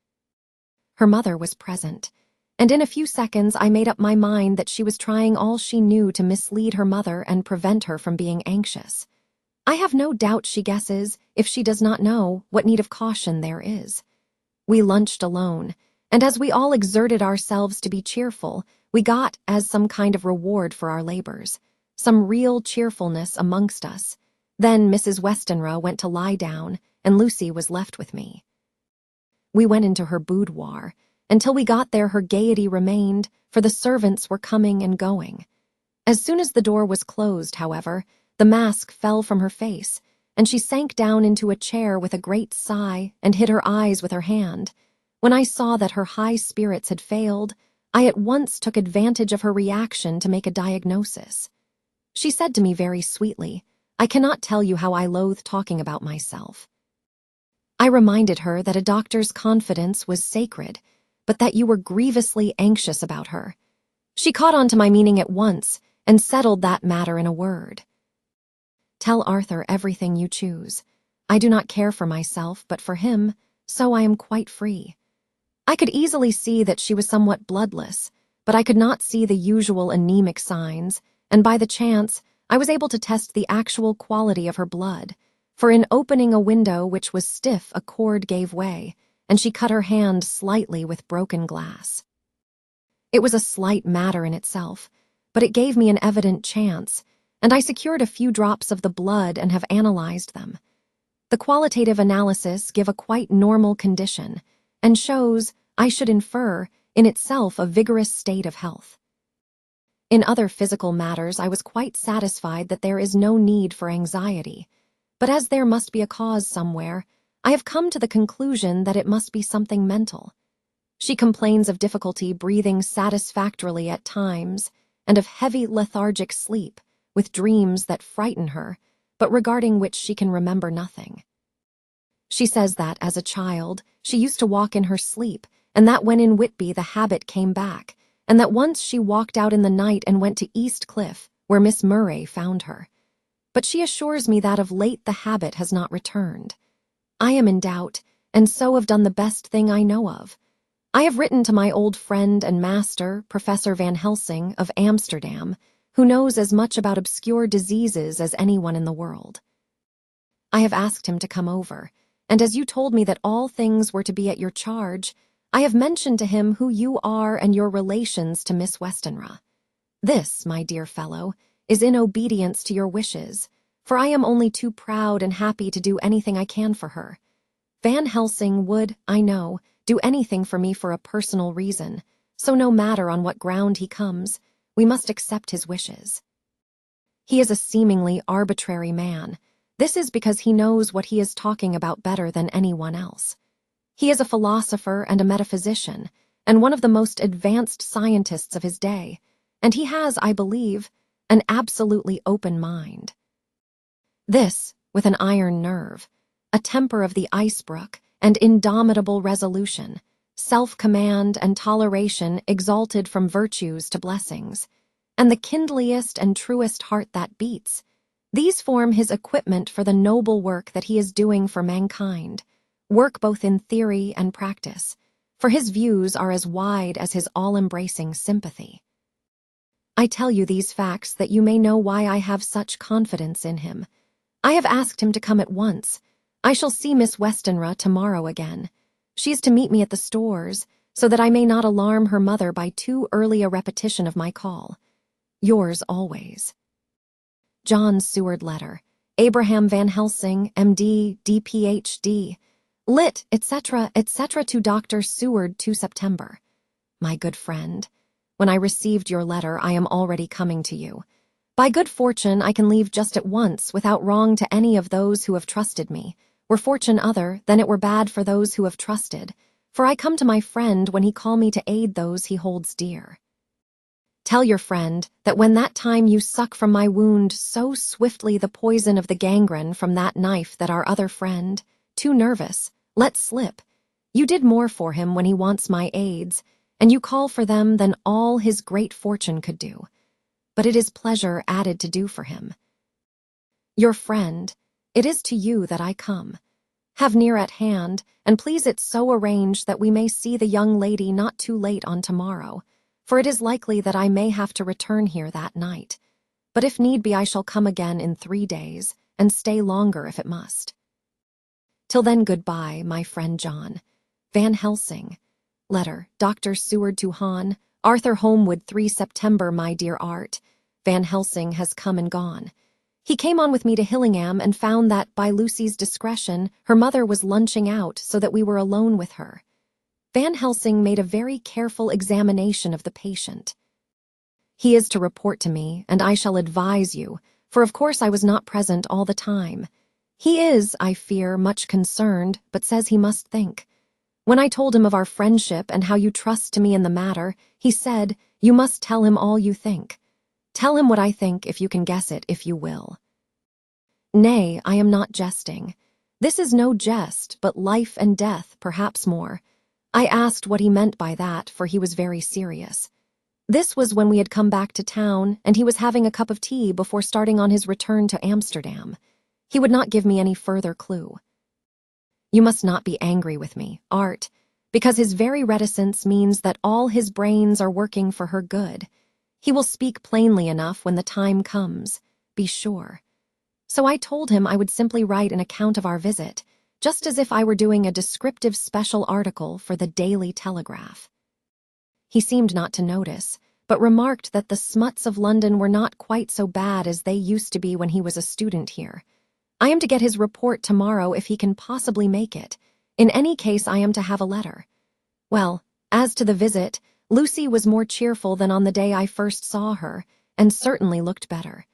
Her mother was present, and in a few seconds I made up my mind that she was trying all she knew to mislead her mother and prevent her from being anxious. I have no doubt she guesses, if she does not know, what need of caution there is. We lunched alone, and as we all exerted ourselves to be cheerful, we got, as some kind of reward for our labors, some real cheerfulness amongst us. Then Mrs. Westenra went to lie down, and Lucy was left with me. We went into her boudoir. Until we got there her gaiety remained, for the servants were coming and going. As soon as the door was closed, however, the mask fell from her face, and she sank down into a chair with a great sigh and hid her eyes with her hand. When I saw that her high spirits had failed, I at once took advantage of her reaction to make a diagnosis. She said to me very sweetly, "I cannot tell you how I loathe talking about myself." I reminded her that a doctor's confidence was sacred, but that you were grievously anxious about her. She caught on to my meaning at once, and settled that matter in a word. Tell Arthur everything you choose. I do not care for myself, but for him, so I am quite free. I could easily see that she was somewhat bloodless, but I could not see the usual anemic signs, and by the chance, I was able to test the actual quality of her blood, for in opening a window which was stiff a cord gave way, and she cut her hand slightly with broken glass. It was a slight matter in itself, but it gave me an evident chance, and I secured a few drops of the blood and have analyzed them. The qualitative analysis give a quite normal condition, and shows, I should infer, in itself a vigorous state of health. In other physical matters, I was quite satisfied that there is no need for anxiety, but as there must be a cause somewhere, I have come to the conclusion that it must be something mental. She complains of difficulty breathing satisfactorily at times, and of heavy lethargic sleep, with dreams that frighten her, but regarding which she can remember nothing. She says that, as a child, she used to walk in her sleep, and that when in Whitby the habit came back, and that once she walked out in the night and went to East Cliff, where Miss Murray found her. But she assures me that of late the habit has not returned. I am in doubt, and so have done the best thing I know of. I have written to my old friend and master, Professor Van Helsing, of Amsterdam, who knows as much about obscure diseases as anyone in the world. I have asked him to come over, and as you told me that all things were to be at your charge, I have mentioned to him who you are and your relations to Miss Westenra. This, my dear fellow, is in obedience to your wishes, for I am only too proud and happy to do anything I can for her. Van Helsing would, I know, do anything for me for a personal reason, so no matter on what ground he comes, we must accept his wishes. He is a seemingly arbitrary man. This is because he knows what he is talking about better than anyone else. He is a philosopher and a metaphysician, and one of the most advanced scientists of his day, and he has, I believe, an absolutely open mind. This, with an iron nerve, a temper of the icebrook, and indomitable resolution, self-command and toleration exalted from virtues to blessings, and the kindliest and truest heart that beats, these form his equipment for the noble work that he is doing for mankind, work both in theory and practice, for his views are as wide as his all-embracing sympathy. I tell you these facts that you may know why I have such confidence in him. I have asked him to come at once. I shall see Miss Westenra tomorrow again. She is to meet me at the stores, so that I may not alarm her mother by too early a repetition of my call. Yours always. John's Seward letter. Abraham Van Helsing, M.D., D.Ph.D., Lit., etc., etc. to Dr. Seward 2 September. My good friend, when I received your letter, I am already coming to you. By good fortune, I can leave just at once, without wrong to any of those who have trusted me. Were fortune other, then it were bad for those who have trusted, for I come to my friend when he call me to aid those he holds dear. Tell your friend that when that time you suck from my wound so swiftly the poison of the gangrene from that knife that our other friend, too nervous, let slip, you did more for him when he wants my aids, and you call for them than all his great fortune could do. But it is pleasure added to do for him. Your friend, it is to you that I come. Have near at hand, and please it so arrange that we may see the young lady not too late on tomorrow, for it is likely that I may have to return here that night. But if need be, I shall come again in 3 days, and stay longer if it must. Till then, goodbye, my friend John. Van Helsing. Letter, Dr. Seward to Hahn, Arthur Holmwood 3 September, my dear Art. Van Helsing has come and gone. He came on with me to Hillingham and found that, by Lucy's discretion, her mother was lunching out so that we were alone with her. Van Helsing made a very careful examination of the patient. He is to report to me, and I shall advise you, for of course I was not present all the time. He is, I fear, much concerned, but says he must think. When I told him of our friendship and how you trust to me in the matter, he said, you must tell him all you think. Tell him what I think, if you can guess it, if you will. Nay, I am not jesting. This is no jest, but life and death, perhaps more. I asked what he meant by that, for he was very serious. This was when we had come back to town, and he was having a cup of tea before starting on his return to Amsterdam. He would not give me any further clue. You must not be angry with me, Art, because his very reticence means that all his brains are working for her good. He will speak plainly enough when the time comes, be sure. So I told him I would simply write an account of our visit, just as if I were doing a descriptive special article for the Daily Telegraph. He seemed not to notice, but remarked that the smuts of London were not quite so bad as they used to be when he was a student here. I am to get his report tomorrow if he can possibly make it. In any case, I am to have a letter. Well, as to the visit, Lucy was more cheerful than on the day I first saw her, and certainly looked better.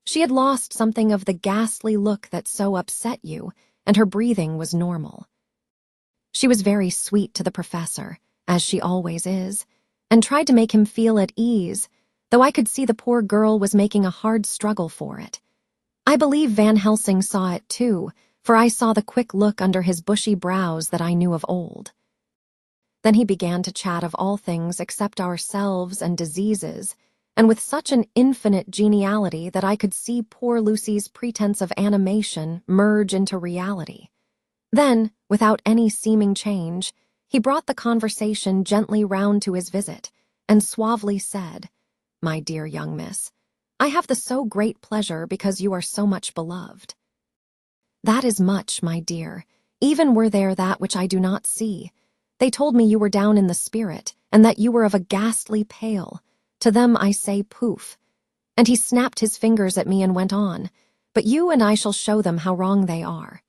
She had lost something of the ghastly look that so upset you, and her breathing was normal. She was very sweet to the professor, as she always is, and tried to make him feel at ease, though I could see the poor girl was making a hard struggle for it. I believe Van Helsing saw it too, for I saw the quick look under his bushy brows that I knew of old. Then he began to chat of all things except ourselves and diseases, and with such an infinite geniality that I could see poor Lucy's pretense of animation merge into reality. Then, without any seeming change, he brought the conversation gently round to his visit, and suavely said, "My dear young miss, I have the so great pleasure because you are so much beloved." "That is much, my dear, even were there that which I do not see. They told me you were down in the spirit, and that you were of a ghastly pale. To them I say poof." And he snapped his fingers at me and went on, "But you and I shall show them how wrong they are."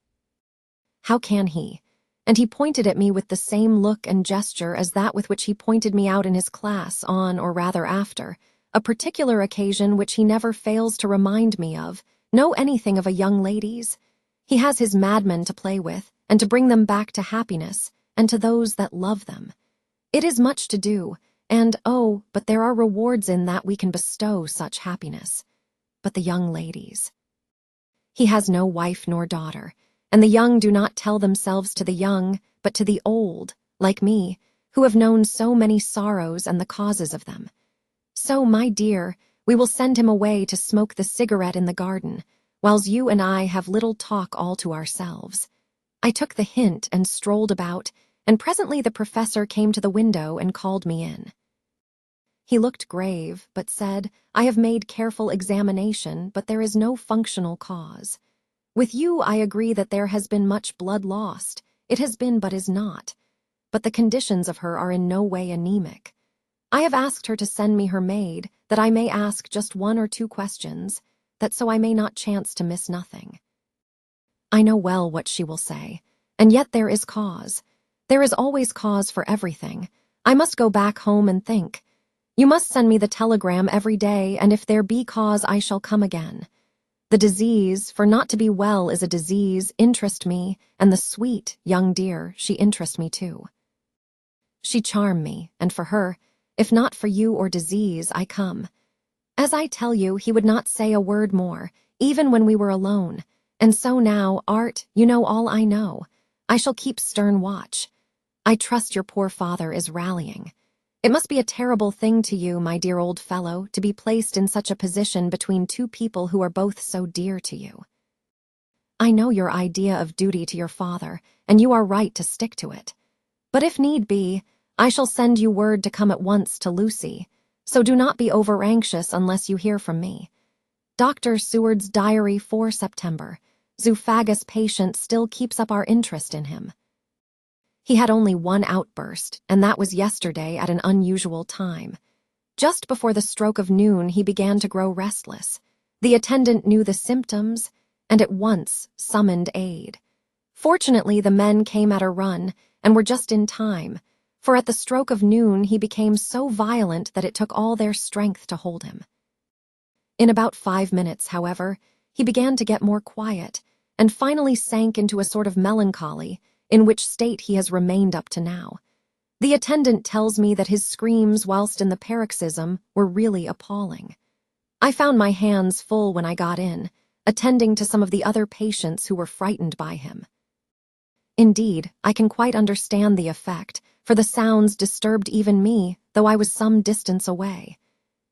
How can he? And he pointed at me with the same look and gesture as that with which he pointed me out in his class on, or rather after, a particular occasion which he never fails to remind me of, know anything of a young lady's? He has his madmen to play with, and to bring them back to happiness, and to those that love them. It is much to do, and oh, but there are rewards in that we can bestow such happiness. But the young ladies. He has no wife nor daughter, and the young do not tell themselves to the young, but to the old, like me, who have known so many sorrows and the causes of them. So, my dear, we will send him away to smoke the cigarette in the garden, whiles you and I have little talk all to ourselves. I took the hint and strolled about, and presently the professor came to the window and called me in. He looked grave, but said, "I have made careful examination, but there is no functional cause. With you I agree that there has been much blood lost. It has been but is not. But the conditions of her are in no way anemic. I have asked her to send me her maid, that I may ask just 1 or 2 questions, that so I may not chance to miss nothing. I know well what she will say, and yet there is cause. There is always cause for everything. I must go back home and think. You must send me the telegram every day, and if there be cause I shall come again. The disease, for not to be well is a disease, interest me, and the sweet, young dear, she interest me too. She charm me, and for her, if not for you or disease, I come. As I tell you, he would not say a word more, even when we were alone, and so now, Art, you know all I know. I shall keep stern watch. I trust your poor father is rallying. It must be a terrible thing to you, my dear old fellow, to be placed in such a position between 2 people who are both so dear to you. I know your idea of duty to your father, and you are right to stick to it. But if need be, I shall send you word to come at once to Lucy, so do not be over-anxious unless you hear from me. Dr. SEWARD'S Diary, 4 September. Zoophagous patient still keeps up our interest in him. He had only 1 outburst, and that was yesterday at an unusual time. Just before the stroke of noon, he began to grow restless. The attendant knew the symptoms, and at once summoned aid. Fortunately, the men came at a run, and were just in time, for at the stroke of noon he became so violent that it took all their strength to hold him. In about 5 minutes, however, he began to get more quiet, and finally sank into a sort of melancholy, in which state he has remained up to now. The attendant tells me that his screams whilst in the paroxysm were really appalling. I found my hands full when I got in, attending to some of the other patients who were frightened by him. Indeed, I can quite understand the effect, for the sounds disturbed even me, though I was some distance away.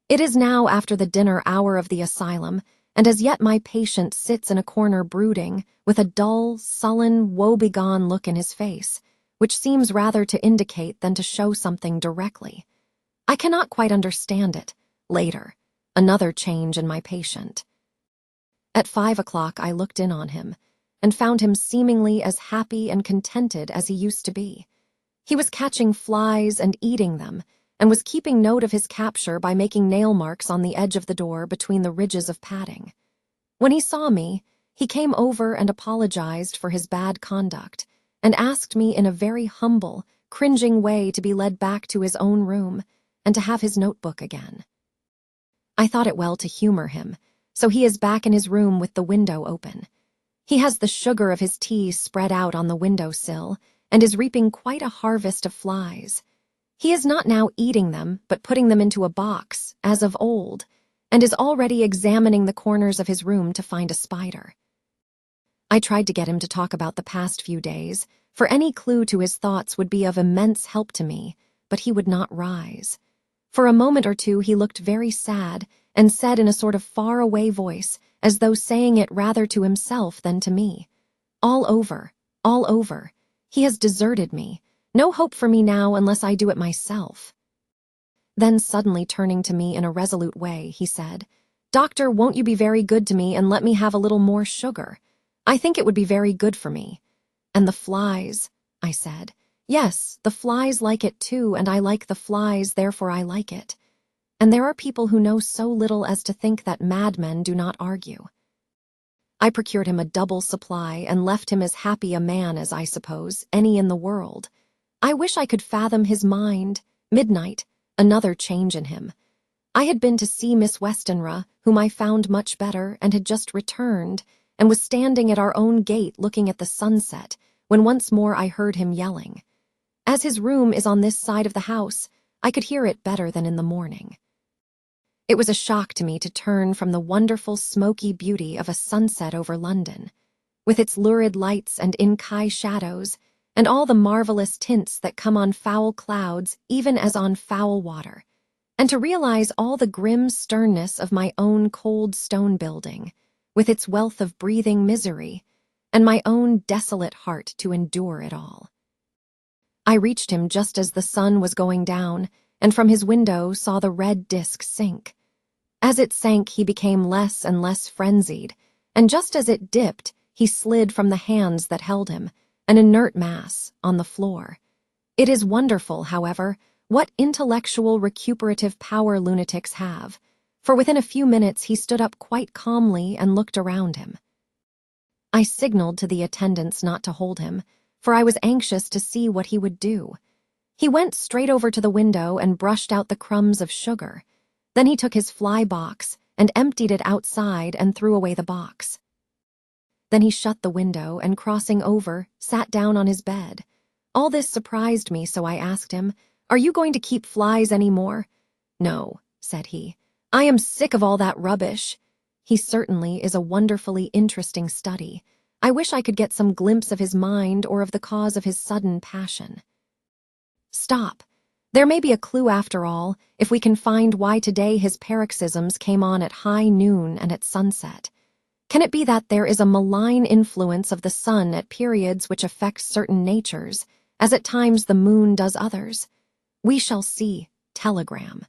It is now after the dinner hour of the asylum, and as yet my patient sits in a corner brooding, with a dull, sullen, woebegone look in his face, which seems rather to indicate than to show something directly. I cannot quite understand it. Later, another change in my patient. At 5 o'clock I looked in on him, and found him seemingly as happy and contented as he used to be. He was catching flies and eating them, and was keeping note of his capture by making nail marks on the edge of the door between the ridges of padding. When he saw me, he came over and apologized for his bad conduct, and asked me in a very humble, cringing way to be led back to his own room and to have his notebook again. I thought it well to humor him, so he is back in his room with the window open. He has the sugar of his tea spread out on the windowsill and is reaping quite a harvest of flies. He is not now eating them, but putting them into a box, as of old, and is already examining the corners of his room to find a spider. I tried to get him to talk about the past few days, for any clue to his thoughts would be of immense help to me, but he would not rise. For a moment or two he looked very sad and said in a sort of far-away voice, as though saying it rather to himself than to me, "All over, all over. He has deserted me. No hope for me now unless I do it myself." Then suddenly turning to me in a resolute way, he said, "Doctor, won't you be very good to me and let me have a little more sugar? I think it would be very good for me." "And the flies," I said. "Yes, the flies like it too, and I like the flies, therefore I like it. And there are people who know so little as to think that madmen do not argue." I procured him a double supply and left him as happy a man as, I suppose, any in the world. I wish I could fathom his mind. Midnight, another change in him. I had been to see Miss Westenra, whom I found much better, and had just returned, and was standing at our own gate looking at the sunset, when once more I heard him yelling. As his room is on this side of the house, I could hear it better than in the morning. It was a shock to me to turn from the wonderful smoky beauty of a sunset over London, with its lurid lights and ink-eye shadows, and all the marvelous tints that come on foul clouds even as on foul water, and to realize all the grim sternness of my own cold stone building, with its wealth of breathing misery, and my own desolate heart to endure it all. I reached him just as the sun was going down, and from his window saw the red disk sink. As it sank, he became less and less frenzied, and just as it dipped, he slid from the hands that held him, an inert mass, on the floor. It is wonderful, however, what intellectual recuperative power lunatics have, for within a few minutes he stood up quite calmly and looked around him. I signaled to the attendants not to hold him, for I was anxious to see what he would do. He went straight over to the window and brushed out the crumbs of sugar. Then he took his fly box and emptied it outside and threw away the box. Then he shut the window and, crossing over, sat down on his bed. All this surprised me, so I asked him, "Are you going to keep flies any more?" "No," said he. "I am sick of all that rubbish." He certainly is a wonderfully interesting study. I wish I could get some glimpse of his mind or of the cause of his sudden passion. Stop. There may be a clue after all, if we can find why today his paroxysms came on at high noon and at sunset. Can it be that there is a malign influence of the sun at periods which affects certain natures, as at times the moon does others? We shall see. Telegram.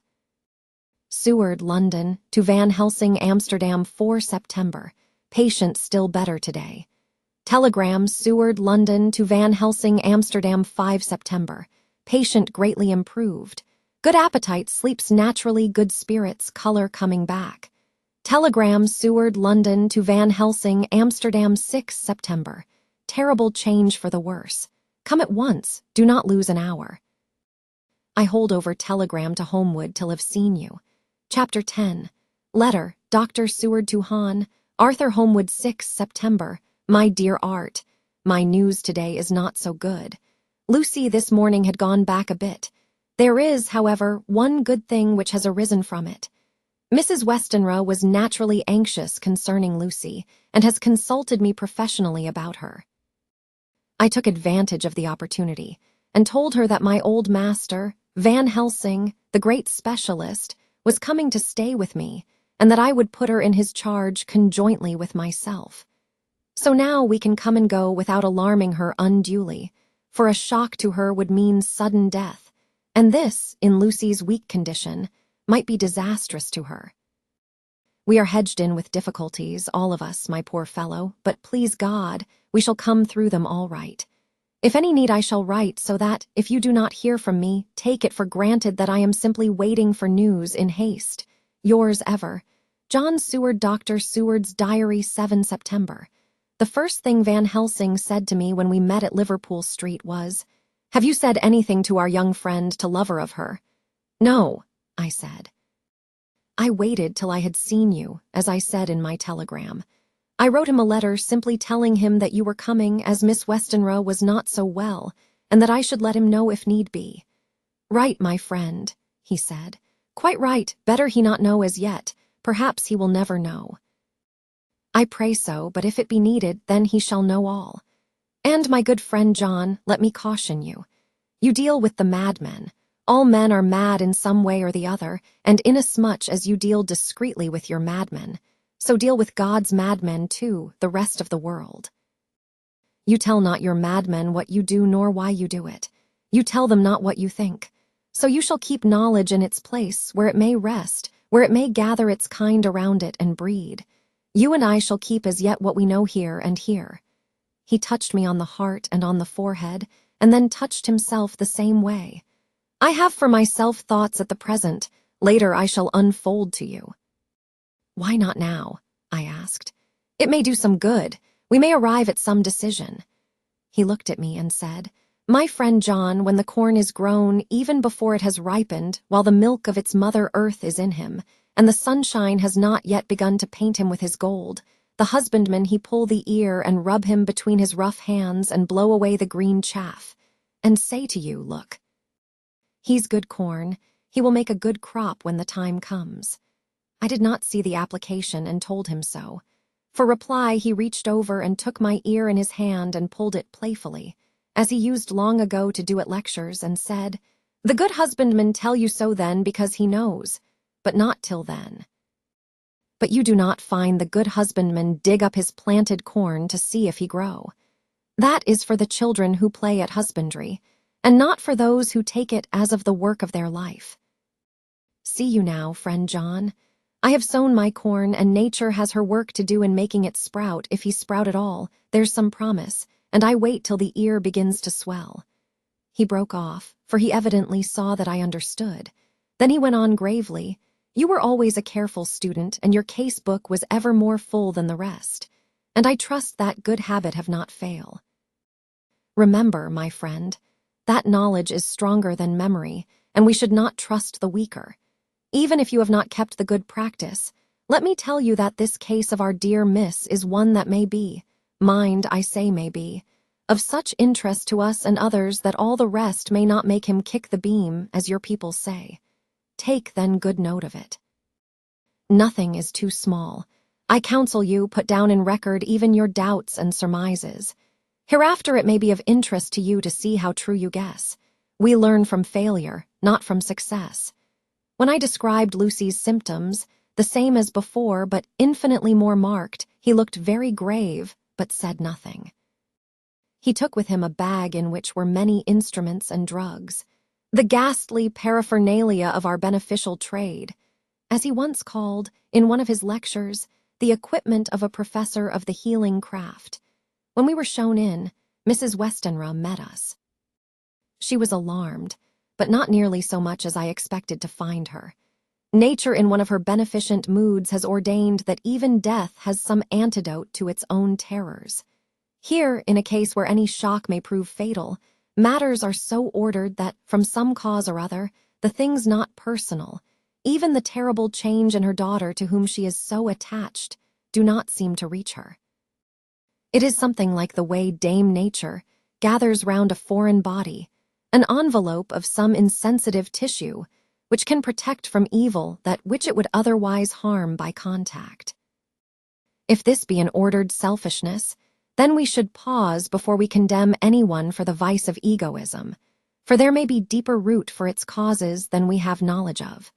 Seward, London, to Van Helsing, Amsterdam, 4 September. Patient still better today. Telegram, Seward, London, to Van Helsing, Amsterdam, 5 September. Patient greatly improved. Good appetite, sleeps naturally, good spirits, color coming back. Telegram, Seward, London, to Van Helsing, Amsterdam, 6 September. Terrible change for the worse. Come at once, do not lose an hour. I hold over telegram to HOLMWOOD till have seen you. Chapter 10. Letter, Dr. Seward to Hahn, Arthur HOLMWOOD, 6 September. My dear Art, my news today is not so good. Lucy this morning had gone back a bit. There is, however, one good thing which has arisen from it. Mrs. Westenra was naturally anxious concerning Lucy, and has consulted me professionally about her. I took advantage of the opportunity, and told her that my old master, Van Helsing, the great specialist, was coming to stay with me, and that I would put her in his charge conjointly with myself. So now we can come and go without alarming her unduly, for a shock to her would mean sudden death, and this, in Lucy's weak condition, might be disastrous to her. We are hedged in with difficulties, all of us, my poor fellow, but please God, we shall come through them all right. If any need I shall write, so that, if you do not hear from me, take it for granted that I am simply waiting for news in haste. Yours ever, John Seward. Dr. Seward's Diary, 7 September. The first thing Van Helsing said to me when we met at Liverpool Street was, "Have you said anything to our young friend to lover of her?" "No," I said. "I waited till I had seen you, as I said in my telegram. I wrote him a letter simply telling him that you were coming, as Miss Westenra was not so well, and that I should let him know if need be." "Right, my friend," he said. "Quite right. Better he not know as yet. Perhaps he will never know." "I pray so, but if it be needed, then he shall know all. And, my good friend John, let me caution you. You deal with the madmen. All men are mad in some way or the other, and inasmuch as you deal discreetly with your madmen, so deal with God's madmen too, the rest of the world. You tell not your madmen what you do nor why you do it. You tell them not what you think. So you shall keep knowledge in its place, where it may rest, where it may gather its kind around it and breed. You and I shall keep as yet what we know here and here." He touched me on the heart and on the forehead, and then touched himself the same way. "I have for myself thoughts at the present. Later I shall unfold to you." "Why not now?" I asked. "It may do some good. We may arrive at some decision." He looked at me and said, "My friend John, when the corn is grown, even before it has ripened, while the milk of its mother earth is in him, and the sunshine has not yet begun to paint him with his gold, the husbandman he pull the ear and rub him between his rough hands and blow away the green chaff, and say to you, look, he's good corn, he will make a good crop when the time comes." I did not see the application and told him so. For reply, he reached over and took my ear in his hand and pulled it playfully, as he used long ago to do at lectures, and said, "The good husbandman tell you so then because he knows, but not till then. But you do not find the good husbandman dig up his planted corn to see if he grow. That is for the children who play at husbandry, and not for those who take it as of the work of their life. See you now, friend John, I have sown my corn, and nature has her work to do in making it sprout. If he sprout at all, there's some promise, and I wait till the ear begins to swell." He broke off, for he evidently saw that I understood. Then he went on gravely, "You were always a careful student, and your case book was ever more full than the rest, and I trust that good habit have not fail. Remember, my friend, that knowledge is stronger than memory, and we should not trust the weaker. Even if you have not kept the good practice, let me tell you that this case of our dear Miss is one that may be, mind, I say may be, of such interest to us and others that all the rest may not make him kick the beam, as your people say. Take then good note of it. Nothing is too small. I counsel you put down in record even your doubts and surmises. Hereafter it may be of interest to you to see how true you guess. We learn from failure, not from success. When I described Lucy's symptoms, the same as before, but infinitely more marked, he looked very grave, but said nothing. He took with him a bag in which were many instruments and drugs, the ghastly paraphernalia of our beneficial trade, as he once called, in one of his lectures, the equipment of a professor of the healing craft. When we were shown in, Mrs. Westenra met us. She was alarmed, but not nearly so much as I expected to find her. Nature in one of her beneficent moods has ordained that even death has some antidote to its own terrors. Here, in a case where any shock may prove fatal, matters are so ordered that, from some cause or other, the things not personal, even the terrible change in her daughter to whom she is so attached, do not seem to reach her. It is something like the way Dame Nature gathers round a foreign body, an envelope of some insensitive tissue, which can protect from evil that which it would otherwise harm by contact. If this be an ordered selfishness, then we should pause before we condemn anyone for the vice of egoism, for there may be deeper root for its causes than we have knowledge of.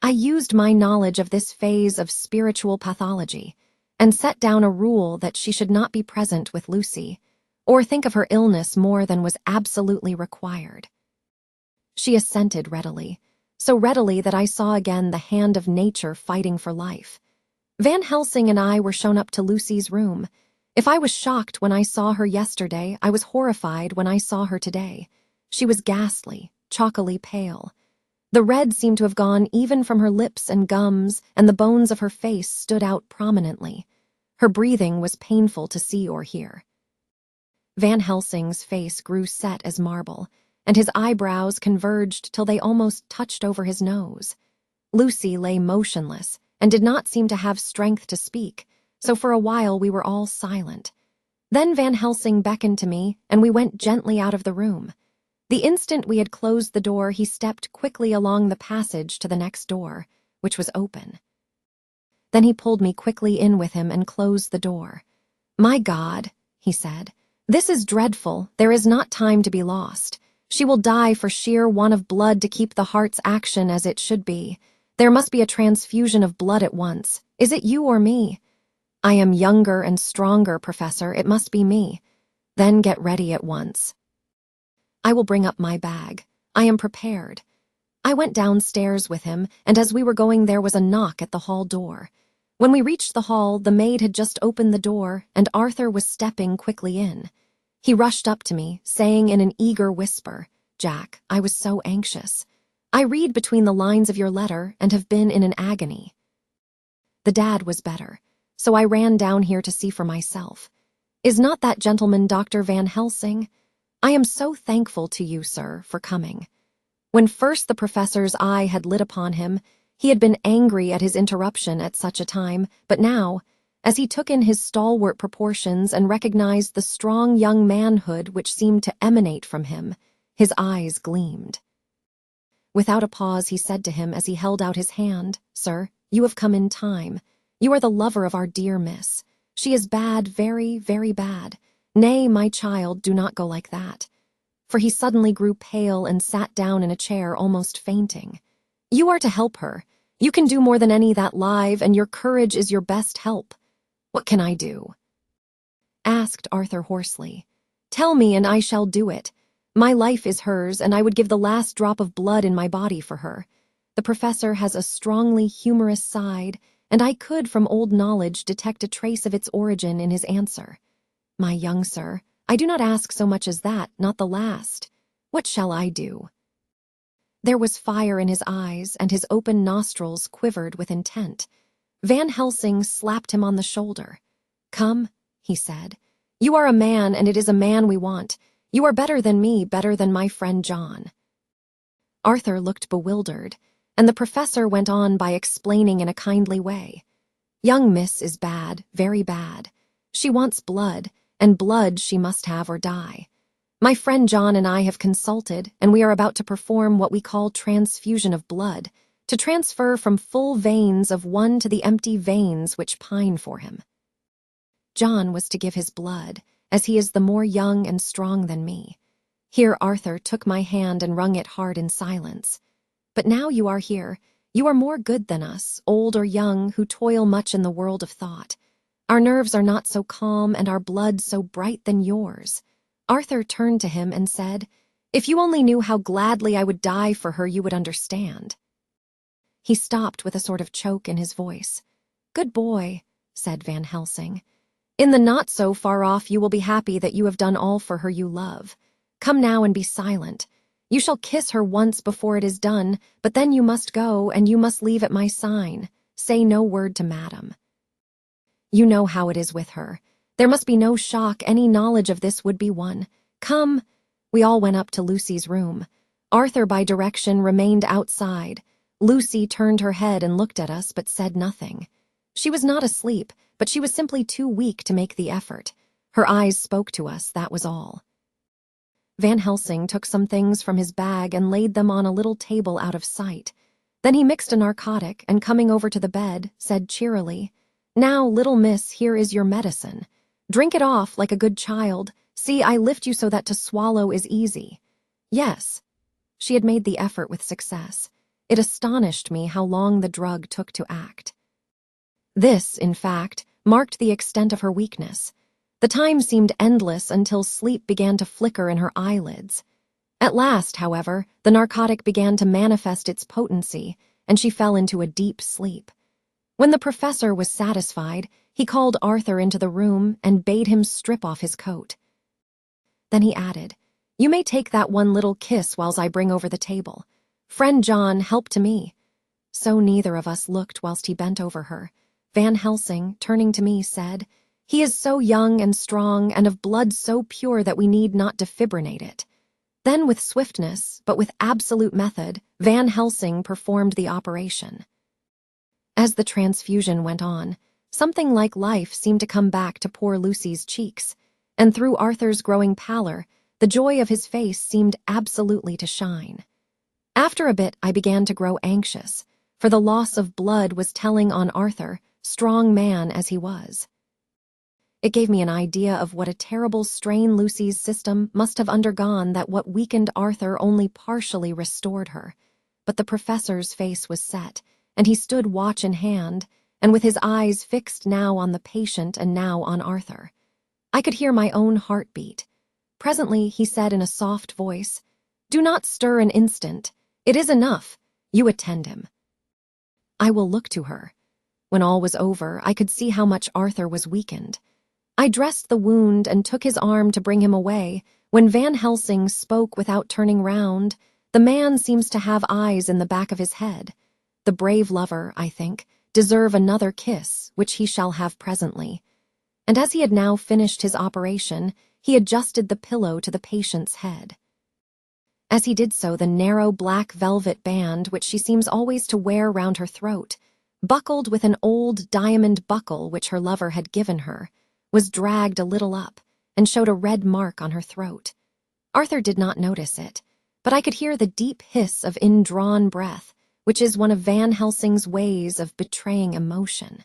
I used my knowledge of this phase of spiritual pathology, and set down a rule that she should not be present with Lucy, or think of her illness more than was absolutely required. She assented readily, so readily that I saw again the hand of nature fighting for life. Van Helsing and I were shown up to Lucy's room. If I was shocked when I saw her yesterday, I was horrified when I saw her today. She was ghastly, chalkily pale. The red seemed to have gone even from her lips and gums, and the bones of her face stood out prominently. Her breathing was painful to see or hear. Van Helsing's face grew set as marble, and his eyebrows converged till they almost touched over his nose. Lucy lay motionless and did not seem to have strength to speak, so for a while we were all silent. Then Van Helsing beckoned to me, and we went gently out of the room. The instant we had closed the door, he stepped quickly along the passage to the next door, which was open. Then he pulled me quickly in with him and closed the door. "My God," he said, "this is dreadful. There is not time to be lost. She will die for sheer want of blood to keep the heart's action as it should be. There must be a transfusion of blood at once. Is it you or me?" "I am younger and stronger, Professor. It must be me." "Then get ready at once." "I will bring up my bag. I am prepared." I went downstairs with him, and as we were going there was a knock at the hall door. When we reached the hall, the maid had just opened the door, and Arthur was stepping quickly in. He rushed up to me, saying in an eager whisper, "Jack, I was so anxious. I read between the lines of your letter and have been in an agony." The dad was better, so I ran down here to see for myself. "Is not that gentleman Dr. Van Helsing? I am so thankful to you, sir, for coming." When first the professor's eye had lit upon him, he had been angry at his interruption at such a time, but now, as he took in his stalwart proportions and recognized the strong young manhood which seemed to emanate from him, his eyes gleamed. Without a pause, he said to him as he held out his hand, "Sir, you have come in time. You are the lover of our dear miss. She is bad, very, very bad. Nay, my child, do not go like that." For he suddenly grew pale and sat down in a chair, almost fainting. "You are to help her. You can do more than any that live, and your courage is your best help." "What can I do?" asked Arthur hoarsely. "Tell me, and I shall do it. My life is hers, and I would give the last drop of blood in my body for her." The professor has a strongly humorous side, and I could, from old knowledge, detect a trace of its origin in his answer. "My young sir, I do not ask so much as that, not the last. What shall I do?" There was fire in his eyes, and his open nostrils quivered with intent. Van Helsing slapped him on the shoulder. "Come," he said. "You are a man, and it is a man we want. You are better than me, better than my friend John." Arthur looked bewildered, and the professor went on by explaining in a kindly way. "Young miss is bad, very bad. She wants blood, and blood she must have or die. My friend John and I have consulted, and we are about to perform what we call transfusion of blood, to transfer from full veins of one to the empty veins which pine for him. John was to give his blood, as he is the more young and strong than me." Here Arthur took my hand and wrung it hard in silence. "But now you are here, you are more good than us, old or young, who toil much in the world of thought. Our nerves are not so calm and our blood so bright than yours." Arthur turned to him and said, "If you only knew how gladly I would die for her, you would understand." He stopped with a sort of choke in his voice. "Good boy," said Van Helsing. "In the not so far off you will be happy that you have done all for her you love. Come now and be silent. You shall kiss her once before it is done, but then you must go, and you must leave at my sign. Say no word to madam. You know how it is with her. There must be no shock, any knowledge of this would be one. Come." We all went up to Lucy's room. Arthur, by direction, remained outside. Lucy turned her head and looked at us, but said nothing. She was not asleep, but she was simply too weak to make the effort. Her eyes spoke to us, that was all. Van Helsing took some things from his bag and laid them on a little table out of sight. Then he mixed a narcotic and, coming over to the bed, said cheerily, "Now, little miss, here is your medicine. Drink it off like a good child. See, I lift you so that to swallow is easy." Yes. She had made the effort with success. It astonished me how long the drug took to act. This, in fact, marked the extent of her weakness. The time seemed endless until sleep began to flicker in her eyelids. At last, however, the narcotic began to manifest its potency, and she fell into a deep sleep. When the professor was satisfied, he called Arthur into the room and bade him strip off his coat. Then he added, "You may take that one little kiss whilst I bring over the table. Friend John, help to me." So neither of us looked whilst he bent over her. Van Helsing, turning to me, said, "He is so young and strong and of blood so pure that we need not defibrillate it." Then with swiftness, but with absolute method, Van Helsing performed the operation. As the transfusion went on, something like life seemed to come back to poor Lucy's cheeks, and through Arthur's growing pallor, the joy of his face seemed absolutely to shine. After a bit, I began to grow anxious, for the loss of blood was telling on Arthur, strong man as he was. It gave me an idea of what a terrible strain Lucy's system must have undergone, that what weakened Arthur only partially restored her. But the professor's face was set, and he stood watch in hand, and with his eyes fixed now on the patient and now on Arthur. I could hear my own heart beat. Presently he said in a soft voice, "Do not stir an instant. It is enough. You attend him." "I will look to her." When all was over, I could see how much Arthur was weakened. I dressed the wound and took his arm to bring him away, when Van Helsing spoke without turning round. "The man seems to have eyes in the back of his head. The brave lover, I think, deserve another kiss, which he shall have presently." And as he had now finished his operation, he adjusted the pillow to the patient's head. As he did so, the narrow black velvet band, which she seems always to wear round her throat, buckled with an old diamond buckle which her lover had given her, was dragged a little up and showed a red mark on her throat. Arthur did not notice it, but I could hear the deep hiss of indrawn breath, which is one of Van Helsing's ways of betraying emotion.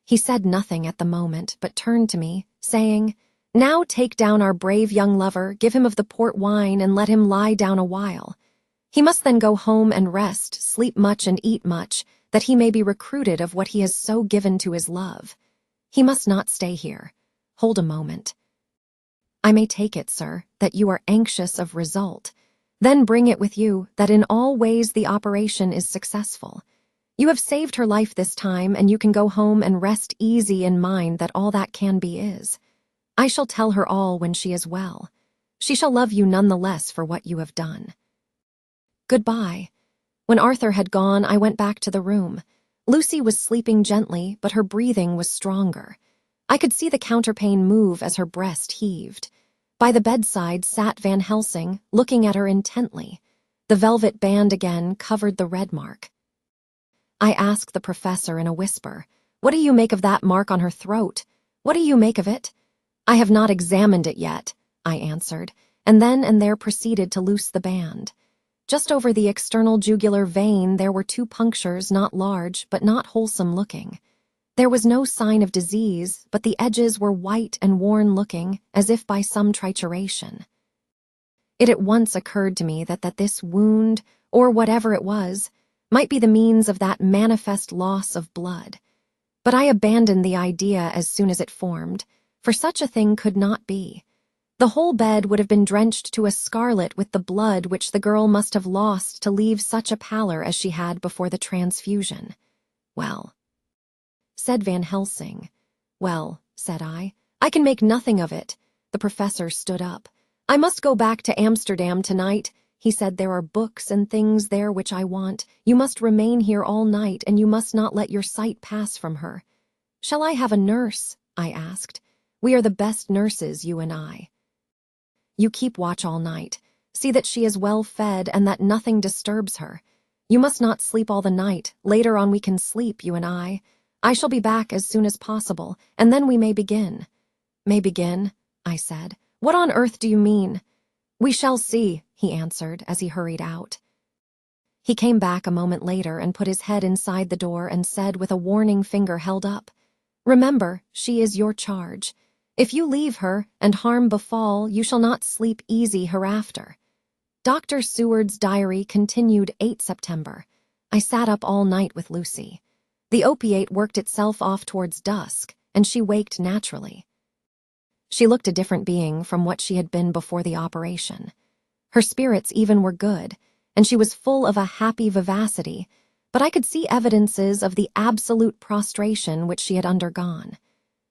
He said nothing at the moment, but turned to me, saying, "Now take down our brave young lover, give him of the port wine, and let him lie down a while. He must then go home and rest, sleep much and eat much, that he may be recruited of what he has so given to his love. He must not stay here. Hold a moment. I may take it, sir, that you are anxious of result. Then bring it with you, that in all ways the operation is successful. You have saved her life this time, and you can go home and rest easy in mind that all that can be is. I shall tell her all when she is well. She shall love you none the less for what you have done. Goodbye." When Arthur had gone, I went back to the room. Lucy was sleeping gently, but her breathing was stronger. I could see the counterpane move as her breast heaved. By the bedside sat Van Helsing, looking at her intently. The velvet band again covered the red mark. I asked the professor in a whisper, "What do you make of that mark on her throat? What do you make of it?" "I have not examined it yet," I answered, and then and there proceeded to loose the band. Just over the external jugular vein there were 2 punctures, not large, but not wholesome looking. There was no sign of disease, but the edges were white and worn-looking, as if by some trituration. It at once occurred to me that this wound, or whatever it was, might be the means of that manifest loss of blood. But I abandoned the idea as soon as it formed, for such a thing could not be. The whole bed would have been drenched to a scarlet with the blood which the girl must have lost to leave such a pallor as she had before the transfusion. "Well," said Van Helsing. "Well," said I can make nothing of it." The professor stood up. "I must go back to Amsterdam tonight," he said. "There are books and things there which I want. You must remain here all night, and you must not let your sight pass from her." "Shall I have a nurse?" I asked. "We are the best nurses, you and I." "You keep watch all night. See that she is well fed and that nothing disturbs her. You must not sleep all the night. Later on we can sleep, you and I. I shall be back as soon as possible, and then we may begin." "May begin?" I said. "What on earth do you mean?" "We shall see," he answered as he hurried out. He came back a moment later and put his head inside the door and said with a warning finger held up, "Remember, she is your charge. If you leave her, and harm befall, you shall not sleep easy hereafter." Dr. Seward's diary continued 8 September. I sat up all night with Lucy. The opiate worked itself off towards dusk, and she waked naturally. She looked a different being from what she had been before the operation. Her spirits even were good, and she was full of a happy vivacity, but I could see evidences of the absolute prostration which she had undergone.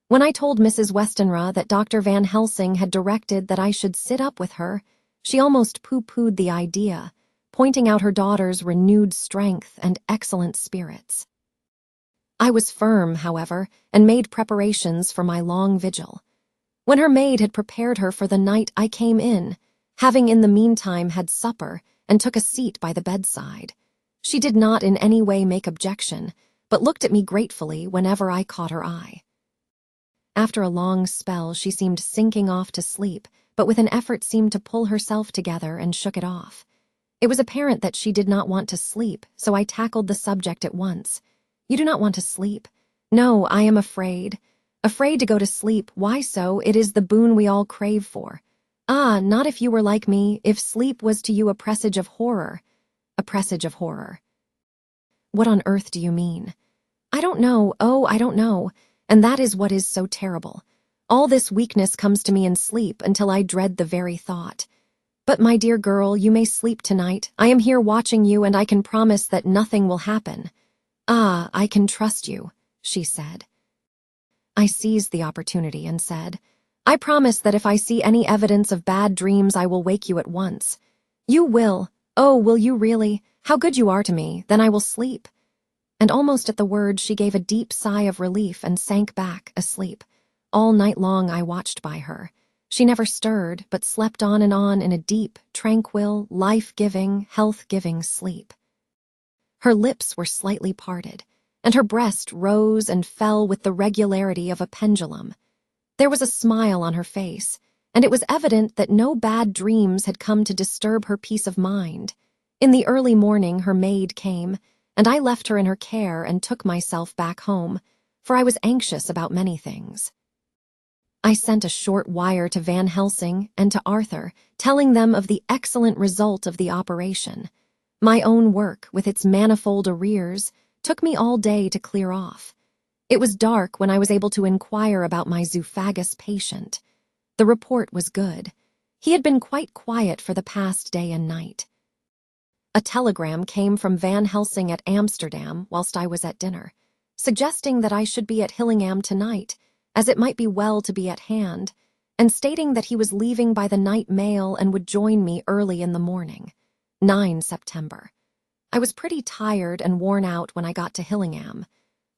When I told Mrs. Westenra that Dr. Van Helsing had directed that I should sit up with her, she almost pooh-poohed the idea, pointing out her daughter's renewed strength and excellent spirits. I was firm, however, and made preparations for my long vigil. When her maid had prepared her for the night, I came in, having in the meantime had supper, and took a seat by the bedside. She did not in any way make objection, but looked at me gratefully whenever I caught her eye. After a long spell, she seemed sinking off to sleep, but with an effort seemed to pull herself together and shook it off. It was apparent that she did not want to sleep, so I tackled the subject at once. "You do not want to sleep?" "No, I am afraid. Afraid to go to sleep. Why so? It is the boon we all crave for." "Ah, not if you were like me, if sleep was to you a presage of horror." "A presage of horror." "What on earth do you mean?" "I don't know. Oh, I don't know. And that is what is so terrible. All this weakness comes to me in sleep until I dread the very thought. But, my dear girl, you may sleep tonight. I am here watching you, and I can promise that nothing will happen." "Ah, I can trust you," she said. I seized the opportunity and said, "I promise that if I see any evidence of bad dreams, I will wake you at once." "You will? Oh, will you really? How good you are to me. Then I will sleep." And almost at the word, she gave a deep sigh of relief and sank back, asleep. All night long I watched by her. She never stirred, but slept on in a deep, tranquil, life-giving, health-giving sleep. Her lips were slightly parted, and her breast rose and fell with the regularity of a pendulum. There was a smile on her face, and it was evident that no bad dreams had come to disturb her peace of mind. In the early morning her maid came, and I left her in her care and took myself back home, for I was anxious about many things. I sent a short wire to Van Helsing and to Arthur, telling them of the excellent result of the operation. My own work, with its manifold arrears, took me all day to clear off. It was dark when I was able to inquire about my zoophagous patient. The report was good. He had been quite quiet for the past day and night. A telegram came from Van Helsing at Amsterdam whilst I was at dinner, suggesting that I should be at Hillingham tonight, as it might be well to be at hand, and stating that he was leaving by the night mail and would join me early in the morning. 9 September. I was pretty tired and worn out when I got to Hillingham.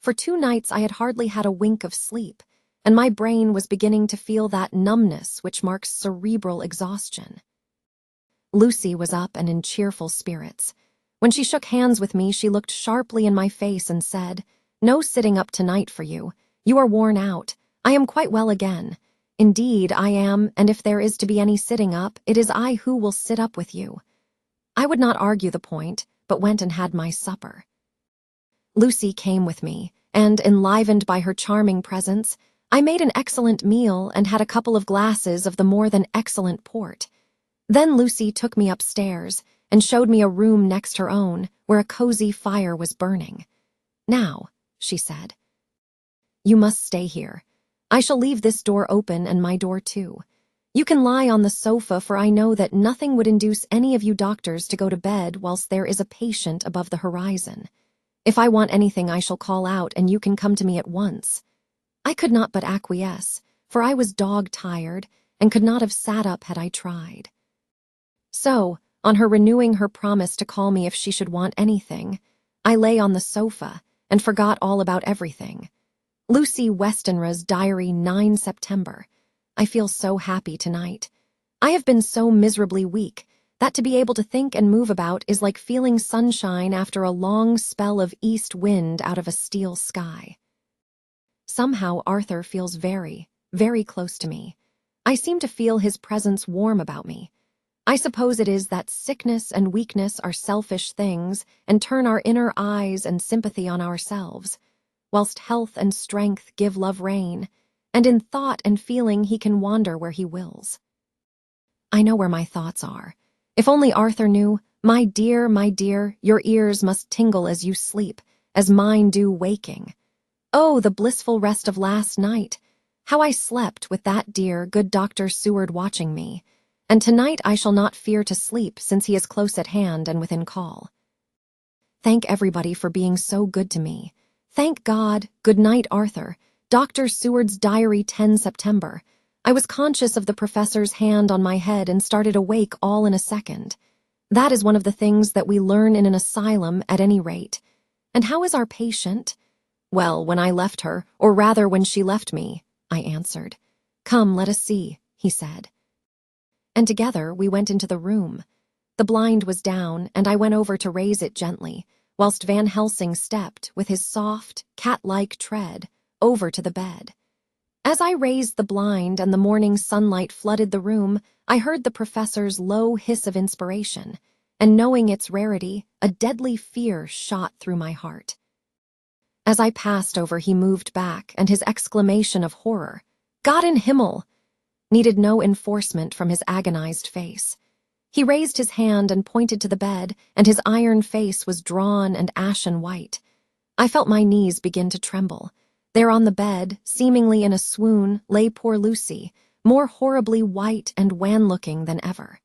For 2 nights I had hardly had a wink of sleep, and my brain was beginning to feel that numbness which marks cerebral exhaustion. Lucy was up and in cheerful spirits. When she shook hands with me, she looked sharply in my face and said, "No sitting up tonight for you. You are worn out. I am quite well again. Indeed, I am, and if there is to be any sitting up, it is I who will sit up with you." I would not argue the point, but went and had my supper. Lucy came with me, and, enlivened by her charming presence, I made an excellent meal and had a couple of glasses of the more than excellent port. Then Lucy took me upstairs and showed me a room next her own, where a cozy fire was burning. "Now," she said, "you must stay here. I shall leave this door open and my door too. You can lie on the sofa, for I know that nothing would induce any of you doctors to go to bed whilst there is a patient above the horizon. If I want anything, I shall call out, and you can come to me at once." I could not but acquiesce, for I was dog-tired and could not have sat up had I tried. So, on her renewing her promise to call me if she should want anything, I lay on the sofa and forgot all about everything. Lucy Westenra's Diary, 9 September. I feel so happy tonight. I have been so miserably weak that to be able to think and move about is like feeling sunshine after a long spell of east wind out of a steel sky. Somehow Arthur feels very, very close to me. I seem to feel his presence warm about me. I suppose it is that sickness and weakness are selfish things and turn our inner eyes and sympathy on ourselves, whilst health and strength give love rein, and in thought and feeling he can wander where he wills. I know where my thoughts are. If only Arthur knew, my dear, your ears must tingle as you sleep, as mine do waking. Oh, the blissful rest of last night! How I slept with that dear, good Dr. Seward watching me, and tonight I shall not fear to sleep, since he is close at hand and within call. Thank everybody for being so good to me. Thank God. Good night, Arthur. Dr. SEWARD'S Diary, 10 September. I was conscious of the professor's hand on my head and started awake all in a second. That is one of the things that we learn in an asylum at any rate. And how is our patient? Well, when I left her, or rather when she left me, I answered. Come, let us see, he said. And together we went into the room. The blind was down, and I went over to raise it gently, whilst Van Helsing stepped, with his soft, cat-like tread, over to the bed. As I raised the blind and the morning sunlight flooded the room, I heard the professor's low hiss of inspiration, and knowing its rarity, a deadly fear shot through my heart. As I passed over, he moved back, and his exclamation of horror, "God in Himmel!" needed no enforcement from his agonized face. He raised his hand and pointed to the bed, and his iron face was drawn and ashen white. I felt my knees begin to tremble. There on the bed, seemingly in a swoon, lay poor Lucy, more horribly white and wan-looking than ever.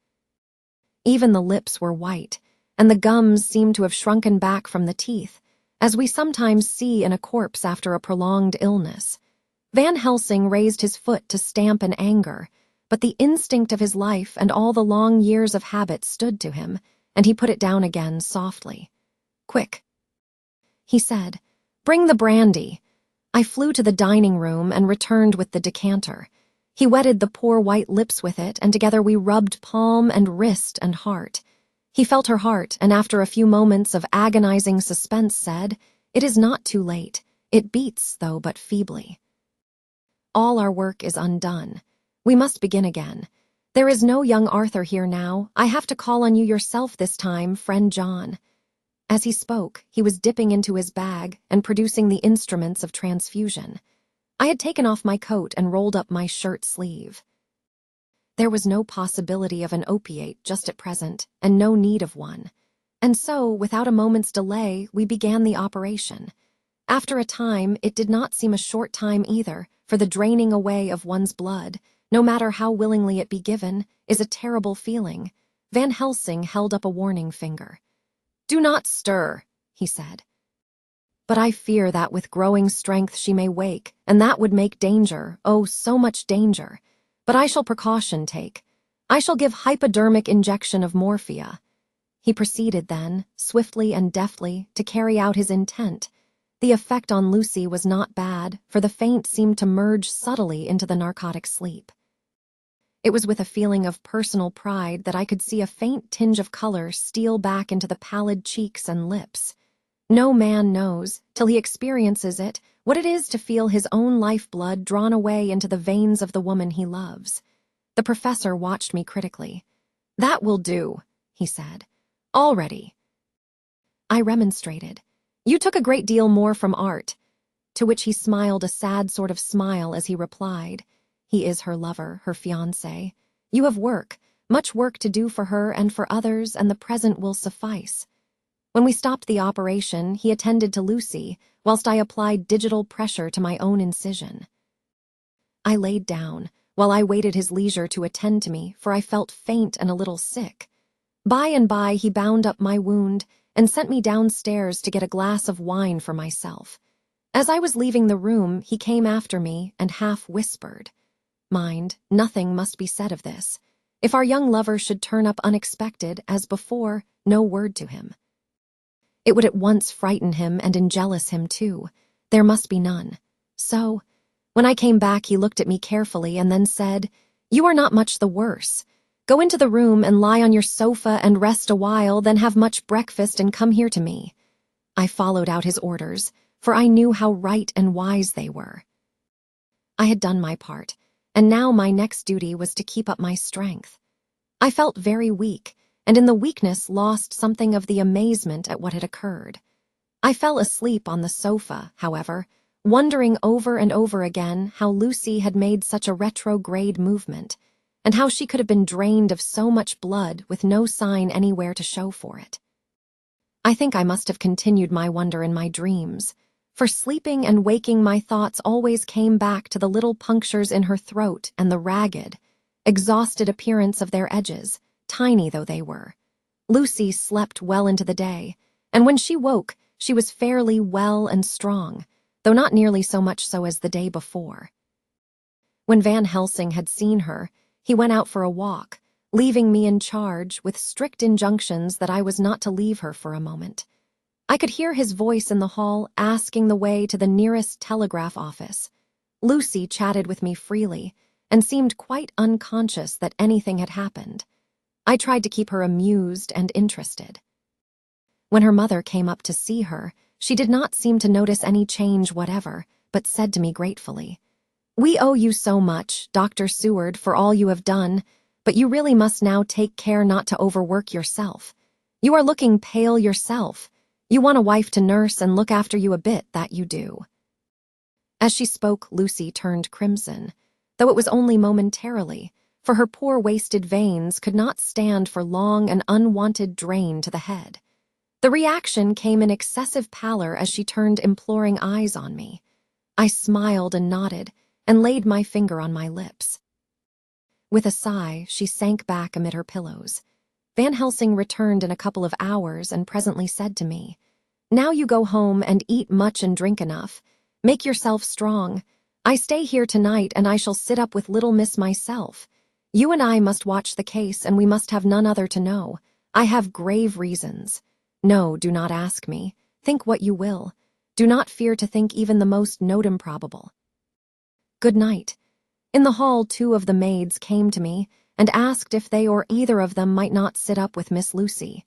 Even the lips were white, and the gums seemed to have shrunken back from the teeth, as we sometimes see in a corpse after a prolonged illness. Van Helsing raised his foot to stamp in anger, but the instinct of his life and all the long years of habit stood to him, and he put it down again softly. "Quick," he said. "Bring the brandy." I flew to the dining room and returned with the decanter. He wetted the poor white lips with it, and together we rubbed palm and wrist and heart. He felt her heart, and after a few moments of agonizing suspense said, "It is not too late. It beats, though but feebly. All our work is undone. We must begin again. There is no young Arthur here now. I have to call on you yourself this time, friend John." As he spoke, he was dipping into his bag and producing the instruments of transfusion. I had taken off my coat and rolled up my shirt sleeve. There was no possibility of an opiate just at present, and no need of one. And so, without a moment's delay, we began the operation. After a time, it did not seem a short time either, for the draining away of one's blood, no matter how willingly it be given, is a terrible feeling. Van Helsing held up a warning finger. "Do not stir," he said. "But I fear that with growing strength she may wake, and that would make danger, oh, so much danger. But I shall precaution take. I shall give hypodermic injection of morphia." He proceeded then, swiftly and deftly, to carry out his intent. The effect on Lucy was not bad, for the faint seemed to merge subtly into the narcotic sleep. It was with a feeling of personal pride that I could see a faint tinge of color steal back into the pallid cheeks and lips. No man knows, till he experiences it, what it is to feel his own lifeblood drawn away into the veins of the woman he loves. The professor watched me critically. "That will do," he said. "Already." I remonstrated. "You took a great deal more from art." To which he smiled a sad sort of smile as he replied, "He is her lover, her fiancé. You have work, much work to do for her and for others, and the present will suffice." When we stopped the operation, he attended to Lucy, whilst I applied digital pressure to my own incision. I laid down, while I waited his leisure to attend to me, for I felt faint and a little sick. By and by he bound up my wound, and sent me downstairs to get a glass of wine for myself. As I was leaving the room, he came after me and half whispered, "Mind, nothing must be said of this. If our young lover should turn up unexpected, as before, no word to him. It would at once frighten him and enjealous him too. There must be none." So, when I came back, he looked at me carefully and then said, "You are not much the worse. Go into the room and lie on your sofa and rest a while, then have much breakfast and come here to me." I followed out his orders, for I knew how right and wise they were. I had done my part, and now my next duty was to keep up my strength. I felt very weak, and in the weakness lost something of the amazement at what had occurred. I fell asleep on the sofa, however, wondering over and over again how Lucy had made such a retrograde movement, and how she could have been drained of so much blood with no sign anywhere to show for it. I think I must have continued my wonder in my dreams, for sleeping and waking my thoughts always came back to the little punctures in her throat and the ragged, exhausted appearance of their edges, tiny though they were. Lucy slept well into the day, and when she woke, she was fairly well and strong, though not nearly so much so as the day before. When Van Helsing had seen her, he went out for a walk, leaving me in charge with strict injunctions that I was not to leave her for a moment. I could hear his voice in the hall asking the way to the nearest telegraph office. Lucy chatted with me freely and seemed quite unconscious that anything had happened. I tried to keep her amused and interested. When her mother came up to see her, she did not seem to notice any change whatever, but said to me gratefully, "We owe you so much, Dr. Seward, for all you have done, but you really must now take care not to overwork yourself. You are looking pale yourself. You want a wife to nurse and look after you a bit, that you do." As she spoke, Lucy turned crimson, though it was only momentarily, for her poor wasted veins could not stand for long and unwanted drain to the head. The reaction came in excessive pallor as she turned imploring eyes on me. I smiled and nodded, and laid my finger on my lips. With a sigh, she sank back amid her pillows. Van Helsing returned in a couple of hours and presently said to me, "Now you go home and eat much and drink enough. Make yourself strong. I stay here tonight and I shall sit up with little miss myself. You and I must watch the case and we must have none other to know. I have grave reasons. No, do not ask me. Think what you will. Do not fear to think even the most note improbable. Good night." In the hall, 2 of the maids came to me and asked if they or either of them might not sit up with Miss Lucy.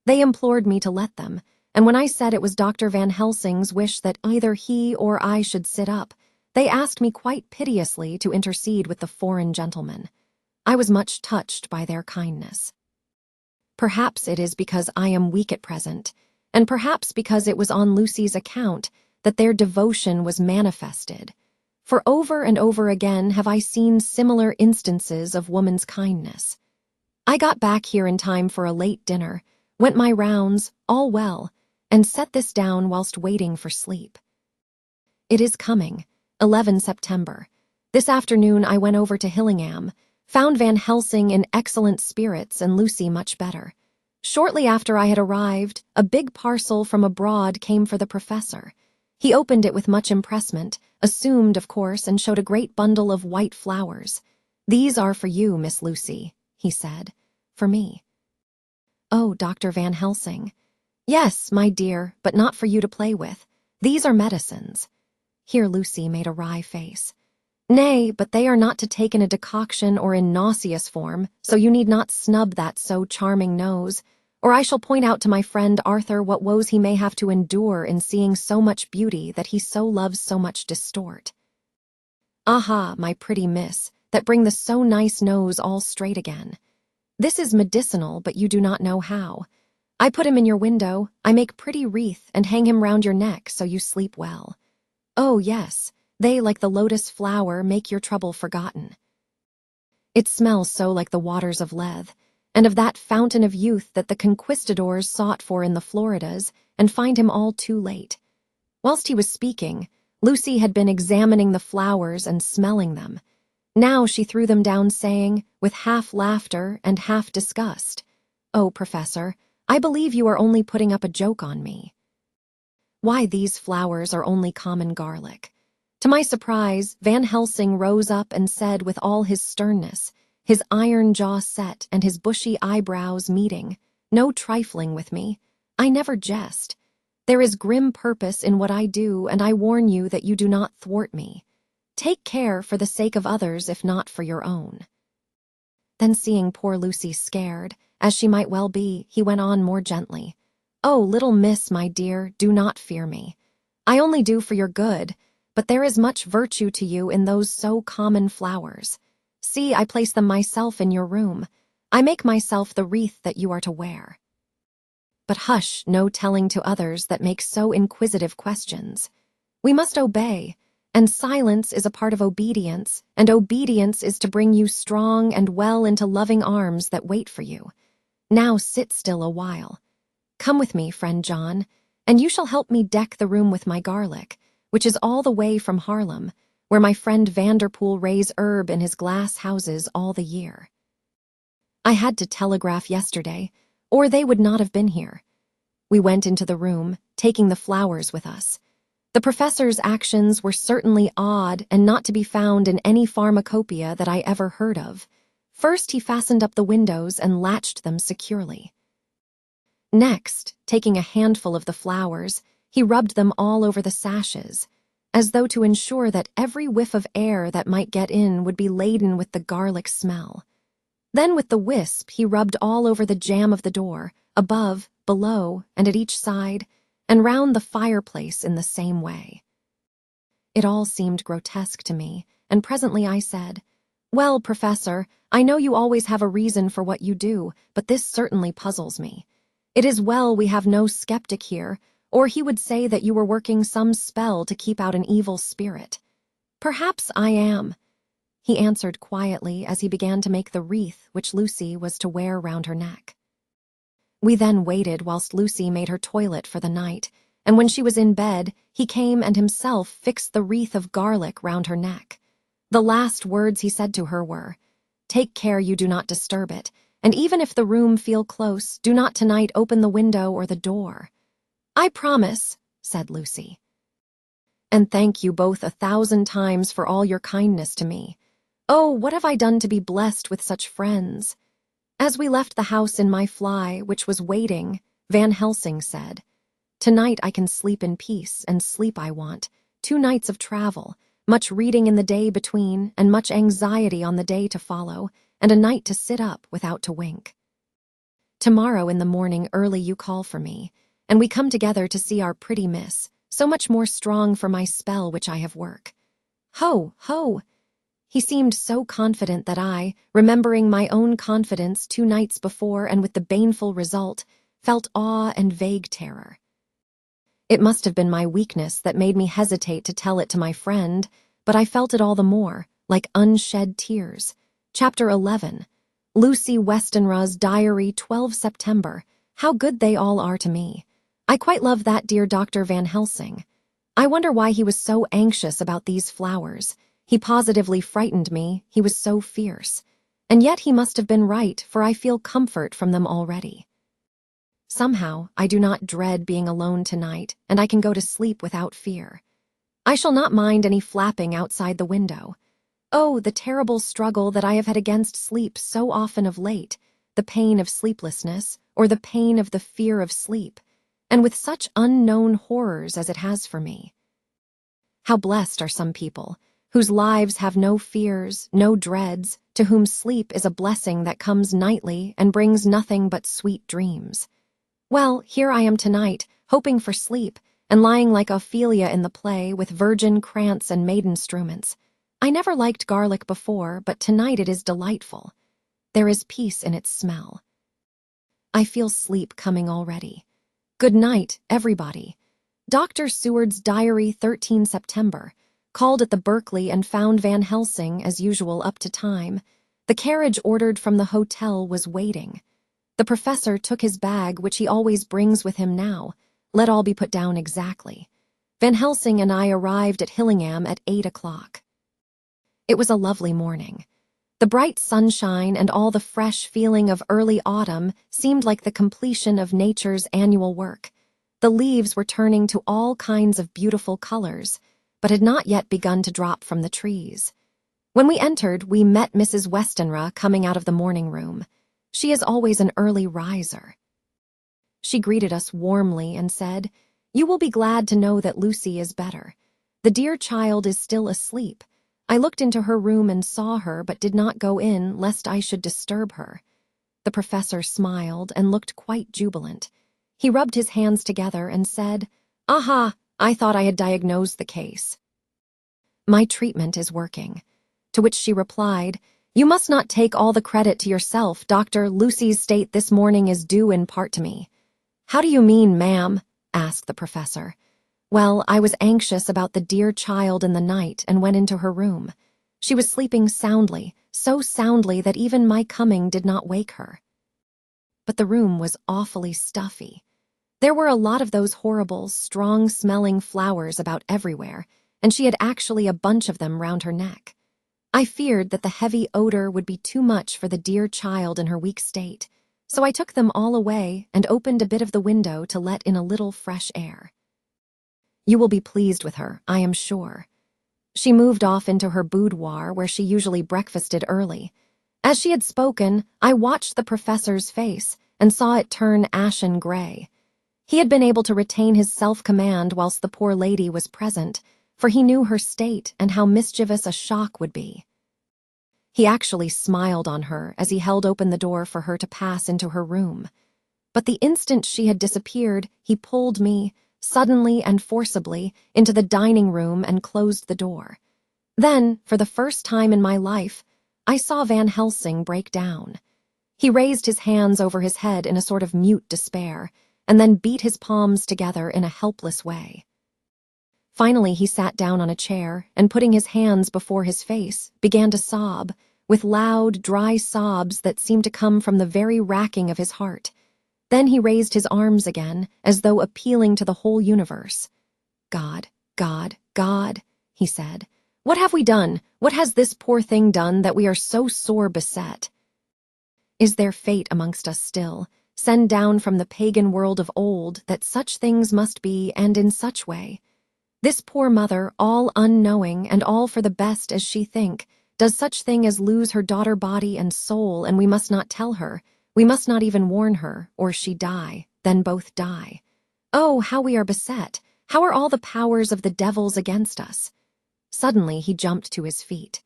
They implored me to let them, and when I said it was Dr. Van Helsing's wish that either he or I should sit up, they asked me quite piteously to intercede with the foreign gentleman. I was much touched by their kindness. Perhaps it is because I am weak at present, and perhaps because it was on Lucy's account that their devotion was manifested. For over and over again have I seen similar instances of woman's kindness. I got back here in time for a late dinner, went my rounds, all well, and set this down whilst waiting for sleep. It is coming, 11 September. This afternoon I went over to Hillingham, found Van Helsing in excellent spirits and Lucy much better. Shortly after I had arrived, a big parcel from abroad came for the professor. He opened it with much impressment, assumed, of course, and showed a great bundle of white flowers. "These are for you, Miss Lucy," he said. "For me." "Oh, Dr. Van Helsing." "Yes, my dear, but not for you to play with. These are medicines." Here Lucy made a wry face. "Nay, but they are not to take in a decoction or in nauseous form, so you need not snub that so charming nose, or I shall point out to my friend Arthur what woes he may have to endure in seeing so much beauty that he so loves so much distort. Aha, my pretty miss, that bring the so nice nose all straight again. This is medicinal, but you do not know how. I put him in your window, I make pretty wreath and hang him round your neck so you sleep well. Oh, yes, they, like the lotus flower, make your trouble forgotten. It smells so like the waters of Lethe, and of that fountain of youth that the conquistadors sought for in the Floridas, and find him all too late. Whilst he was speaking, Lucy had been examining the flowers and smelling them. Now she threw them down, saying, with half laughter and half disgust, "Oh, Professor, I believe you are only putting up a joke on me. Why, these flowers are only common garlic." To my surprise, Van Helsing rose up and said with all his sternness, his iron jaw set and his bushy eyebrows meeting, "No trifling with me. I never jest. There is grim purpose in what I do, and I warn you that you do not thwart me. Take care for the sake of others, if not for your own." Then, seeing poor Lucy scared, as she might well be, he went on more gently. "Oh, little miss, my dear, do not fear me. I only do for your good, but there is much virtue to you in those so common flowers. See, I place them myself in your room. I make myself the wreath that you are to wear. But hush, no telling to others that make so inquisitive questions. We must obey, and silence is a part of obedience, and obedience is to bring you strong and well into loving arms that wait for you. Now sit still a while. Come with me, friend John, and you shall help me deck the room with my garlic, which is all the way from Haarlem, where my friend Vanderpool raise herb in his glass houses all the year. I had to telegraph yesterday, or they would not have been here. We went into the room, taking the flowers with us. The professor's actions were certainly odd and not to be found in any pharmacopoeia that I ever heard of. First, he fastened up the windows and latched them securely. Next, taking a handful of the flowers, he rubbed them all over the sashes, as though to ensure that every whiff of air that might get in would be laden with the garlic smell. Then with the wisp, he rubbed all over the jamb of the door, above, below, and at each side, and round the fireplace in the same way. It all seemed grotesque to me, and presently I said, "Well, Professor, I know you always have a reason for what you do, but this certainly puzzles me. It is well we have no skeptic here, or he would say that you were working some spell to keep out an evil spirit." "Perhaps I am," he answered quietly as he began to make the wreath which Lucy was to wear round her neck. We then waited whilst Lucy made her toilet for the night, and when she was in bed, he came and himself fixed the wreath of garlic round her neck. The last words he said to her were, "Take care you do not disturb it, and even if the room feel close, do not tonight open the window or the door." "I promise," said Lucy. "And thank you both 1,000 times for all your kindness to me. Oh, what have I done to be blessed with such friends?" As we left the house in my fly, which was waiting, Van Helsing said, "Tonight I can sleep in peace, and sleep I want. 2 nights of travel, much reading in the day between, and much anxiety on the day to follow, and a night to sit up without to wink. Tomorrow in the morning early you call for me, and we come together to see our pretty miss, so much more strong for my spell which I have work. Ho, ho!" He seemed so confident that I, remembering my own confidence 2 nights before and with the baneful result, felt awe and vague terror. It must have been my weakness that made me hesitate to tell it to my friend, but I felt it all the more, like unshed tears. Chapter 11. Lucy Westenra's Diary, 12 September. How good they all are to me. I quite love that dear Dr. Van Helsing. I wonder why he was so anxious about these flowers. He positively frightened me, he was so fierce. And yet he must have been right, for I feel comfort from them already. Somehow, I do not dread being alone tonight, and I can go to sleep without fear. I shall not mind any flapping outside the window. Oh, the terrible struggle that I have had against sleep so often of late, the pain of sleeplessness, or the pain of the fear of sleep, and with such unknown horrors as it has for me. How blessed are some people, whose lives have no fears, no dreads, to whom sleep is a blessing that comes nightly and brings nothing but sweet dreams. Well, here I am tonight, hoping for sleep, and lying like Ophelia in the play with virgin krantz and maiden struments. I never liked garlic before, but tonight it is delightful. There is peace in its smell. I feel sleep coming already. Good night, everybody. Dr. Seward's Diary, 13 September. Called at the Berkeley and found Van Helsing, as usual, up to time. The carriage ordered from the hotel was waiting. The professor took his bag, which he always brings with him now. Let all be put down exactly. Van Helsing and I arrived at Hillingham at 8 o'clock. It was a lovely morning. The bright sunshine and all the fresh feeling of early autumn seemed like the completion of nature's annual work. The leaves were turning to all kinds of beautiful colors, but had not yet begun to drop from the trees. When we entered, we met Mrs. Westenra coming out of the morning room. She is always an early riser. She greeted us warmly and said, "You will be glad to know that Lucy is better. The dear child is still asleep. I looked into her room and saw her, but did not go in, lest I should disturb her." The professor smiled and looked quite jubilant. He rubbed his hands together and said, "Aha! I thought I had diagnosed the case. My treatment is working." To which she replied, "You must not take all the credit to yourself, Doctor. Lucy's state this morning is due in part to me." "How do you mean, ma'am?" asked the professor. "Well, I was anxious about the dear child in the night and went into her room. She was sleeping soundly, so soundly that even my coming did not wake her. But the room was awfully stuffy. There were a lot of those horrible, strong-smelling flowers about everywhere, and she had actually a bunch of them round her neck. I feared that the heavy odor would be too much for the dear child in her weak state, So I took them all away and opened a bit of the window to let in a little fresh air. You will be pleased with her, I am sure. She moved off into her boudoir where she usually breakfasted early. As she had spoken, I watched the professor's face and saw it turn ashen gray. He had been able to retain his self-command whilst the poor lady was present, for he knew her state and how mischievous a shock would be. He actually smiled on her as he held open the door for her to pass into her room. But the instant she had disappeared, he pulled me, suddenly and forcibly, into the dining room and closed the door. Then, for the first time in my life, I saw Van Helsing break down. He raised his hands over his head in a sort of mute despair, and then beat his palms together in a helpless way. Finally, he sat down on a chair and, putting his hands before his face, began to sob, with loud, dry sobs that seemed to come from the very racking of his heart. Then he raised his arms again, as though appealing to the whole universe. God, God, God, he said. What have we done? What has this poor thing done that we are so sore beset? Is there fate amongst us still, sent down from the pagan world of old, that such things must be, and in such way? This poor mother, all unknowing and all for the best as she think, does such thing as lose her daughter body and soul, and we must not tell her, we must not even warn her, or she die, then both die. Oh, how we are beset! How are all the powers of the devils against us? Suddenly he jumped to his feet.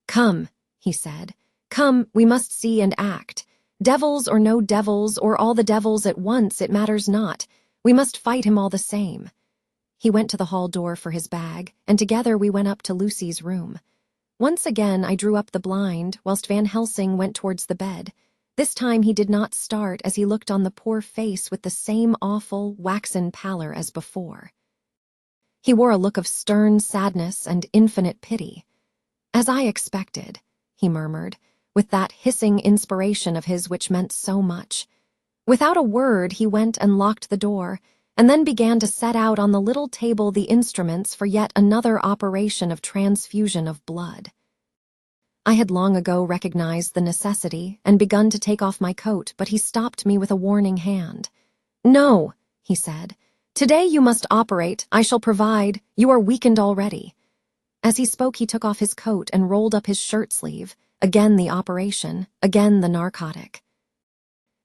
Come, he said, come, we must see and act. Devils or no devils, or all the devils at once, it matters not. We must fight him all the same. He went to the hall door for his bag, and together we went up to Lucy's room. Once again I drew up the blind, whilst Van Helsing went towards the bed. This time he did not start as he looked on the poor face with the same awful, waxen pallor as before. He wore a look of stern sadness and infinite pity. As I expected, he murmured, with that hissing inspiration of his which meant so much. Without a word he went and locked the door, and then began to set out on the little table the instruments for yet another operation of transfusion of blood. I had long ago recognized the necessity and begun to take off my coat, but he stopped me with a warning hand. No, he said. Today you must operate, I shall provide, you are weakened already. As he spoke he took off his coat and rolled up his shirt sleeve, again the operation, again the narcotic.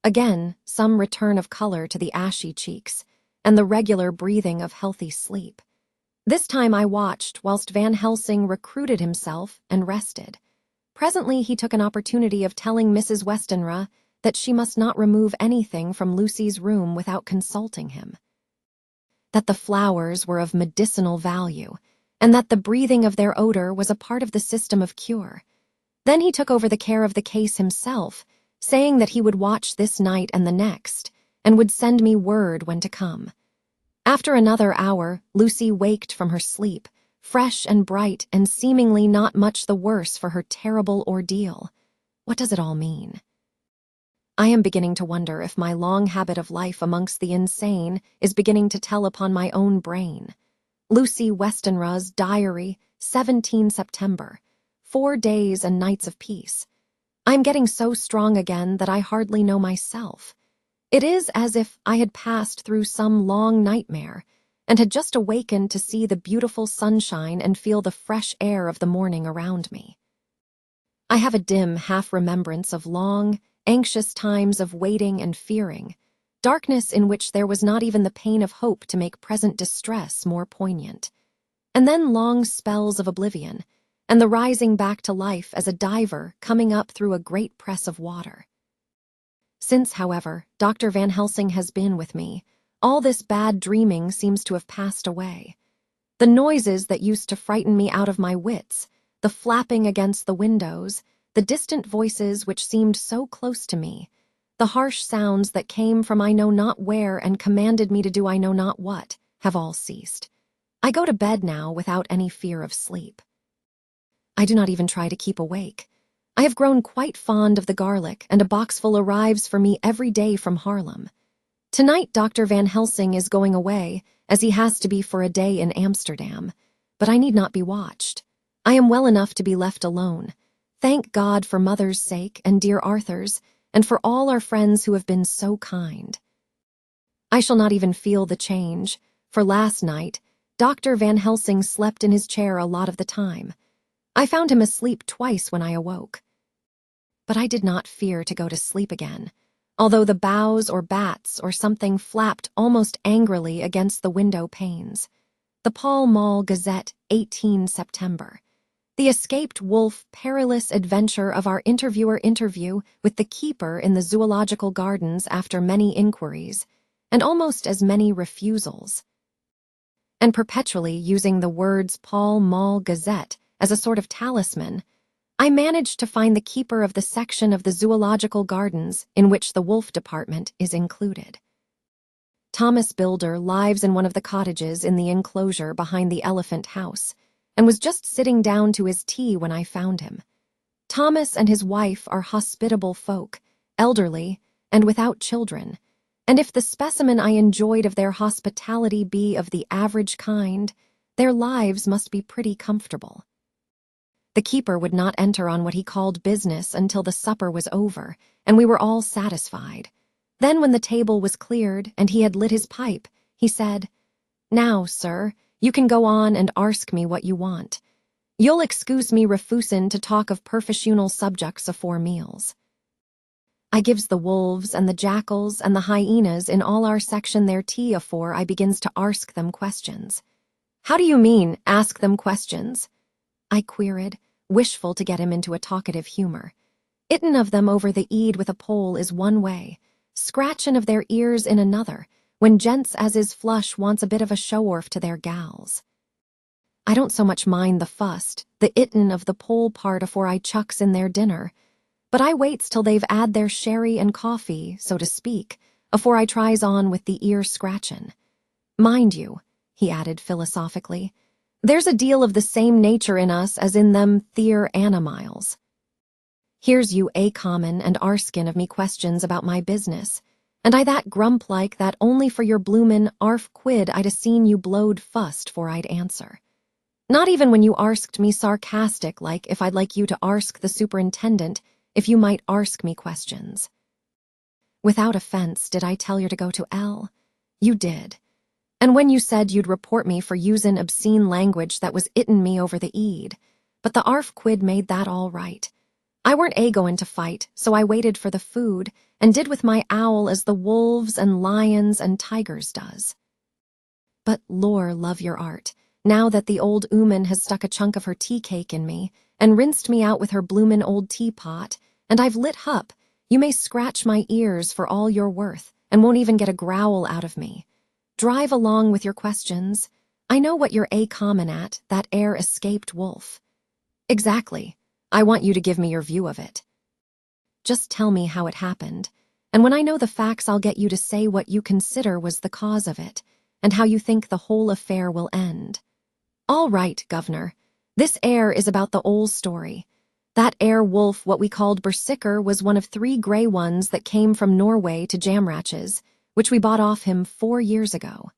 Again, some return of color to the ashy cheeks, and the regular breathing of healthy sleep. This time I watched whilst Van Helsing recruited himself and rested. Presently he took an opportunity of telling Mrs. Westenra that she must not remove anything from Lucy's room without consulting him, that the flowers were of medicinal value, and that the breathing of their odor was a part of the system of cure. Then he took over the care of the case himself, saying that he would watch this night and the next, and would send me word when to come. After another hour, Lucy waked from her sleep, fresh and bright and seemingly not much the worse for her terrible ordeal. What does it all mean? I am beginning to wonder if my long habit of life amongst the insane is beginning to tell upon my own brain. Lucy WESTENRA'S Diary, 17 September. 4 days and nights of peace. I am getting so strong again that I hardly know myself. It is as if I had passed through some long nightmare and had just awakened to see the beautiful sunshine and feel the fresh air of the morning around me. I have a dim half-remembrance of long, anxious times of waiting and fearing, darkness in which there was not even the pain of hope to make present distress more poignant, and then long spells of oblivion, and the rising back to life as a diver coming up through a great press of water. Since, however, Dr. Van Helsing has been with me, all this bad dreaming seems to have passed away. The noises that used to frighten me out of my wits, the flapping against the windows, the distant voices which seemed so close to me, the harsh sounds that came from I know not where and commanded me to do I know not what, have all ceased. I go to bed now without any fear of sleep. I do not even try to keep awake. I have grown quite fond of the garlic, and a boxful arrives for me every day from Haarlem. Tonight Dr. Van Helsing is going away, as he has to be for a day in Amsterdam, but I need not be watched. I am well enough to be left alone. Thank God for Mother's sake and dear Arthur's, and for all our friends who have been so kind. I shall not even feel the change, for last night, Dr. Van Helsing slept in his chair a lot of the time. I found him asleep twice when I awoke. But I did not fear to go to sleep again, although the boughs or bats or something flapped almost angrily against the window panes. The Pall Mall Gazette, 18 September. The escaped wolf perilous adventure of our interviewer interview with the keeper in the zoological gardens after many inquiries, and almost as many refusals. And perpetually using the words Pall Mall Gazette as a sort of talisman, I managed to find the keeper of the section of the zoological gardens in which the wolf department is included. Thomas Builder lives in one of the cottages in the enclosure behind the elephant house, and was just sitting down to his tea when I found him. Thomas and his wife are hospitable folk, elderly, and without children, and if the specimen I enjoyed of their hospitality be of the average kind, their lives must be pretty comfortable. The keeper would not enter on what he called business until the supper was over, and we were all satisfied. Then when the table was cleared and he had lit his pipe, he said, "Now, sir, you can go on and arsk me what you want. You'll excuse me refusin' to talk of professional subjects afore meals." I gives the wolves and the jackals and the hyenas in all our section their tea afore I begins to arsk them questions. "How do you mean, ask them questions?" I queried, wishful to get him into a talkative humor. "Itten of them over the ead with a pole is one way, scratchin' of their ears in another, when gents as is flush wants a bit of a show-orf to their gals. I don't so much mind the fust, the itten of the pole part afore I chucks in their dinner, but I waits till they've 'ad their sherry and coffee, so to speak, afore I tries on with the ear-scratchin'. Mind you," he added philosophically, "there's a deal of the same nature in us as in them theer animiles. Here's you common and arskin of me questions about my business, and I that grump like that only for your bloomin' arf quid I'd a seen you blowed fust for I'd answer. Not even when you arsked me sarcastic like if I'd like you to arsk the superintendent if you might arsk me questions. Without offense, did I tell you to go to L? You did. And when you said you'd report me for usin' obscene language that was itten me over the ead, but the arf quid made that all right. I weren't goin' to fight, so I waited for the food and did with my owl as the wolves and lions and tigers does. But lor love your art, now that the old ooman has stuck a chunk of her tea cake in me and rinsed me out with her bloomin' old teapot, and I've lit hup, you may scratch my ears for all you're worth and won't even get a growl out of me. Drive along with your questions. I know what you're common at, that escaped wolf." "Exactly. I want you to give me your view of it." "Just tell me how it happened, and when I know the facts I'll get you to say what you consider was the cause of it, and how you think the whole affair will end." "All right, Governor. This is about the ole story. That wolf what we called Berserker was one of 3 grey ones that came from Norway to Jamratch's, which we bought off him 4 years ago.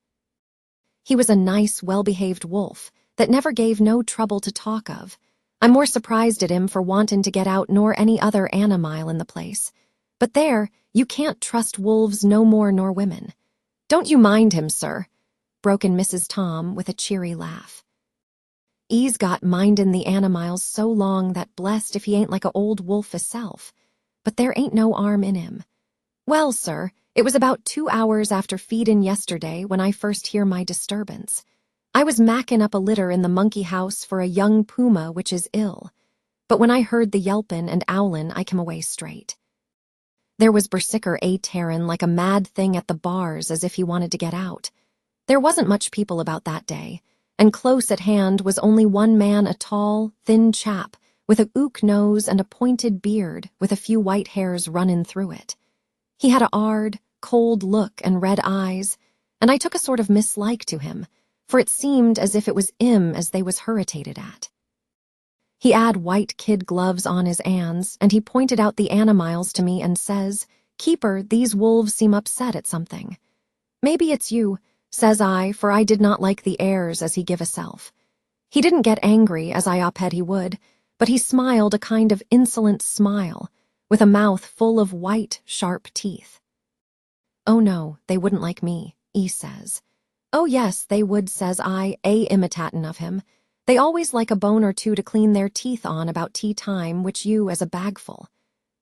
He was a nice, well-behaved wolf that never gave no trouble to talk of. I'm more surprised at him for wantin' to get out nor any other animile in the place. But there, you can't trust wolves no more nor women. Don't you mind him, sir," broke in Mrs. Tom with a cheery laugh. "'E's got mindin' the animals so long that blessed if he ain't like a old wolf hisself. But there ain't no 'arm in him. Well, sir, it was about 2 hours after feedin' yesterday when I first hear my disturbance. I was mackin' up a litter in the monkey house for a young puma which is ill, but when I heard the yelpin' and owlin' I come away straight. There was Berserker tearin' like a mad thing at the bars as if he wanted to get out. There wasn't much people about that day, and close at hand was only one man, a tall, thin chap, with a ook nose and a pointed beard with a few white hairs runnin' through it. He had a 'ard, cold look and red eyes, and I took a sort of mislike to him, for it seemed as if it was 'im as they was hurritated at. He 'ad white kid gloves on his 'ands, and he pointed out the animals to me and says, 'Keeper, these wolves seem upset at something.' 'Maybe it's you,' says I, for I did not like the airs as he give hisself. He didn't get angry, as I opped he would, but he smiled a kind of insolent smile, with a mouth full of white, sharp teeth. "Oh no, they wouldn't like me," E says. "Oh yes, they would," says I, imitatin' of him. "They always like a bone or two to clean their teeth on about tea time, which you as a bagful."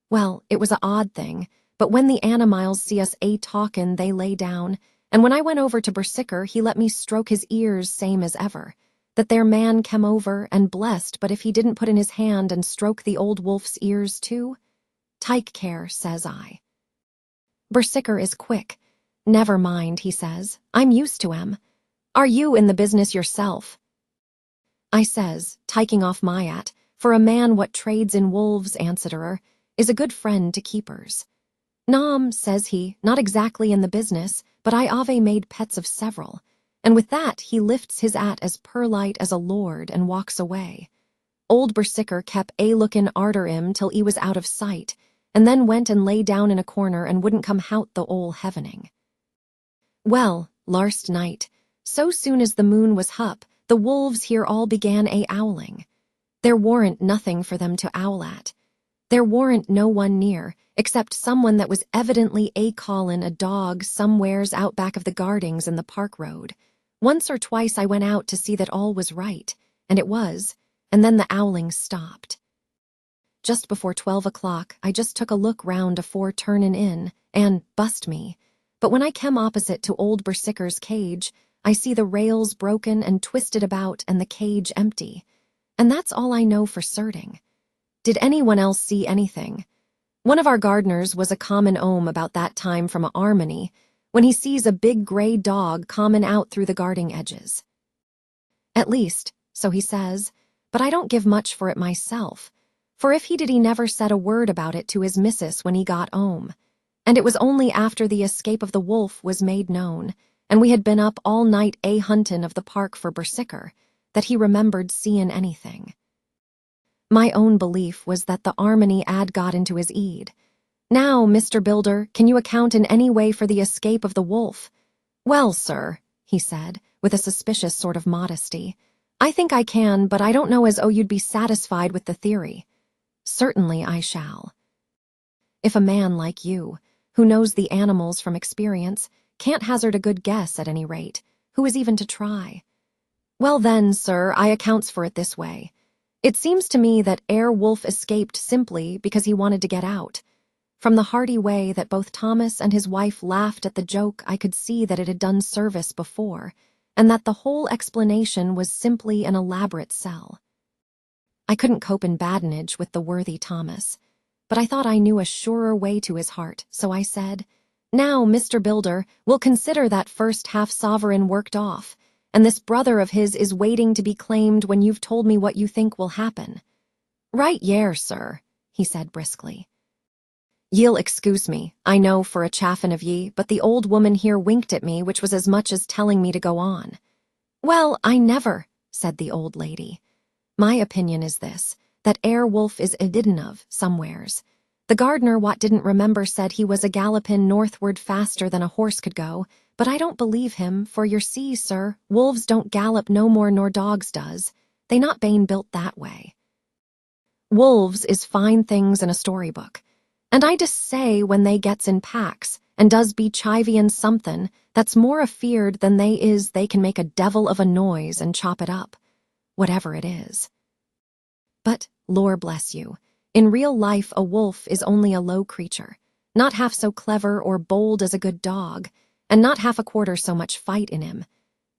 Well, it was a odd thing, but when the animals see us talkin', they lay down, and when I went over to Bersicker, he let me stroke his ears same as ever. That there man kem over and blessed, but if he didn't put in his hand and stroke the old wolf's ears too? "Take care," says I. Bersicker is quick. "Never mind," he says. "I'm used to 'em. Are you in the business yourself?" I says, taking off my hat, for a man what trades in wolves, answerer, is a good friend to keepers. "Nom," says he, "not exactly in the business, but I ave made pets of several." And with that he lifts his hat as perlite as a lord and walks away. Old Bersicker kep' lookin' arter 'im till he was out of sight, and then went and lay down in a corner and wouldn't come hout the ole heavening. Well, larst night, so soon as the moon was hup, the wolves here all began owling. There warn't nothing for them to owl at. There warn't no one near, except someone that was evidently callin' a dog somewheres out back of the gardings in the park road. Once or twice I went out to see that all was right, and it was, and then the owling stopped. Just before 12 o'clock, I just took a look round afore turnin' in, and bust me. But when I kem opposite to old Bersicker's cage, I see the rails broken and twisted about and the cage empty. And that's all I know for certain. Did anyone else see anything? One of our gardeners was a common about that time from a Armony, when he sees a big gray dog comin' out through the garden edges. At least, so he says, but I don't give much for it myself, for if he did, he never said a word about it to his missus when he got home. And it was only after the escape of the wolf was made known, and we had been up all night huntin' of the park for Bersicker, that he remembered seein' anything. My own belief was that the Armony had got into his eed. "Now, Mr. Builder, can you account in any way for the escape of the wolf?" "Well, sir," he said, with a suspicious sort of modesty, "I think I can, but I don't know as you'd be satisfied with the theory." "Certainly I shall." If a man like you, who knows the animals from experience, can't hazard a good guess at any rate, who is even to try? "Well then, sir, I accounts for it this way. It seems to me that wolf escaped simply because he wanted to get out. From the hearty way that both Thomas and his wife laughed at the joke, I could see that it had done service before, and that the whole explanation was simply an elaborate sell. I couldn't cope in badinage with the worthy Thomas, but I thought I knew a surer way to his heart, so I said, "Now, Mr. Builder, we'll consider that first half-sovereign worked off, and this brother of his is waiting to be claimed when you've told me what you think will happen." "Right yere, sir," he said briskly. "Ye'll excuse me, I know, for a chaffin' of ye, but the old woman here winked at me, which was as much as telling me to go on." "Well, I never," said the old lady. "My opinion is this, that wolf is idden of, somewheres. The gardener what didn't remember said he was a gallopin' northward faster than a horse could go, but I don't believe him, for yer see, sir, wolves don't gallop no more nor dogs does. They not bane built that way. Wolves is fine things in a storybook, and I just say when they gets in packs, and does be chivying somethin' that's more afeard than they can make a devil of a noise and chop it up, whatever it is. But, lor bless you, in real life a wolf is only a low creature, not half so clever or bold as a good dog, and not half a quarter so much fight in him.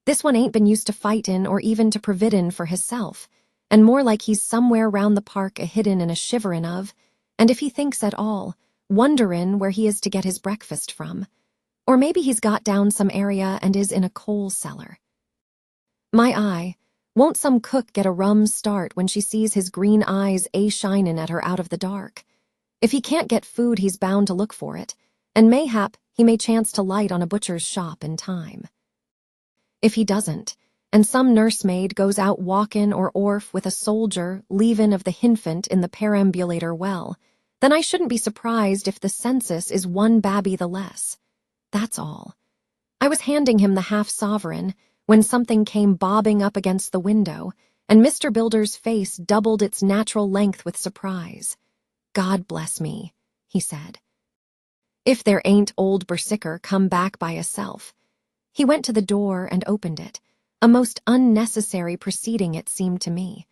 This one ain't been used to fightin' or even to providin' for hisself, and more like he's somewhere round the park a hidden and a shiverin' of, and if he thinks at all, wonderin' where he is to get his breakfast from. Or maybe he's got down some area and is in a coal cellar. My eye, won't some cook get a rum start when she sees his green eyes shinin' at her out of the dark? If he can't get food, he's bound to look for it, and mayhap he may chance to light on a butcher's shop in time. If he doesn't, and some nursemaid goes out walkin' or orf with a soldier leavin' of the hinfant in the perambulator well, then I shouldn't be surprised if the census is one babby the less. That's all. I was handing him the half-sovereign when something came bobbing up against the window, and Mr. Builder's face doubled its natural length with surprise. God bless me, he said. "If there ain't old Berserker come back by hisself." He went to the door and opened it, a most unnecessary proceeding it seemed to me.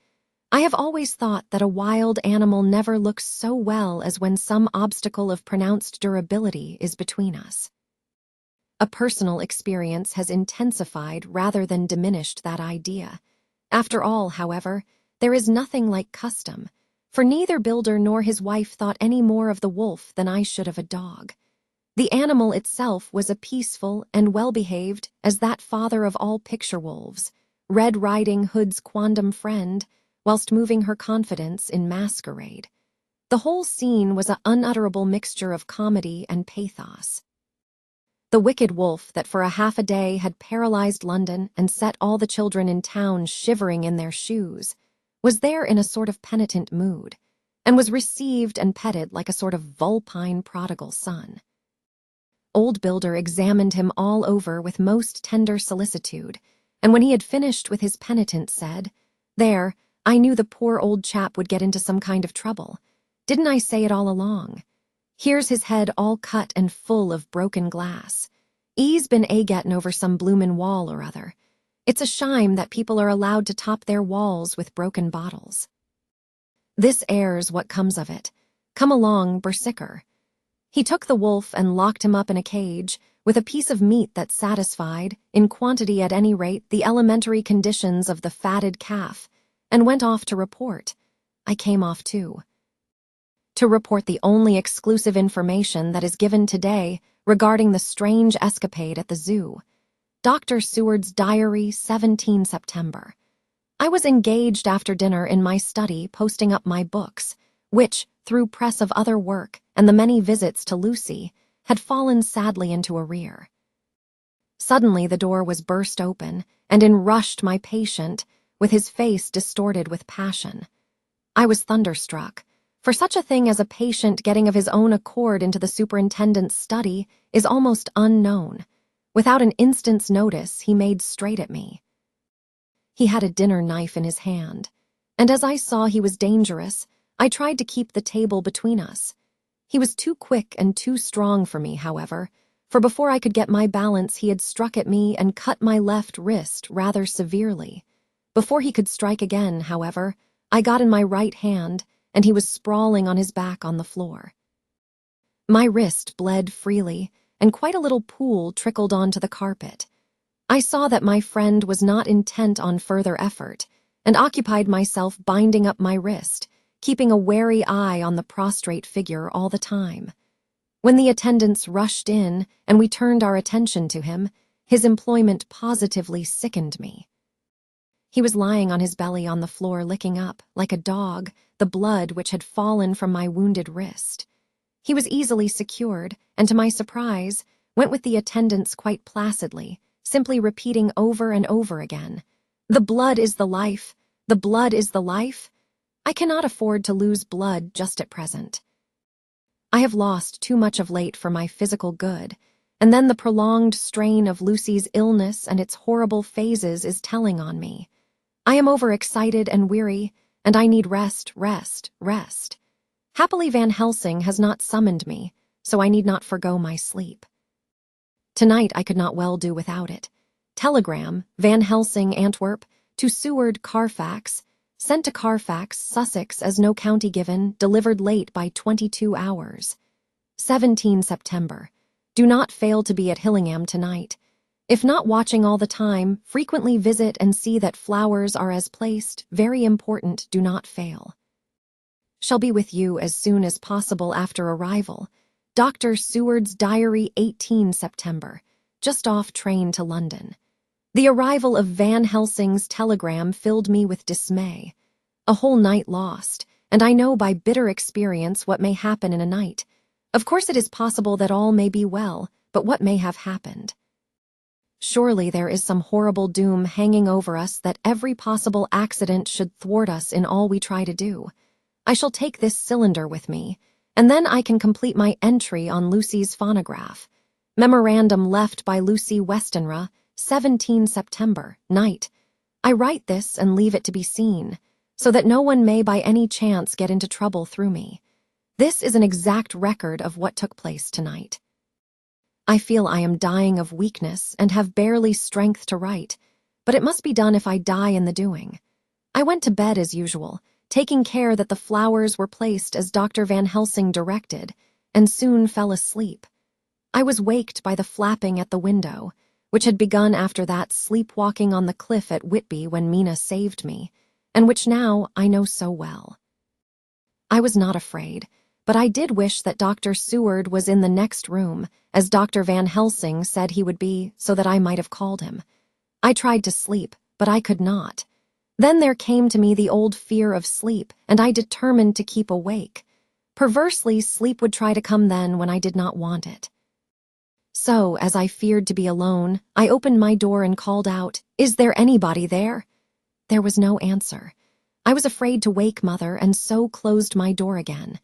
I have always thought that a wild animal never looks so well as when some obstacle of pronounced durability is between us. A personal experience has intensified rather than diminished that idea. After all, however, there is nothing like custom, for neither builder nor his wife thought any more of the wolf than I should of a dog. The animal itself was as peaceful and well-behaved as that father of all picture wolves, Red Riding Hood's quondam friend, whilst moving her confidence in masquerade. The whole scene was an unutterable mixture of comedy and pathos. The wicked wolf that for a half a day had paralyzed London and set all the children in town shivering in their shoes was there in a sort of penitent mood, and was received and petted like a sort of vulpine prodigal son. Old Builder examined him all over with most tender solicitude, and when he had finished with his penitent said, "There, I knew the poor old chap would get into some kind of trouble. Didn't I say it all along? Here's his head all cut and full of broken glass. 'E's been a-gettin' over some bloomin' wall or other. It's a shime that people are allowed to top their walls with broken bottles. This air's what comes of it. Come along, Berserker." He took the wolf and locked him up in a cage, with a piece of meat that satisfied, in quantity at any rate, the elementary conditions of the fatted calf, and went off to report. I came off too. To report the only exclusive information that is given today regarding the strange escapade at the zoo. Dr. Seward's Diary, 17 September. I was engaged after dinner in my study posting up my books, which, through press of other work and the many visits to Lucy, had fallen sadly into arrear. Suddenly the door was burst open, and in rushed my patient, with his face distorted with passion. I was thunderstruck, for such a thing as a patient getting of his own accord into the superintendent's study is almost unknown. Without an instant's notice, he made straight at me. He had a dinner knife in his hand, and as I saw he was dangerous, I tried to keep the table between us. He was too quick and too strong for me, however, for before I could get my balance he had struck at me and cut my left wrist rather severely. Before he could strike again, however, I got in my right hand, and he was sprawling on his back on the floor. My wrist bled freely, and quite a little pool trickled onto the carpet. I saw that my friend was not intent on further effort, and occupied myself binding up my wrist, keeping a wary eye on the prostrate figure all the time. When the attendants rushed in and we turned our attention to him, his employment positively sickened me. He was lying on his belly on the floor licking up, like a dog, the blood which had fallen from my wounded wrist. He was easily secured, and to my surprise, went with the attendants quite placidly, simply repeating over and over again, "The blood is the life, the blood is the life." I cannot afford to lose blood just at present. I have lost too much of late for my physical good, and then the prolonged strain of Lucy's illness and its horrible phases is telling on me. I am overexcited and weary, and I need rest, rest, rest. Happily Van Helsing has not summoned me, so I need not forgo my sleep. Tonight I could not well do without it. Telegram, Van Helsing, Antwerp, to Seward, Carfax, sent to Carfax, Sussex as no county given, delivered late by 22 hours. 17 September. Do not fail to be at Hillingham tonight. If not watching all the time, frequently visit and see that flowers are as placed, very important, do not fail. Shall be with you as soon as possible after arrival. Dr. Seward's Diary, 18 September. Just off train to London. The arrival of Van Helsing's telegram filled me with dismay. A whole night lost, and I know by bitter experience what may happen in a night. Of course it is possible that all may be well, but what may have happened? Surely there is some horrible doom hanging over us that every possible accident should thwart us in all we try to do. I shall take this cylinder with me, and then I can complete my entry on Lucy's phonograph. Memorandum left by Lucy Westenra, 17 September, night. I write this and leave it to be seen, so that no one may by any chance get into trouble through me. This is an exact record of what took place tonight. I feel I am dying of weakness and have barely strength to write, but it must be done if I die in the doing. I went to bed as usual, taking care that the flowers were placed as Dr. Van Helsing directed, and soon fell asleep. I was waked by the flapping at the window, which had begun after that sleepwalking on the cliff at Whitby when Mina saved me, and which now I know so well. I was not afraid, but I did wish that Dr. Seward was in the next room, as Dr. Van Helsing said he would be, so that I might have called him. I tried to sleep, but I could not. Then there came to me the old fear of sleep, and I determined to keep awake. Perversely, sleep would try to come then when I did not want it. So, as I feared to be alone, I opened my door and called out, "Is there anybody there?" There was no answer. I was afraid to wake Mother, and so closed my door again.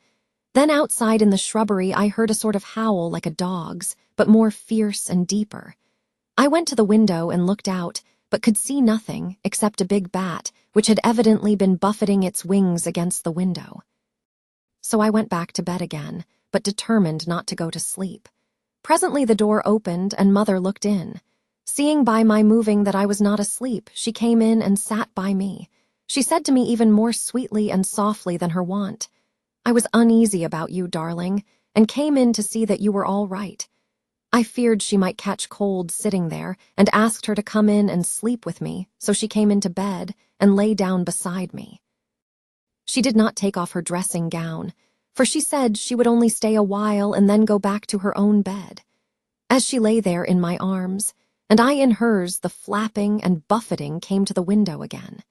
Then outside in the shrubbery I heard a sort of howl like a dog's, but more fierce and deeper. I went to the window and looked out, but could see nothing except a big bat, which had evidently been buffeting its wings against the window. So I went back to bed again, but determined not to go to sleep. Presently the door opened and Mother looked in. Seeing by my moving that I was not asleep, she came in and sat by me. She said to me even more sweetly and softly than her wont, "I was uneasy about you, darling, and came in to see that you were all right." I feared she might catch cold sitting there, and asked her to come in and sleep with me, so she came into bed and lay down beside me. She did not take off her dressing gown, for she said she would only stay a while and then go back to her own bed. As she lay there in my arms, and I in hers, the flapping and buffeting came to the window again.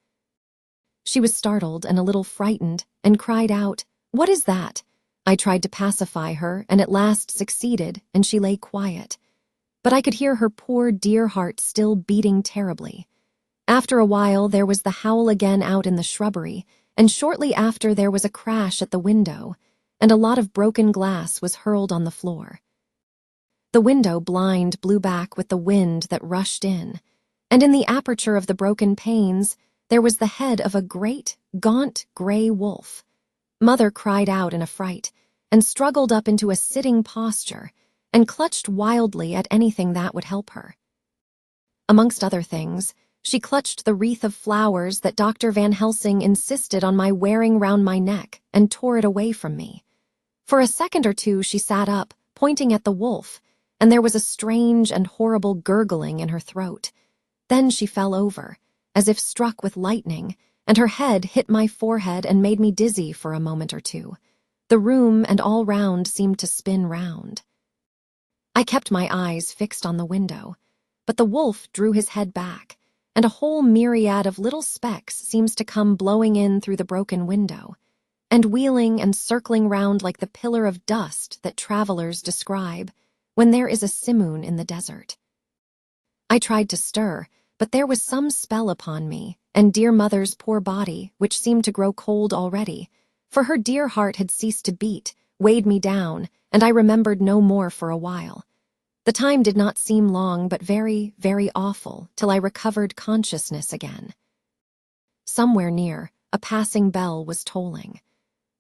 She was startled and a little frightened, and cried out, "What is that?" I tried to pacify her, and at last succeeded, and she lay quiet. But I could hear her poor dear heart still beating terribly. After a while there was the howl again out in the shrubbery, and shortly after there was a crash at the window, and a lot of broken glass was hurled on the floor. The window blind blew back with the wind that rushed in, and in the aperture of the broken panes there was the head of a great, gaunt, gray wolf. Mother cried out in a fright, and struggled up into a sitting posture, and clutched wildly at anything that would help her. Amongst other things, she clutched the wreath of flowers that Dr. Van Helsing insisted on my wearing round my neck, and tore it away from me. For a second or two she sat up, pointing at the wolf, and there was a strange and horrible gurgling in her throat. Then she fell over, as if struck with lightning, and her head hit my forehead and made me dizzy for a moment or two. The room and all round seemed to spin round. I kept my eyes fixed on the window, but the wolf drew his head back, and a whole myriad of little specks seems to come blowing in through the broken window, and wheeling and circling round like the pillar of dust that travelers describe when there is a simoon in the desert. I tried to stir, but there was some spell upon me, and dear Mother's poor body, which seemed to grow cold already, for her dear heart had ceased to beat, weighed me down, and I remembered no more for a while. The time did not seem long, but very, very awful, till I recovered consciousness again. Somewhere near, a passing bell was tolling.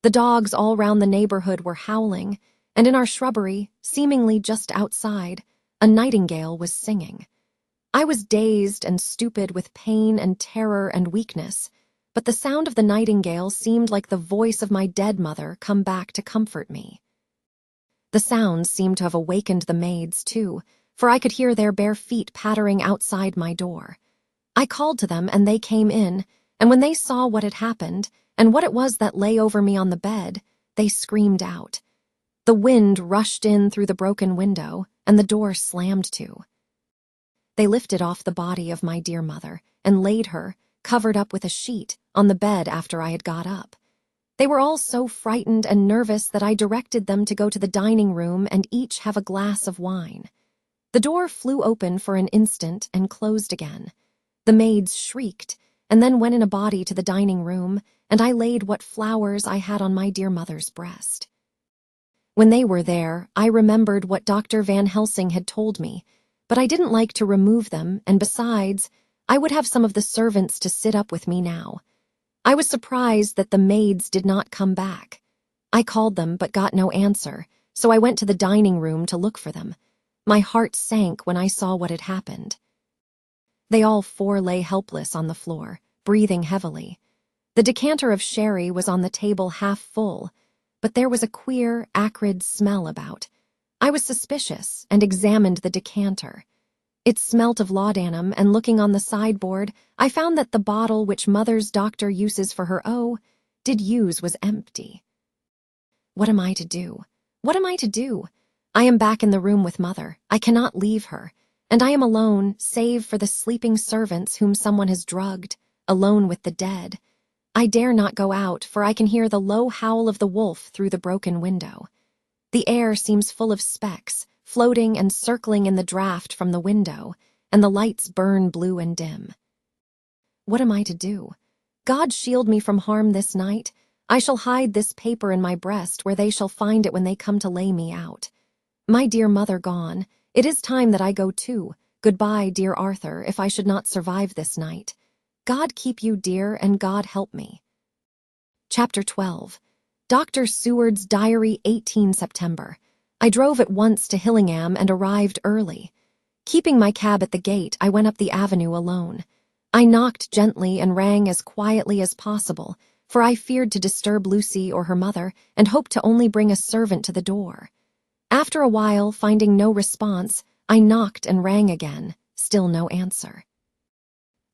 The dogs all round the neighborhood were howling, and in our shrubbery, seemingly just outside, a nightingale was singing. I was dazed and stupid with pain and terror and weakness, but the sound of the nightingale seemed like the voice of my dead mother come back to comfort me. The sounds seemed to have awakened the maids, too, for I could hear their bare feet pattering outside my door. I called to them, and they came in, and when they saw what had happened, and what it was that lay over me on the bed, they screamed out. The wind rushed in through the broken window, and the door slammed to. They lifted off the body of my dear mother and laid her, covered up with a sheet, on the bed after I had got up. They were all so frightened and nervous that I directed them to go to the dining room and each have a glass of wine. The door flew open for an instant and closed again. The maids shrieked, and then went in a body to the dining room, and I laid what flowers I had on my dear mother's breast. When they were there, I remembered what Dr. Van Helsing had told me, but I didn't like to remove them, and besides, I would have some of the servants to sit up with me now. I was surprised that the maids did not come back. I called them but got no answer, so I went to the dining room to look for them. My heart sank when I saw what had happened. They all four lay helpless on the floor, breathing heavily. The decanter of sherry was on the table half full, but there was a queer, acrid smell about. I was suspicious and examined the decanter. It smelt of laudanum, and looking on the sideboard, I found that the bottle which Mother's doctor uses for her did use was empty. What am I to do? What am I to do? I am back in the room with Mother. I cannot leave her, and I am alone, save for the sleeping servants whom someone has drugged, alone with the dead. I dare not go out, for I can hear the low howl of the wolf through the broken window. The air seems full of specks, floating and circling in the draught from the window, and the lights burn blue and dim. What am I to do? God shield me from harm this night. I shall hide this paper in my breast, where they shall find it when they come to lay me out. My dear mother gone, it is time that I go too. Goodbye, dear Arthur, if I should not survive this night. God keep you, dear, and God help me. Chapter 12. Dr. Seward's Diary, 18 September. I drove at once to Hillingham and arrived early. Keeping my cab at the gate, I went up the avenue alone. I knocked gently and rang as quietly as possible, for I feared to disturb Lucy or her mother, and hoped to only bring a servant to the door. After a while, finding no response, I knocked and rang again, still no answer.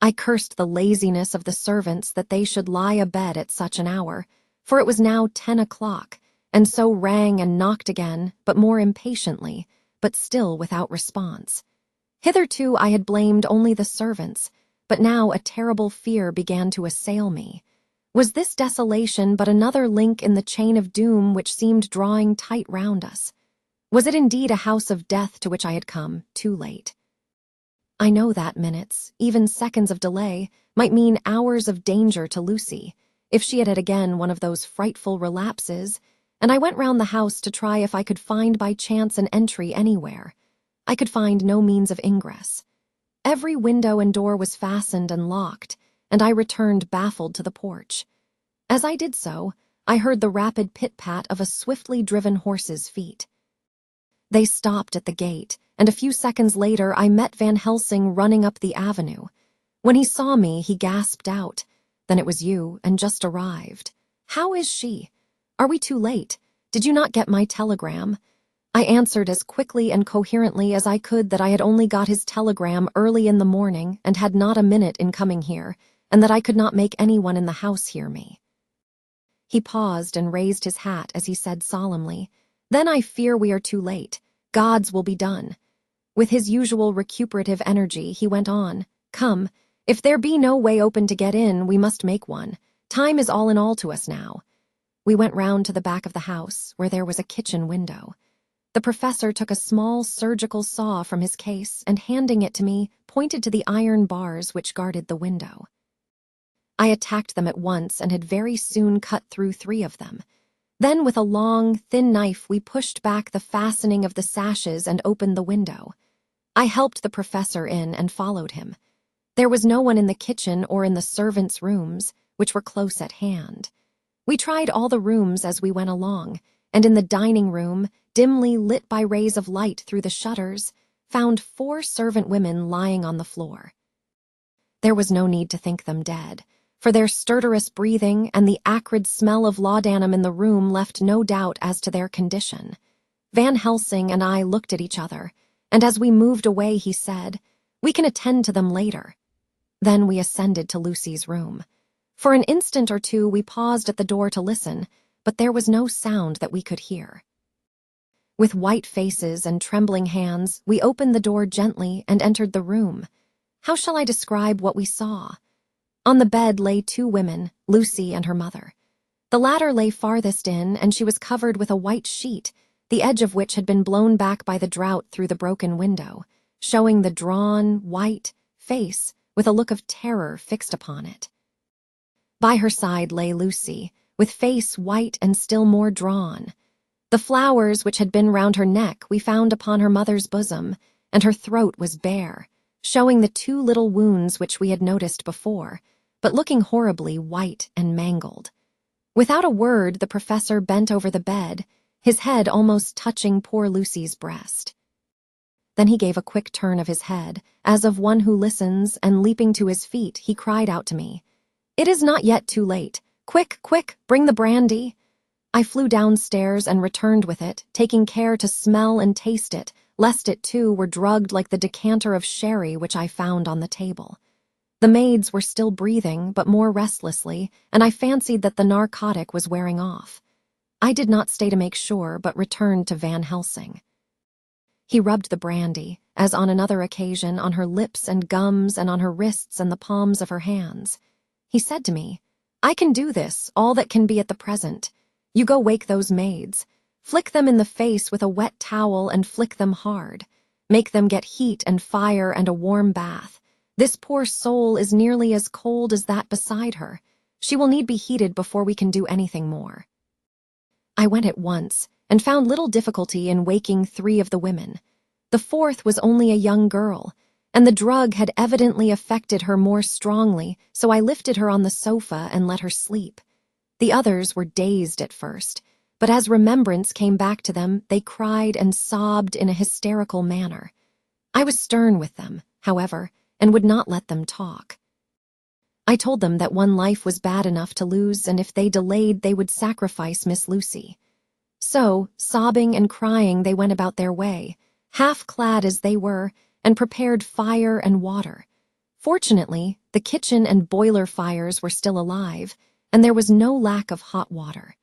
I cursed the laziness of the servants that they should lie abed at such an hour, for it was now 10 o'clock, and so rang and knocked again, but more impatiently, but still without response. Hitherto I had blamed only the servants, but now a terrible fear began to assail me. Was this desolation but another link in the chain of doom which seemed drawing tight round us? Was it indeed a house of death to which I had come, too late? I know that minutes, even seconds of delay, might mean hours of danger to Lucy, if she had had again one of those frightful relapses, and I went round the house to try if I could find by chance an entry anywhere. I could find no means of ingress. Every window and door was fastened and locked, and I returned baffled to the porch. As I did so, I heard the rapid pit-pat of a swiftly driven horse's feet. They stopped at the gate, and a few seconds later I met Van Helsing running up the avenue. When he saw me, he gasped out, "Then it was you, and just arrived. How is she? Are we too late? Did you not get my telegram?" I answered as quickly and coherently as I could that I had only got his telegram early in the morning and had not a minute in coming here, and that I could not make anyone in the house hear me. He paused and raised his hat as he said solemnly, "Then I fear we are too late. God's will be done." With his usual recuperative energy, he went on, "Come, if there be no way open to get in, we must make one. Time is all in all to us now." We went round to the back of the house, where there was a kitchen window. The professor took a small surgical saw from his case and, handing it to me, pointed to the iron bars which guarded the window. I attacked them at once and had very soon cut through 3 of them. Then with a long, thin knife we pushed back the fastening of the sashes and opened the window. I helped the professor in and followed him. There was no one in the kitchen or in the servants' rooms, which were close at hand. We tried all the rooms as we went along, and in the dining room, dimly lit by rays of light through the shutters, found 4 servant women lying on the floor. There was no need to think them dead, for their stertorous breathing and the acrid smell of laudanum in the room left no doubt as to their condition. Van Helsing and I looked at each other, and as we moved away he said, "We can attend to them later." Then we ascended to Lucy's room. For an instant or two we paused at the door to listen, but there was no sound that we could hear. With white faces and trembling hands, we opened the door gently and entered the room. How shall I describe what we saw? On the bed lay 2 women, Lucy and her mother. The latter lay farthest in, and she was covered with a white sheet, the edge of which had been blown back by the draught through the broken window, showing the drawn, white face with a look of terror fixed upon it. By her side lay Lucy, with face white and still more drawn. The flowers which had been round her neck we found upon her mother's bosom, and her throat was bare, showing the 2 little wounds which we had noticed before, but looking horribly white and mangled. Without a word, the professor bent over the bed, his head almost touching poor Lucy's breast. Then he gave a quick turn of his head, as of one who listens, and leaping to his feet, he cried out to me, "It is not yet too late. Quick, quick, bring the brandy." I flew downstairs and returned with it, taking care to smell and taste it, lest it too were drugged like the decanter of sherry which I found on the table. The maids were still breathing, but more restlessly, and I fancied that the narcotic was wearing off. I did not stay to make sure, but returned to Van Helsing. He rubbed the brandy, as on another occasion, on her lips and gums and on her wrists and the palms of her hands. He said to me, "I can do this, all that can be at the present. You go wake those maids. Flick them in the face with a wet towel and flick them hard. Make them get heat and fire and a warm bath. This poor soul is nearly as cold as that beside her. She will need be heated before we can do anything more." I went at once, and found little difficulty in waking 3 of the women. The 4th was only a young girl, and the drug had evidently affected her more strongly, so I lifted her on the sofa and let her sleep. The others were dazed at first, but as remembrance came back to them, they cried and sobbed in a hysterical manner. I was stern with them, however, and would not let them talk. I told them that one life was bad enough to lose, and if they delayed, they would sacrifice Miss Lucy. So, sobbing and crying, they went about their way, half-clad as they were, and prepared fire and water. Fortunately, the kitchen and boiler fires were still alive, and there was no lack of hot water.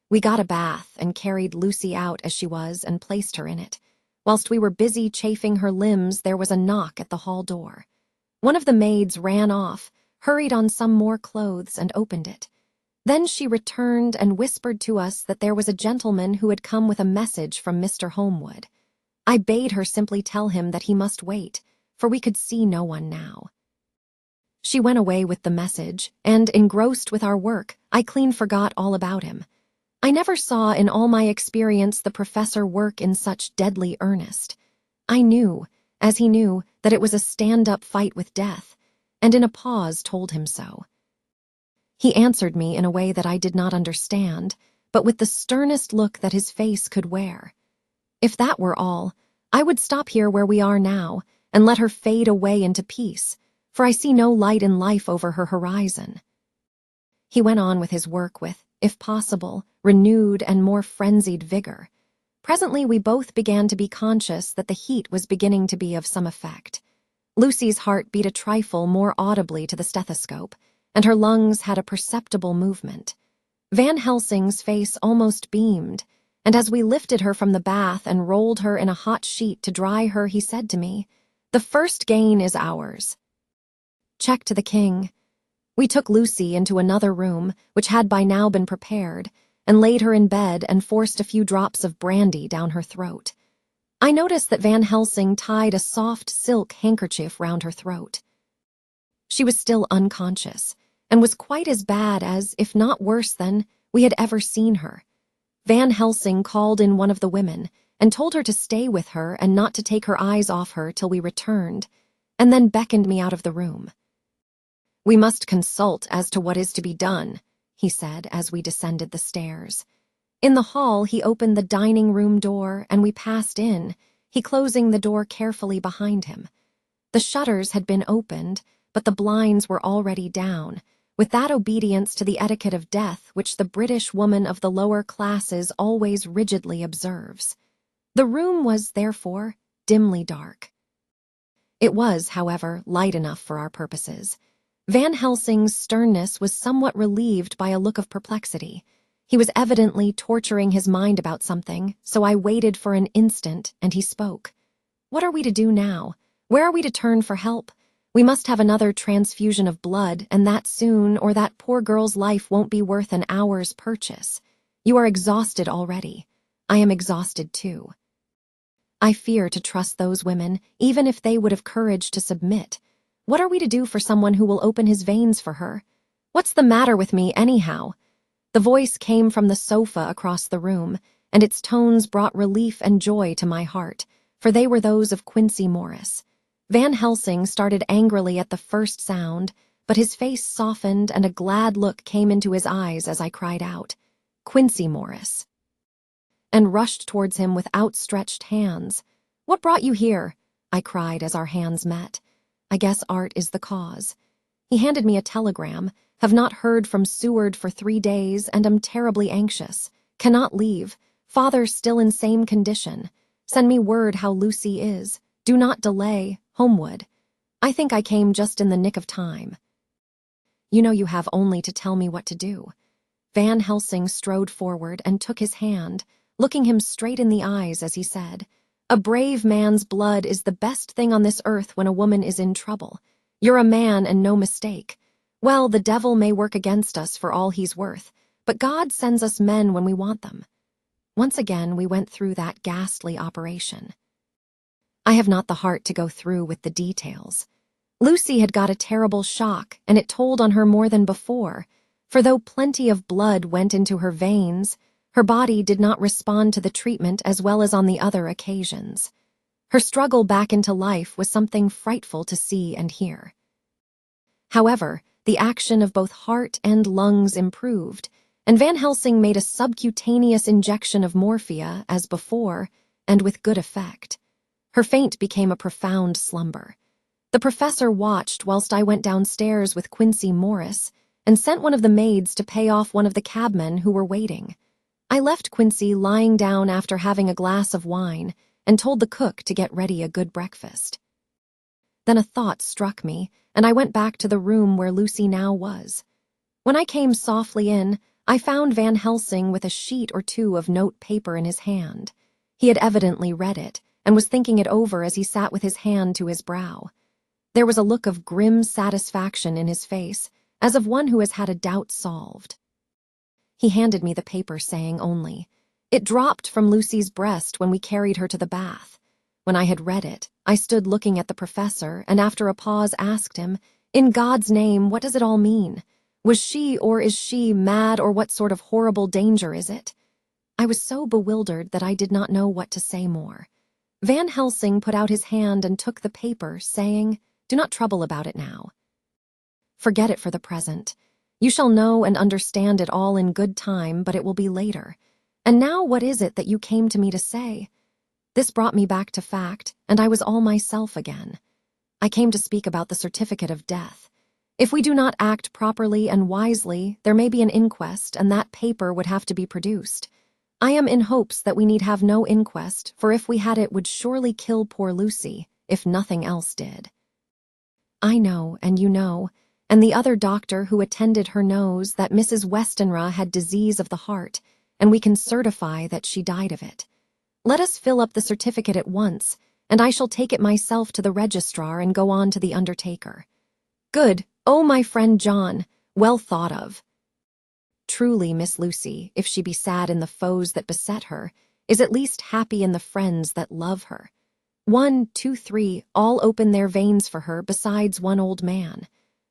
We got a bath and carried Lucy out as she was and placed her in it. Whilst we were busy chafing her limbs, there was a knock at the hall door. One of the maids ran off, hurried on some more clothes, and opened it. Then she returned and whispered to us that there was a gentleman who had come with a message from Mr. HOLMWOOD. I bade her simply tell him that he must wait, for we could see no one now. She went away with the message, and, engrossed with our work, I clean forgot all about him. I never saw in all my experience the professor work in such deadly earnest. I knew, as he knew, that it was a stand-up fight with death, and in a pause told him so. He answered me in a way that I did not understand, but with the sternest look that his face could wear. If that were all, I would stop here where we are now, and let her fade away into peace, for I see no light in life over her horizon. He went on with his work with, if possible, renewed and more frenzied vigor. Presently we both began to be conscious that the heat was beginning to be of some effect. Lucy's heart beat a trifle more audibly to the stethoscope, and her lungs had a perceptible movement. Van Helsing's face almost beamed, and as we lifted her from the bath and rolled her in a hot sheet to dry her, he said to me, "The first gain is ours." Check to the king. We took Lucy into another room, which had by now been prepared, and laid her in bed and forced a few drops of brandy down her throat. I noticed that Van Helsing tied a soft silk handkerchief round her throat. She was still unconscious, and was quite as bad as, if not worse than, we had ever seen her. Van Helsing called in one of the women, and told her to stay with her and not to take her eyes off her till we returned, and then beckoned me out of the room. "We must consult as to what is to be done," he said as we descended the stairs. In the hall he opened the dining-room door, and we passed in, he closing the door carefully behind him. The shutters had been opened, but the blinds were already down, with that obedience to the etiquette of death which the British woman of the lower classes always rigidly observes. The room was, therefore, dimly dark. It was, however, light enough for our purposes. Van Helsing's sternness was somewhat relieved by a look of perplexity. He was evidently torturing his mind about something, so I waited for an instant, and he spoke. "What are we to do now? Where are we to turn for help? We must have another transfusion of blood, and that soon, or that poor girl's life won't be worth an hour's purchase. You are exhausted already. I am exhausted too. I fear to trust those women, even if they would have courage to submit. What are we to do for someone who will open his veins for her? What's the matter with me, anyhow?" The voice came from the sofa across the room, and its tones brought relief and joy to my heart, for they were those of Quincy Morris. Van Helsing started angrily at the first sound, but his face softened and a glad look came into his eyes as I cried out, "Quincy Morris," and rushed towards him with outstretched hands. "What brought you here?" I cried as our hands met. "I guess art is the cause." He handed me a telegram. "Have not heard from Seward for 3 days and am terribly anxious. Cannot leave. Father still in same condition. Send me word how Lucy is. Do not delay. HOLMWOOD." I think I came just in the nick of time. "You know you have only to tell me what to do." Van Helsing strode forward and took his hand, looking him straight in the eyes as he said, "A brave man's blood is the best thing on this earth when a woman is in trouble. You're a man and no mistake. Well, the devil may work against us for all he's worth, but God sends us men when we want them." Once again, we went through that ghastly operation. I have not the heart to go through with the details. Lucy had got a terrible shock, and it told on her more than before, for though plenty of blood went into her veins, her body did not respond to the treatment as well as on the other occasions. Her struggle back into life was something frightful to see and hear. However, the action of both heart and lungs improved, and Van Helsing made a subcutaneous injection of morphia as before, and with good effect. Her faint became a profound slumber. The professor watched whilst I went downstairs with Quincy Morris and sent one of the maids to pay off one of the cabmen who were waiting. I left Quincy lying down after having a glass of wine and told the cook to get ready a good breakfast. Then a thought struck me, and I went back to the room where Lucy now was. When I came softly in, I found Van Helsing with a sheet or two of note paper in his hand. He had evidently read it and was thinking it over as he sat with his hand to his brow. There was a look of grim satisfaction in his face, as of one who has had a doubt solved. He handed me the paper, saying only, "It dropped from Lucy's breast when we carried her to the bath." When I had read it, I stood looking at the professor and after a pause asked him, "In God's name, what does it all mean? Was she or is she mad, or what sort of horrible danger is it?" I was so bewildered that I did not know what to say more. Van Helsing put out his hand and took the paper, saying, "Do not trouble about it now. Forget it for the present. You shall know and understand it all in good time, but it will be later. And now what is it that you came to me to say?" This brought me back to fact, and I was all myself again. "I came to speak about the certificate of death. If we do not act properly and wisely, there may be an inquest, and that paper would have to be produced. I am in hopes that we need have no inquest, for if we had it would surely kill poor Lucy, if nothing else did. I know, and you know, and the other doctor who attended her knows that Mrs. Westenra had disease of the heart, and we can certify that she died of it. Let us fill up the certificate at once, and I shall take it myself to the registrar and go on to the undertaker." "Good. Oh, my friend John, well thought of." Truly, Miss Lucy, if she be sad in the foes that beset her, is at least happy in the friends that love her. 1, 2, 3, all open their veins for her, besides one old man.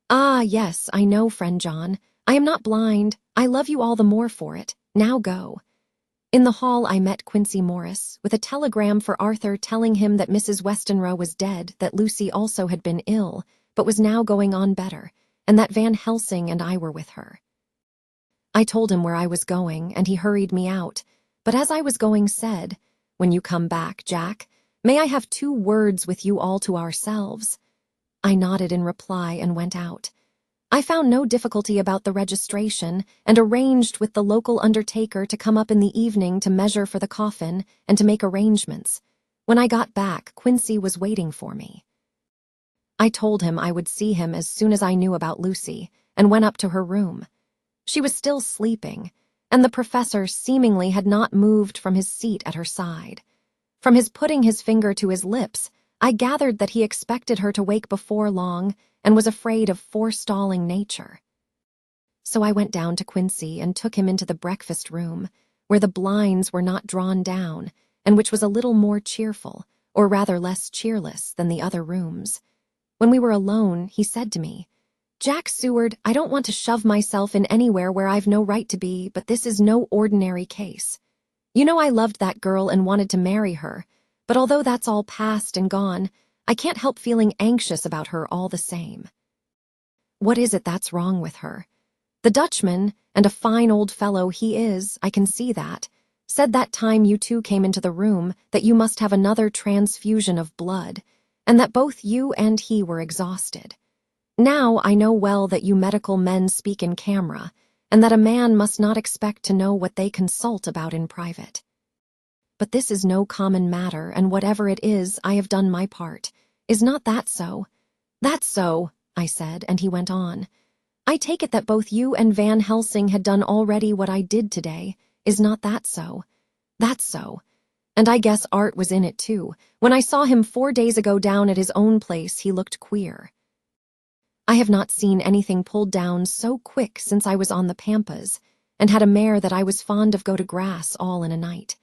"Ah, yes, I know, friend John. I am not blind. I love you all the more for it. Now go." In the hall I met Quincy Morris, with a telegram for Arthur telling him that Mrs. Westenra was dead, that Lucy also had been ill, but was now going on better, and that Van Helsing and I were with her. I told him where I was going, and he hurried me out, but as I was going said, "When you come back, Jack, may I have 2 words with you all to ourselves?" I nodded in reply and went out. I found no difficulty about the registration and arranged with the local undertaker to come up in the evening to measure for the coffin and to make arrangements. When I got back, Quincy was waiting for me. I told him I would see him as soon as I knew about Lucy and went up to her room. She was still sleeping, and the professor seemingly had not moved from his seat at her side. From his putting his finger to his lips, I gathered that he expected her to wake before long and was afraid of forestalling nature. So I went down to Quincy and took him into the breakfast room, where the blinds were not drawn down and which was a little more cheerful, or rather less cheerless, than the other rooms. When we were alone, he said to me, "Jack Seward, I don't want to shove myself in anywhere where I've no right to be, but this is no ordinary case. You know I loved that girl and wanted to marry her, but although that's all past and gone, I can't help feeling anxious about her all the same." What is it that's wrong with her? The Dutchman, and a fine old fellow he is, I can see that, said that time you two came into the room that you must have another transfusion of blood, and that both you and he were exhausted. Now I know well that you medical men speak in camera, and that a man must not expect to know what they consult about in private. But this is no common matter, and whatever it is, I have done my part. Is not that so? That's so, I said, and he went on. I take it that both you and Van Helsing had done already what I did today. Is not that so? That's so. And I guess Art was in it too. When I saw him 4 days ago down at his own place, he looked queer. I have not seen anything pulled down so quick since I was on the Pampas, and had a mare that I was fond of go to grass all in a night.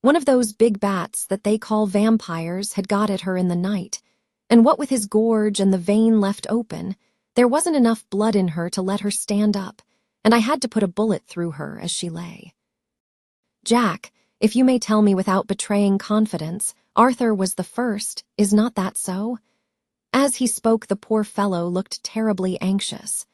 One of those big bats that they call vampires had got at her in the night, and what with his gorge and the vein left open, there wasn't enough blood in her to let her stand up, and I had to put a bullet through her as she lay. Jack, if you may tell me without betraying confidence, Arthur was the first, is not that so? As he spoke, the poor fellow looked terribly anxious.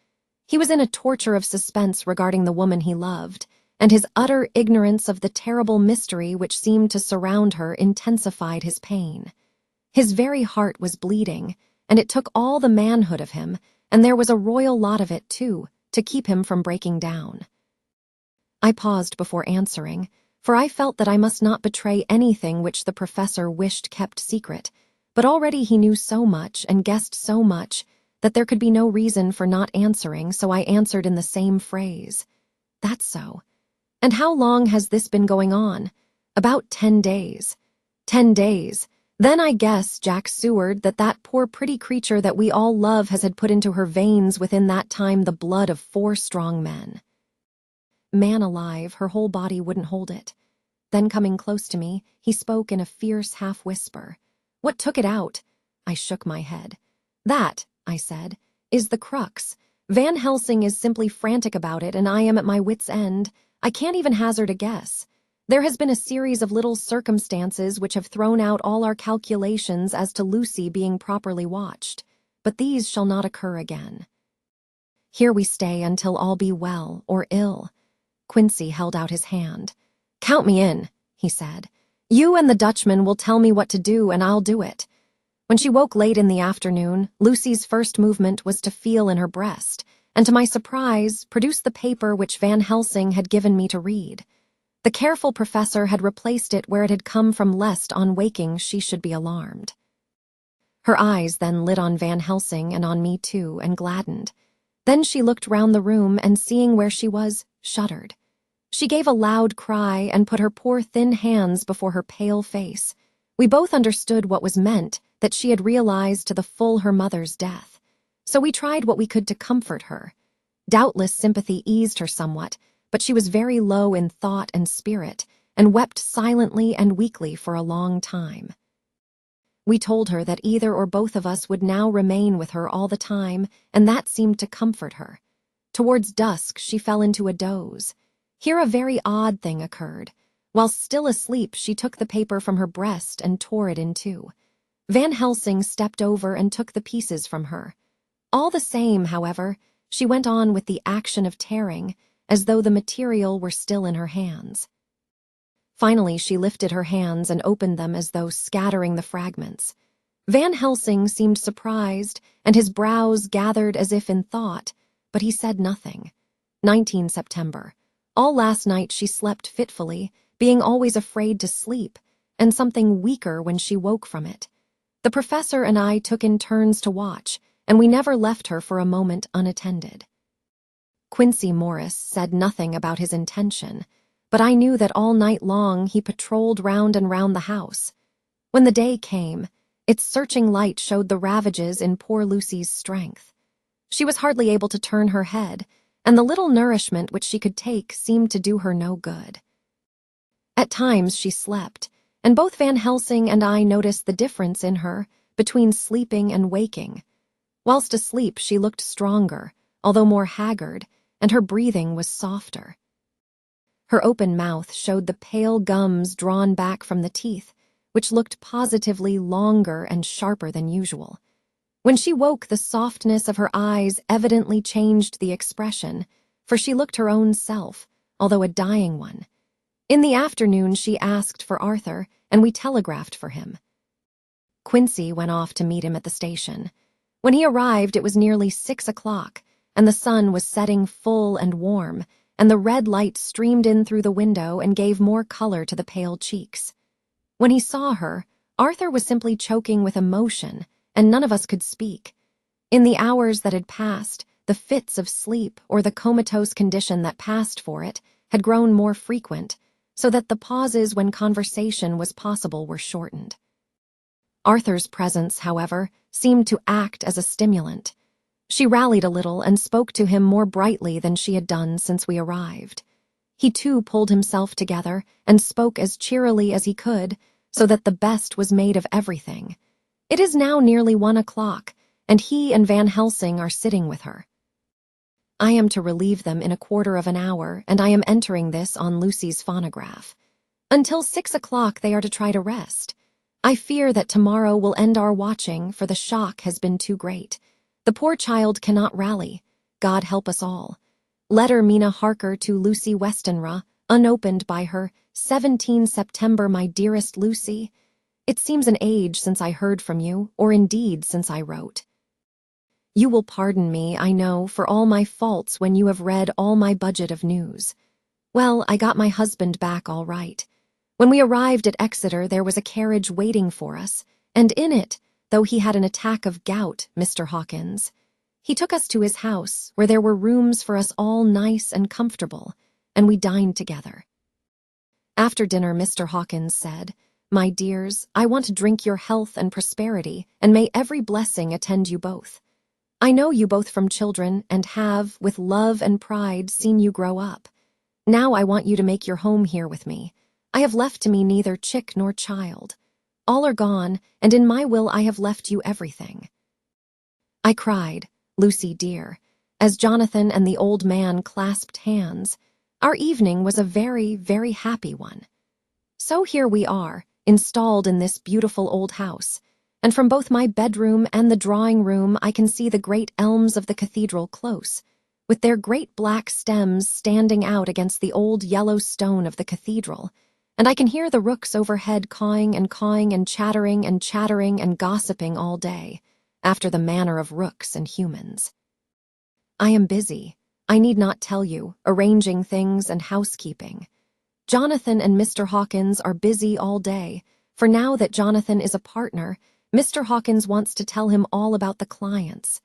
He was in a torture of suspense regarding the woman he loved, and his utter ignorance of the terrible mystery which seemed to surround her intensified his pain. His very heart was bleeding, and it took all the manhood of him, and there was a royal lot of it, too, to keep him from breaking down. I paused before answering, for I felt that I must not betray anything which the professor wished kept secret, but already he knew so much and guessed so much that there could be no reason for not answering, so I answered in the same phrase. That's so. And how long has this been going on? About 10 days. 10 days. Then I guess, Jack Seward, that poor pretty creature that we all love has had put into her veins within that time the blood of 4 strong men. Man alive, her whole body wouldn't hold it. Then coming close to me, he spoke in a fierce half-whisper. What took it out? I shook my head. That, I said, is the crux. Van Helsing is simply frantic about it, and I am at my wit's end. I can't even hazard a guess. There has been a series of little circumstances which have thrown out all our calculations as to Lucy being properly watched, but these shall not occur again. Here we stay until all be well or ill. Quincy held out his hand. Count me in, he said. You and the Dutchman will tell me what to do, and I'll do it. When she woke late in the afternoon, Lucy's first movement was to feel in her breast, and to my surprise, produce the paper which Van Helsing had given me to read. The careful professor had replaced it where it had come from lest on waking she should be alarmed. Her eyes then lit on Van Helsing and on me too, and gladdened. Then she looked round the room and seeing where she was, shuddered. She gave a loud cry and put her poor thin hands before her pale face. We both understood what was meant, that she had realized to the full her mother's death. So we tried what we could to comfort her. Doubtless sympathy eased her somewhat, but she was very low in thought and spirit, and wept silently and weakly for a long time. We told her that either or both of us would now remain with her all the time, and that seemed to comfort her. Towards dusk she fell into a doze. Here a very odd thing occurred. While still asleep, she took the paper from her breast and tore it in two. Van Helsing stepped over and took the pieces from her. All the same, however, she went on with the action of tearing, as though the material were still in her hands. Finally, she lifted her hands and opened them as though scattering the fragments. Van Helsing seemed surprised, and his brows gathered as if in thought, but he said nothing. 19 September. All last night she slept fitfully, being always afraid to sleep, and something weaker when she woke from it. The professor and I took in turns to watch, and we never left her for a moment unattended. Quincy Morris said nothing about his intention, but I knew that all night long he patrolled round and round the house. When the day came, its searching light showed the ravages in poor Lucy's strength. She was hardly able to turn her head, and the little nourishment which she could take seemed to do her no good. At times she slept, and both Van Helsing and I noticed the difference in her between sleeping and waking. Whilst asleep she looked stronger, although more haggard, and her breathing was softer. Her open mouth showed the pale gums drawn back from the teeth, which looked positively longer and sharper than usual. When she woke, the softness of her eyes evidently changed the expression, for she looked her own self, although a dying one. In the afternoon, she asked for Arthur, and we telegraphed for him. Quincy went off to meet him at the station. When he arrived, it was nearly 6 o'clock, and the sun was setting full and warm, and the red light streamed in through the window and gave more color to the pale cheeks. When he saw her, Arthur was simply choking with emotion, and none of us could speak. In the hours that had passed, the fits of sleep or the comatose condition that passed for it had grown more frequent, so that the pauses when conversation was possible were shortened. Arthur's presence, however, seemed to act as a stimulant. She rallied a little and spoke to him more brightly than she had done since we arrived. He too pulled himself together and spoke as cheerily as he could, so that the best was made of everything. It is now nearly 1 o'clock, and he and Van Helsing are sitting with her. I am to relieve them in a quarter of an hour, and I am entering this on Lucy's phonograph. Until 6 o'clock they are to try to rest. I fear that tomorrow will end our watching, for the shock has been too great. The poor child cannot rally. God help us all. Letter Mina Harker to Lucy Westenra, unopened by her, 17 September, my dearest Lucy. It seems an age since I heard from you, or indeed since I wrote. You will pardon me, I know, for all my faults when you have read all my budget of news. Well, I got my husband back all right. When we arrived at Exeter, there was a carriage waiting for us, and in it, though he had an attack of gout, Mr. Hawkins. He took us to his house, where there were rooms for us all nice and comfortable, and we dined together. After dinner, Mr. Hawkins said, "My dears, I want to drink your health and prosperity, and may every blessing attend you both. I know you both from children, and have, with love and pride, seen you grow up. Now I want you to make your home here with me. I have left to me neither chick nor child. All are gone, and in my will I have left you everything." I cried, Lucy dear, as Jonathan and the old man clasped hands. Our evening was a very, very happy one. So here we are, installed in this beautiful old house, and from both my bedroom and the drawing room I can see the great elms of the cathedral close, with their great black stems standing out against the old yellow stone of the cathedral, and I can hear the rooks overhead cawing and chattering and gossiping all day, after the manner of rooks and humans. I am busy, I need not tell you, arranging things and housekeeping. Jonathan and Mr. Hawkins are busy all day, for now that Jonathan is a partner, Mr. Hawkins wants to tell him all about the clients.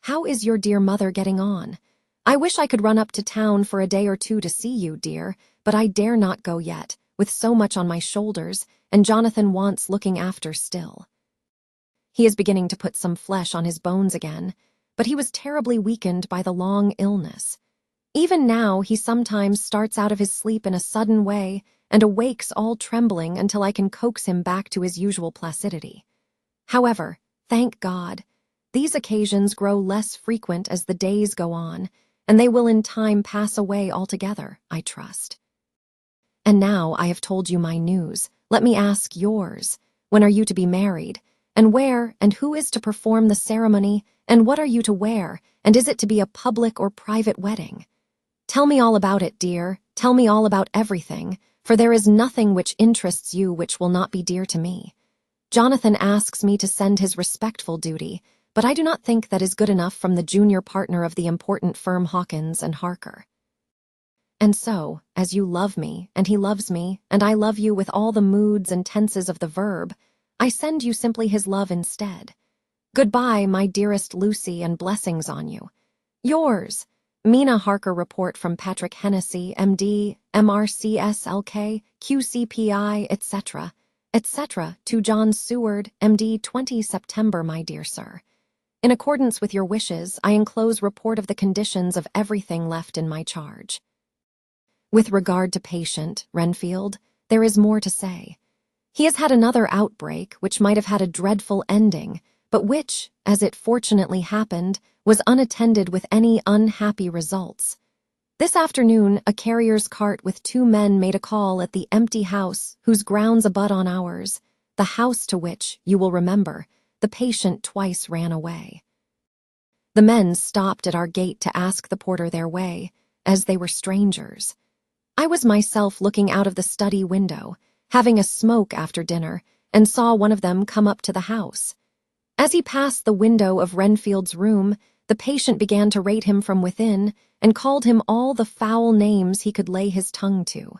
How is your dear mother getting on? I wish I could run up to town for a day or two to see you, dear, but I dare not go yet, with so much on my shoulders, and Jonathan wants looking after still. He is beginning to put some flesh on his bones again, but he was terribly weakened by the long illness. Even now he sometimes starts out of his sleep in a sudden way and awakes all trembling until I can coax him back to his usual placidity. However, thank God, these occasions grow less frequent as the days go on, and they will in time pass away altogether, I trust. And now I have told you my news. Let me ask yours. When are you to be married? And where and who is to perform the ceremony? And what are you to wear? And is it to be a public or private wedding? Tell me all about it, dear. Tell me all about everything, for there is nothing which interests you which will not be dear to me. Jonathan asks me to send his respectful duty, but I do not think that is good enough from the junior partner of the important firm Hawkins and Harker. And so, as you love me, and he loves me, and I love you with all the moods and tenses of the verb, I send you simply his love instead. Goodbye, my dearest Lucy, and blessings on you. Yours, Mina Harker. Report from Patrick Hennessy, MD, MRCSLK, QCPI, etc., etc., to John Seward, MD, 20 September, my dear sir. In accordance with your wishes, I enclose report of the conditions of everything left in my charge. With regard to patient, Renfield, there is more to say. He has had another outbreak which might have had a dreadful ending, but which, as it fortunately happened, was unattended with any unhappy results. This afternoon, a carrier's cart with 2 men made a call at the empty house whose grounds abut on ours, the house to which, you will remember, the patient twice ran away. The men stopped at our gate to ask the porter their way, as they were strangers. I was myself looking out of the study window, having a smoke after dinner, and saw one of them come up to the house. As he passed the window of Renfield's room, the patient began to rate him from within and called him all the foul names he could lay his tongue to.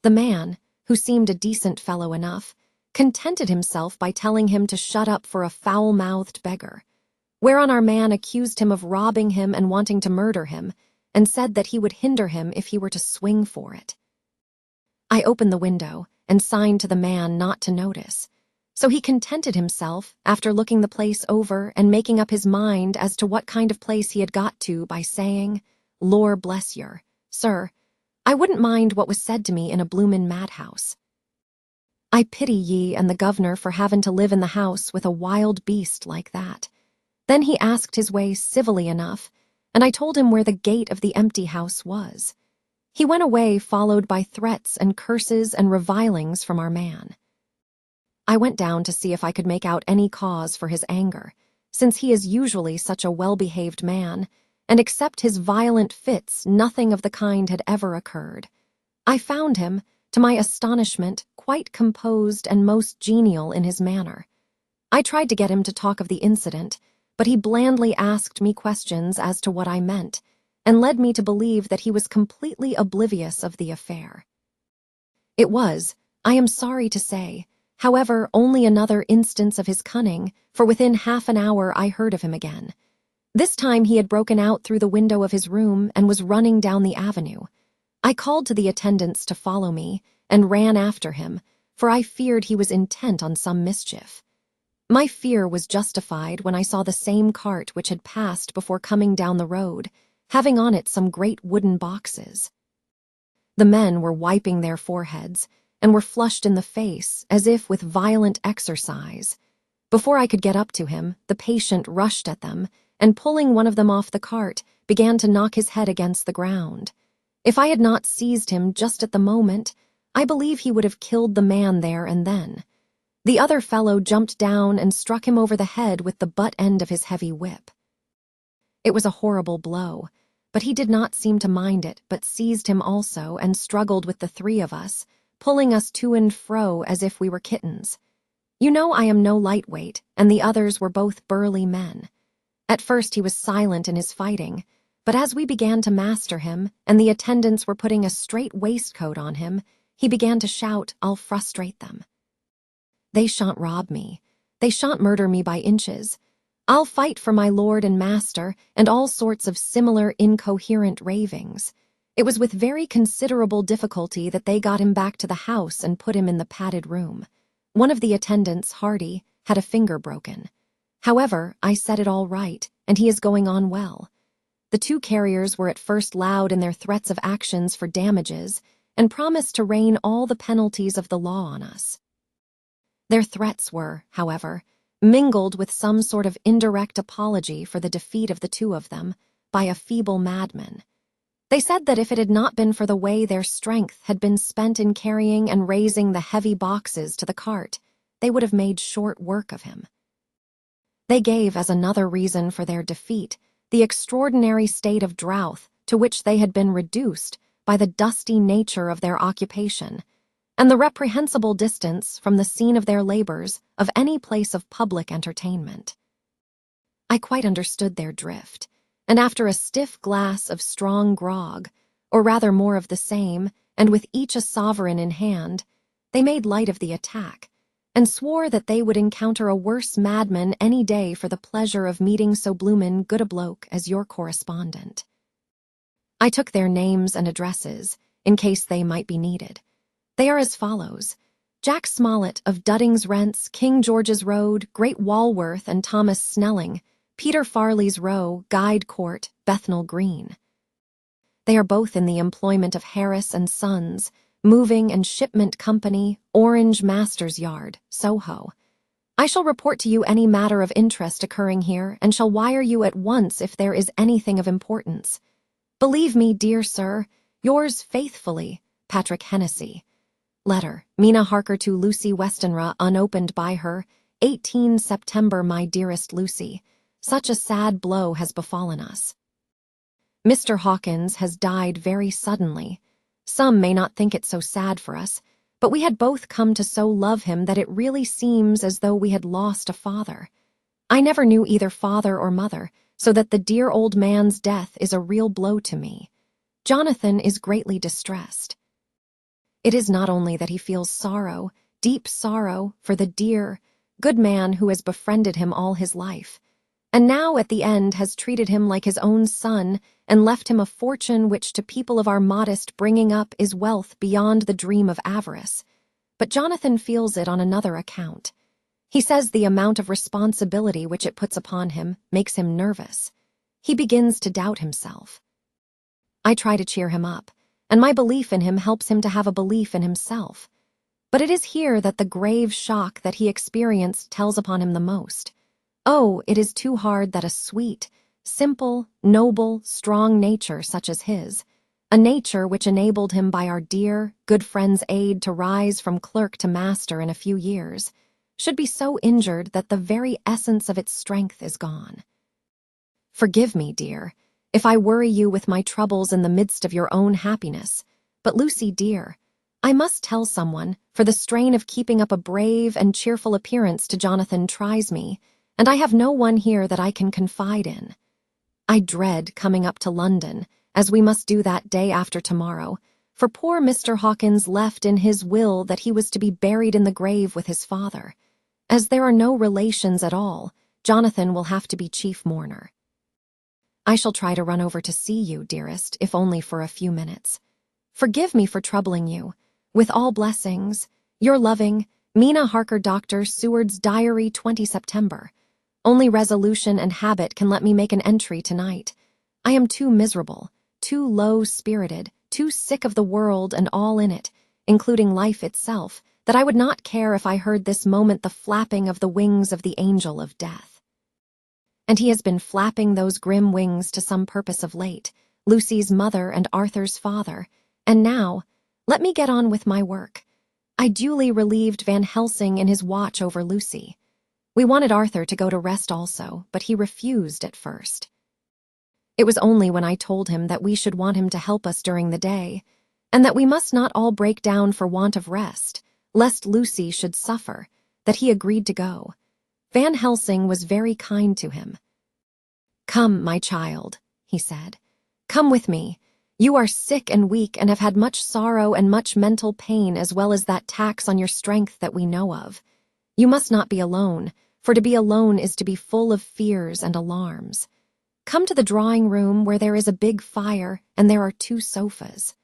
The man, who seemed a decent fellow enough, contented himself by telling him to shut up for a foul-mouthed beggar, whereon our man accused him of robbing him and wanting to murder him, and said that he would hinder him if he were to swing for it. I opened the window and signed to the man not to notice, so he contented himself, after looking the place over and making up his mind as to what kind of place he had got to, by saying, "Lor bless yer, sir, I wouldn't mind what was said to me in a bloomin' madhouse. I pity ye and the governor for having to live in the house with a wild beast like that." Then he asked his way civilly enough, and I told him where the gate of the empty house was. He went away followed by threats and curses and revilings from our man. I went down to see if I could make out any cause for his anger, since he is usually such a well-behaved man, and except his violent fits, nothing of the kind had ever occurred. I found him, to my astonishment, quite composed and most genial in his manner. I tried to get him to talk of the incident, but he blandly asked me questions as to what I meant, and led me to believe that he was completely oblivious of the affair. It was, I am sorry to say, however, only another instance of his cunning, for within half an hour I heard of him again. This time he had broken out through the window of his room and was running down the avenue. I called to the attendants to follow me, and ran after him, for I feared he was intent on some mischief. My fear was justified when I saw the same cart which had passed before coming down the road, having on it some great wooden boxes. The men were wiping their foreheads, and were flushed in the face, as if with violent exercise. Before I could get up to him, the patient rushed at them, and pulling one of them off the cart, began to knock his head against the ground. If I had not seized him just at the moment, I believe he would have killed the man there and then. The other fellow jumped down and struck him over the head with the butt end of his heavy whip. It was a horrible blow, but he did not seem to mind it, but seized him also and struggled with the three of us, pulling us to and fro as if we were kittens. You know I am no lightweight, and the others were both burly men. At first he was silent in his fighting, but as we began to master him, and the attendants were putting a straight waistcoat on him, he began to shout, "I'll frustrate them. They shan't rob me. They shan't murder me by inches. I'll fight for my lord and master," and all sorts of similar incoherent ravings. It was with very considerable difficulty that they got him back to the house and put him in the padded room. One of the attendants, Hardy, had a finger broken. However, I set it all right, and he is going on well. The two carriers were at first loud in their threats of actions for damages, and promised to rain all the penalties of the law on us. Their threats were, however, mingled with some sort of indirect apology for the defeat of the two of them by a feeble madman. They said that if it had not been for the way their strength had been spent in carrying and raising the heavy boxes to the cart, they would have made short work of him. They gave as another reason for their defeat the extraordinary state of drouth to which they had been reduced by the dusty nature of their occupation, and the reprehensible distance from the scene of their labors of any place of public entertainment. I quite understood their drift, and after a stiff glass of strong grog, or rather more of the same, and with each a sovereign in hand, they made light of the attack, and swore that they would encounter a worse madman any day for the pleasure of meeting so bloomin' good a bloke as your correspondent. I took their names and addresses, in case they might be needed. They are as follows: Jack Smollett of Dudding's Rents, King George's Road, Great Walworth, and Thomas Snelling, Peter Farley's Row, Guide Court, Bethnal Green. They are both in the employment of Harris and Sons, Moving and Shipment Company, Orange Masters Yard, Soho. I shall report to you any matter of interest occurring here, and shall wire you at once if there is anything of importance. Believe me, dear sir, yours faithfully, Patrick Hennessy. Letter, Mina Harker to Lucy Westenra, unopened by her, 18 September, my dearest Lucy. Such a sad blow has befallen us. Mr. Hawkins has died very suddenly. Some may not think it so sad for us, but we had both come to so love him that it really seems as though we had lost a father. I never knew either father or mother, so that the dear old man's death is a real blow to me. Jonathan is greatly distressed. It is not only that he feels sorrow, deep sorrow, for the dear, good man who has befriended him all his life, and now at the end has treated him like his own son and left him a fortune which to people of our modest bringing up is wealth beyond the dream of avarice. But Jonathan feels it on another account. He says the amount of responsibility which it puts upon him makes him nervous. He begins to doubt himself. I try to cheer him up, and my belief in him helps him to have a belief in himself. But it is here that the grave shock that he experienced tells upon him the most. Oh, it is too hard that a sweet, simple, noble, strong nature such as his, a nature which enabled him by our dear, good friend's aid to rise from clerk to master in a few years, should be so injured that the very essence of its strength is gone. Forgive me, dear, if I worry you with my troubles in the midst of your own happiness, but Lucy, dear, I must tell someone, for the strain of keeping up a brave and cheerful appearance to Jonathan tries me, and I have no one here that I can confide in. I dread coming up to London, as we must do that day after tomorrow, for poor Mr. Hawkins left in his will that he was to be buried in the grave with his father. As there are no relations at all, Jonathan will have to be chief mourner. I shall try to run over to see you, dearest, if only for a few minutes. Forgive me for troubling you. With all blessings, your loving, Mina Harker. Dr. Seward's Diary, 20 September. Only resolution and habit can let me make an entry tonight. I am too miserable, too low-spirited, too sick of the world and all in it, including life itself, that I would not care if I heard this moment the flapping of the wings of the angel of death. And he has been flapping those grim wings to some purpose of late, Lucy's mother and Arthur's father, and now, let me get on with my work. I duly relieved Van Helsing in his watch over Lucy. We wanted Arthur to go to rest also, but he refused at first. It was only when I told him that we should want him to help us during the day, and that we must not all break down for want of rest, lest Lucy should suffer, that he agreed to go. Van Helsing was very kind to him. "Come, my child," he said. "Come with me. You are sick and weak and have had much sorrow and much mental pain as well as that tax on your strength that we know of. You must not be alone, for to be alone is to be full of fears and alarms. Come to the drawing-room where there is a big fire and there are 2 sofas.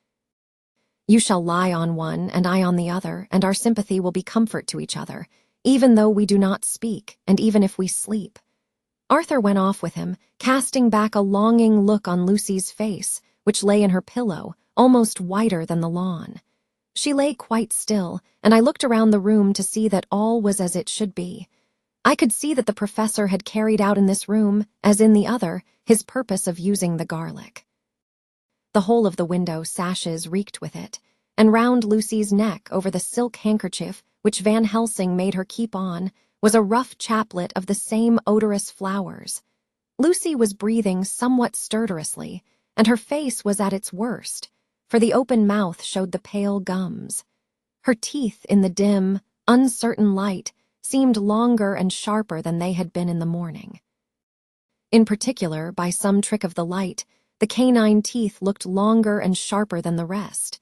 You shall lie on one and I on the other, and our sympathy will be comfort to each other, even though we do not speak, and even if we sleep." Arthur went off with him, casting back a longing look on Lucy's face, which lay in her pillow, almost whiter than the lawn. She lay quite still, and I looked around the room to see that all was as it should be. I could see that the professor had carried out in this room, as in the other, his purpose of using the garlic. The whole of the window sashes reeked with it, and round Lucy's neck over the silk handkerchief which Van Helsing made her keep on was a rough chaplet of the same odorous flowers. Lucy was breathing somewhat stertorously, and her face was at its worst, for the open mouth showed the pale gums. Her teeth in the dim, uncertain light seemed longer and sharper than they had been in the morning. In particular, by some trick of the light, the canine teeth looked longer and sharper than the rest.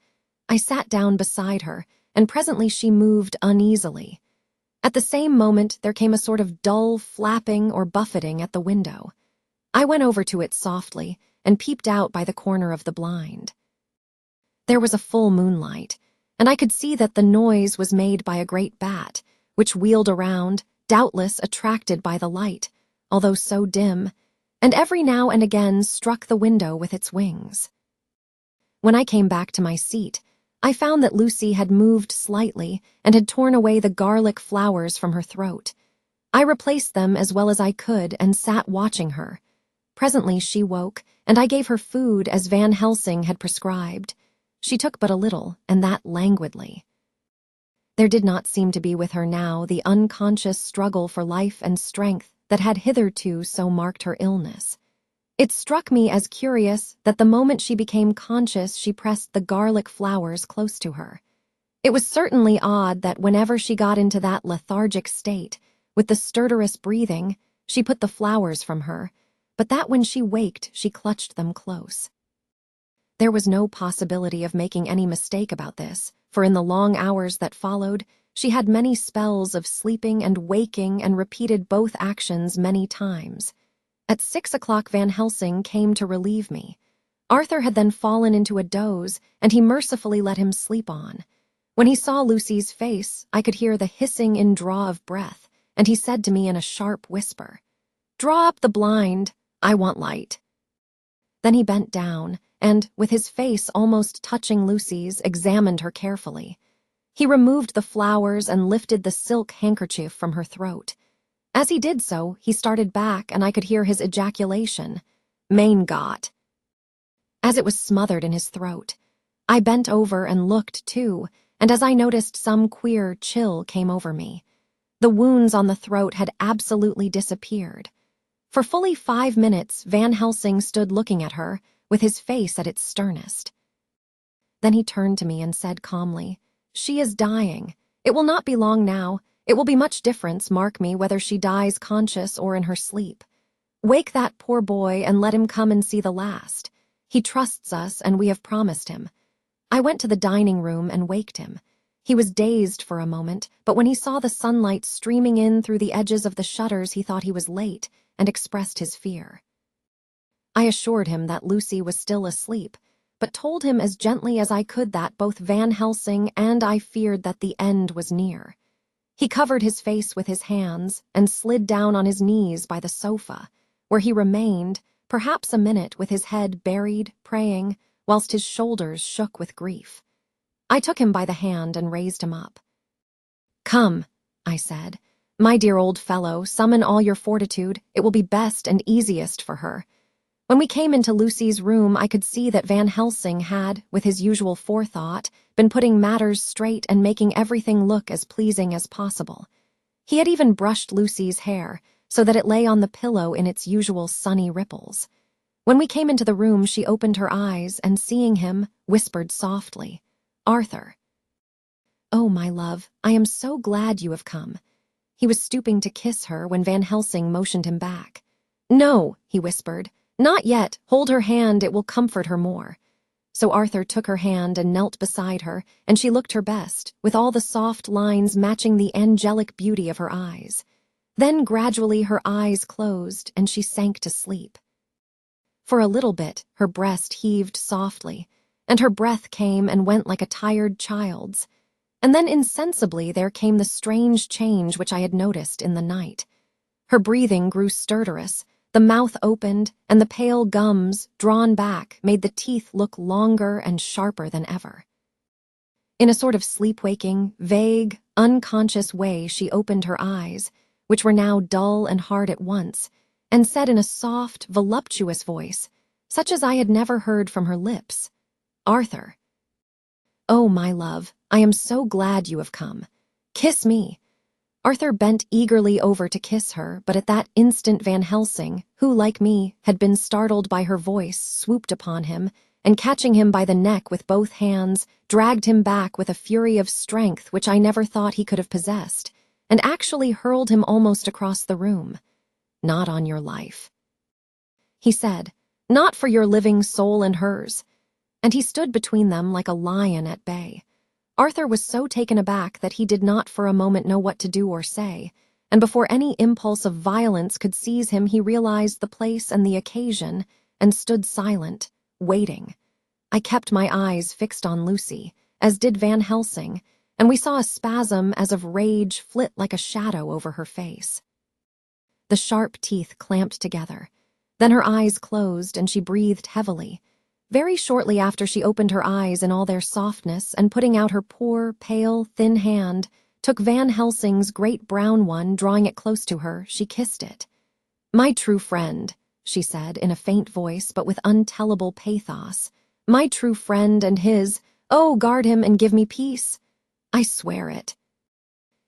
I sat down beside her, and presently she moved uneasily. At the same moment there came a sort of dull flapping or buffeting at the window. I went over to it softly and peeped out by the corner of the blind. There was a full moonlight, and I could see that the noise was made by a great bat, which wheeled around, doubtless attracted by the light, although so dim, and every now and again struck the window with its wings. When I came back to my seat, I found that Lucy had moved slightly and had torn away the garlic flowers from her throat. I replaced them as well as I could and sat watching her. Presently she woke, and I gave her food as Van Helsing had prescribed. She took but a little, and that languidly. There did not seem to be with her now the unconscious struggle for life and strength that had hitherto so marked her illness. It struck me as curious that the moment she became conscious, she pressed the garlic flowers close to her. It was certainly odd that whenever she got into that lethargic state, with the stertorous breathing, she put the flowers from her, but that when she waked, she clutched them close. There was no possibility of making any mistake about this, for in the long hours that followed, she had many spells of sleeping and waking and repeated both actions many times. At 6 o'clock, Van Helsing came to relieve me. Arthur had then fallen into a doze, and he mercifully let him sleep on. When he saw Lucy's face, I could hear the hissing in draw of breath, and he said to me in a sharp whisper, "Draw up the blind, I want light." Then he bent down, and, with his face almost touching Lucy's, examined her carefully. He removed the flowers and lifted the silk handkerchief from her throat. As he did so, he started back, and I could hear his ejaculation, "Mein Gott," as it was smothered in his throat. I bent over and looked, too, and as I noticed, some queer chill came over me. The wounds on the throat had absolutely disappeared. For fully 5 minutes, Van Helsing stood looking at her, with his face at its sternest. Then he turned to me and said calmly, "She is dying. It will not be long now. It will be much difference, mark me, whether she dies conscious or in her sleep. Wake that poor boy and let him come and see the last. He trusts us, and we have promised him." I went to the dining room and waked him. He was dazed for a moment, but when he saw the sunlight streaming in through the edges of the shutters, he thought he was late and expressed his fear. I assured him that Lucy was still asleep, but told him as gently as I could that both Van Helsing and I feared that the end was near. He covered his face with his hands and slid down on his knees by the sofa, where he remained, perhaps a minute, with his head buried, praying, whilst his shoulders shook with grief. I took him by the hand and raised him up. "Come," I said. "My dear old fellow, summon all your fortitude. It will be best and easiest for her." When we came into Lucy's room, I could see that Van Helsing had, with his usual forethought, been putting matters straight and making everything look as pleasing as possible. He had even brushed Lucy's hair, so that it lay on the pillow in its usual sunny ripples. When we came into the room, she opened her eyes and, seeing him, whispered softly, "Arthur." "Oh, my love, I am so glad you have come." He was stooping to kiss her when Van Helsing motioned him back. "No," he whispered. "Not yet. Hold her hand, it will comfort her more." So Arthur took her hand and knelt beside her, and she looked her best, with all the soft lines matching the angelic beauty of her eyes. Then gradually her eyes closed, and she sank to sleep. For a little bit, her breast heaved softly, and her breath came and went like a tired child's. And then insensibly there came the strange change which I had noticed in the night. Her breathing grew stertorous, the mouth opened, and the pale gums, drawn back, made the teeth look longer and sharper than ever. In a sort of sleep-waking, vague, unconscious way she opened her eyes, which were now dull and hard at once, and said in a soft, voluptuous voice, such as I had never heard from her lips, "Arthur." "Oh, my love, I am so glad you have come. Kiss me." Arthur bent eagerly over to kiss her, but at that instant Van Helsing, who, like me, had been startled by her voice, swooped upon him, and catching him by the neck with both hands, dragged him back with a fury of strength which I never thought he could have possessed, and actually hurled him almost across the room. "Not on your life," he said, "not for your living soul and hers." And he stood between them like a lion at bay. Arthur was so taken aback that he did not for a moment know what to do or say, and before any impulse of violence could seize him, he realized the place and the occasion, and stood silent, waiting. I kept my eyes fixed on Lucy, as did Van Helsing, and we saw a spasm as of rage flit like a shadow over her face. The sharp teeth clamped together. Then her eyes closed, and she breathed heavily. Very shortly after, she opened her eyes in all their softness, and putting out her poor, pale, thin hand, took Van Helsing's great brown one, drawing it close to her, she kissed it. "My true friend," she said in a faint voice but with untellable pathos, "my true friend and his, oh, guard him and give me peace." "I swear it,"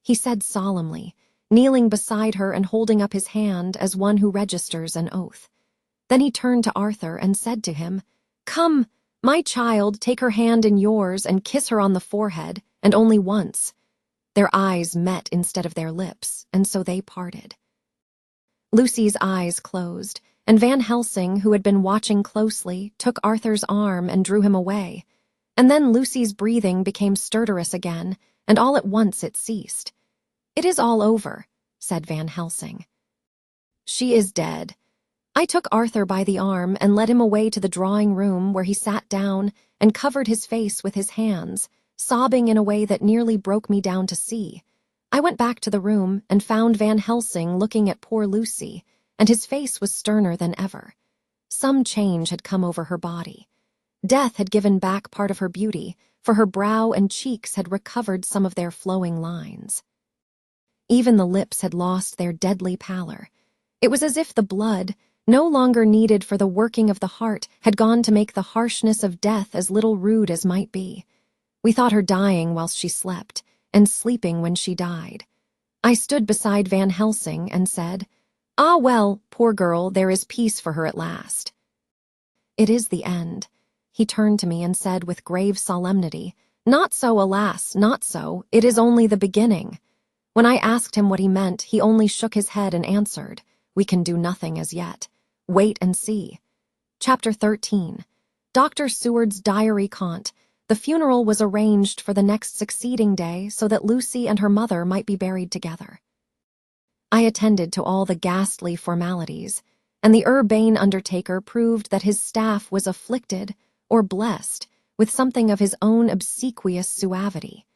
he said solemnly, kneeling beside her and holding up his hand as one who registers an oath. Then he turned to Arthur and said to him, "Come, my child, take her hand in yours and kiss her on the forehead, and only once." Their eyes met instead of their lips, and so they parted. Lucy's eyes closed, and Van Helsing, who had been watching closely, took Arthur's arm and drew him away. And then Lucy's breathing became stertorous again, and all at once it ceased. "It is all over," said Van Helsing. "She is dead." I took Arthur by the arm and led him away to the drawing room, where he sat down and covered his face with his hands, sobbing in a way that nearly broke me down to see. I went back to the room and found Van Helsing looking at poor Lucy, and his face was sterner than ever. Some change had come over her body. Death had given back part of her beauty, for her brow and cheeks had recovered some of their flowing lines. Even the lips had lost their deadly pallor. It was as if the blood, no longer needed for the working of the heart, had gone to make the harshness of death as little rude as might be. We thought her dying whilst she slept, and sleeping when she died. I stood beside Van Helsing and said, "Ah, well, poor girl, there is peace for her at last." "It is the end." He turned to me and said with grave solemnity, "Not so, alas, not so. It is only the beginning." When I asked him what he meant, he only shook his head and answered, "We can do nothing as yet. Wait and see." Chapter 13. Dr. Seward's Diary, Cont. The funeral was arranged for the next succeeding day so that Lucy and her mother might be buried together. I attended to all the ghastly formalities, and the urbane undertaker proved that his staff was afflicted or blessed with something of his own obsequious suavity.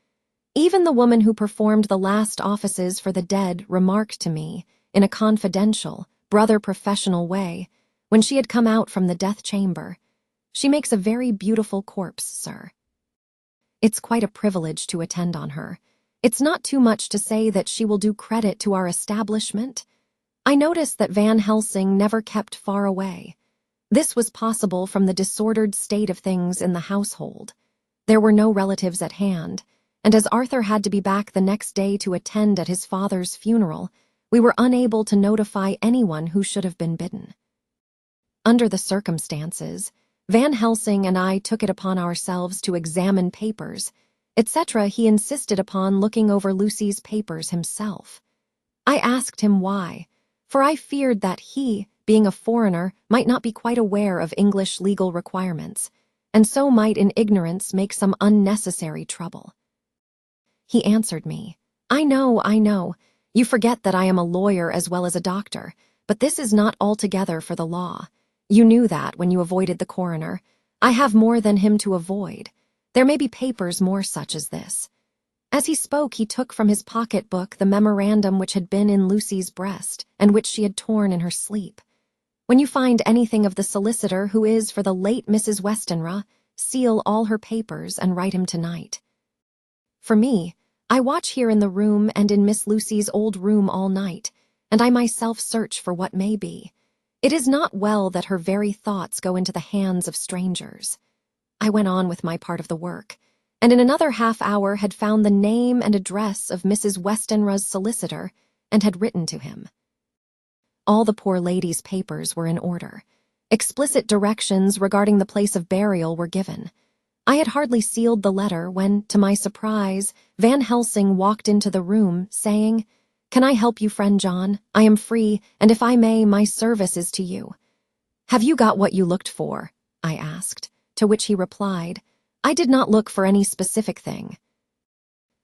Even the woman who performed the last offices for the dead remarked to me, in a confidential, brother-professional way, when she had come out from the death chamber, "She makes a very beautiful corpse, sir." It's quite a privilege to attend on her. It's not too much to say that she will do credit to our establishment. I noticed that Van Helsing never kept far away. This was possible from the disordered state of things in the household. There were no relatives at hand, and as Arthur had to be back the next day to attend at his father's funeral, we were unable to notify anyone who should have been bidden. Under the circumstances, Van Helsing and I took it upon ourselves to examine papers, etc. He insisted upon looking over Lucy's papers himself. I asked him why, for I feared that he, being a foreigner, might not be quite aware of English legal requirements, and so might in ignorance make some unnecessary trouble. He answered me, I know. You forget that I am a lawyer as well as a doctor, but this is not altogether for the law. You knew that when you avoided the coroner. I have more than him to avoid. There may be papers more such as this." As he spoke, he took from his pocket-book the memorandum which had been in Lucy's breast and which she had torn in her sleep. "When you find anything of the solicitor who is for the late Mrs. Westenra, seal all her papers and write him tonight. For me, I watch here in the room and in Miss Lucy's old room all night, and I myself search for what may be. It is not well that her very thoughts go into the hands of strangers." I went on with my part of the work, and in another half-hour had found the name and address of Mrs. Westenra's solicitor and had written to him. All the poor lady's papers were in order. Explicit directions regarding the place of burial were given. I had hardly sealed the letter when, to my surprise, Van Helsing walked into the room, saying, "Can I help you, friend John? I am free, and if I may, my service is to you." "Have you got what you looked for?" I asked, to which he replied, "I did not look for any specific thing.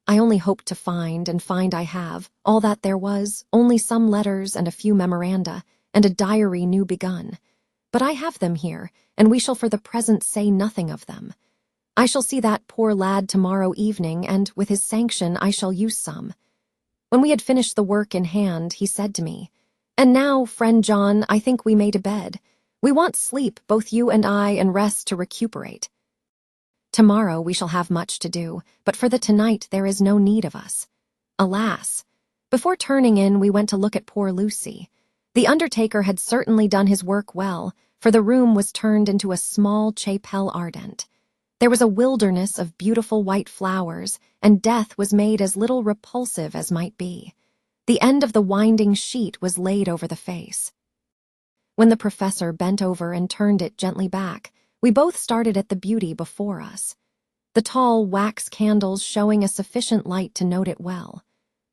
I only hoped to find, and find I have, all that there was, only some letters and a few memoranda, and a diary new begun. But I have them here, and we shall for the present say nothing of them. I shall see that poor lad tomorrow evening, and, with his sanction, I shall use some." When we had finished the work in hand, he said to me, "And now, friend John, I think we may to bed. We want sleep, both you and I, and rest to recuperate. Tomorrow we shall have much to do, but for the tonight there is no need of us." Alas! Before turning in, we went to look at poor Lucy. The undertaker had certainly done his work well, for the room was turned into a small chapelle ardente. There was a wilderness of beautiful white flowers, and death was made as little repulsive as might be. The end of the winding sheet was laid over the face. When the professor bent over and turned it gently back, we both started at the beauty before us, the tall wax candles showing a sufficient light to note it well.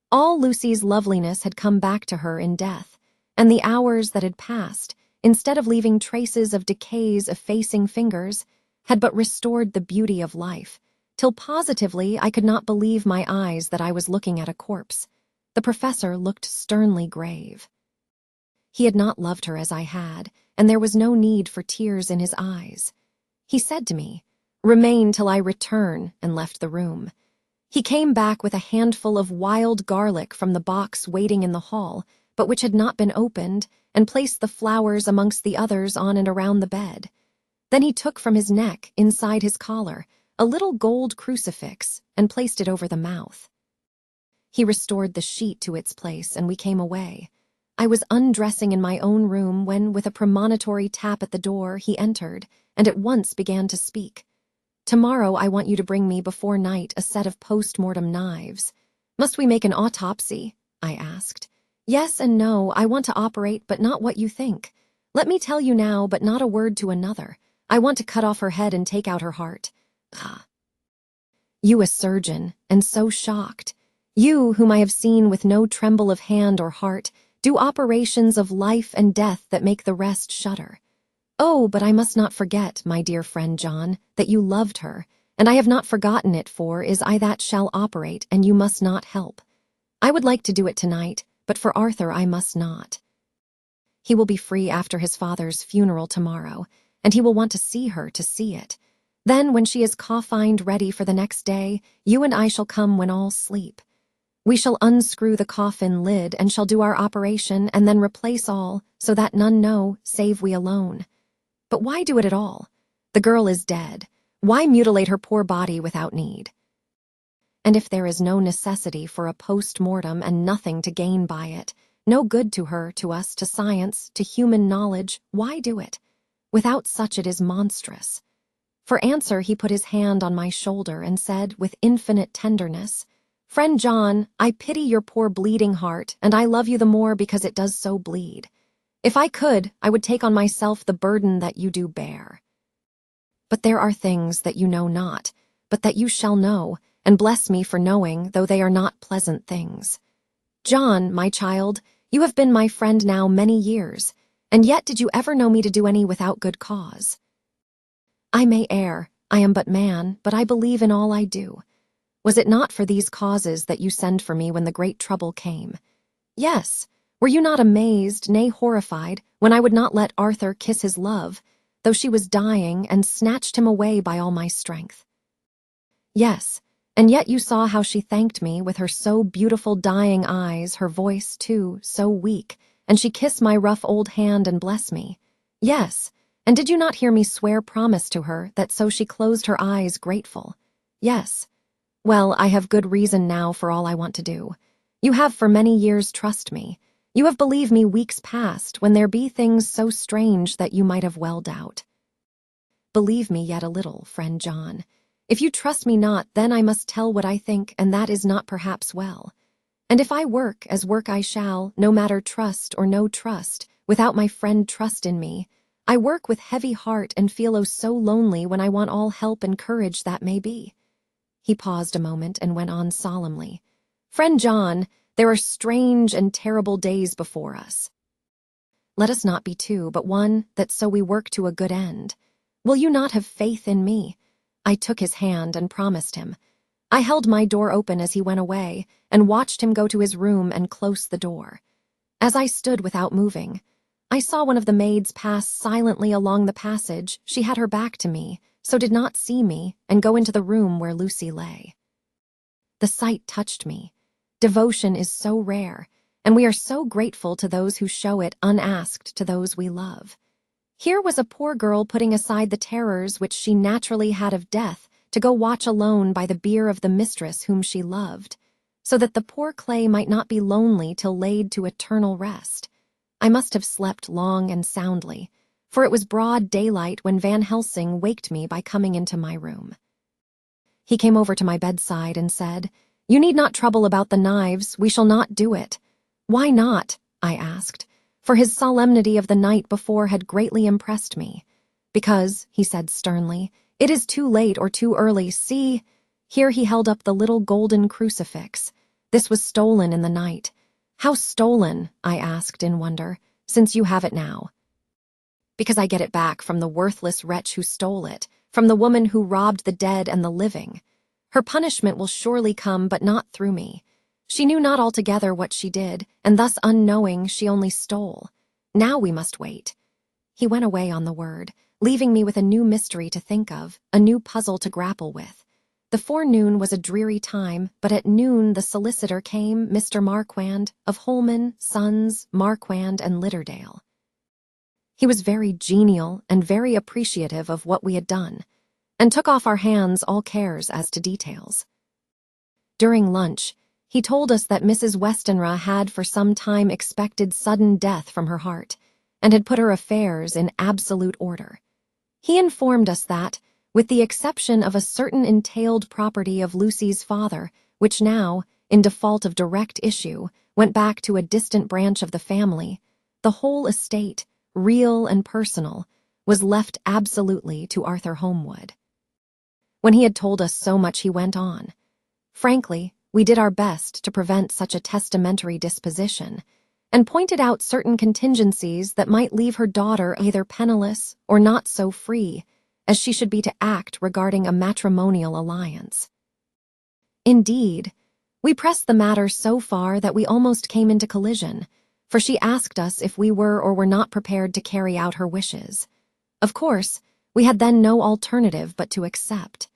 All Lucy's loveliness had come back to her in death, and the hours that had passed, instead of leaving traces of decay's effacing fingers, had but restored the beauty of life, till positively I could not believe my eyes that I was looking at a corpse. The professor looked sternly grave. He had not loved her as I had, and there was no need for tears in his eyes. He said to me, "Remain till I return," and left the room. He came back with a handful of wild garlic from the box waiting in the hall, but which had not been opened, and placed the flowers amongst the others on and around the bed. Then he took from his neck, inside his collar, a little gold crucifix and placed it over the mouth. He restored the sheet to its place, and we came away. I was undressing in my own room when, with a premonitory tap at the door, he entered, and at once began to speak. "Tomorrow I want you to bring me before night a set of post-mortem knives." "Must we make an autopsy?" I asked. "Yes and no. I want to operate, but not what you think. Let me tell you now, but not a word to another. I want to cut off her head and take out her heart." Ah. You a surgeon, and so shocked. You, whom I have seen with no tremble of hand or heart, do operations of life and death that make the rest shudder. Oh, but I must not forget, my dear friend John, that you loved her, and I have not forgotten it, for is I that shall operate, and you must not help. I would like to do it tonight, but for Arthur I must not. He will be free after his father's funeral tomorrow, and he will want to see her to see it. Then, when she is coffined ready for the next day, you and I shall come when all sleep. We shall unscrew the coffin lid and shall do our operation and then replace all, so that none know, save we alone. But why do it at all? The girl is dead. Why mutilate her poor body without need? And if there is no necessity for a post-mortem and nothing to gain by it, no good to her, to us, to science, to human knowledge, why do it? Without such it is monstrous. For answer he put his hand on my shoulder and said, with infinite tenderness, "Friend John, I pity your poor bleeding heart, and I love you the more because it does so bleed. If I could, I would take on myself the burden that you do bear. But there are things that you know not, but that you shall know, and bless me for knowing, though they are not pleasant things. John, my child, you have been my friend now many years, and yet did you ever know me to do any without good cause? I may err, I am but man, but I believe in all I do. Was it not for these causes that you sent for me when the great trouble came? Yes. Were you not amazed, nay horrified, when I would not let Arthur kiss his love, though she was dying, and snatched him away by all my strength? Yes, and yet you saw how she thanked me with her so beautiful dying eyes, her voice, too, so weak, and she kissed my rough old hand and blessed me. Yes, and did you not hear me swear promise to her that so she closed her eyes grateful? Yes. Well, I have good reason now for all I want to do. You have for many years trust me. You have believed me weeks past, when there be things so strange that you might have well doubt. Believe me yet a little, friend John. If you trust me not, then I must tell what I think, and that is not perhaps well. And if I work, as work I shall, no matter trust or no trust, without my friend trust in me, I work with heavy heart and feel oh so lonely when I want all help and courage that may be. He paused a moment and went on solemnly. Friend John, there are strange and terrible days before us. Let us not be two, but one, that so we work to a good end. Will you not have faith in me? I took his hand and promised him. I held my door open as he went away, and watched him go to his room and close the door. As I stood without moving, I saw one of the maids pass silently along the passage. She had her back to me, so did not see me, and go into the room where Lucy lay. The sight touched me. Devotion is so rare, and we are so grateful to those who show it unasked to those we love. Here was a poor girl putting aside the terrors which she naturally had of death to go watch alone by the bier of the mistress whom she loved, so that the poor clay might not be lonely till laid to eternal rest. I must have slept long and soundly, for it was broad daylight when Van Helsing waked me by coming into my room. He came over to my bedside and said, "You need not trouble about the knives, we shall not do it." "Why not?" I asked, for his solemnity of the night before had greatly impressed me. "Because," he said sternly, "it is too late or too early, see." Here he held up the little golden crucifix. "This was stolen in the night." "How stolen?" I asked in wonder, "since you have it now." "Because I get it back from the worthless wretch who stole it, from the woman who robbed the dead and the living. Her punishment will surely come, but not through me. She knew not altogether what she did, and thus unknowing she only stole. Now we must wait." He went away on the word, leaving me with a new mystery to think of, a new puzzle to grapple with. The forenoon was a dreary time, but at noon the solicitor came, Mr. Marquand, of Holman, Sons, Marquand, and Litterdale. He was very genial and very appreciative of what we had done, and took off our hands all cares as to details. During lunch, he told us that Mrs. Westenra had for some time expected sudden death from her heart, and had put her affairs in absolute order. He informed us that, with the exception of a certain entailed property of Lucy's father, which now, in default of direct issue, went back to a distant branch of the family, the whole estate, real and personal, was left absolutely to Arthur Holmwood. When he had told us so much, he went on. "Frankly, we did our best to prevent such a testamentary disposition, and pointed out certain contingencies that might leave her daughter either penniless or not so free as she should be to act regarding a matrimonial alliance. Indeed, we pressed the matter so far that we almost came into collision, for she asked us if we were or were not prepared to carry out her wishes. Of course, we had then no alternative but to accept.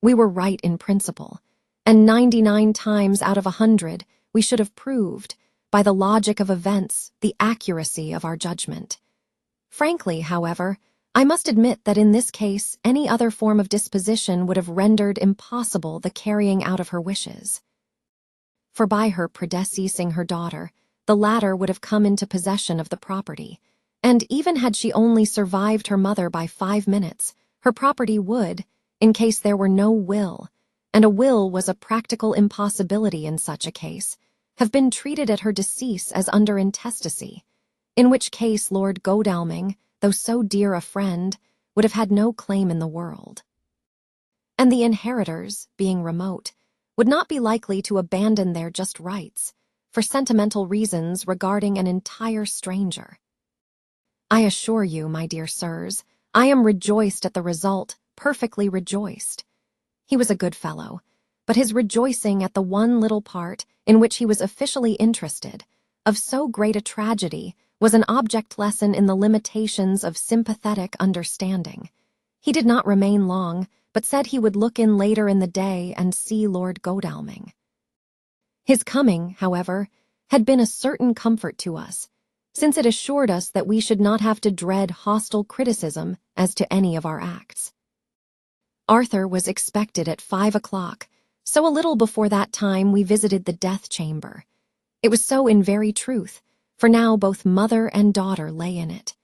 We were right in principle, and 99 times out of 100 we should have proved, by the logic of events, the accuracy of our judgment. Frankly, however, I must admit that in this case any other form of disposition would have rendered impossible the carrying out of her wishes. For by her predeceasing her daughter, the latter would have come into possession of the property, and even had she only survived her mother by 5 minutes, her property would, in case there were no will, and a will was a practical impossibility in such a case, have been treated at her decease as under intestacy, in which case Lord Godalming, though so dear a friend, would have had no claim in the world. And the inheritors, being remote, would not be likely to abandon their just rights, for sentimental reasons regarding an entire stranger. I assure you, my dear sirs, I am rejoiced at the result, perfectly rejoiced. He was a good fellow, but his rejoicing at the one little part in which he was officially interested, of so great a tragedy, was an object lesson in the limitations of sympathetic understanding. He did not remain long, but said he would look in later in the day and see Lord Godalming. His coming, however, had been a certain comfort to us, since it assured us that we should not have to dread hostile criticism as to any of our acts. Arthur was expected at 5 o'clock, so a little before that time we visited the death chamber. It was so in very truth, for now both mother and daughter lay in it.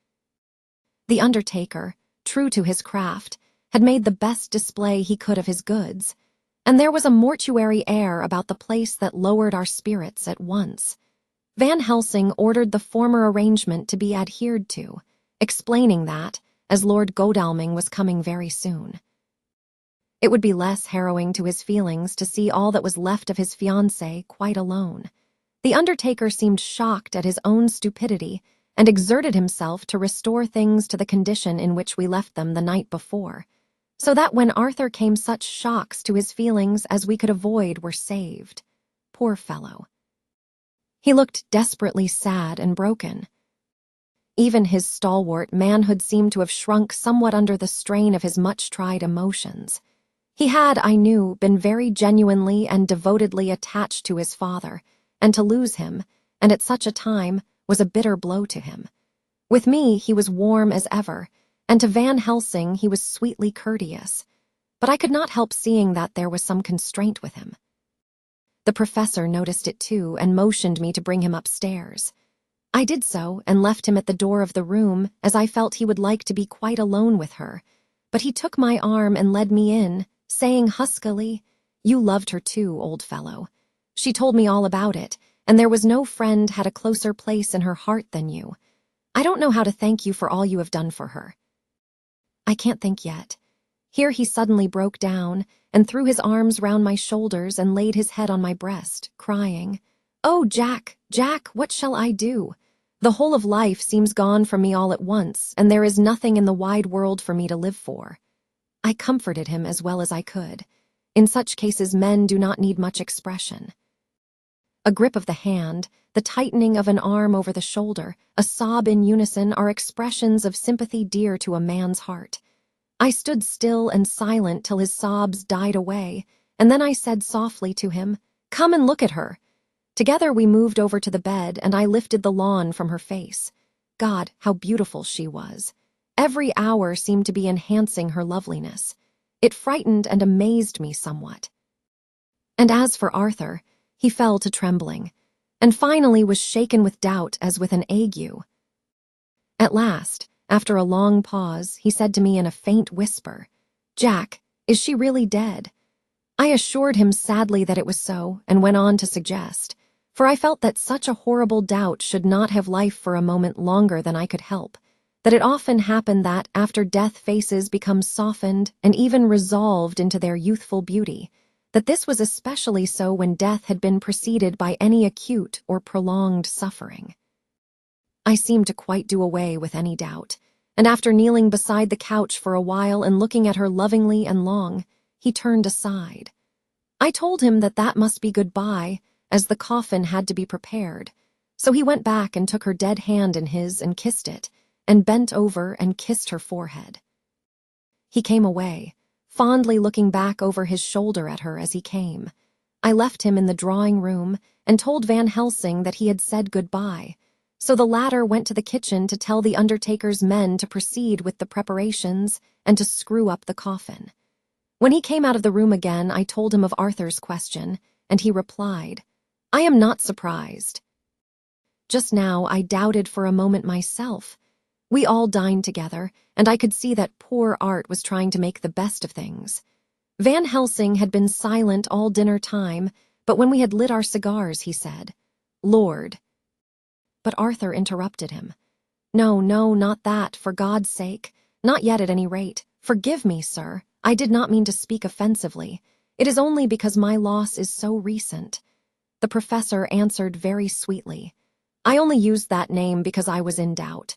The undertaker, true to his craft, had made the best display he could of his goods, and there was a mortuary air about the place that lowered our spirits at once. Van Helsing ordered the former arrangement to be adhered to, explaining that, as Lord Godalming was coming very soon, it would be less harrowing to his feelings to see all that was left of his fiancée quite alone. The undertaker seemed shocked at his own stupidity and exerted himself to restore things to the condition in which we left them the night before, so that when Arthur came such shocks to his feelings as we could avoid were saved. Poor fellow. He looked desperately sad and broken. Even his stalwart manhood seemed to have shrunk somewhat under the strain of his much-tried emotions. He had, I knew, been very genuinely and devotedly attached to his father, and to lose him, and at such a time, was a bitter blow to him. With me he was warm as ever, and to Van Helsing he was sweetly courteous, but I could not help seeing that there was some constraint with him. The professor noticed it too, and motioned me to bring him upstairs. I did so and left him at the door of the room, as I felt he would like to be quite alone with her. But he took my arm and led me in, saying huskily, "You loved her too, old fellow. She told me all about it, and there was no friend had a closer place in her heart than you. I don't know how to thank you for all you have done for her." I can't think yet. Here he suddenly broke down and threw his arms round my shoulders and laid his head on my breast, crying, "Oh, Jack, Jack, what shall I do? The whole of life seems gone from me all at once, and there is nothing in the wide world for me to live for." I comforted him as well as I could. In such cases, men do not need much expression. A grip of the hand, the tightening of an arm over the shoulder, a sob in unison are expressions of sympathy dear to a man's heart. I stood still and silent till his sobs died away, and then I said softly to him, "Come and look at her." Together we moved over to the bed, and I lifted the lawn from her face. God, how beautiful she was. Every hour seemed to be enhancing her loveliness. It frightened and amazed me somewhat. And as for Arthur, he fell to trembling, and finally was shaken with doubt as with an ague. At last, after a long pause, he said to me in a faint whisper, "Jack, is she really dead?" I assured him sadly that it was so, and went on to suggest, for I felt that such a horrible doubt should not have life for a moment longer than I could help, that it often happened that, after death, faces become softened and even resolved into their youthful beauty, that this was especially so when death had been preceded by any acute or prolonged suffering. I seemed to quite do away with any doubt, and after kneeling beside the couch for a while and looking at her lovingly and long, he turned aside. I told him that that must be goodbye, as the coffin had to be prepared, so he went back and took her dead hand in his and kissed it, and bent over and kissed her forehead. He came away, fondly looking back over his shoulder at her as he came. I left him in the drawing room and told Van Helsing that he had said goodbye, so the latter went to the kitchen to tell the undertaker's men to proceed with the preparations and to screw up the coffin. When he came out of the room again, I told him of Arthur's question, and he replied, "I am not surprised. Just now I doubted for a moment myself. We all dined together, and I could see that poor Art was trying to make the best of things. Van Helsing had been silent all dinner time, but when we had lit our cigars, he said, 'Lord.'" But Arthur interrupted him. "No, no, not that, for God's sake. Not yet at any rate. Forgive me, sir. I did not mean to speak offensively. It is only because my loss is so recent." The professor answered very sweetly, "I only used that name because I was in doubt.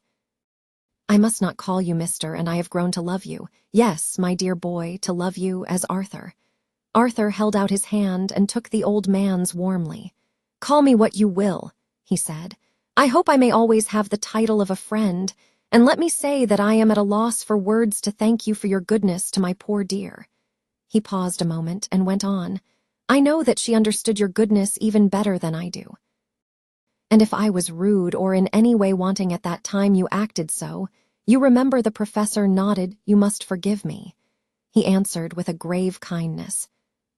I must not call you Mr., and I have grown to love you. Yes, my dear boy, to love you as Arthur." Arthur held out his hand and took the old man's warmly. "Call me what you will," he said. "I hope I may always have the title of a friend, and let me say that I am at a loss for words to thank you for your goodness to my poor dear." He paused a moment and went on, "I know that she understood your goodness even better than I do. And if I was rude or in any way wanting at that time you acted so, you remember the professor nodded, you must forgive me." He answered with a grave kindness,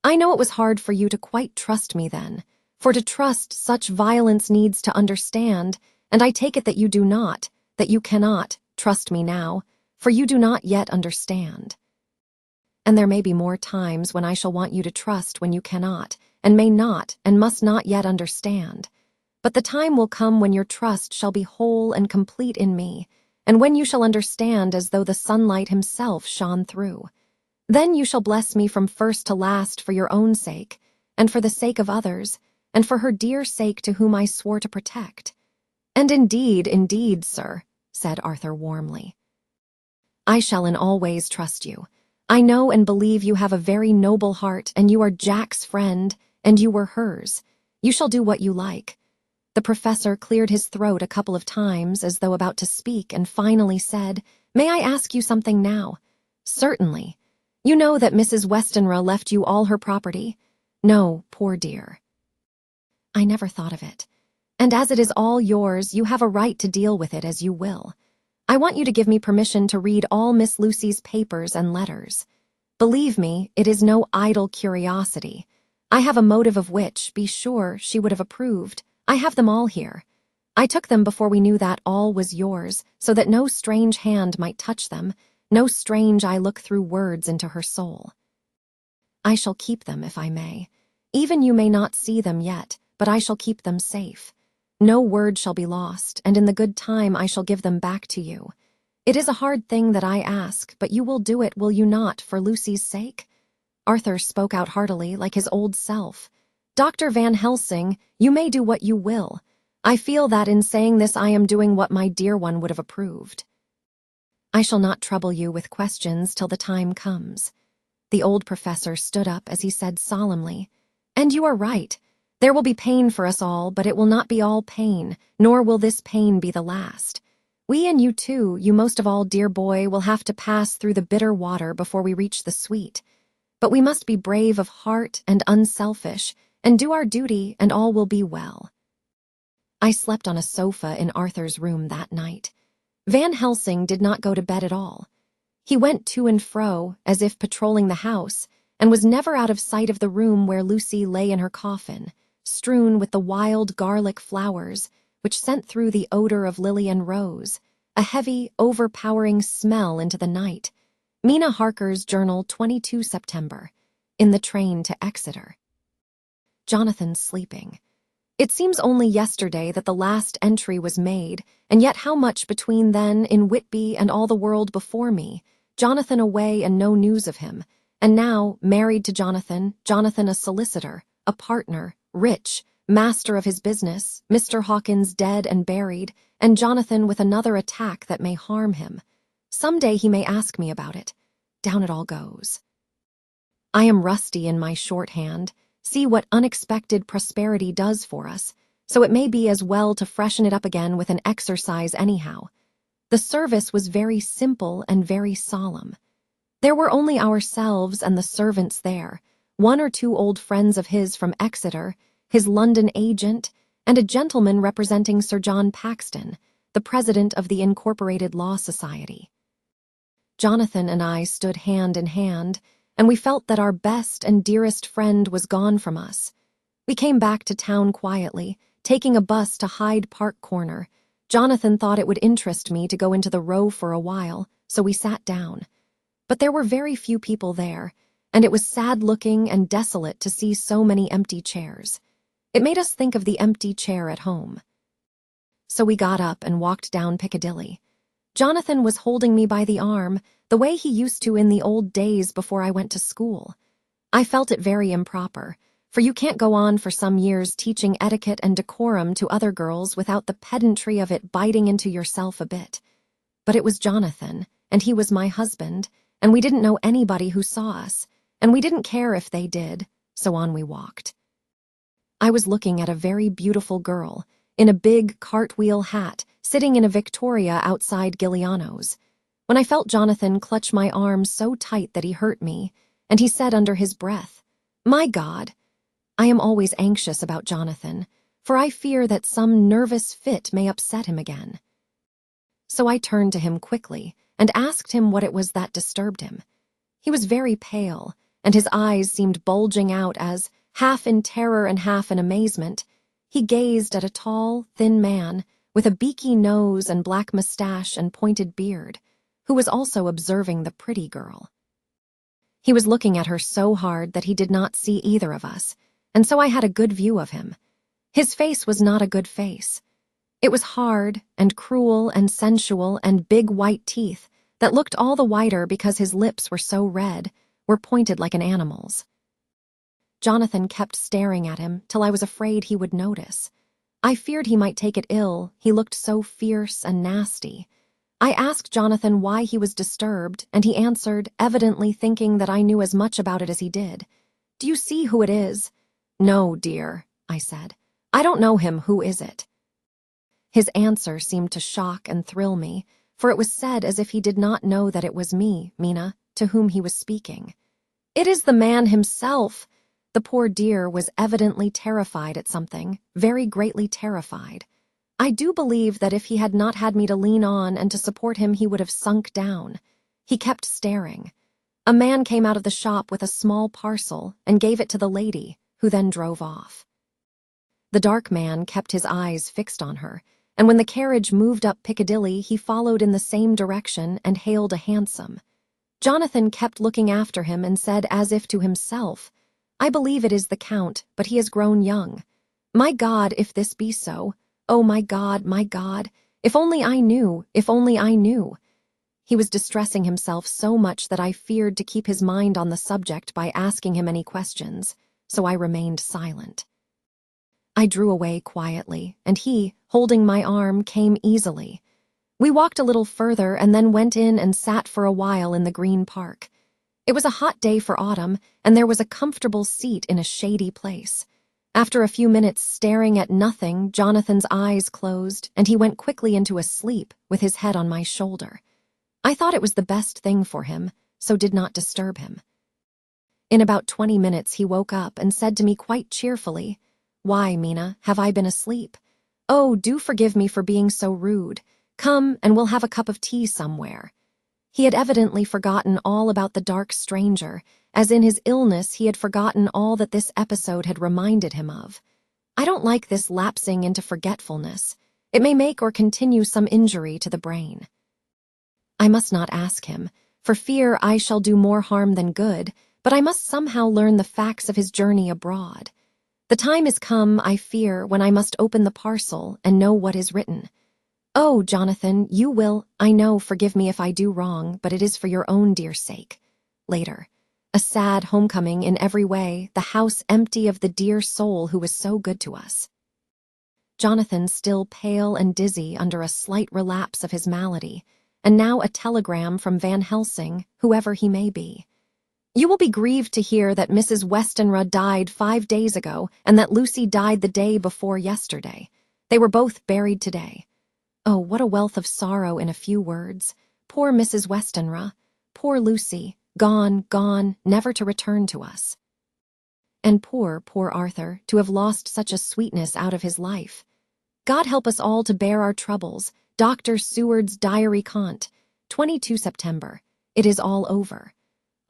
"I know it was hard for you to quite trust me then, for to trust such violence needs to understand, and I take it that you do not, that you cannot, trust me now, for you do not yet understand. And there may be more times when I shall want you to trust when you cannot, and may not, and must not yet understand. But the time will come when your trust shall be whole and complete in me, and when you shall understand as though the sunlight himself shone through. Then you shall bless me from first to last for your own sake, and for the sake of others, and for her dear sake to whom I swore to protect." "And indeed, sir," said Arthur warmly, "I shall in all ways trust you. I know and believe you have a very noble heart, and you are Jack's friend, and you were hers. You shall do what you like." The professor cleared his throat a couple of times as though about to speak, and finally said, "May I ask you something now?" "Certainly. You know that Mrs. Westenra left you all her property?" "No, poor dear." "I never thought of it. And as it is all yours, you have a right to deal with it as you will. I want you to give me permission to read all Miss Lucy's papers and letters. Believe me, it is no idle curiosity. I have a motive of which, be sure, she would have approved. I have them all here. I took them before we knew that all was yours, so that no strange hand might touch them, no strange eye look through words into her soul. I shall keep them if I may. Even you may not see them yet, but I shall keep them safe. No word shall be lost, and in the good time I shall give them back to you. It is a hard thing that I ask, but you will do it, will you not, for Lucy's sake?" Arthur spoke out heartily, like his old self. "Dr. Van Helsing, you may do what you will. I feel that in saying this I am doing what my dear one would have approved. I shall not trouble you with questions till the time comes." The old professor stood up as he said solemnly, "And you are right. There will be pain for us all, but it will not be all pain, nor will this pain be the last. We and you too, you most of all, dear boy, will have to pass through the bitter water before we reach the sweet. But we must be brave of heart and unselfish, and do our duty, and all will be well." I slept on a sofa in Arthur's room that night. Van Helsing did not go to bed at all. He went to and fro, as if patrolling the house, and was never out of sight of the room where Lucy lay in her coffin, strewn with the wild garlic flowers, which sent through the odor of lily and rose, a heavy, overpowering smell into the night. Mina Harker's journal, 22 September. In the train to Exeter. Jonathan's sleeping. It seems only yesterday that the last entry was made, and yet how much between then, in Whitby and all the world before me, Jonathan away and no news of him, and now, married to Jonathan, Jonathan a solicitor, a partner, rich, master of his business, Mr. Hawkins dead and buried, and Jonathan with another attack that may harm him. Some day he may ask me about it. Down it all goes. I am rusty in my shorthand. See what unexpected prosperity does for us, so it may be as well to freshen it up again with an exercise anyhow. The service was very simple and very solemn. There were only ourselves and the servants there, one or two old friends of his from Exeter, his London agent, and a gentleman representing Sir John Paxton, the president of the Incorporated Law Society. Jonathan and I stood hand in hand, and we felt that our best and dearest friend was gone from us. We came back to town quietly, taking a bus to Hyde Park Corner. Jonathan thought it would interest me to go into the Row for a while, so we sat down. But there were very few people there, and it was sad-looking and desolate to see so many empty chairs. It made us think of the empty chair at home. So we got up and walked down Piccadilly. Jonathan was holding me by the arm, the way he used to in the old days before I went to school. I felt it very improper, for you can't go on for some years teaching etiquette and decorum to other girls without the pedantry of it biting into yourself a bit. But it was Jonathan, and he was my husband, and we didn't know anybody who saw us, and we didn't care if they did, so on we walked. I was looking at a very beautiful girl, in a big cartwheel hat, sitting in a victoria outside Giuliano's, when I felt Jonathan clutch my arm so tight that he hurt me, and he said under his breath, "My God!" I am always anxious about Jonathan, for I fear that some nervous fit may upset him again. So I turned to him quickly and asked him what it was that disturbed him. He was very pale, and his eyes seemed bulging out as, half in terror and half in amazement, he gazed at a tall, thin man with a beaky nose and black mustache and pointed beard, who was also observing the pretty girl. He was looking at her so hard that he did not see either of us, and so I had a good view of him. His face was not a good face. It was hard and cruel and sensual, and big white teeth that looked all the whiter because his lips were so red, were pointed like an animal's. Jonathan kept staring at him till I was afraid he would notice. I feared he might take it ill, he looked so fierce and nasty. I asked Jonathan why he was disturbed, and he answered, evidently thinking that I knew as much about it as he did. "Do you see who it is?" "No, dear," I said. "I don't know him. Who is it?" His answer seemed to shock and thrill me, for it was said as if he did not know that it was me, Mina, to whom he was speaking. "It is the man himself." The poor dear was evidently terrified at something, very greatly terrified. I do believe that if he had not had me to lean on and to support him, he would have sunk down. He kept staring. A man came out of the shop with a small parcel and gave it to the lady, who then drove off. The dark man kept his eyes fixed on her, and when the carriage moved up Piccadilly, he followed in the same direction and hailed a hansom. Jonathan kept looking after him and said as if to himself, "I believe it is the Count, but he has grown young. My God, if this be so. Oh, my God, if only I knew, if only I knew." He was distressing himself so much that I feared to keep his mind on the subject by asking him any questions, so I remained silent. I drew away quietly, and he, holding my arm, came easily. We walked a little further and then went in and sat for a while in the Green Park. It was a hot day for autumn, and there was a comfortable seat in a shady place. After a few minutes staring at nothing, Jonathan's eyes closed, and he went quickly into a sleep with his head on my shoulder. I thought it was the best thing for him, so did not disturb him. In about 20 minutes he woke up and said to me quite cheerfully, "Why, Mina, have I been asleep? Oh, do forgive me for being so rude. Come, and we'll have a cup of tea somewhere." He had evidently forgotten all about the dark stranger, as in his illness he had forgotten all that this episode had reminded him of. I don't like this lapsing into forgetfulness. It may make or continue some injury to the brain. I must not ask him, for fear I shall do more harm than good, but I must somehow learn the facts of his journey abroad. The time is come, I fear, when I must open the parcel and know what is written. Oh, Jonathan, you will, I know, forgive me if I do wrong, but it is for your own dear sake. Later. A sad homecoming in every way, the house empty of the dear soul who was so good to us. Jonathan still pale and dizzy under a slight relapse of his malady, and now a telegram from Van Helsing, whoever he may be. "You will be grieved to hear that Mrs. Westenra died 5 days ago and that Lucy died the day before yesterday. They were both buried today." Oh, what a wealth of sorrow in a few words. Poor Mrs. Westenra. Poor Lucy. Gone, never to return to us. And poor Arthur, to have lost such a sweetness out of his life. God help us all to bear our troubles. Dr. SEWARD'S Diary, Cont. 22 September. It is all over.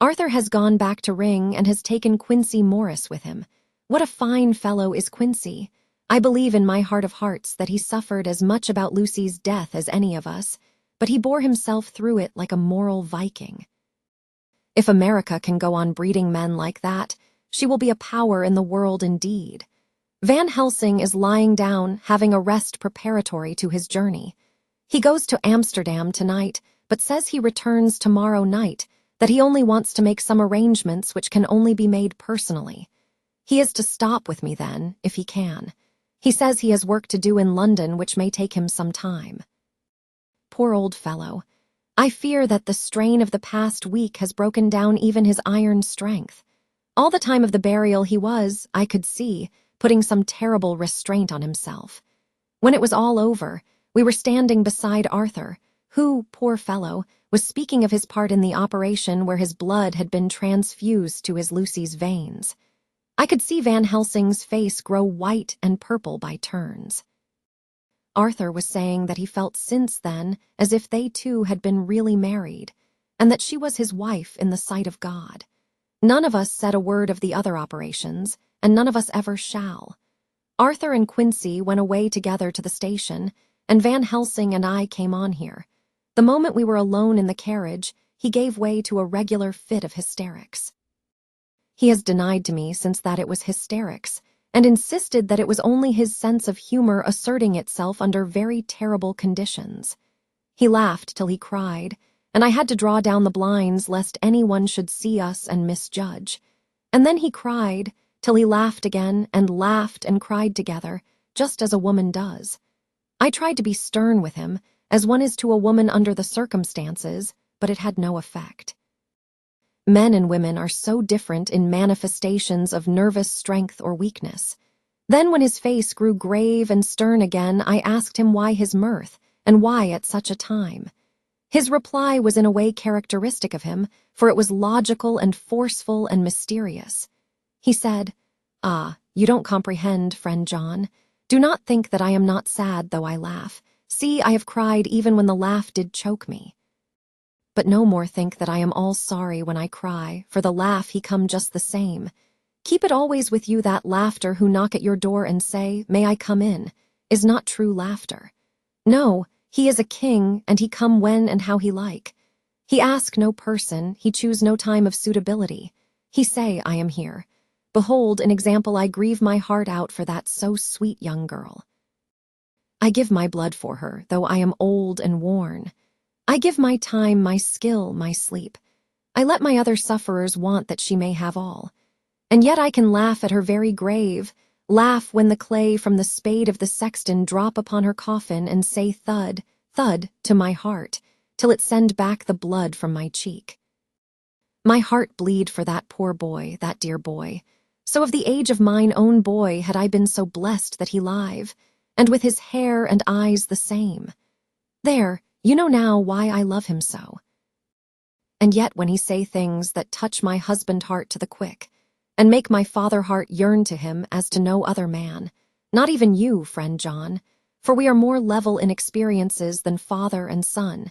Arthur has gone back to Ring and has taken Quincy Morris with him. What a fine fellow is Quincy. I believe in my heart of hearts that he suffered as much about Lucy's death as any of us, but he bore himself through it like a moral Viking. If America can go on breeding men like that, she will be a power in the world indeed. Van Helsing is lying down, having a rest preparatory to his journey. He goes to Amsterdam tonight, but says he returns tomorrow night, that he only wants to make some arrangements which can only be made personally. He is to stop with me then, if he can. He says he has work to do in London which may take him some time. Poor old fellow. I fear that the strain of the past week has broken down even his iron strength. All the time of the burial he was, I could see, putting some terrible restraint on himself. When it was all over, we were standing beside Arthur, who, poor fellow, was speaking of his part in the operation where his blood had been transfused to his Lucy's veins. I could see Van Helsing's face grow white and purple by turns. Arthur was saying that he felt since then as if they two had been really married, and that she was his wife in the sight of God. None of us said a word of the other operations, and none of us ever shall. Arthur and Quincy went away together to the station, and Van Helsing and I came on here. The moment we were alone in the carriage, he gave way to a regular fit of hysterics. He has denied to me since that it was hysterics, and insisted that it was only his sense of humor asserting itself under very terrible conditions. He laughed till he cried, and I had to draw down the blinds lest anyone should see us and misjudge. And then he cried till he laughed again and laughed and cried together, just as a woman does. I tried to be stern with him, as one is to a woman under the circumstances, but it had no effect. Men and women are so different in manifestations of nervous strength or weakness. Then when his face grew grave and stern again, I asked him why his mirth, and why at such a time. His reply was in a way characteristic of him, for it was logical and forceful and mysterious. He said, "Ah, you don't comprehend, friend John. Do not think that I am not sad though I laugh. See, I have cried even when the laugh did choke me. But no more think that I am all sorry when I cry, for the laugh he come just the same. Keep it always with you that laughter who knock at your door and say, 'May I come in?' is not true laughter. No, he is a king, and he come when and how he like. He ask no person, he choose no time of suitability. He say, I am here. Behold, an example I grieve my heart out for that so sweet young girl. I give my blood for her, though I am old and worn. I give my time, my skill, my sleep. I let my other sufferers want that she may have all. And yet I can laugh at her very grave, laugh when the clay from the spade of the sexton drop upon her coffin and say thud, thud to my heart, till it send back the blood from my cheek. My heart bleed for that poor boy, that dear boy. So of the age of mine own boy had I been so blessed that he live, and with his hair and eyes the same. There, you know now why I love him so. And yet when he say things that touch my husband heart to the quick, and make my father heart yearn to him as to no other man, not even you, friend John, for we are more level in experiences than father and son.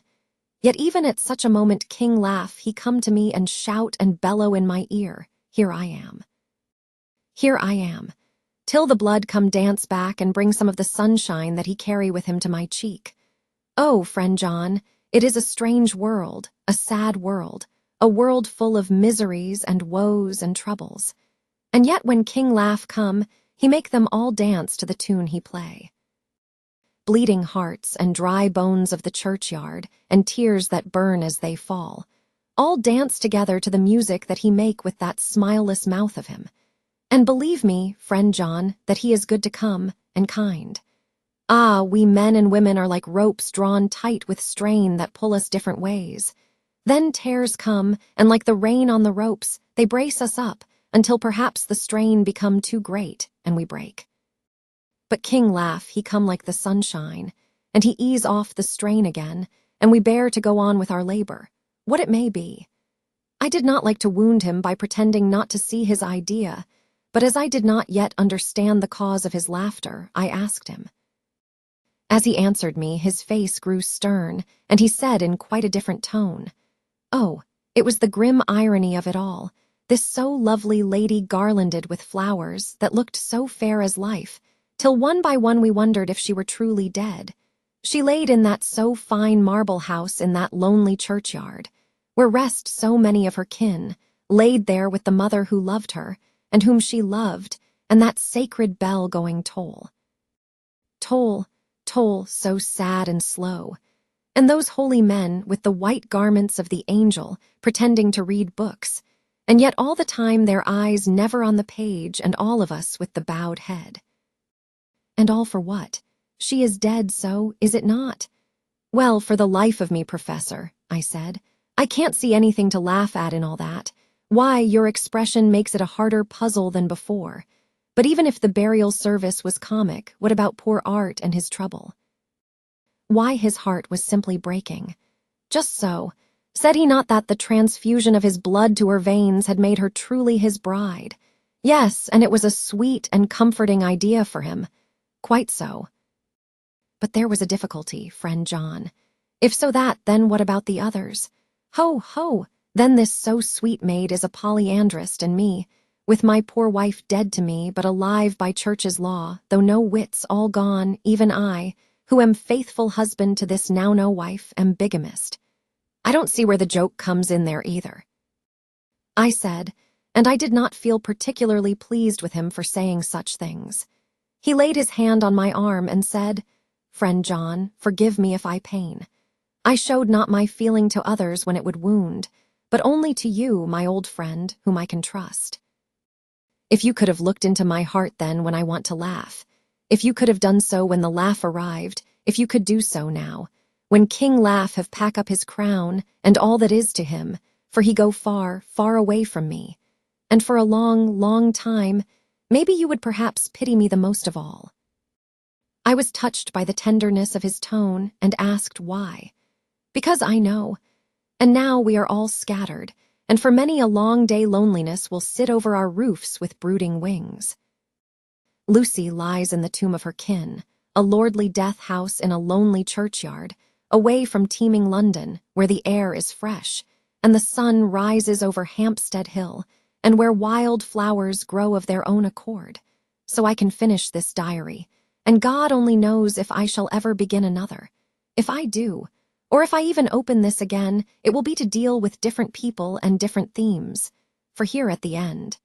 Yet even at such a moment king laugh, he come to me and shout and bellow in my ear, here I am. Here I am, till the blood come dance back and bring some of the sunshine that he carry with him to my cheek. Oh, friend John, it is a strange world, a sad world, a world full of miseries and woes and troubles. And yet when king laugh come, he make them all dance to the tune he play. Bleeding hearts and dry bones of the churchyard and tears that burn as they fall, all dance together to the music that he make with that smileless mouth of him. And believe me, friend John, that he is good to come and kind. Ah, we men and women are like ropes drawn tight with strain that pull us different ways. Then tears come, and like the rain on the ropes, they brace us up, until perhaps the strain become too great, and we break. But king laugh, he come like the sunshine, and he ease off the strain again, and we bear to go on with our labor, what it may be. I did not like to wound him by pretending not to see his idea, but as I did not yet understand the cause of his laughter, I asked him. As he answered me, his face grew stern, and he said in quite a different tone, Oh, it was the grim irony of it all, this so lovely lady garlanded with flowers that looked so fair as life, till one by one we wondered if she were truly dead. She laid in that so fine marble house in that lonely churchyard, where rest so many of her kin, laid there with the mother who loved her, and whom she loved, and that sacred bell going toll. Toll, toll, so sad and slow. And those holy men with the white garments of the angel pretending to read books, and yet all the time their eyes never on the page and all of us with the bowed head. And all for what? She is dead, so, is it not? Well, for the life of me, Professor, I said, I can't see anything to laugh at in all that. Why, your expression makes it a harder puzzle than before. But even if the burial service was comic, what about poor Art and his trouble? Why, his heart was simply breaking. Just so. Said he not that the transfusion of his blood to her veins had made her truly his bride? Yes, and it was a sweet and comforting idea for him. Quite so. But there was a difficulty, friend John. If so that, then what about the others? Ho, ho, then this so sweet maid is a polyandrist, and me, with my poor wife dead to me, but alive by church's law, though no wits all gone, even I, who am faithful husband to this now no wife, am bigamist. I don't see where the joke comes in there either. I said, and I did not feel particularly pleased with him for saying such things. He laid his hand on my arm and said, Friend John, forgive me if I pain. I showed not my feeling to others when it would wound, but only to you, my old friend, whom I can trust. If you could have looked into my heart then when I want to laugh, if you could have done so when the laugh arrived, if you could do so now, when King Laugh have pack up his crown and all that is to him, for he go far, far away from me, and for a long, long time, maybe you would perhaps pity me the most of all. I was touched by the tenderness of his tone and asked why. Because I know. And now we are all scattered, and for many a long day loneliness will sit over our roofs with brooding wings. Lucy lies in the tomb of her kin, a lordly death house in a lonely churchyard, away from teeming London, where the air is fresh, and the sun rises over Hampstead Hill, and where wild flowers grow of their own accord. So I can finish this diary, and God only knows if I shall ever begin another. If I do, or if I even open this again, it will be to deal with different people and different themes, for here at the end,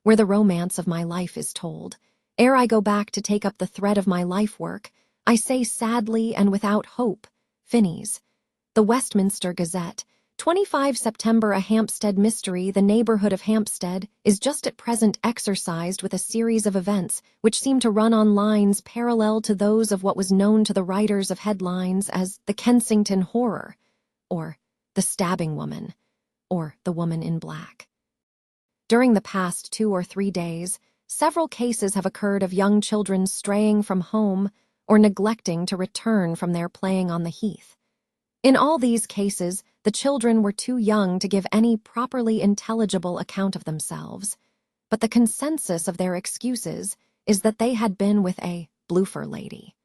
where the romance of my life is told, ere I go back to take up the thread of my life work, I say sadly and without hope, Finney's. The Westminster Gazette, 25 September. A Hampstead mystery. The neighborhood of Hampstead is just at present exercised with a series of events which seem to run on lines parallel to those of what was known to the writers of headlines as the Kensington Horror, or the Stabbing Woman, or the Woman in Black. During the past 2 or 3 days, several cases have occurred of young children straying from home or neglecting to return from their playing on the heath. In all these cases, the children were too young to give any properly intelligible account of themselves, but the consensus of their excuses is that they had been with a bloofer lady.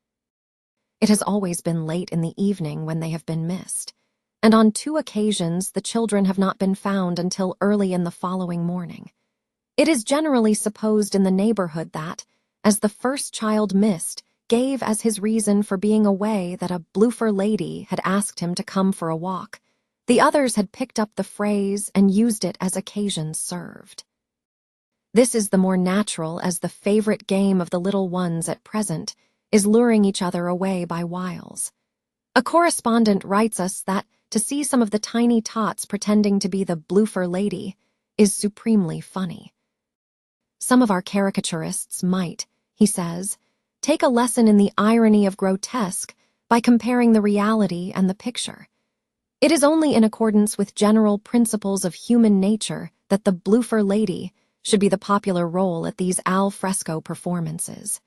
It has always been late in the evening when they have been missed, and on 2 occasions the children have not been found until early in the following morning. It is generally supposed in the neighborhood that, as the first child missed gave as his reason for being away that a bloofer lady had asked him to come for a walk, the others had picked up the phrase and used it as occasion served. This is the more natural as the favorite game of the little ones at present is luring each other away by wiles. A correspondent writes us that to see some of the tiny tots pretending to be the bloofer lady is supremely funny. Some of our caricaturists might, he says, take a lesson in the irony of grotesque by comparing the reality and the picture. It is only in accordance with general principles of human nature that the bloofer lady should be the popular role at these al fresco performances.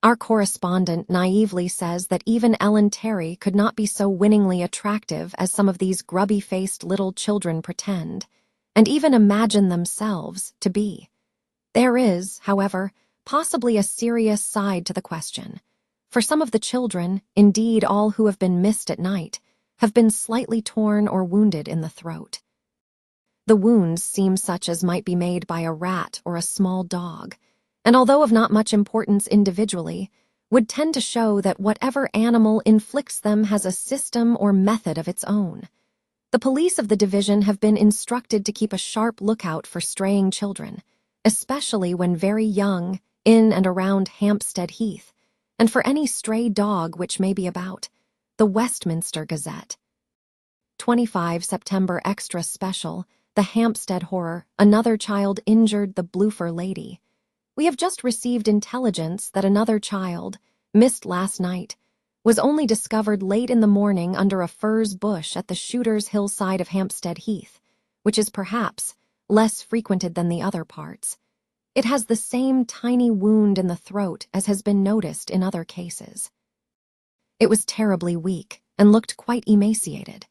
Our correspondent naively says that even Ellen Terry could not be so winningly attractive as some of these grubby-faced little children pretend, and even imagine themselves to be. There is, however, possibly a serious side to the question, for some of the children, indeed all who have been missed at night, have been slightly torn or wounded in the throat. The wounds seem such as might be made by a rat or a small dog, and although of not much importance individually, would tend to show that whatever animal inflicts them has a system or method of its own. The police of the division have been instructed to keep a sharp lookout for straying children, especially when very young, in and around Hampstead Heath, and for any stray dog which may be about. The Westminster Gazette. 25 September Extra Special, The Hampstead Horror, Another Child Injured the Bloofer Lady. We have just received intelligence that another child, missed last night, was only discovered late in the morning under a furze bush at the Shooter's Hill side of Hampstead Heath, which is perhaps less frequented than the other parts. It has the same tiny wound in the throat as has been noticed in other cases. It was terribly weak and looked quite emaciated.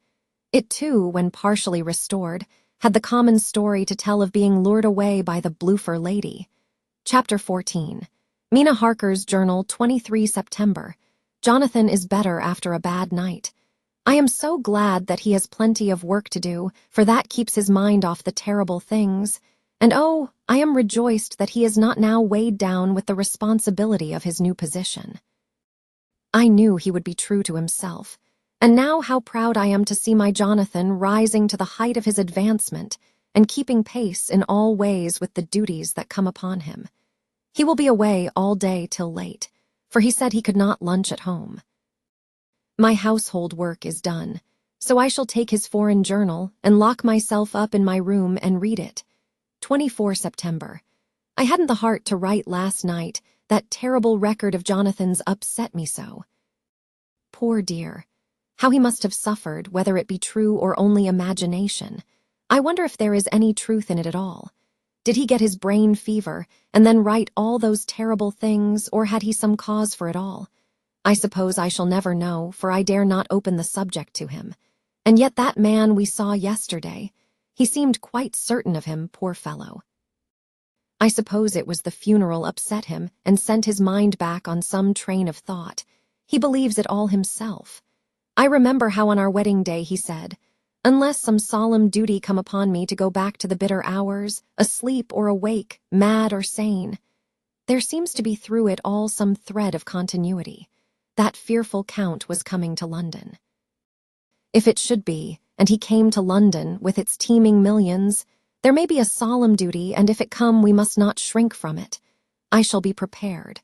It too, when partially restored, had the common story to tell of being lured away by the bloofer lady. Chapter 14. Mina Harker's Journal, 23 September. Jonathan is better after a bad night. I am so glad that he has plenty of work to do, for that keeps his mind off the terrible things. And oh, I am rejoiced that he is not now weighed down with the responsibility of his new position. I knew he would be true to himself, and now how proud I am to see my Jonathan rising to the height of his advancement and keeping pace in all ways with the duties that come upon him. He will be away all day till late, for he said he could not lunch at home. My household work is done, so I shall take his foreign journal and lock myself up in my room and read it. 24 September. I hadn't the heart to write last night. That terrible record of Jonathan's upset me so. Poor dear. How he must have suffered, whether it be true or only imagination. I wonder if there is any truth in it at all. Did he get his brain fever and then write all those terrible things, or had he some cause for it all? I suppose I shall never know, for I dare not open the subject to him. And yet that man we saw yesterday, he seemed quite certain of him, poor fellow. I suppose it was the funeral upset him and sent his mind back on some train of thought. He believes it all himself. I remember how on our wedding day he said, "Unless some solemn duty come upon me to go back to the bitter hours, asleep or awake, mad or sane." There seems to be through it all some thread of continuity. That fearful Count was coming to London. If it should be, and he came to London with its teeming millions, there may be a solemn duty, and if it come, we must not shrink from it. I shall be prepared.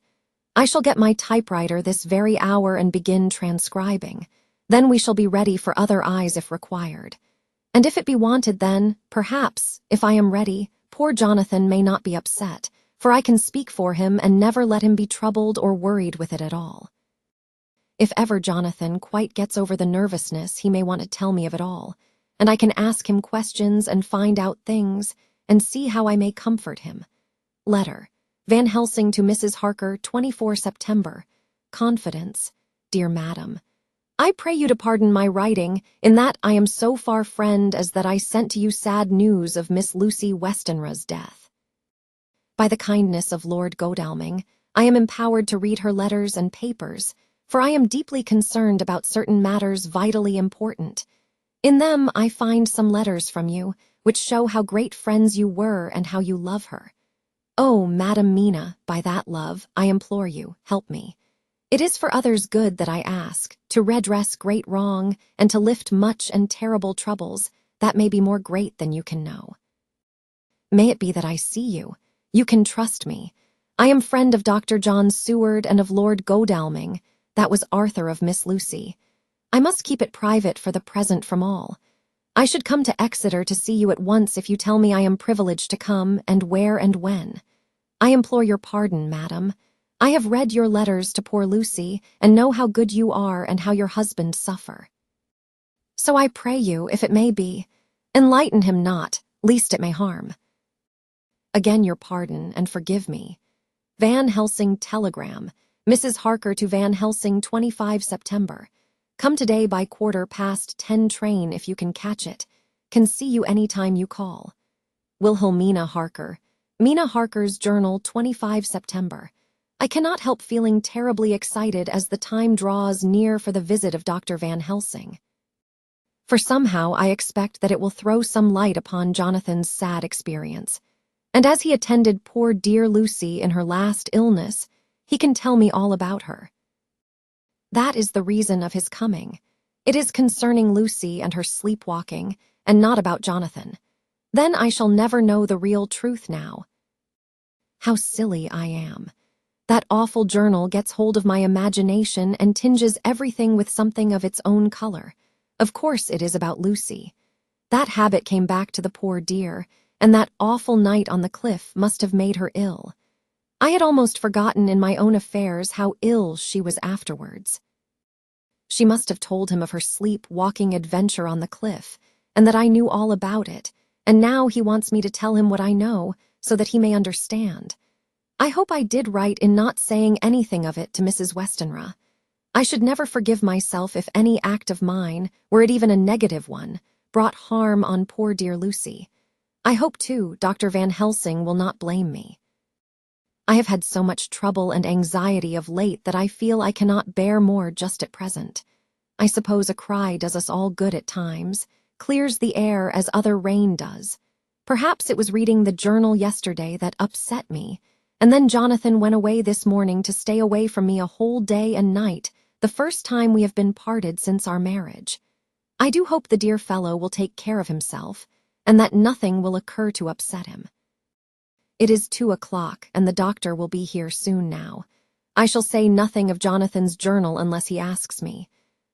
I shall get my typewriter this very hour and begin transcribing. Then we shall be ready for other eyes if required. And if it be wanted, then, perhaps, if I am ready, poor Jonathan may not be upset, for I can speak for him and never let him be troubled or worried with it at all. If ever Jonathan quite gets over the nervousness, he may want to tell me of it all, and I can ask him questions and find out things and see how I may comfort him. Letter. Van Helsing to Mrs. Harker, 24 September. Confidence. Dear Madam, I pray you to pardon my writing, in that I am so far friend as that I sent to you sad news of Miss Lucy WESTENRA'S death. By the kindness of Lord Godalming, I am empowered to read her letters and papers, for I am deeply concerned about certain matters vitally important. In them I find some letters from you, which show how great friends you were and how you love her. Oh, Madam Mina, by that love, I implore you, help me. It is for others' good that I ask, to redress great wrong, and to lift much and terrible troubles, that may be more great than you can know. May it be that I see you. You can trust me. I am friend of Dr. John Seward and of Lord Godalming. That was Arthur of Miss Lucy. I must keep it private for the present from all. I should come to Exeter to see you at once if you tell me I am privileged to come, and where and when. I implore your pardon, madam. I have read your letters to poor Lucy, and know how good you are and how your husband suffer. So I pray you, if it may be, enlighten him not, lest it may harm. Again your pardon, and forgive me. Van Helsing telegram. Mrs. Harker to Van Helsing, 25 September. Come today by 10:15 train if you can catch it. Can see you any time you call. Wilhelmina Harker. Mina Harker's Journal, 25 September. I cannot help feeling terribly excited as the time draws near for the visit of Dr. Van Helsing. For somehow I expect that it will throw some light upon Jonathan's sad experience. And as he attended poor dear Lucy in her last illness, he can tell me all about her. That is the reason of his coming. It is concerning Lucy and her sleepwalking, and not about Jonathan. Then I shall never know the real truth now. How silly I am. That awful journal gets hold of my imagination and tinges everything with something of its own color. Of course it is about Lucy. That habit came back to the poor dear, and that awful night on the cliff must have made her ill. I had almost forgotten in my own affairs how ill she was afterwards. She must have told him of her sleep-walking adventure on the cliff, and that I knew all about it, and now he wants me to tell him what I know, so that he may understand. I hope I did right in not saying anything of it to Mrs. Westenra. I should never forgive myself if any act of mine, were it even a negative one, brought harm on poor dear Lucy. I hope, too, Dr. Van Helsing will not blame me. I have had so much trouble and anxiety of late that I feel I cannot bear more just at present. I suppose a cry does us all good at times, clears the air as other rain does. Perhaps it was reading the journal yesterday that upset me, and then Jonathan went away this morning to stay away from me a whole day and night, the first time we have been parted since our marriage. I do hope the dear fellow will take care of himself, and that nothing will occur to upset him. It is 2:00, and the doctor will be here soon now. I shall say nothing of Jonathan's journal unless he asks me.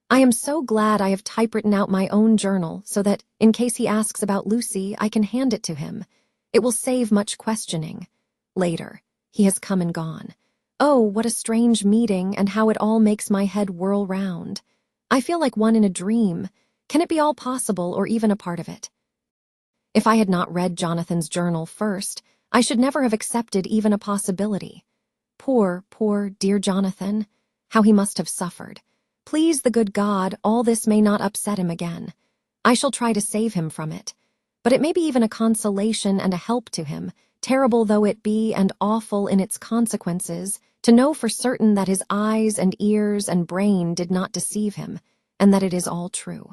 I am so glad I have typewritten out my own journal so that, in case he asks about Lucy, I can hand it to him. It will save much questioning. Later, he has come and gone. Oh, what a strange meeting, and how it all makes my head whirl round. I feel like one in a dream. Can it be all possible, or even a part of it? If I had not read Jonathan's journal first, I should never have accepted even a possibility. Poor, dear Jonathan, how he must have suffered. Please the good God, all this may not upset him again. I shall try to save him from it. But it may be even a consolation and a help to him, terrible though it be and awful in its consequences, to know for certain that his eyes and ears and brain did not deceive him, and that it is all true.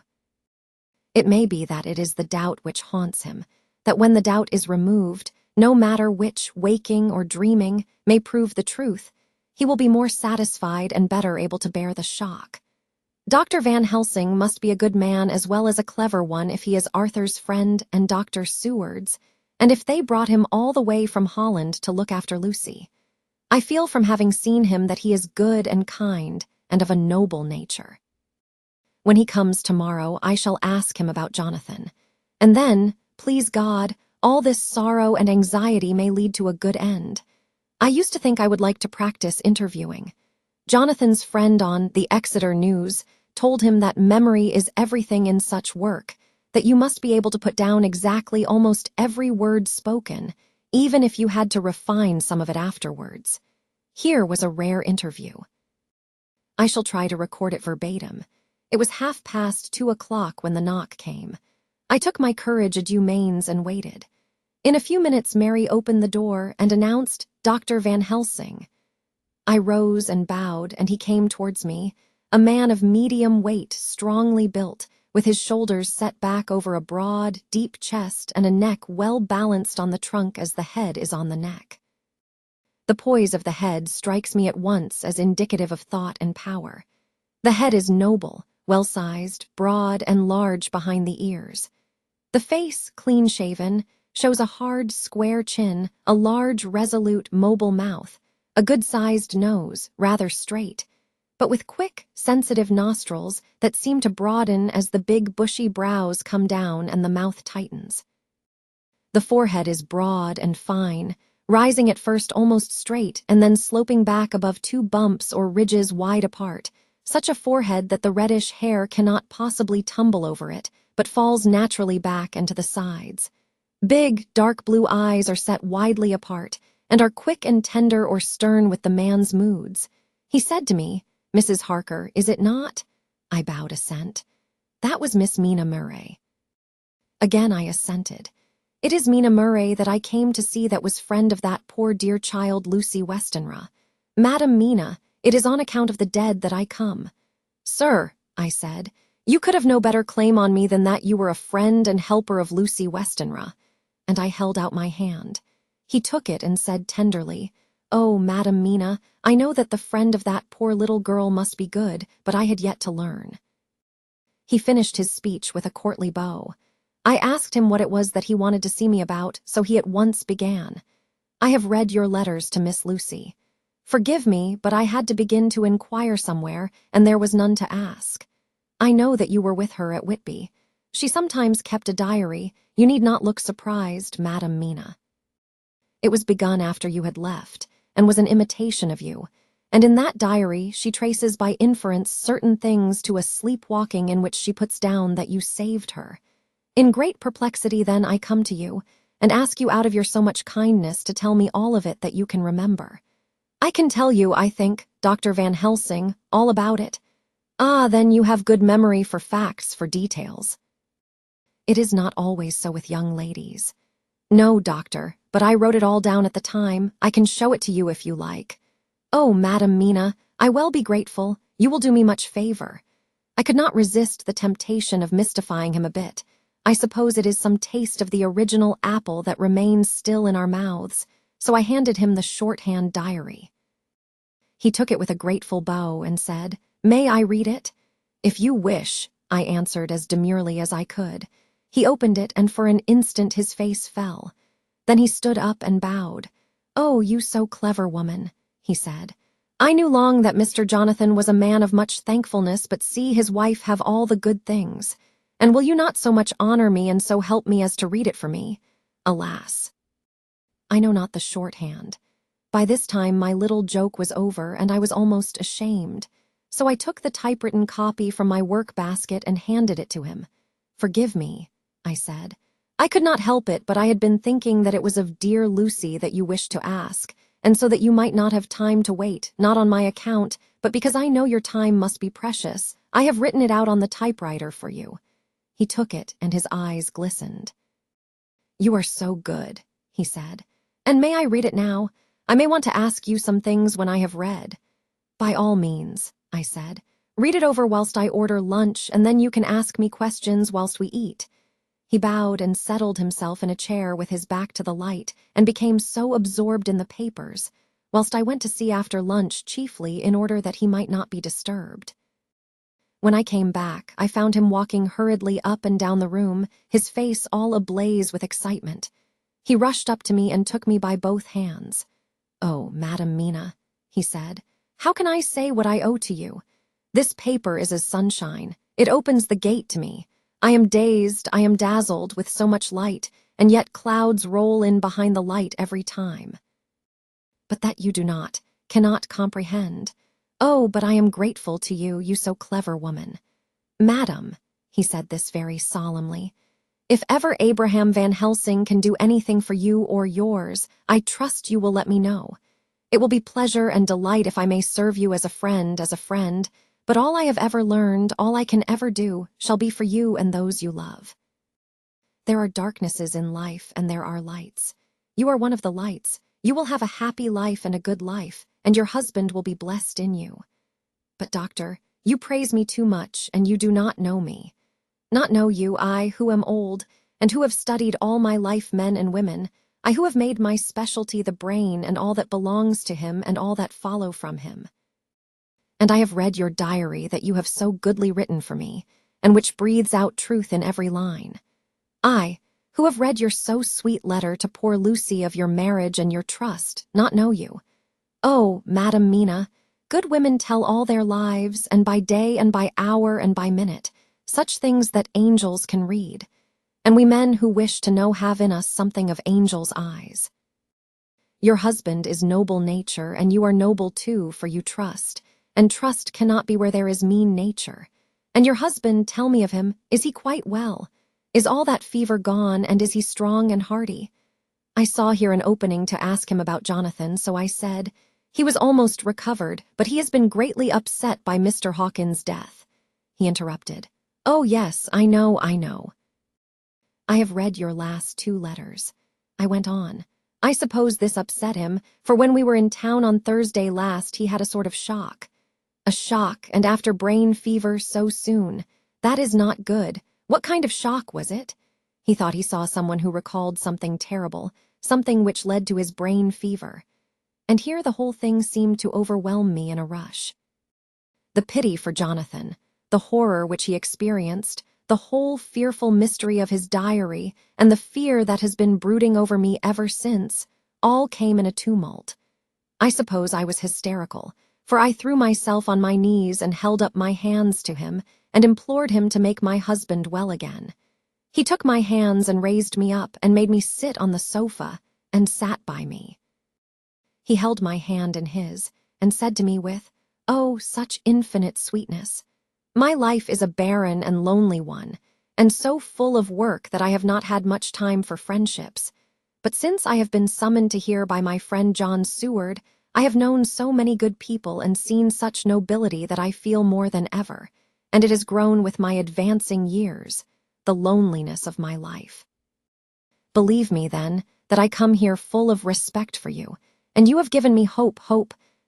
It may be that it is the doubt which haunts him, that when the doubt is removed, no matter which, waking or dreaming, may prove the truth, he will be more satisfied and better able to bear the shock. Dr. Van Helsing must be a good man as well as a clever one if he is Arthur's friend and Dr. SEWARD'S, and if they brought him all the way from Holland to look after Lucy. I feel from having seen him that he is good and kind and of a noble nature. When he comes tomorrow, I shall ask him about Jonathan. And then, please God, all this sorrow and anxiety may lead to a good end. I used to think I would like to practice interviewing. Jonathan's friend on the Exeter News told him that memory is everything in such work, that you must be able to put down exactly almost every word spoken, even if you had to refine some of it afterwards. Here was a rare interview. I shall try to record it verbatim. It was 2:30 when the knock came. I took my courage a due mains and waited. In a few minutes Mary opened the door and announced Dr. Van Helsing. I rose and bowed, and he came towards me, a man of medium weight, strongly built, with his shoulders set back over a broad, deep chest and a neck well balanced on the trunk as the head is on the neck. The poise of the head strikes me at once as indicative of thought and power. The head is noble, well-sized, broad, and large behind the ears. The face, clean-shaven, shows a hard, square chin, a large, resolute, mobile mouth, a good-sized nose, rather straight, but with quick, sensitive nostrils that seem to broaden as the big, bushy brows come down and the mouth tightens. The forehead is broad and fine, rising at first almost straight and then sloping back above two bumps or ridges wide apart, such a forehead that the reddish hair cannot possibly tumble over it, but falls naturally back and to the sides. Big, dark blue eyes are set widely apart and are quick and tender or stern with the man's moods. He said to me, "Mrs. Harker, is it not?" I bowed assent. That was Miss Mina Murray. Again I assented. It is Mina Murray that I came to see that was friend of that poor dear child Lucy Westenra. Madam Mina, it is on account of the dead that I come. Sir, I said, you could have no better claim on me than that you were a friend and helper of Lucy Westenra. And I held out my hand. He took it and said tenderly, "Oh, Madam Mina, I know that the friend of that poor little girl must be good, but I had yet to learn." He finished his speech with a courtly bow. I asked him what it was that he wanted to see me about, so he at once began. "I have read your letters to Miss Lucy. Forgive me, but I had to begin to inquire somewhere, and there was none to ask. I know that you were with her at Whitby. She sometimes kept a diary. You need not look surprised, Madam Mina. It was begun after you had left, and was an imitation of you, and in that diary she traces by inference certain things to a sleepwalking in which she puts down that you saved her. In great perplexity then I come to you, and ask you out of your so much kindness to tell me all of it that you can remember. I can tell you, I think, Dr. Van Helsing, all about it. Ah, then you have good memory for facts, for details. It is not always so with young ladies. No, doctor, but I wrote it all down at the time. I can show it to you if you like. Oh, Madam Mina, I well be grateful. You will do me much favor. I could not resist the temptation of mystifying him a bit. I suppose it is some taste of the original apple that remains still in our mouths, so I handed him the shorthand diary. He took it with a grateful bow and said, "May I read it?" "If you wish," I answered as demurely as I could. He opened it, and for an instant his face fell. Then he stood up and bowed. "Oh, you so clever woman," he said. "I knew long that Mr. Jonathan was a man of much thankfulness, but see his wife have all the good things. And will you not so much honor me and so help me as to read it for me? Alas, I know not the shorthand." By this time my little joke was over, and I was almost ashamed. So I took the typewritten copy from my work basket and handed it to him. "Forgive me," I said. "I could not help it, but I had been thinking that it was of dear Lucy that you wished to ask, and so that you might not have time to wait, not on my account, but because I know your time must be precious, I have written it out on the typewriter for you." He took it, and his eyes glistened. "You are so good," he said. "And may I read it now? I may want to ask you some things when I have read." "By all means," I said. "Read it over whilst I order lunch, and then you can ask me questions whilst we eat." He bowed and settled himself in a chair with his back to the light and became so absorbed in the papers, whilst I went to see after lunch chiefly in order that he might not be disturbed. When I came back, I found him walking hurriedly up and down the room, his face all ablaze with excitement. He rushed up to me and took me by both hands. "Oh, Madam Mina," he said, "how can I say what I owe to you? This paper is as sunshine. It opens the gate to me. I am dazed, I am dazzled with so much light, and yet clouds roll in behind the light every time. But that you cannot comprehend. Oh, but I am grateful to you, you so clever woman. Madam," he said this very solemnly, "if ever Abraham Van Helsing can do anything for you or yours, I trust you will let me know. It will be pleasure and delight if I may serve you as a friend, but all I have ever learned, all I can ever do, shall be for you and those you love. There are darknesses in life, and there are lights. You are one of the lights. You will have a happy life and a good life, and your husband will be blessed in you. But, doctor, you praise me too much, and you do not know me. Not know you, I, who am old, and who have studied all my life men and women, I who have made my specialty the brain and all that belongs to him and all that follow from him. And I have read your diary that you have so goodly written for me, and which breathes out truth in every line. I, who have read your so sweet letter to poor Lucy of your marriage and your trust, not know you. Oh, Madam Mina, good women tell all their lives, and by day and by hour and by minute, such things that angels can read, and we men who wish to know have in us something of angels' eyes. Your husband is noble nature, and you are noble too, for you trust, and trust cannot be where there is mean nature. And your husband, tell me of him, is he quite well? Is all that fever gone, and is he strong and hearty? I saw here an opening to ask him about Jonathan, so I said, he was almost recovered, but he has been greatly upset by Mr. Hawkins' death. He interrupted. Oh, yes, I know. I have read your last 2 letters. I went on. I suppose this upset him, for when we were in town on Thursday last, he had a sort of shock. A shock, and after brain fever so soon. That is not good. What kind of shock was it? He thought he saw someone who recalled something terrible, something which led to his brain fever. And here the whole thing seemed to overwhelm me in a rush. The pity for Jonathan, the horror which he experienced, the whole fearful mystery of his diary, and the fear that has been brooding over me ever since, all came in a tumult. I suppose I was hysterical, for I threw myself on my knees and held up my hands to him and implored him to make my husband well again. He took my hands and raised me up and made me sit on the sofa and sat by me. He held my hand in his and said to me with, oh, such infinite sweetness, my life is a barren and lonely one, and so full of work that I have not had much time for friendships. But since I have been summoned to here by my friend John Seward, I have known so many good people and seen such nobility that I feel more than ever, and it has grown with my advancing years, the loneliness of my life. Believe me, then, that I come here full of respect for you, and you have given me hope,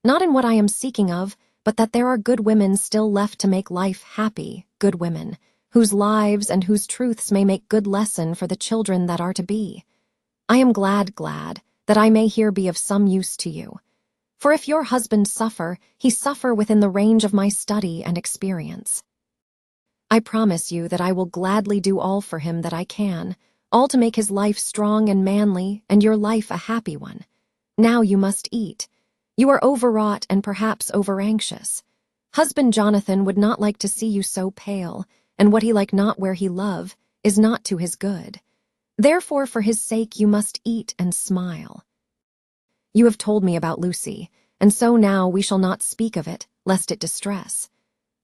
not in what I am seeking of, but that there are good women still left to make life happy, good women, whose lives and whose truths may make good lesson for the children that are to be. I am glad that I may here be of some use to you. For if your husband suffer, he suffer within the range of my study and experience. I promise you that I will gladly do all for him that I can, all to make his life strong and manly, and your life a happy one. Now you must eat. You are overwrought and perhaps over-anxious. Husband Jonathan would not like to see you so pale, and what he like not where he love is not to his good. Therefore, for his sake, you must eat and smile. You have told me about Lucy, and so now we shall not speak of it, lest it distress.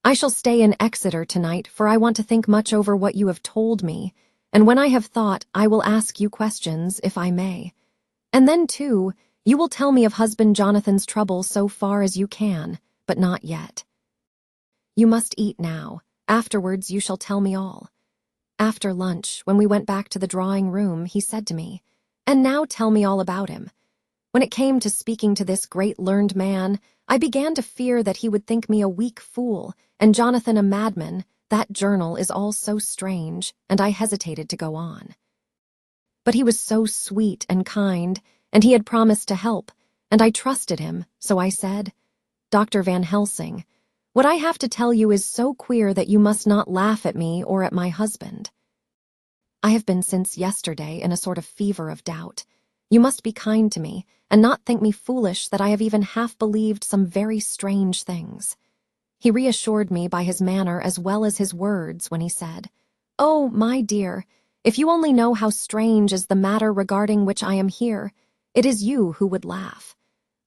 I shall stay in Exeter tonight, for I want to think much over what you have told me, and when I have thought, I will ask you questions, if I may. And then, too, you will tell me of husband Jonathan's trouble so far as you can, but not yet. You must eat now. Afterwards you shall tell me all. After lunch, when we went back to the drawing-room, he said to me, and now tell me all about him. When it came to speaking to this great learned man, I began to fear that he would think me a weak fool, and Jonathan a madman, That journal is all so strange, and I hesitated to go on. But he was so sweet and kind, and he had promised to help, and I trusted him, so I said, "Dr. Van Helsing, what I have to tell you is so queer that you must not laugh at me or at my husband. I have been since yesterday in a sort of fever of doubt. You must be kind to me, and not think me foolish that I have even half believed some very strange things." He reassured me by his manner as well as his words when he said, "Oh, my dear, if you only know how strange is the matter regarding which I am here, it is you who would laugh.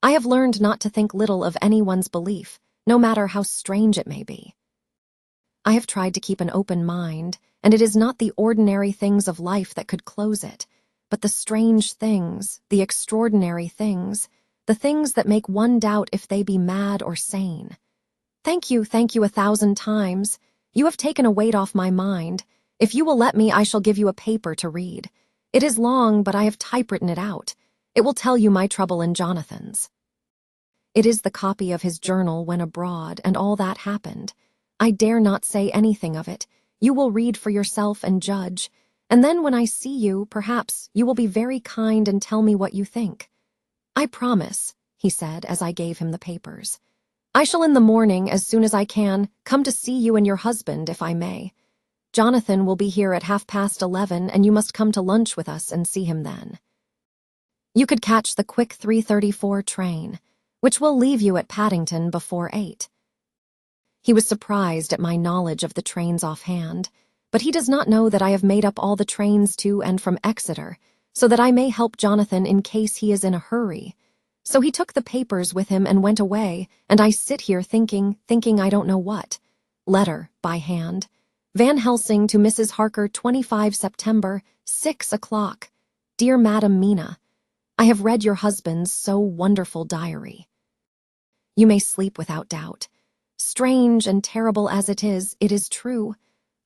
I have learned not to think little of anyone's belief, no matter how strange it may be. I have tried to keep an open mind, and it is not the ordinary things of life that could close it, but the strange things, the extraordinary things, the things that make one doubt if they be mad or sane. Thank you 1,000 times. You have taken a weight off my mind. If you will let me, I shall give you a paper to read. It is long, but I have typewritten it out. It will tell you my trouble and Jonathan's. It is the copy of his journal when abroad, and all that happened. I dare not say anything of it. You will read for yourself and judge, and then when I see you, perhaps you will be very kind and tell me what you think." "I promise," he said as I gave him the papers. "I shall in the morning, as soon as I can, come to see you and your husband, if I may. Jonathan will be here at 11:30, and you must come to lunch with us and see him then. You could catch the quick 3:34 train, which will leave you at Paddington before 8. He was surprised at my knowledge of the trains offhand, but he does not know that I have made up all the trains to and from Exeter, so that I may help Jonathan in case he is in a hurry. So he took the papers with him and went away, and I sit here thinking I don't know what. Letter, by hand. Van Helsing to Mrs. Harker, 25 September, 6 o'clock. Dear Madam Mina, I have read your husband's so wonderful diary. You may sleep without doubt. Strange and terrible as it is true.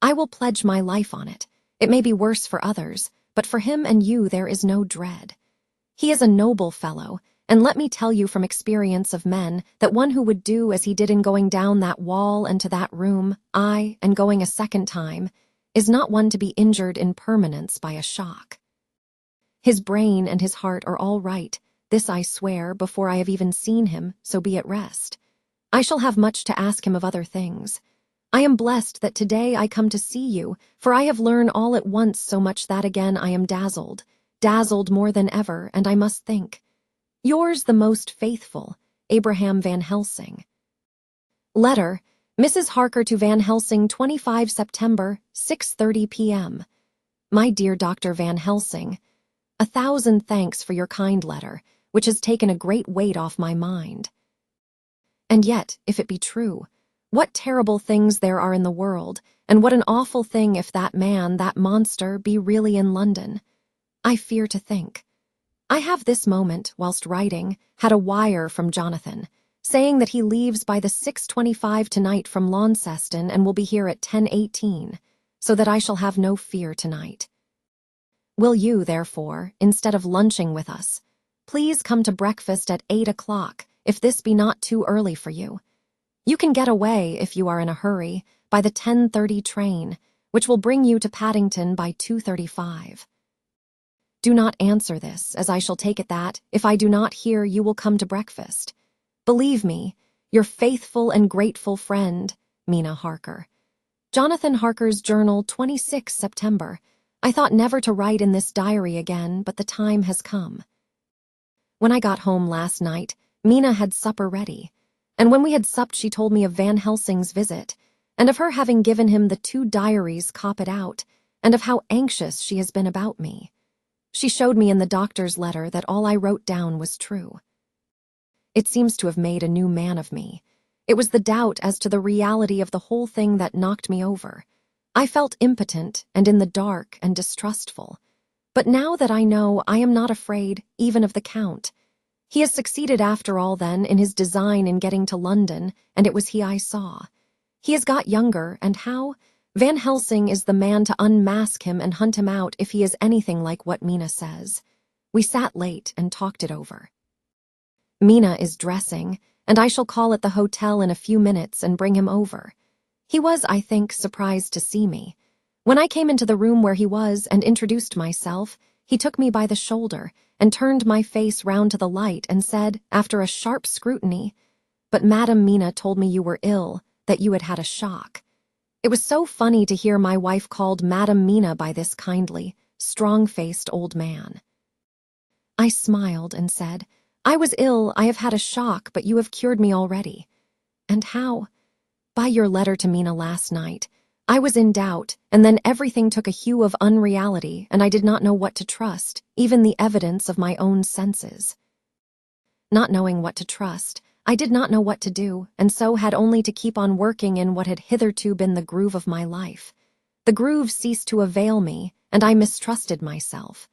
I will pledge my life on it. It may be worse for others, but for him and you there is no dread. He is a noble fellow, and let me tell you from experience of men that one who would do as he did in going down that wall and to that room, aye, and going a second time, is not one to be injured in permanence by a shock. His brain and his heart are all right, this I swear before I have even seen him, so be at rest. I shall have much to ask him of other things. I am blessed that today I come to see you, for I have learned all at once so much that again I am dazzled more than ever, and I must think. Yours the most faithful, Abraham Van Helsing. Letter, Mrs. Harker to Van Helsing, 25 September, 6:30 p.m. My dear Dr. Van Helsing, 1,000 thanks for your kind letter, which has taken a great weight off my mind. And yet, if it be true, what terrible things there are in the world, and what an awful thing if that man, that monster, be really in London. I fear to think. I have this moment, whilst writing, had a wire from Jonathan, saying that he leaves by the 6:25 tonight from Launceston and will be here at 10:18, so that I shall have no fear tonight. Will you, therefore, instead of lunching with us, please come to breakfast at 8 o'clock, if this be not too early for you. You can get away, if you are in a hurry, by the 10:30 train, which will bring you to Paddington by 2:35. Do not answer this, as I shall take it that, if I do not hear, you will come to breakfast. Believe me, your faithful and grateful friend, Mina Harker. Jonathan Harker's Journal, 26 September. I thought never to write in this diary again, but the time has come. When I got home last night, Mina had supper ready, and when we had supped she told me of Van Helsing's visit, and of her having given him the 2 diaries copied out, and of how anxious she has been about me. She showed me in the doctor's letter that all I wrote down was true. It seems to have made a new man of me. It was the doubt as to the reality of the whole thing that knocked me over. I felt impotent and in the dark and distrustful. But now that I know, I am not afraid, even of the Count. He has succeeded after all, then, in his design in getting to London, and it was he I saw. He has got younger, and how? Van Helsing is the man to unmask him and hunt him out if he is anything like what Mina says. We sat late and talked it over. Mina is dressing, and I shall call at the hotel in a few minutes and bring him over. He was, I think, surprised to see me. When I came into the room where he was and introduced myself, he took me by the shoulder and turned my face round to the light and said, after a sharp scrutiny, "But Madam Mina told me you were ill, that you had had a shock." It was so funny to hear my wife called Madam Mina by this kindly, strong-faced old man. I smiled and said, "I was ill, I have had a shock, but you have cured me already." "And how?" "By your letter to Mina last night. I was in doubt, and then everything took a hue of unreality, and I did not know what to trust, even the evidence of my own senses. Not knowing what to trust, I did not know what to do, and so had only to keep on working in what had hitherto been the groove of my life. The groove ceased to avail me, and I mistrusted myself.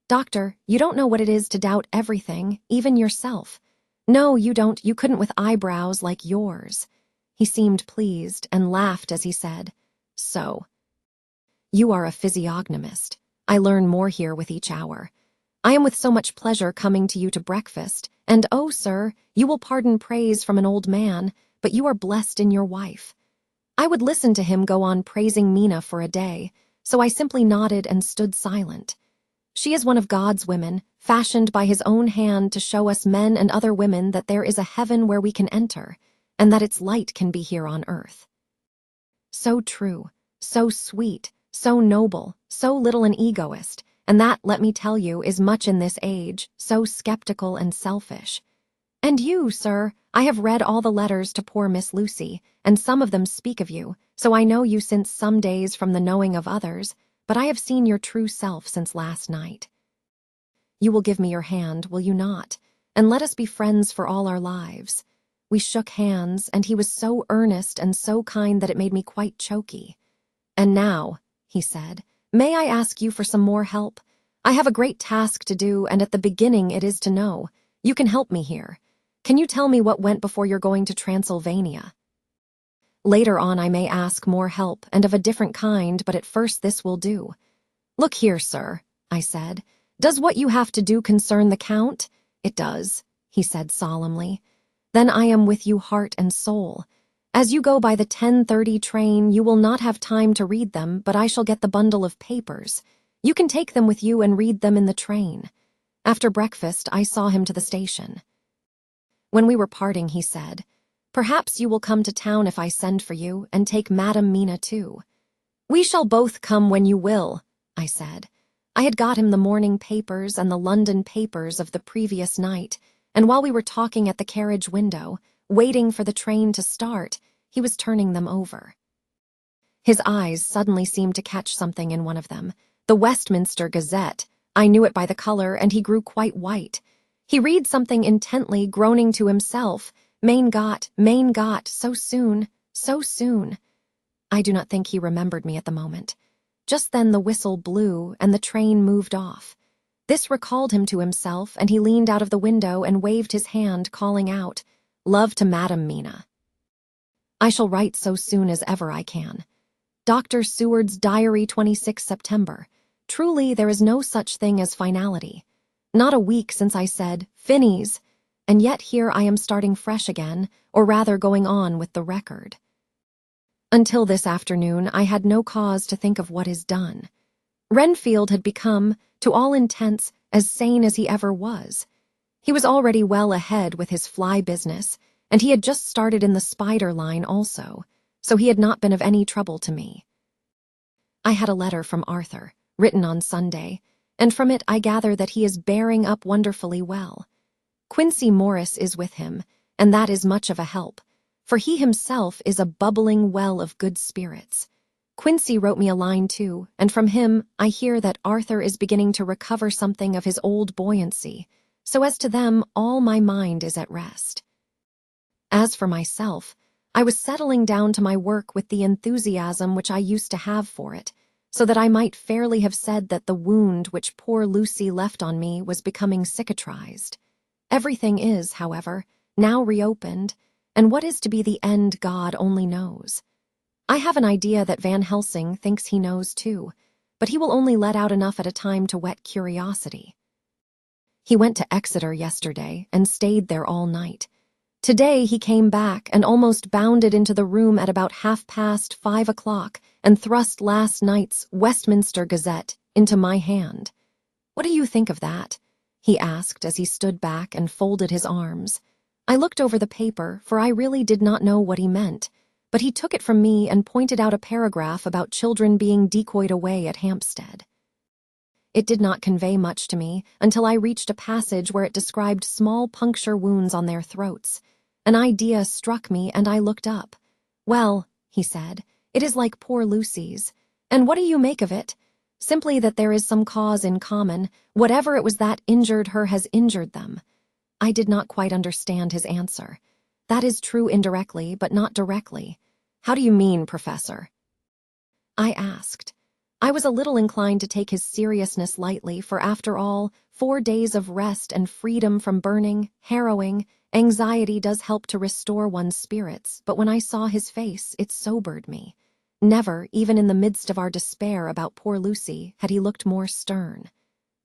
Doctor, you don't know what it is to doubt everything, even yourself. No, you don't, you couldn't with eyebrows like yours." He seemed pleased and laughed as he said, "So, you are a physiognomist. I learn more here with each hour. I am with so much pleasure coming to you to breakfast, and oh, sir, you will pardon praise from an old man, but you are blessed in your wife." I would listen to him go on praising Mina for a day, so I simply nodded and stood silent. She is one of God's women, fashioned by his own hand to show us men and other women that there is a heaven where we can enter, and that its light can be here on earth. So true, so sweet, so noble, so little an egoist, and that, let me tell you, is much in this age, so skeptical and selfish. And you, sir, I have read all the letters to poor Miss Lucy, and some of them speak of you, so I know you since some days from the knowing of others, but I have seen your true self since last night. You will give me your hand, will you not? And let us be friends for all our lives. We shook hands, and he was so earnest and so kind that it made me quite choky. "And now," he said, "may I ask you for some more help? I have a great task to do, and at the beginning it is to know. You can help me here. Can you tell me what went before your going to Transylvania? Later on I may ask more help, and of a different kind, but at first this will do." "Look here, sir," I said. "Does what you have to do concern the Count?" "It does," he said solemnly. "Then I am with you heart and soul. As you go by the 10:30 train, you will not have time to read them, but I shall get the bundle of papers. You can take them with you and read them in the train." After breakfast, I saw him to the station. When we were parting, he said, "Perhaps you will come to town if I send for you, and take Madam Mina too." "We shall both come when you will," I said. I had got him the morning papers and the London papers of the previous night, and while we were talking at the carriage window, waiting for the train to start, he was turning them over. His eyes suddenly seemed to catch something in one of them, the Westminster Gazette. I knew it by the color, and he grew quite white. He read something intently, groaning to himself, Mein Gott, so soon, so soon." I do not think he remembered me at the moment. Just then the whistle blew, and the train moved off. This recalled him to himself, and he leaned out of the window and waved his hand, calling out, "Love to Madam Mina." I shall write so soon as ever I can. Dr. Seward's Diary, 26 September. Truly, there is no such thing as finality. Not a week since I said, "Finnies," and yet here I am starting fresh again, or rather going on with the record. Until this afternoon, I had no cause to think of what is done. Renfield had become, to all intents, as sane as he ever was. He was already well ahead with his fly business, and he had just started in the spider line also, so he had not been of any trouble to me. I had a letter from Arthur, written on Sunday, and from it I gather that he is bearing up wonderfully well. Quincy Morris is with him, and that is much of a help, for he himself is a bubbling well of good spirits. Quincy wrote me a line too, and from him I hear that Arthur is beginning to recover something of his old buoyancy, so as to them all my mind is at rest. As for myself, I was settling down to my work with the enthusiasm which I used to have for it, so that I might fairly have said that the wound which poor Lucy left on me was becoming cicatrized. Everything is, however, now reopened, and what is to be the end God only knows. I have an idea that Van Helsing thinks he knows too, but he will only let out enough at a time to whet curiosity. He went to Exeter yesterday and stayed there all night. Today he came back and almost bounded into the room at about 5:30 and thrust last night's Westminster Gazette into my hand. "What do you think of that?" he asked as he stood back and folded his arms. I looked over the paper, for I really did not know what he meant, but he took it from me and pointed out a paragraph about children being decoyed away at Hampstead. It did not convey much to me until I reached a passage where it described small puncture wounds on their throats. An idea struck me and I looked up. "Well," he said, "it is like poor Lucy's. And what do you make of it? Simply that there is some cause in common. Whatever it was that injured her has injured them." I did not quite understand his answer. "That is true indirectly, but not directly." "How do you mean, Professor?" I asked. I was a little inclined to take his seriousness lightly, for after all, 4 days of rest and freedom from burning, harrowing, anxiety does help to restore one's spirits, but when I saw his face, it sobered me. Never, even in the midst of our despair about poor Lucy, had he looked more stern.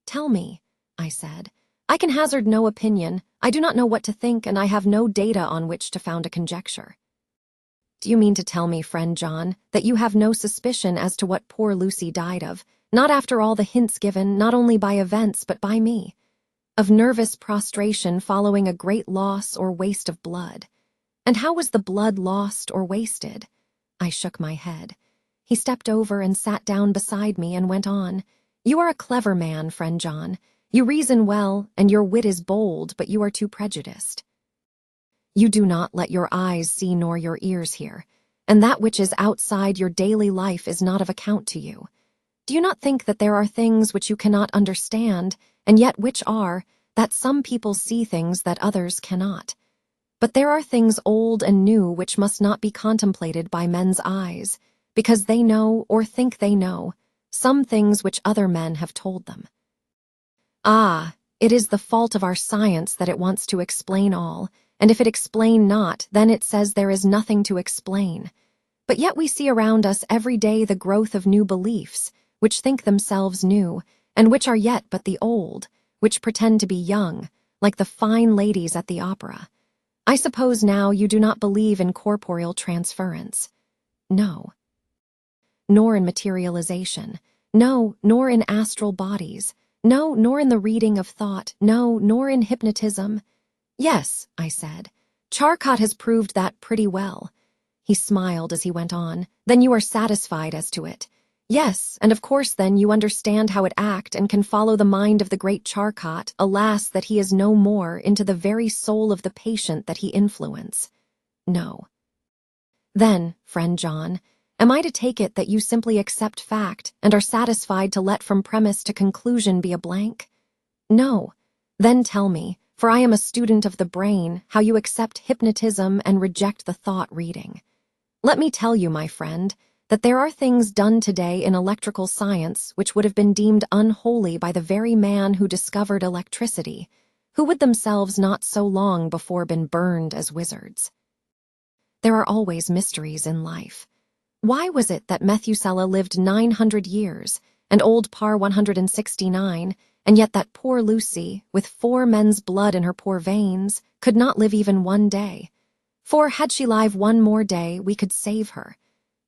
"Tell me," I said. "I can hazard no opinion. I do not know what to think, and I have no data on which to found a conjecture." "Do you mean to tell me, friend John, that you have no suspicion as to what poor Lucy died of, not after all the hints given, not only by events, but by me? Of nervous prostration following a great loss or waste of blood. And how was the blood lost or wasted?" I shook my head. He stepped over and sat down beside me and went on. "You are a clever man, friend John. You reason well, and your wit is bold, but you are too prejudiced. You do not let your eyes see nor your ears hear, and that which is outside your daily life is not of account to you. Do you not think that there are things which you cannot understand, and yet which are, that some people see things that others cannot? But there are things old and new which must not be contemplated by men's eyes, because they know, or think they know, some things which other men have told them. Ah, it is the fault of our science that it wants to explain all, and if it explain not, then it says there is nothing to explain. But yet we see around us every day the growth of new beliefs, which think themselves new, and which are yet but the old, which pretend to be young, like the fine ladies at the opera. I suppose now you do not believe in corporeal transference." "No." "Nor in materialization. No, nor in astral bodies. No, nor in the reading of thought. No, nor in hypnotism." "Yes," I said. "Charcot has proved that pretty well." He smiled as he went on. "Then you are satisfied as to it." "Yes, and of course then you understand how it act and can follow the mind of the great Charcot, alas that he is no more, into the very soul of the patient that he influence." "No." "Then, friend John, am I to take it that you simply accept fact and are satisfied to let from premise to conclusion be a blank?" "No." "Then tell me, for I am a student of the brain, how you accept hypnotism and reject the thought-reading." "Let me tell you, my friend, that there are things done today in electrical science which would have been deemed unholy by the very man who discovered electricity, who would themselves not so long before been burned as wizards. There are always mysteries in life. Why was it that Methuselah lived 900 years, and old Parr 169, and yet that poor Lucy, with 4 men's blood in her poor veins, could not live even 1 day? For had she lived 1 more day, we could save her.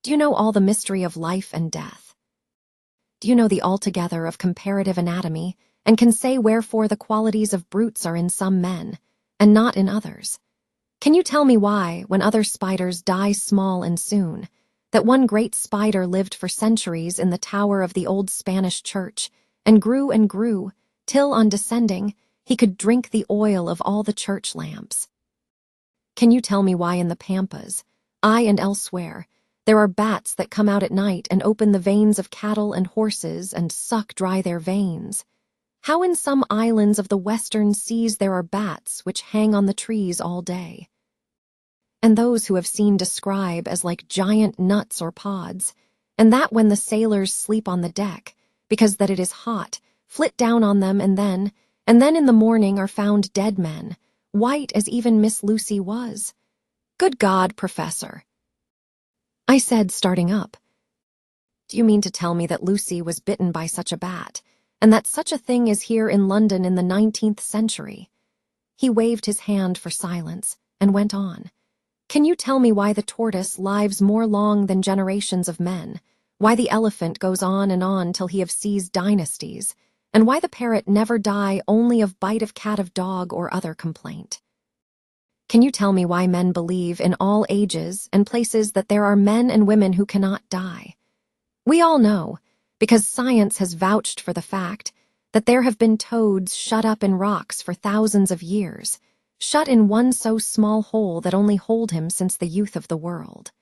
Do you know all the mystery of life and death? Do you know the altogether of comparative anatomy, and can say wherefore the qualities of brutes are in some men, and not in others? Can you tell me why, when other spiders die small and soon, that one great spider lived for centuries in the tower of the old Spanish church, and grew, till, on descending, he could drink the oil of all the church lamps? Can you tell me why in the Pampas, aye and elsewhere, there are bats that come out at night and open the veins of cattle and horses and suck dry their veins? How in some islands of the western seas there are bats which hang on the trees all day? And those who have seen describe as like giant nuts or pods, and that when the sailors sleep on the deck, because that it is hot, flit down on them and then in the morning are found dead men, white as even Miss Lucy was. Good God, Professor! I said, starting up. Do you mean to tell me that Lucy was bitten by such a bat, and that such a thing is here in London in the 19th century? He waved his hand for silence. and went on. Can you tell me why the tortoise lives more long than generations of men, why the elephant goes on till he have seized dynasties, and why the parrot never die only of bite of cat of dog or other complaint? Can you tell me why men believe in all ages and places that there are men and women who cannot die? We all know, because science has vouched for the fact, that there have been toads shut up in rocks for thousands of years, shut in one so small hole that only hold him since the youth of the world.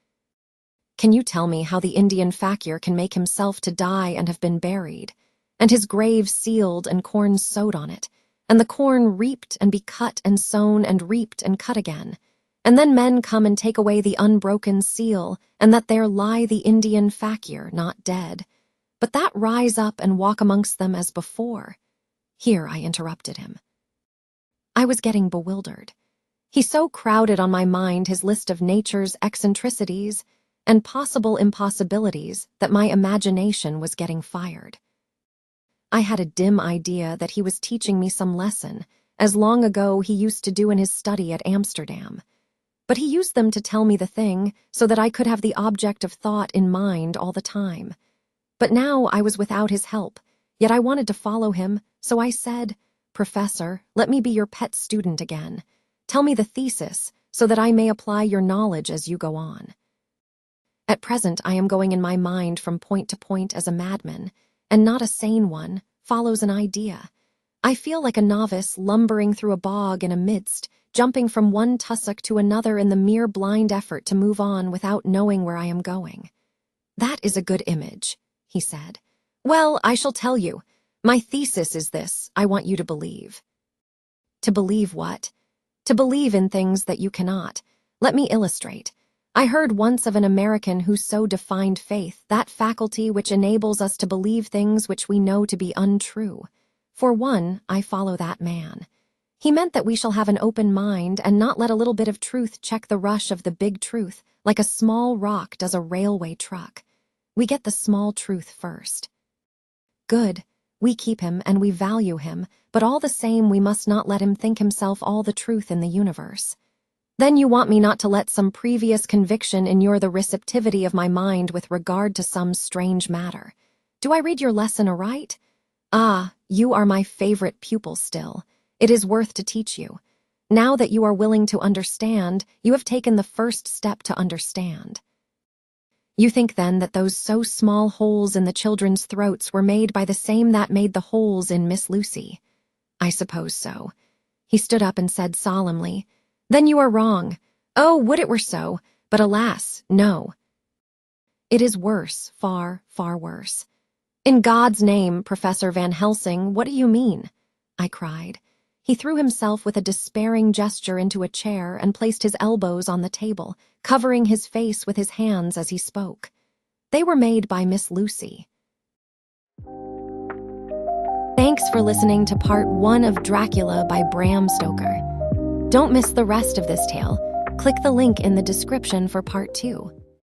Can you tell me how the Indian fakir can make himself to die and have been buried, and his grave sealed and corn sowed on it, and the corn reaped and be cut and sown and reaped and cut again, and then men come and take away the unbroken seal, and that there lie the Indian fakir, not dead, but that rise up and walk amongst them as before? Here I interrupted him. I was getting bewildered. He so crowded on my mind his list of nature's eccentricities and possible impossibilities that my imagination was getting fired. I had a dim idea that he was teaching me some lesson, as long ago he used to do in his study at Amsterdam. But he used them to tell me the thing so that I could have the object of thought in mind all the time. But now I was without his help, yet I wanted to follow him, so I said, Professor, let me be your pet student again. Tell me the thesis, so that I may apply your knowledge as you go on. At present I am going in my mind from point to point as a madman, and not a sane one, follows an idea. I feel like a novice lumbering through a bog in a midst, jumping from one tussock to another in the mere blind effort to move on without knowing where I am going. That is a good image, he said. Well, I shall tell you. My thesis is this: I want you to believe. To believe what? To believe in things that you cannot. Let me illustrate. I heard once of an American who so defined faith, that faculty which enables us to believe things which we know to be untrue. For one, I follow that man. He meant that we shall have an open mind and not let a little bit of truth check the rush of the big truth, like a small rock does a railway truck. We get the small truth first. Good. We keep him and we value him, but all the same we must not let him think himself all the truth in the universe. Then you want me not to let some previous conviction inure the receptivity of my mind with regard to some strange matter. Do I read your lesson aright? Ah, you are my favorite pupil still. It is worth to teach you. Now that you are willing to understand, you have taken the first step to understand. You think then that those so small holes in the children's throats were made by the same that made the holes in Miss Lucy? I suppose so. He stood up and said solemnly, Then you are wrong. Oh, would it were so, but alas, no. It is worse, far, far worse. In God's name, Professor Van Helsing, what do you mean? I cried. He threw himself with a despairing gesture into a chair and placed his elbows on the table, covering his face with his hands as he spoke. They were made by Miss Lucy. Thanks for listening to Part 1 of Dracula by Bram Stoker. Don't miss the rest of this tale. Click the link in the description for Part 2.